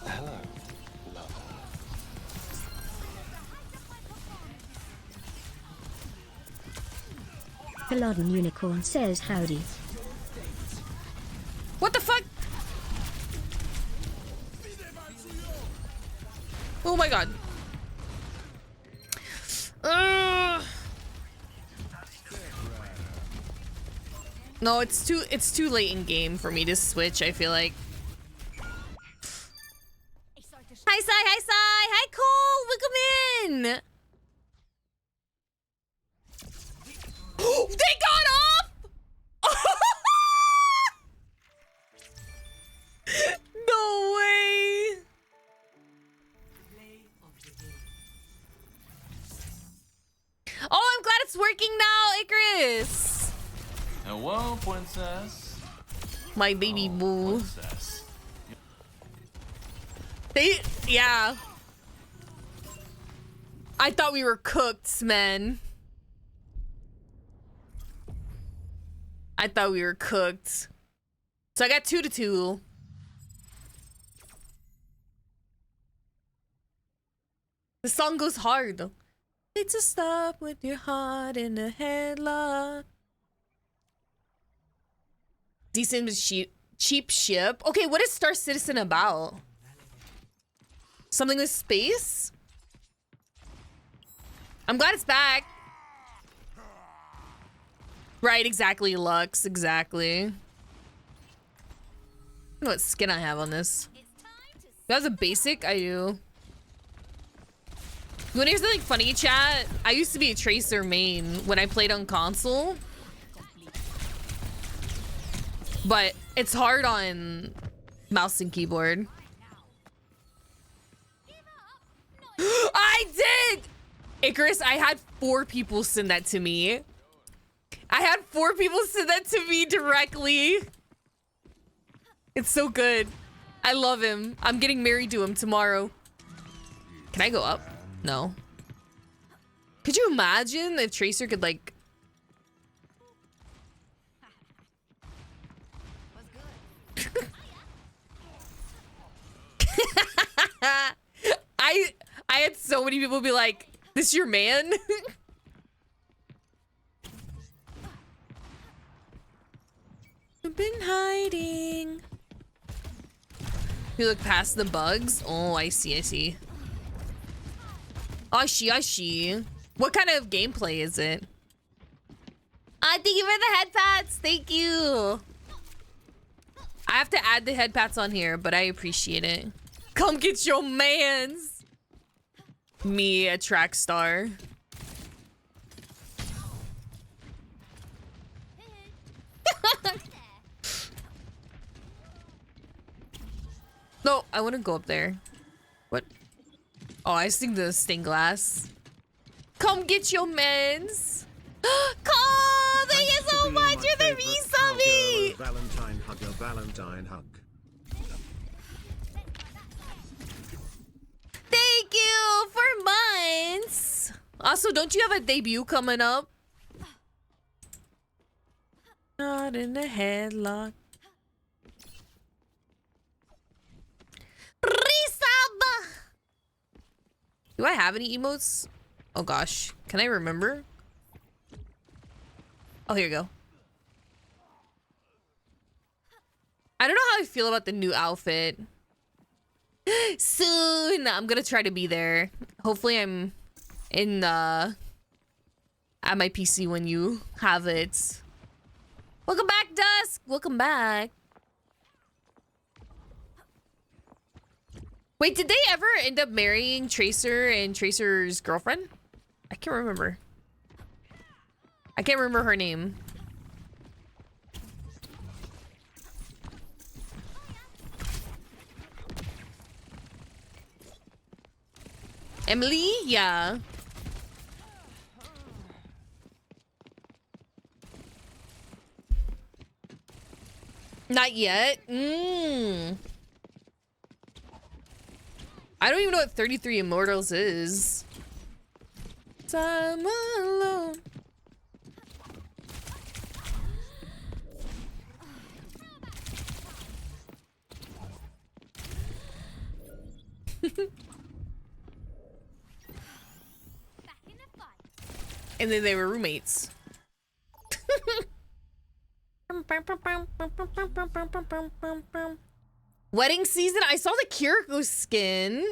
Hello, lover. Culloden Unicorn says howdy. What the fuck? Oh my god. No, it's too late in game for me to switch, I feel like. Hi, Sai. Hi, Sai. Hi, Cole. Welcome in. They got off. No way. Oh, I'm glad it's working now, Icarus. Hello, princess. My baby boo. Princess. Yeah. I thought we were cooked, man. I thought we were cooked. So I got 2-2. The song goes hard. It's a stop with your heart in a headlock. Decent but cheap ship. Okay, what is Star Citizen about? Something with space? I'm glad it's back. Right, exactly, Lux. Exactly. I don't know what skin I have on this. That was a basic? I do. You wanna hear something funny, chat? I used to be a Tracer main when I played on console. But it's hard on mouse and keyboard. I did! Icarus, I had 4 people send that to me. I had 4 people send that to me directly. It's so good. I love him. I'm getting married to him tomorrow. Can I go up? No. Could you imagine if Tracer could like... I had so many people be like, this your man? I've been hiding. You look past the bugs? Oh, I see, I see. I see. What kind of gameplay is it? Thank you for the head pats. Thank you. I have to add the head pats on here, but I appreciate it. Come get your mans. Me, a track star. No, I want to go up there. What? Oh, I think the stained glass. Come get your mans. Cole, thank you so much for the resubby. Valentine hugger, Valentine hug. Thank you for months. Also, don't you have a debut coming up? Not in the headlock. Do I have any emotes? Oh gosh, can I remember? Oh, here you go. I don't know how I feel about the new outfit. Soon, I'm gonna try to be there. Hopefully I'm in at my PC when you have it. Welcome back, Dusk. Welcome back. Wait, did they ever end up marrying Tracer and Tracer's girlfriend? I can't remember. I can't remember her name. Emily? Yeah. Not yet. I don't even know what 33 Immortals is. Time alone. And then they were roommates. Wedding season? I saw the Kiriko skin.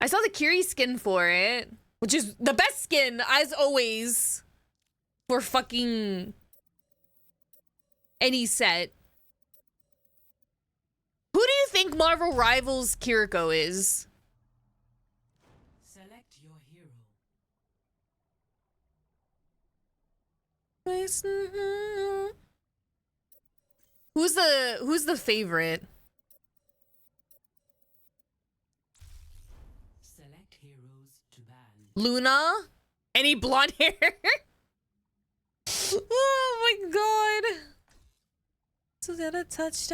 I saw the Kiri skin for it, which is the best skin, as always, for fucking any set. Who do you think Marvel Rivals Kiriko is? Select your hero. Who's the favorite? Select heroes to ban. Luna? Any blonde hair? Oh my god. So gotta touch.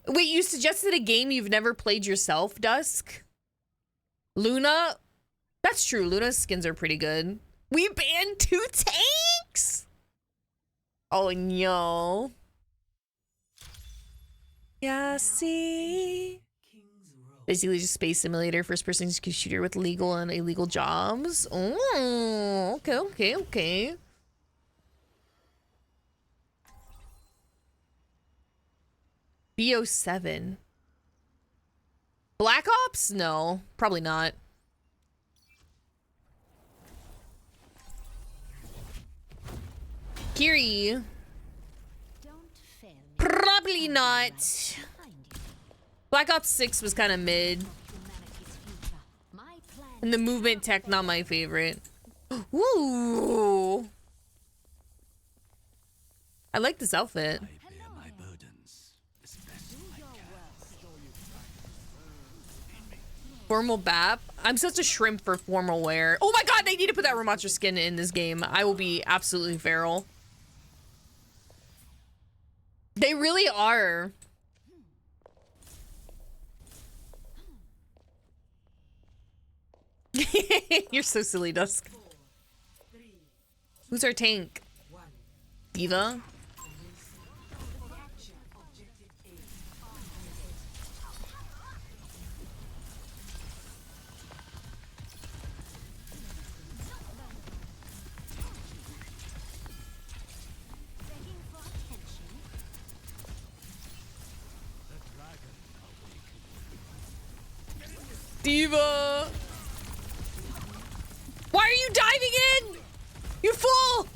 Wait, you suggested a game you've never played yourself, Dusk? Luna? That's true. Luna's skins are pretty good. We banned 2 tanks? Oh, no. Yeah, see? Basically just Space Simulator, first-person shooter with legal and illegal jobs. Oh, okay. BO7. Black Ops? No, probably not. Kiri. Probably not. Black Ops 6 was kind of mid. And the movement tech, not my favorite. Ooh. I like this outfit. Formal BAP. I'm such a shrimp for formal wear. Oh my god, they need to put that Ramattra skin in this game. I will be absolutely feral. They really are. You're so silly, Dusk. Who's our tank? Diva? Diva! Why are you diving in? You fool!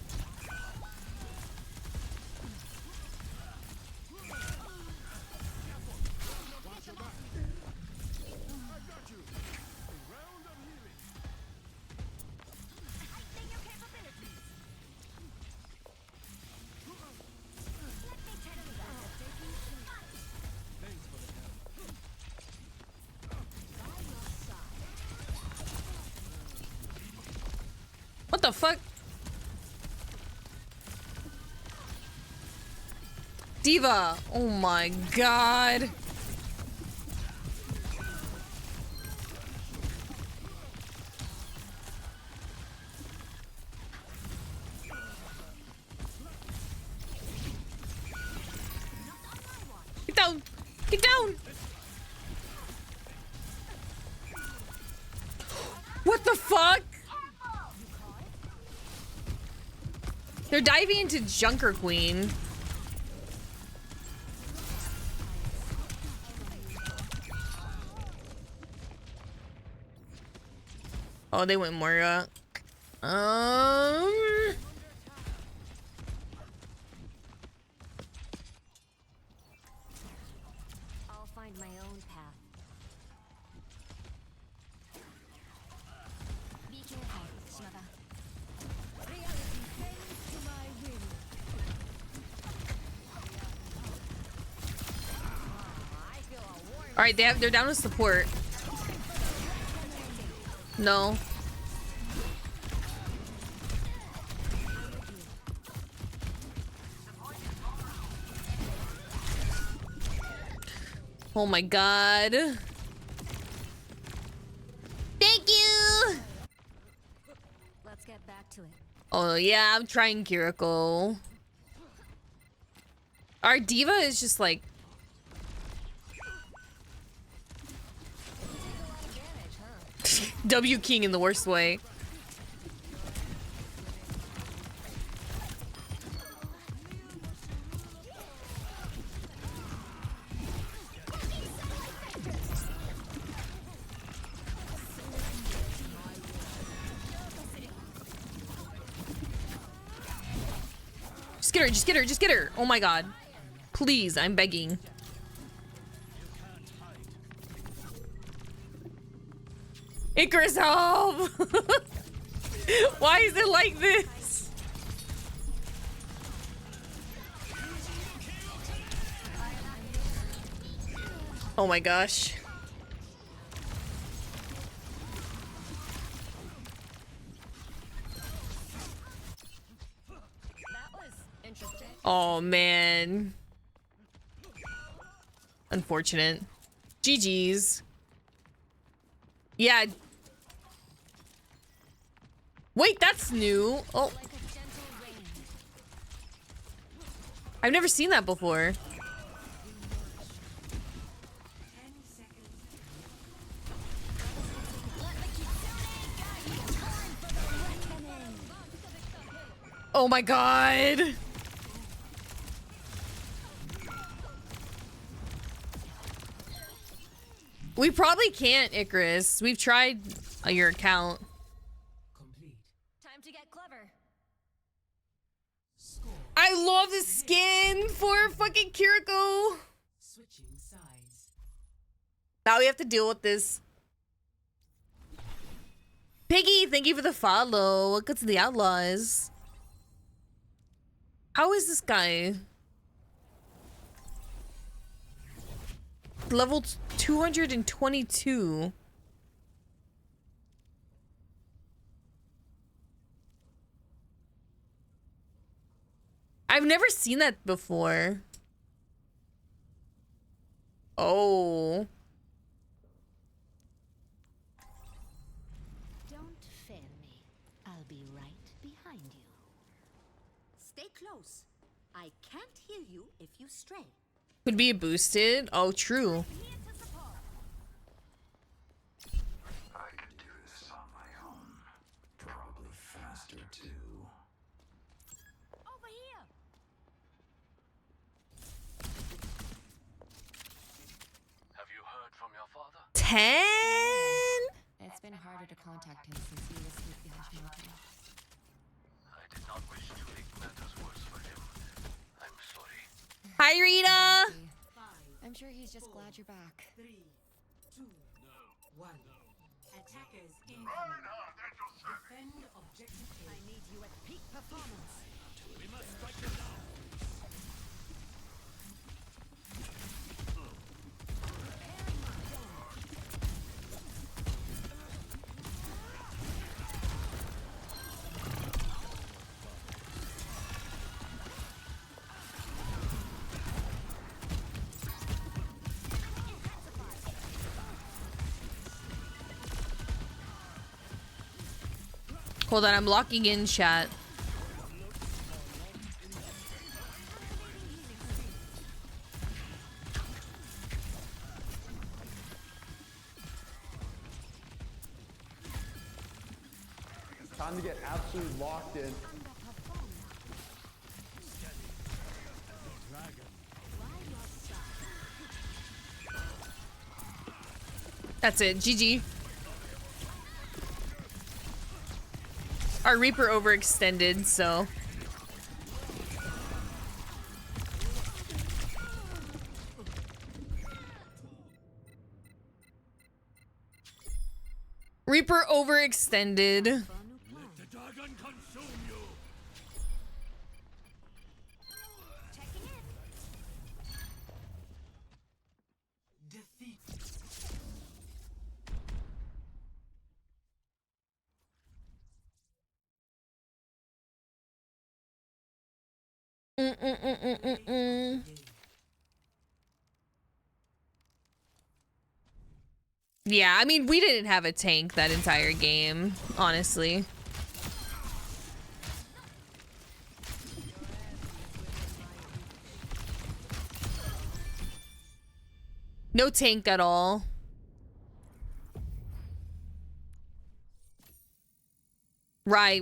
What the fuck? Diva! Oh my god. down! Get down! What the fuck? They're diving into Junker Queen. Oh, they went Moira. I'll find my own path. Be careful, Shimada. Reality bends to my will. All right, they're down to support. No. Oh my god. Thank you. Let's get back to it. Oh yeah, I'm trying Kiriko. Our diva is just like W King in the worst way. Just get her, just get her, just get her. Oh my god. Please, I'm begging. Icarus, help! Why is it like this? Oh my gosh. Oh man. Unfortunate. GG's. Yeah. Wait, that's new. Oh. I've never seen that before. Oh my god. We probably can't, Icarus. We've tried your account. Time to get clever. I love the skin for fucking Kiriko. Switching sides. Now we have to deal with this. Piggy, thank you for the follow. Welcome to the Outlaws. How is this guy? Level 222. I've never seen that before. Oh. Don't fail me. I'll be right behind you. Stay close. I can't heal you if you stray. Could be boosted. Oh, true. I could do this on my own. Probably faster too. Over here. Have you heard from your father? 10? It's been harder to contact him since he was asleep behind Shimoto. I did not wish to make matters worse for him. I'm sorry. Hi, Rita. I'm sure he's just glad you're back. 3, 2, 1. Attackers incoming. Defend objective A. I need you at peak performance. We must strike them down. Hold on, I'm locking in chat. Time to get absolutely locked in. That's it. GG. Our Reaper overextended, so. Reaper overextended. Let the dragon consume you. Defeat. Yeah, I mean, we didn't have a tank that entire game, honestly. No tank at all. Right.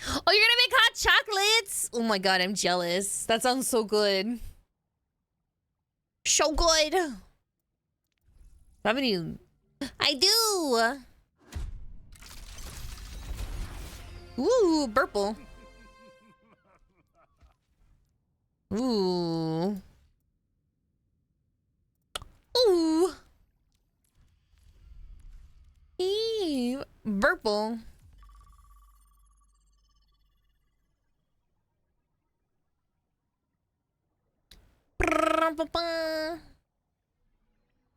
Oh, you're gonna make hot chocolates? Oh my god, I'm jealous. That sounds so good. So good. Haven't you? I do. Ooh, purple. Ooh. Ooh. Eee, purple.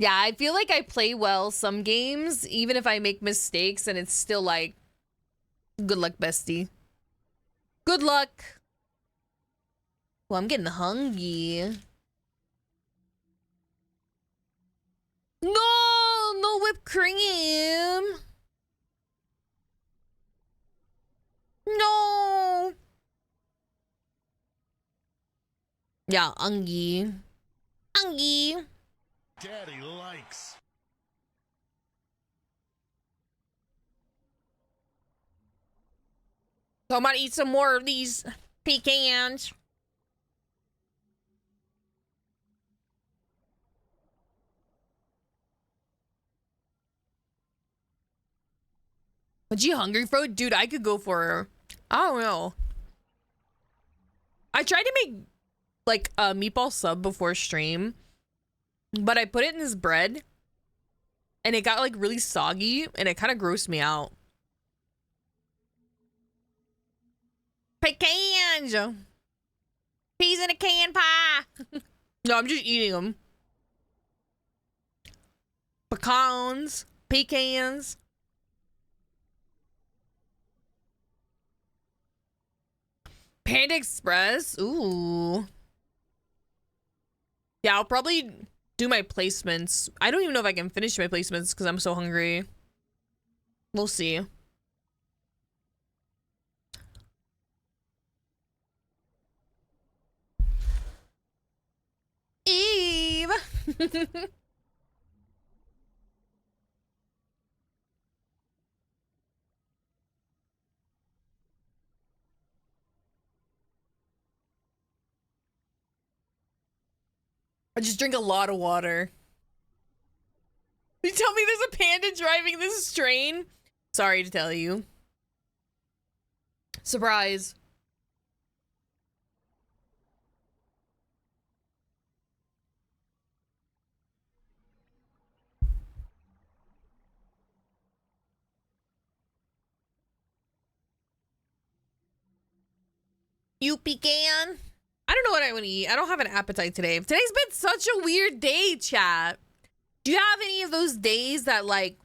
Yeah, I feel like I play well some games, even if I make mistakes, and it's still like, good luck, bestie. Good luck. Well, I'm getting hungry. No whipped cream. No. Yeah, Ungy. Daddy likes. So I'm gonna eat some more of these pecans. But you hungry, bro? Dude, I could go for, I don't know. I tried to make like a meatball sub before stream, but I put it in this bread and it got like really soggy and it kind of grossed me out. Pecans! Peas in a can pie! No, I'm just eating them. Pecans, pecans. Panda Express? Ooh. Yeah, I'll probably do my placements. I don't even know if I can finish my placements because I'm so hungry. We'll see. Eve! I just drink a lot of water. You tell me there's a panda driving this train? Sorry to tell you. Surprise. You pecan? I don't know what I want to eat. I don't have an appetite today. Today's been such a weird day, chat. Do you have any of those days that like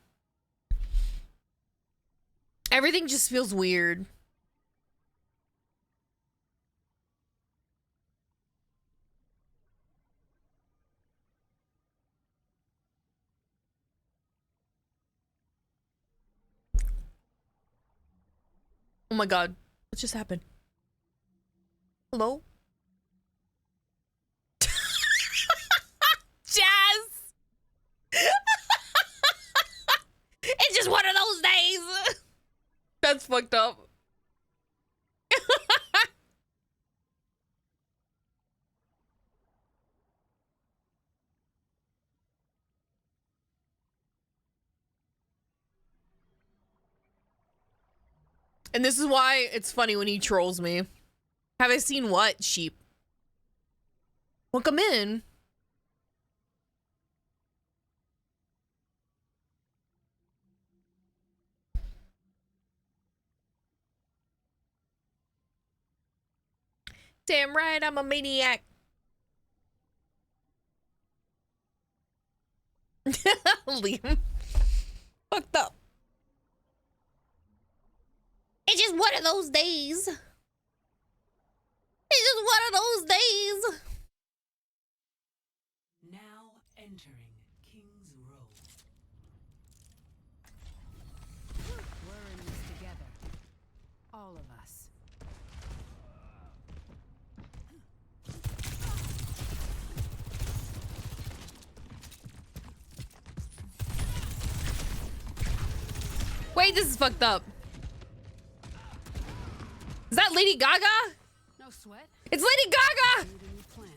everything just feels weird? Oh my god. What just happened? Hello? Jazz! It's just one of those days! That's fucked up. And this is why it's funny when he trolls me. Have I seen what, sheep? Well, come in. Damn right, I'm a maniac. Liam. Fucked up. It's just one of those days. It's just one of those days. Now entering King's Row. We're in this together. All of us. Wait, this is fucked up. Is that Lady Gaga? No sweat. It's Lady Gaga! Need a new plan.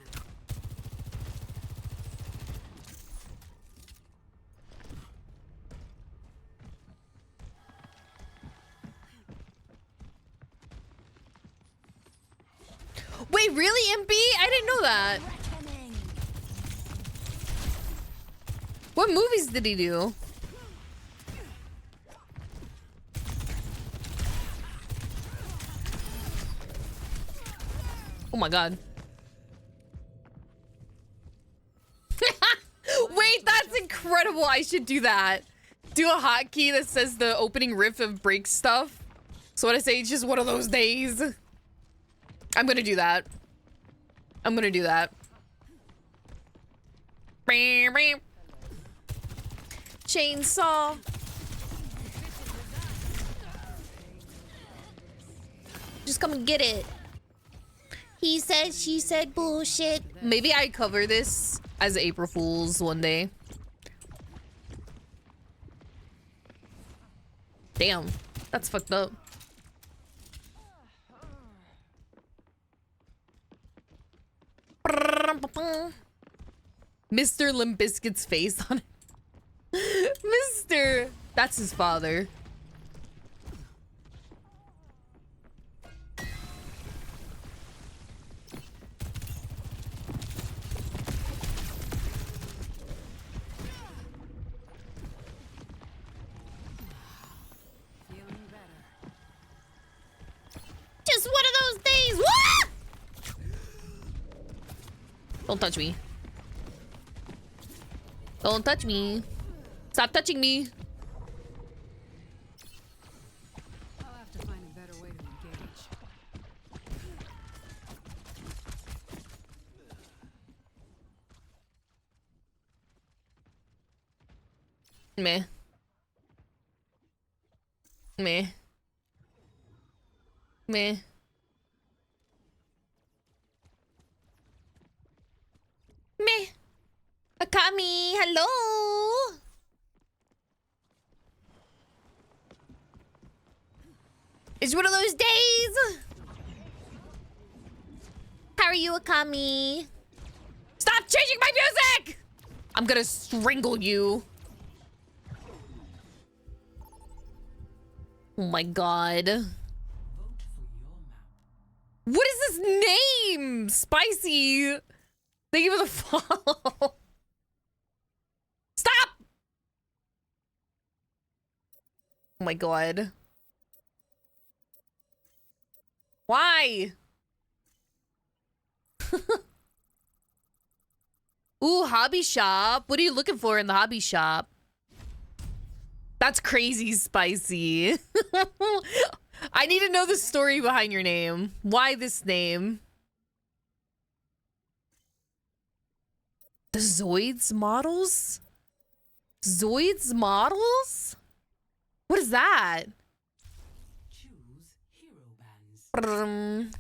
Wait, really, MP? I didn't know that. What movies did he do? Oh my god. Wait, that's incredible. I should do that. Do a hotkey that says the opening riff of break stuff. So when I say it's just one of those days. I'm gonna do that. I'm gonna do that. Chainsaw. Just come and get it. He said, she said bullshit. Maybe I cover this as April Fool's one day. Damn, that's fucked up. Mr. Limp Bizkit's face on it. Mr. That's his father. Just one of those days. Wah! Don't touch me. Don't touch me. Stop touching me. I'll have to find a better way to engage. Meh. Meh. Meh. Meh. Akami, hello. It's one of those days. How are you, Akami? Stop changing my music! I'm gonna strangle you. Oh my god. What is this name? Spicy. Thank you for the follow. Stop! Oh my god. Why? Ooh, hobby shop. What are you looking for in the hobby shop? That's crazy spicy. I need to know the story behind your name. Why this name? The Zoids models? Zoids models? What is that? Choose hero bands.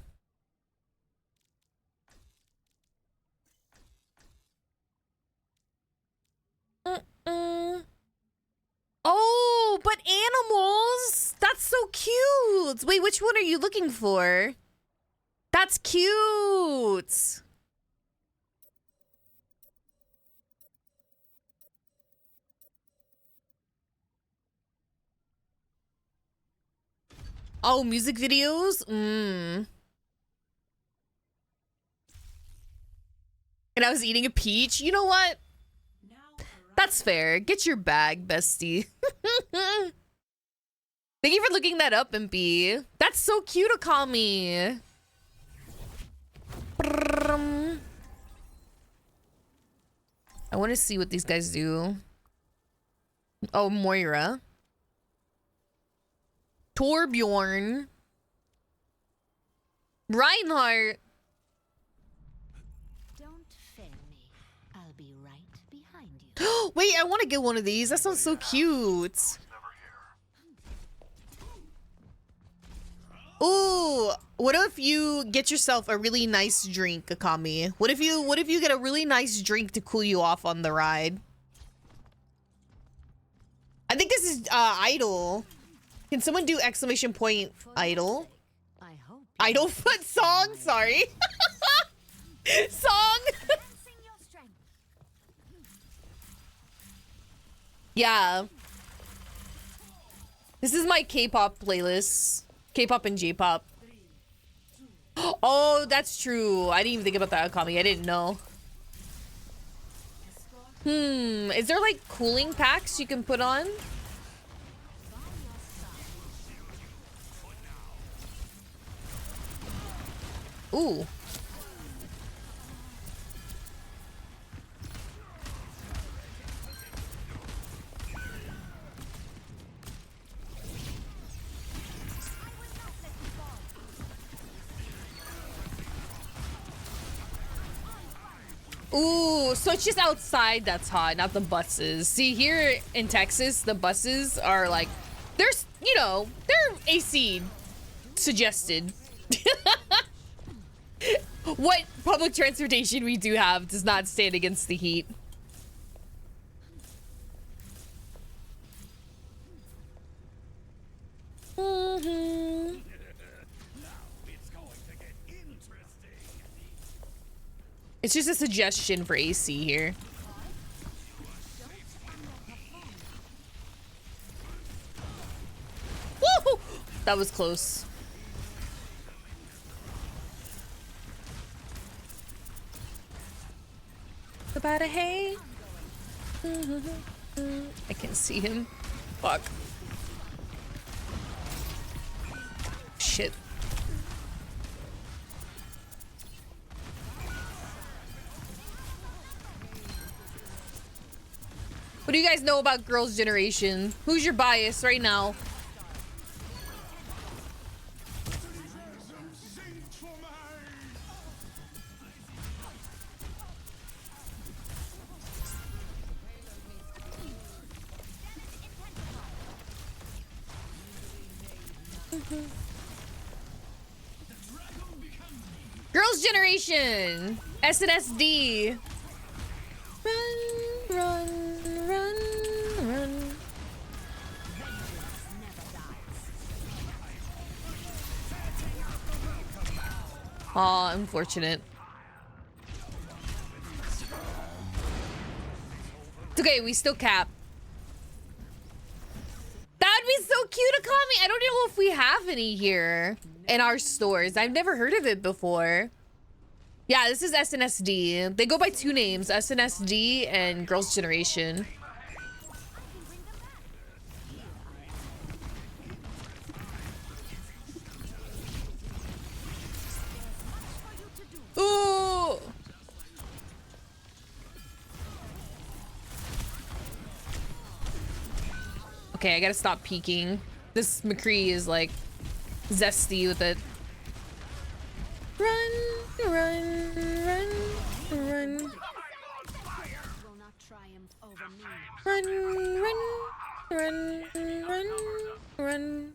Oh, but animals. That's so cute. which one are you looking for? That's cute. Oh, music videos? And I was eating a peach. You know what? That's fair. Get your bag, bestie. Thank you for looking that up, MP. That's so cute, Akami. I want to see what these guys do. Oh, Moira. Torbjorn. Reinhardt. Don't fail me. I'll be right behind you. Wait, I want to get one of these. That sounds so cute. Ooh, what if you get yourself a really nice drink, Akami? What if you get a really nice drink to cool you off on the ride? I think this is idle. Can someone do exclamation point idle? Idle foot song, sorry. Song. Yeah. This is my K-pop playlist. K-pop and J-pop. Oh, that's true. I didn't even think about that, Akami. I didn't know. Is there like cooling packs you can put on? Ooh. Ooh, so it's just outside that's hot, not the buses. See, here in Texas, the buses are like, there's, you know, they're AC suggested. What public transportation we do have does not stand against the heat. It's just a suggestion for AC here. Woo! That was close. About a hay. I can see him. Fuck. Shit. What do you guys know about Girls' Generation? Who's your bias right now? Girls' Generation. SNSD. Run, run, run, run. Aw, unfortunate. It's okay, we still cap. That'd be so cute, Akami. I don't know if we have any here in our stores. I've never heard of it before. Yeah, this is SNSD. They go by two names, SNSD and Girls' Generation. Ooh! Okay, I gotta stop peeking. This McCree is like zesty with it. Run, run, run, run. Run, run, run, run, run.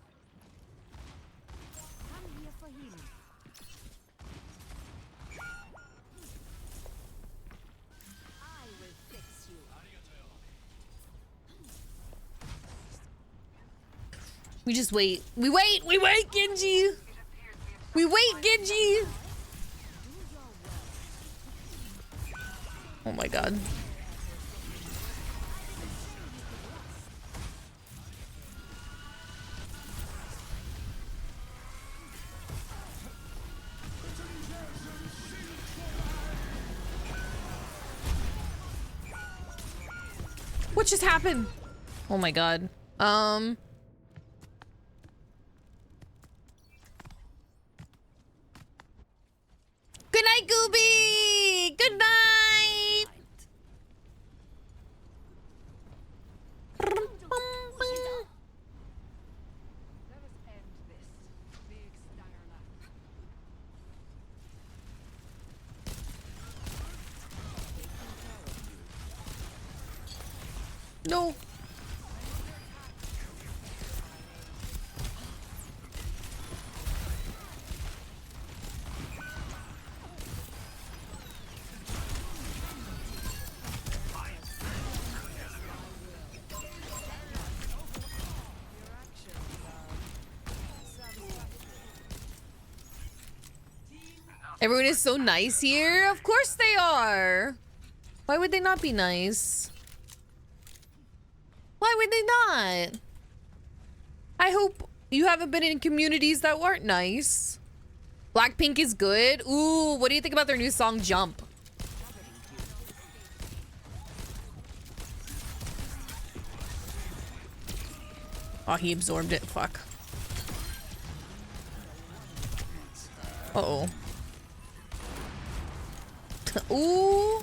We just wait. We wait, Genji. We wait, Genji. Oh my god. What just happened? Oh my god. Good night, Gooby! Good night! No. Everyone is so nice here. Of course they are. Why would they not be nice? Why would they not? I hope you haven't been in communities that weren't nice. Blackpink is good. Ooh, what do you think about their new song, Jump? Oh, he absorbed it. Fuck. Uh-oh. Ooh.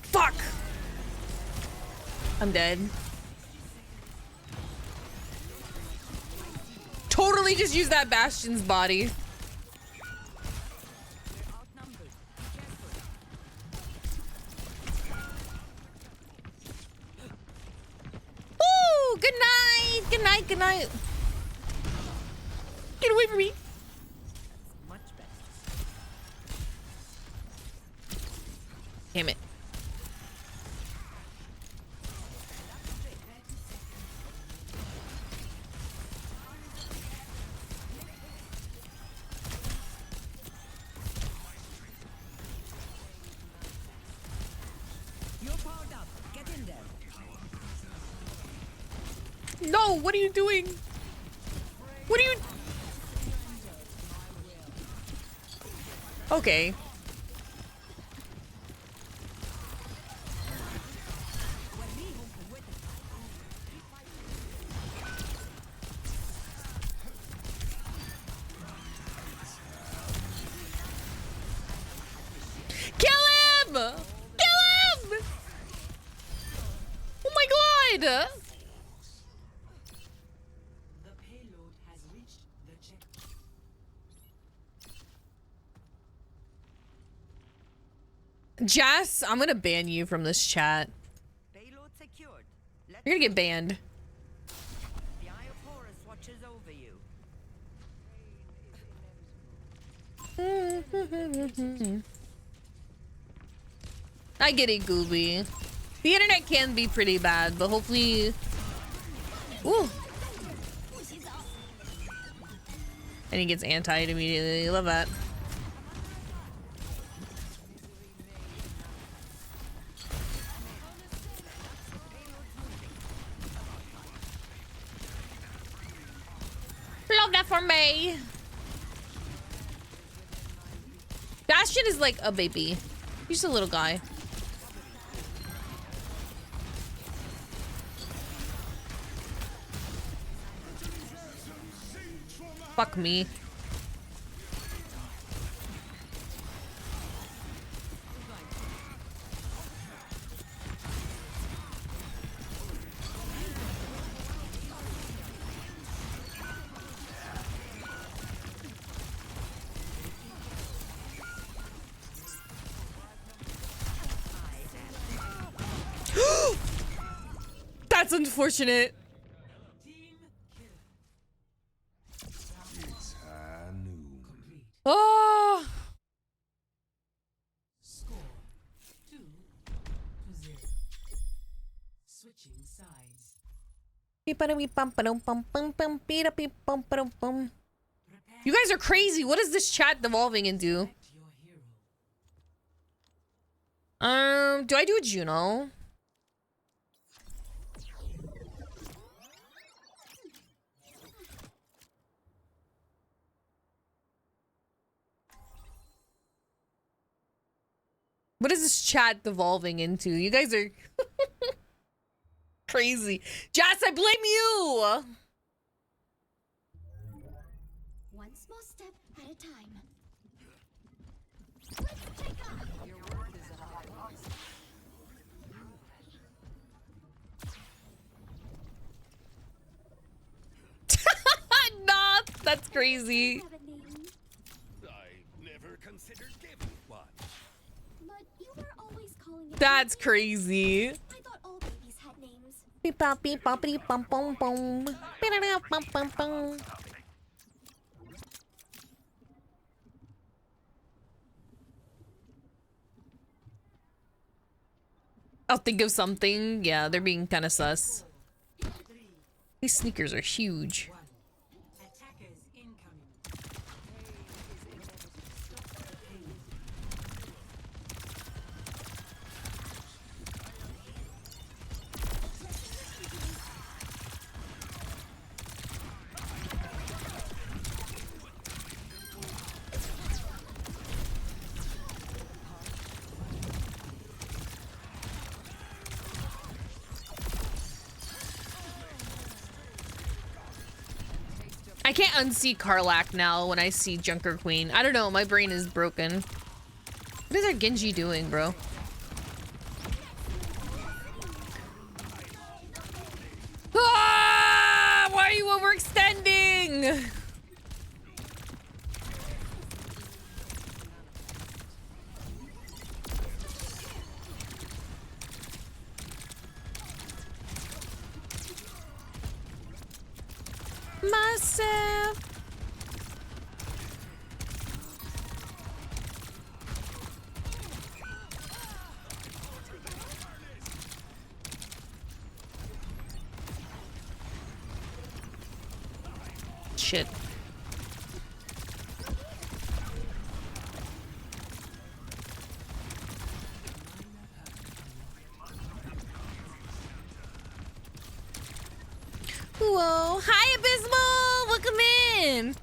Fuck. I'm dead. Totally just use that Bastion's body. Ooh, good night. Good night. Good night. Get away from me. Damn it. You're powered up. Get in there. No, what are you doing? What are you... Okay. Kill him! Kill him! Oh my god! The payload has reached the checkpoint. Jess, I'm gonna ban you from this chat. Payload secured. You're gonna get banned. The Eye of Horus watches over you. I get it, Gooby. The internet can be pretty bad, but hopefully... Ooh. And he gets antied immediately. Love that. Love that for me. Bastion is like a baby. He's just a little guy. Fuck me. That's unfortunate. Oh. Switching sides. You guys are crazy. What is this chat devolving into? Do I do a Juno? What is this chat devolving into? You guys are crazy. Jess, I blame you! One small step at a time. Let's take off. Your work is a high Nah, that's crazy. I never considered giving one. But you were always calling it. That's crazy. I thought all babies had names. Beep bop beep boppity bum bum bum. Beep bum bum bum. I'll think of something. Yeah, they're being kind of sus. These sneakers are huge. Attackers incoming. I can't unsee Karlach now when I see Junker Queen. I don't know, my brain is broken. What is our Genji doing, bro? Ah! Why are you overextending? Myself. Shit. Whoa. Hi, Abysmal. Welcome in.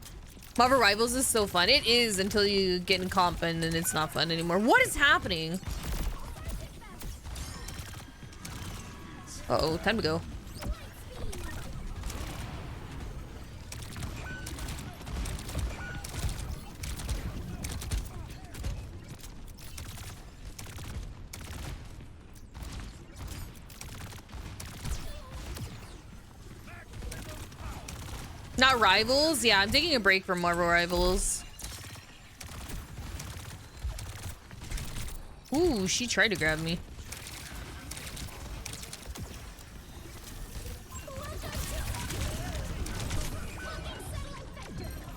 Marvel Rivals is so fun. It is until you get in comp and then it's not fun anymore. What is happening? Uh-oh. Time to go. Not Rivals? Yeah, I'm taking a break from Marvel Rivals. Ooh, she tried to grab me.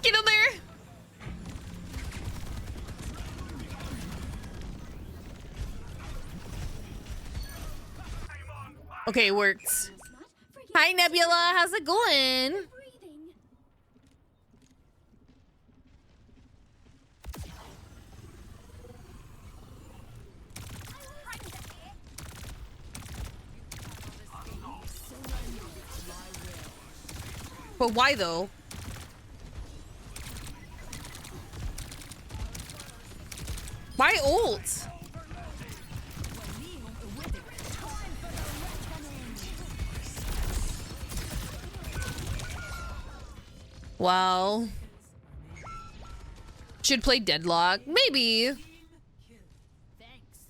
Get on there! Okay, it worked. Hi, Nebula. How's it going? But why though? Why ult? Wow. Should play Deadlock? Maybe.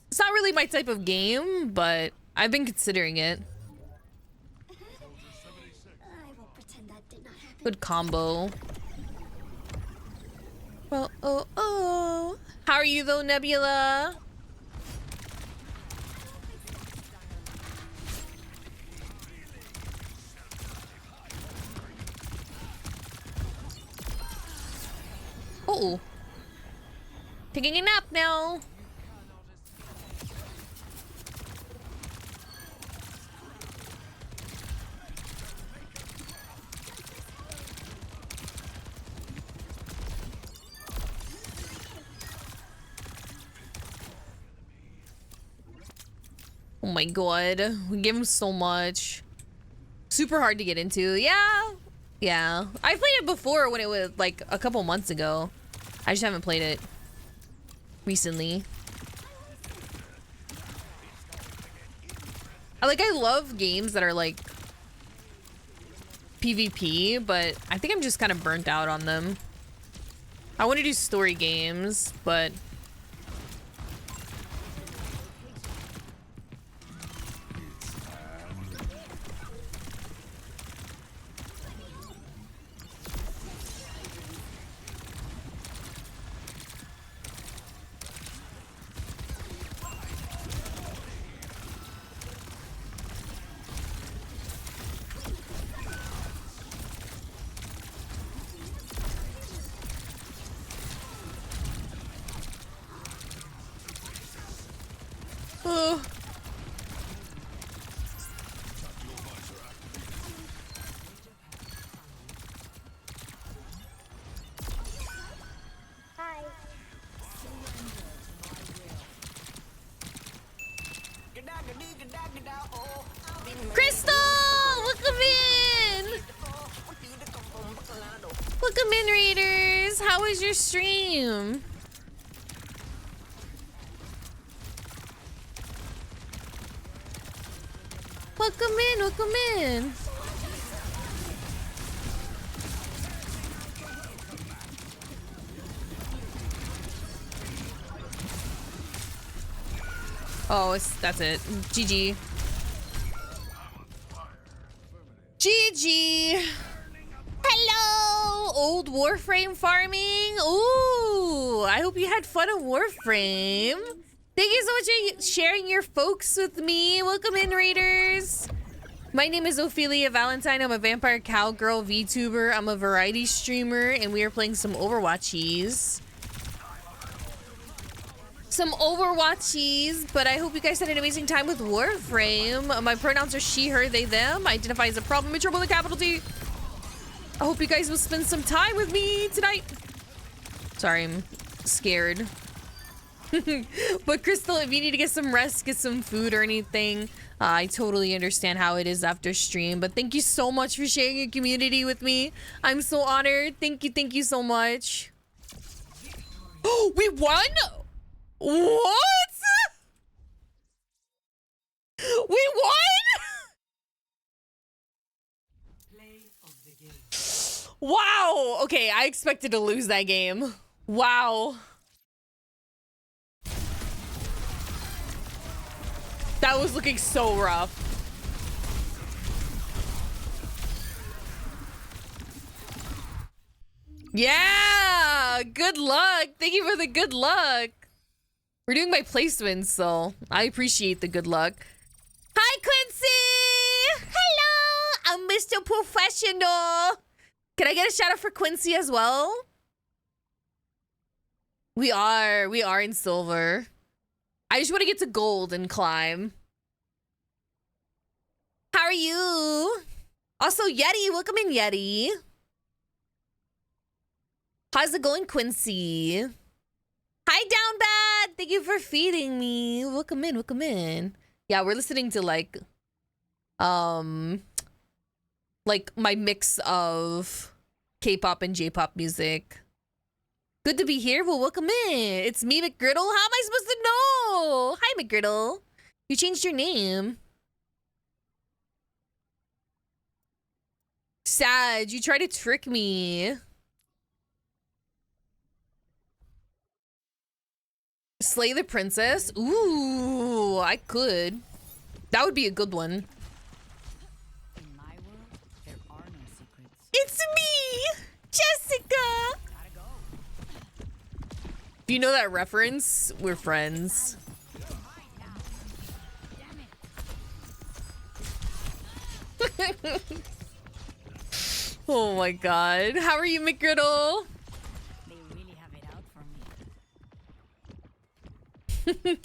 It's not really my type of game, but I've been considering it. Good combo. Well, oh. How are you though, Nebula? Oh. Taking a nap now. Oh my god. We give him so much. Super hard to get into. Yeah. Yeah. I played it before when it was like a couple months ago. I just haven't played it recently. I love games that are like PvP, but I think I'm just kind of burnt out on them. I want to do story games, but oh. Crystal, welcome in. Welcome in, Raiders. How was your stream? Welcome in, welcome in. Oh, that's it. GG. GG. Hello, old Warframe farming. Ooh, I hope you had fun at Warframe. Thank you so much for sharing your folks with me. Welcome in, Raiders. My name is Ophelia Valentine. I'm a vampire cowgirl VTuber. I'm a variety streamer, and we are playing some Overwatchies. But I hope you guys had an amazing time with Warframe. My pronouns are she, her, they, them. I identify as a problem in trouble with a capital T. I hope you guys will spend some time with me tonight. Sorry, I'm scared. But Crystal, if you need to get some rest, get some food or anything, I totally understand how it is after stream. But thank you so much for sharing your community with me. I'm so honored. Thank you so much. Oh, we won? What? We won? Wow. Okay, I expected to lose that game. Wow. That was looking so rough. Yeah, good luck. Thank you for the good luck. We're doing my placements, so I appreciate the good luck. Hi, Quincy. Hello. I'm Mr. Professional. Can I get a shout out for Quincy as well? We are in silver. I just want to get to gold and climb. How are you? Also, Yeti, welcome in, Yeti. How's it going, Quincy? Hi, Down Bad. Thank you for feeding me. Welcome in, welcome in. Yeah, we're listening to like my mix of K-pop and J-pop music. Good to be here. Well, welcome in. It's me, McGriddle. How am I supposed to know? Hi, McGriddle. You changed your name. Sad. You tried to trick me. Slay the princess? Ooh, I could. That would be a good one. In my world, there are no secrets. It's me, Jessica. If you know that reference, we're friends. Oh my god. How are you, McGriddle? They really have it out for me.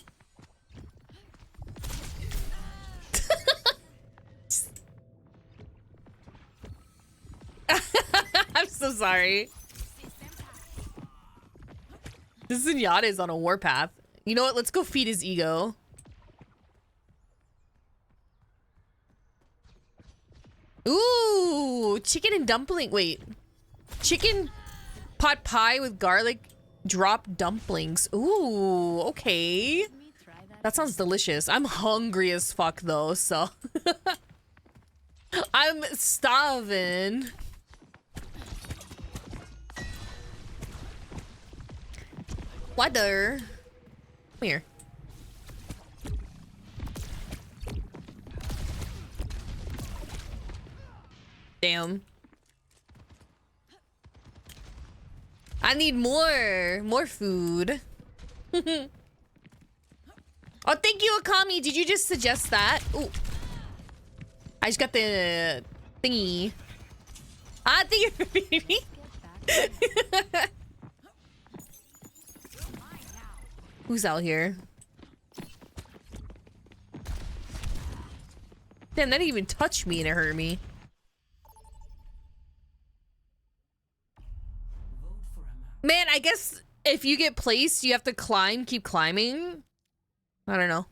I'm so sorry. This Zenyatta is on a warpath. You know what? Let's go feed his ego. Ooh, chicken and dumpling. Wait, chicken pot pie with garlic drop dumplings. Ooh, okay. That sounds delicious. I'm hungry as fuck though, so I'm starving. Water. Come here. Damn. I need more food. Oh, thank you, Akami. Did you just suggest that? Ooh. I just got the thingy. Ah, thank you for feeding me. Who's out here? Damn, that didn't even touch me and it hurt me. Man, I guess if you get placed, you have to climb, keep climbing. I don't know.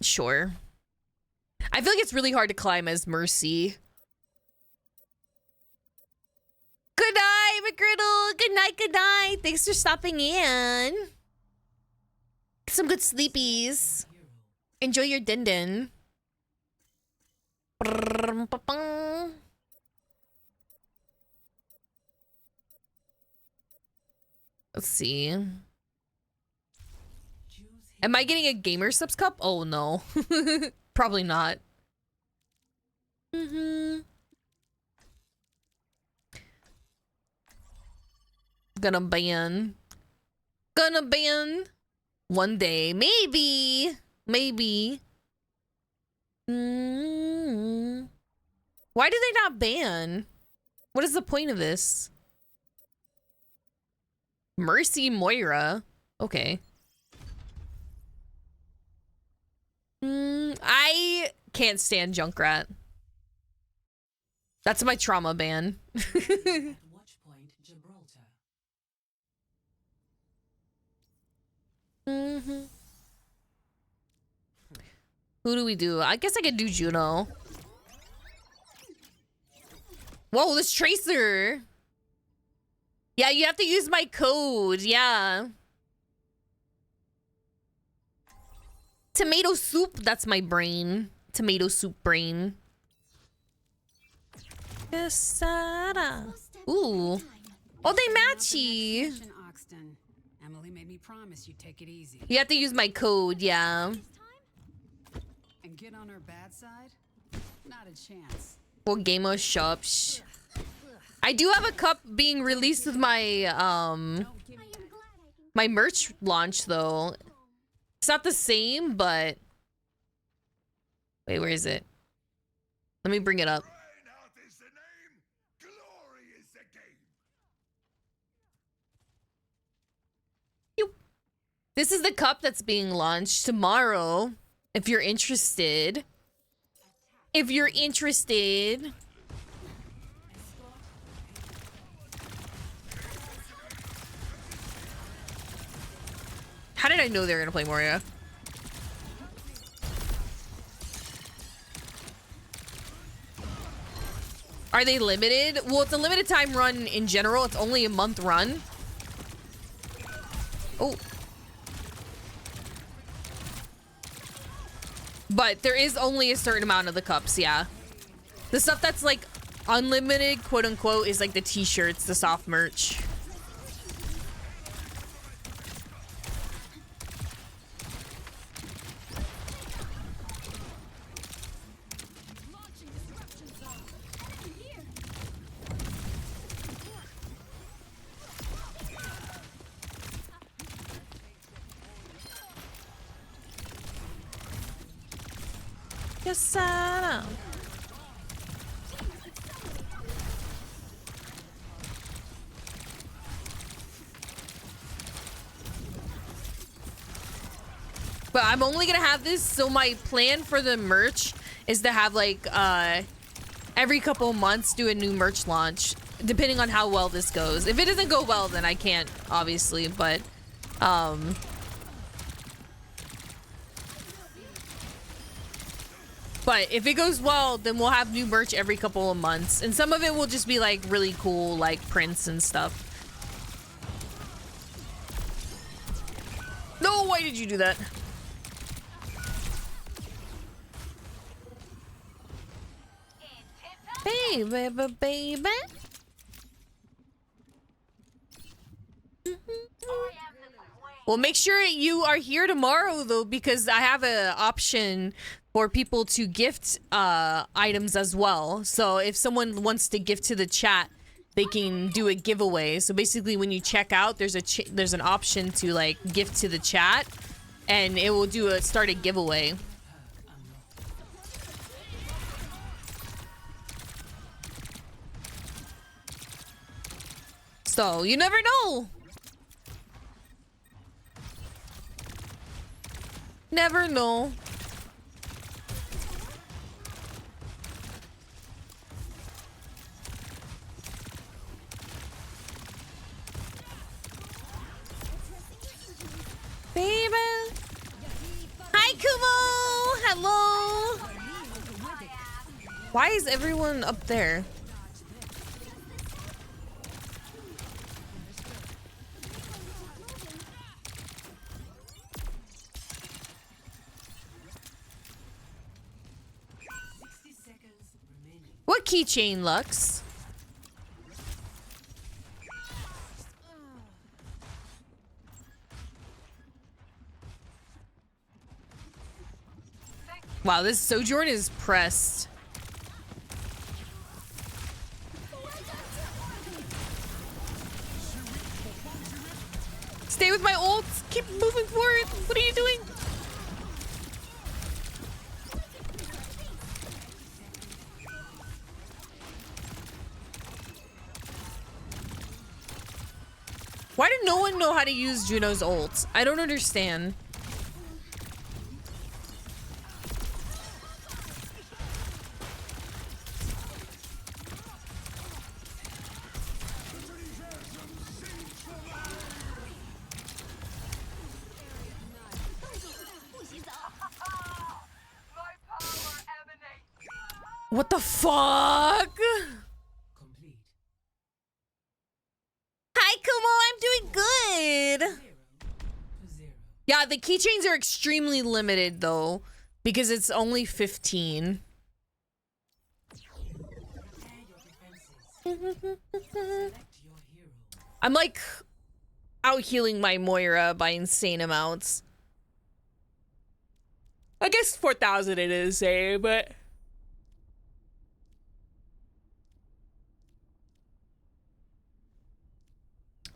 Sure. I feel like it's really hard to climb as Mercy. Good night, McGriddle. Good night, good night. Thanks for stopping in. Some good sleepies. Enjoy your din-din. Let's see. Am I getting a gamer subs cup? Oh no. Probably not. Gonna ban one day, maybe. Why do they not ban? What is the point of this? Mercy Moira. Okay. I can't stand Junkrat. That's my trauma ban. Who do we do? I guess I could do Juno. Whoa, this Tracer. Yeah, you have to use my code. Yeah. Tomato soup. That's my brain. Tomato soup brain. Ooh. Oh, they matchy. Emily made me promise you'd take it easy. You have to use my code, yeah. And get on her bad side? Not a chance. For Gamer Shops. I do have a cup being released with my my merch launch though. It's not the same, but wait, where is it? Let me bring it up. This is the cup that's being launched tomorrow. If you're interested. If you're interested. How did I know they were gonna play Moria? Are they limited? Well, it's a limited time run in general. It's only a month run. Oh. But there is only a certain amount of the cups, yeah. The stuff that's like unlimited, quote unquote, is like the t-shirts, the soft merch. Yes, I know. But I'm only gonna have this, so my plan for the merch is to have like every couple months do a new merch launch, depending on how well this goes. If it doesn't go well, then I can't, obviously, but But if it goes well, then we'll have new merch every couple of months. And some of it will just be like really cool, like prints and stuff. No, why did you do that? Hey, baby, baby. Well, make sure you are here tomorrow, though, because I have an option for people to gift items as well. So if someone wants to gift to the chat, they can do a giveaway. So basically, when you check out, there's an option to like gift to the chat, and it will start a giveaway. So you never know. Never know. Baby. Hi, Kumo. Hello. Why is everyone up there? What keychain, Lux? Wow, this Sojourn is pressed. Stay with my ults. Keep moving forward. What are you doing? Why did no one know how to use Juno's ult? I don't understand. What the fuck? Hi, Kumo. I'm doing good. Yeah, the keychains are extremely limited, though, because it's only 15. I'm, like, out healing my Moira by insane amounts. I guess 4,000 it is, eh, but...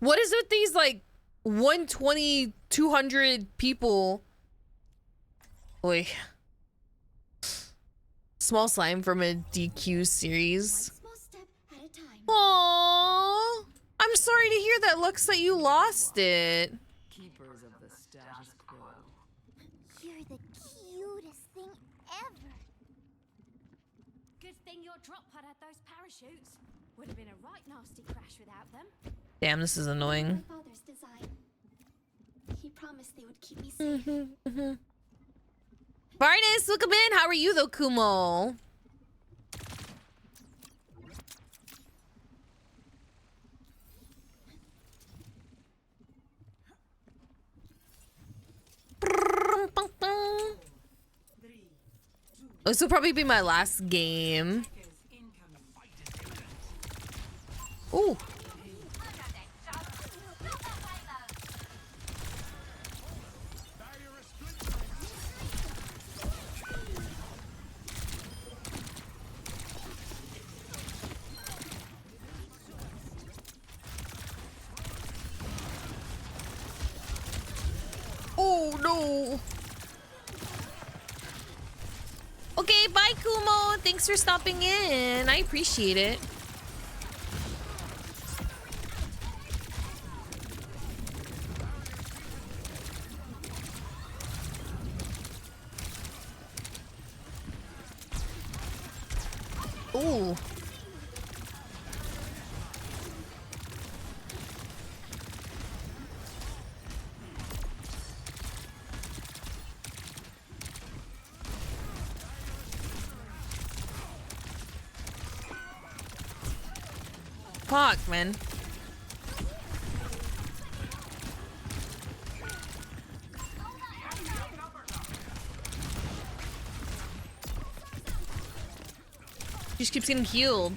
What is with these, like, 120, 200 people? Oy. Small slime from a DQ series. Aww. I'm sorry to hear that, Lux, that you lost it. Keepers of the status quo. You're the cutest thing ever. Good thing your drop pod had those parachutes. Would have been a right nasty crash without them. Damn, this is annoying. My father's design. He promised they would keep me safe. Varnus, welcome in. How are you, though, Kumo? This will probably be my last game. Ooh. Oh no. Okay, bye Kumo. Thanks for stopping in. I appreciate it. Ooh. Fuck, man. She just keeps getting healed.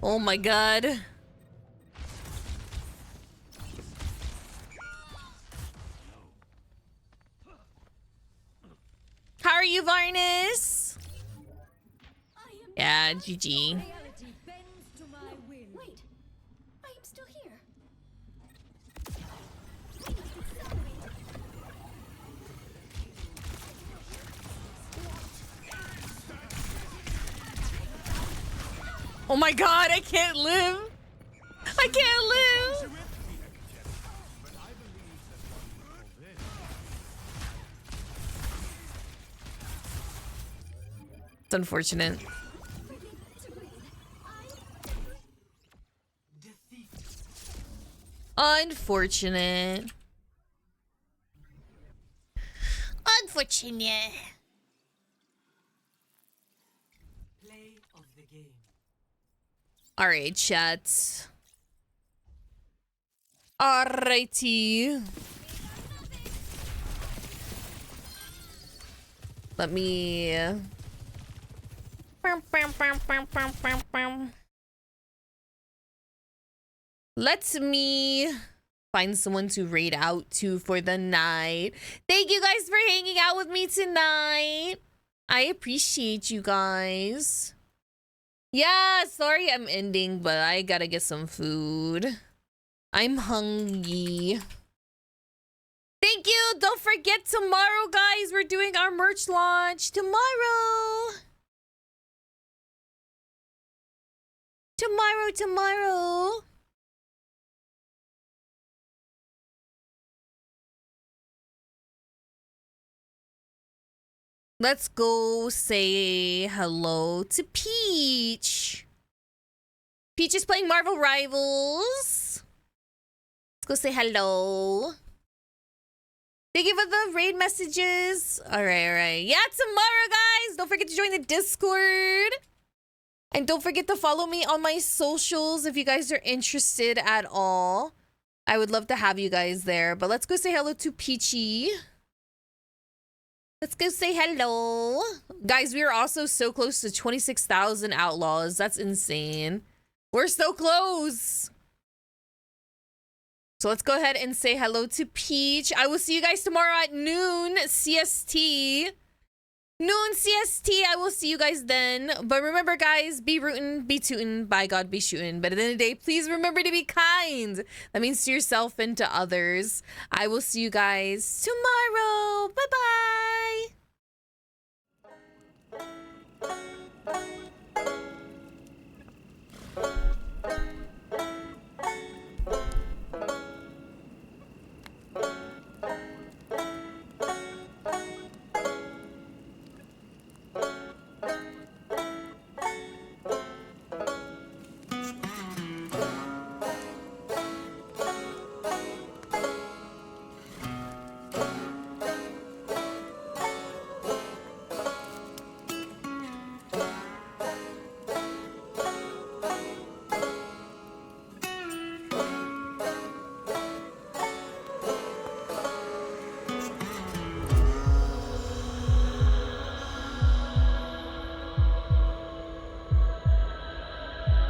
Oh my god. How are you, Varnus? Yeah, GG. Wait, I am still here. Oh my god, I can't live. I can't live. It's unfortunate. Unfortunate. Unfortunate. Play of the game. All right, chat. Alrighty. Let me. Let me find someone to raid out to for the night. Thank you guys for hanging out with me tonight. I appreciate you guys. Yeah, sorry I'm ending, but I gotta get some food. I'm hungry. Thank you. Don't forget tomorrow, guys. We're doing our merch launch tomorrow. Tomorrow. Let's go say hello to Peach. Peach is playing Marvel Rivals. Let's go say hello. Thank you for the raid messages. All right. Yeah, tomorrow, guys. Don't forget to join the Discord. And don't forget to follow me on my socials if you guys are interested at all. I would love to have you guys there. But let's go say hello to Peachy. Let's go say hello. Guys, we are also so close to 26,000 outlaws. That's insane. We're so close. So let's go ahead and say hello to Peach. I will see you guys tomorrow at noon CST. Noon CST. I will see you guys then. But remember, guys, be rootin', be tootin', by God, be shootin'. But at the end of the day, please remember to be kind. That means to yourself and to others. I will see you guys tomorrow. Bye-bye.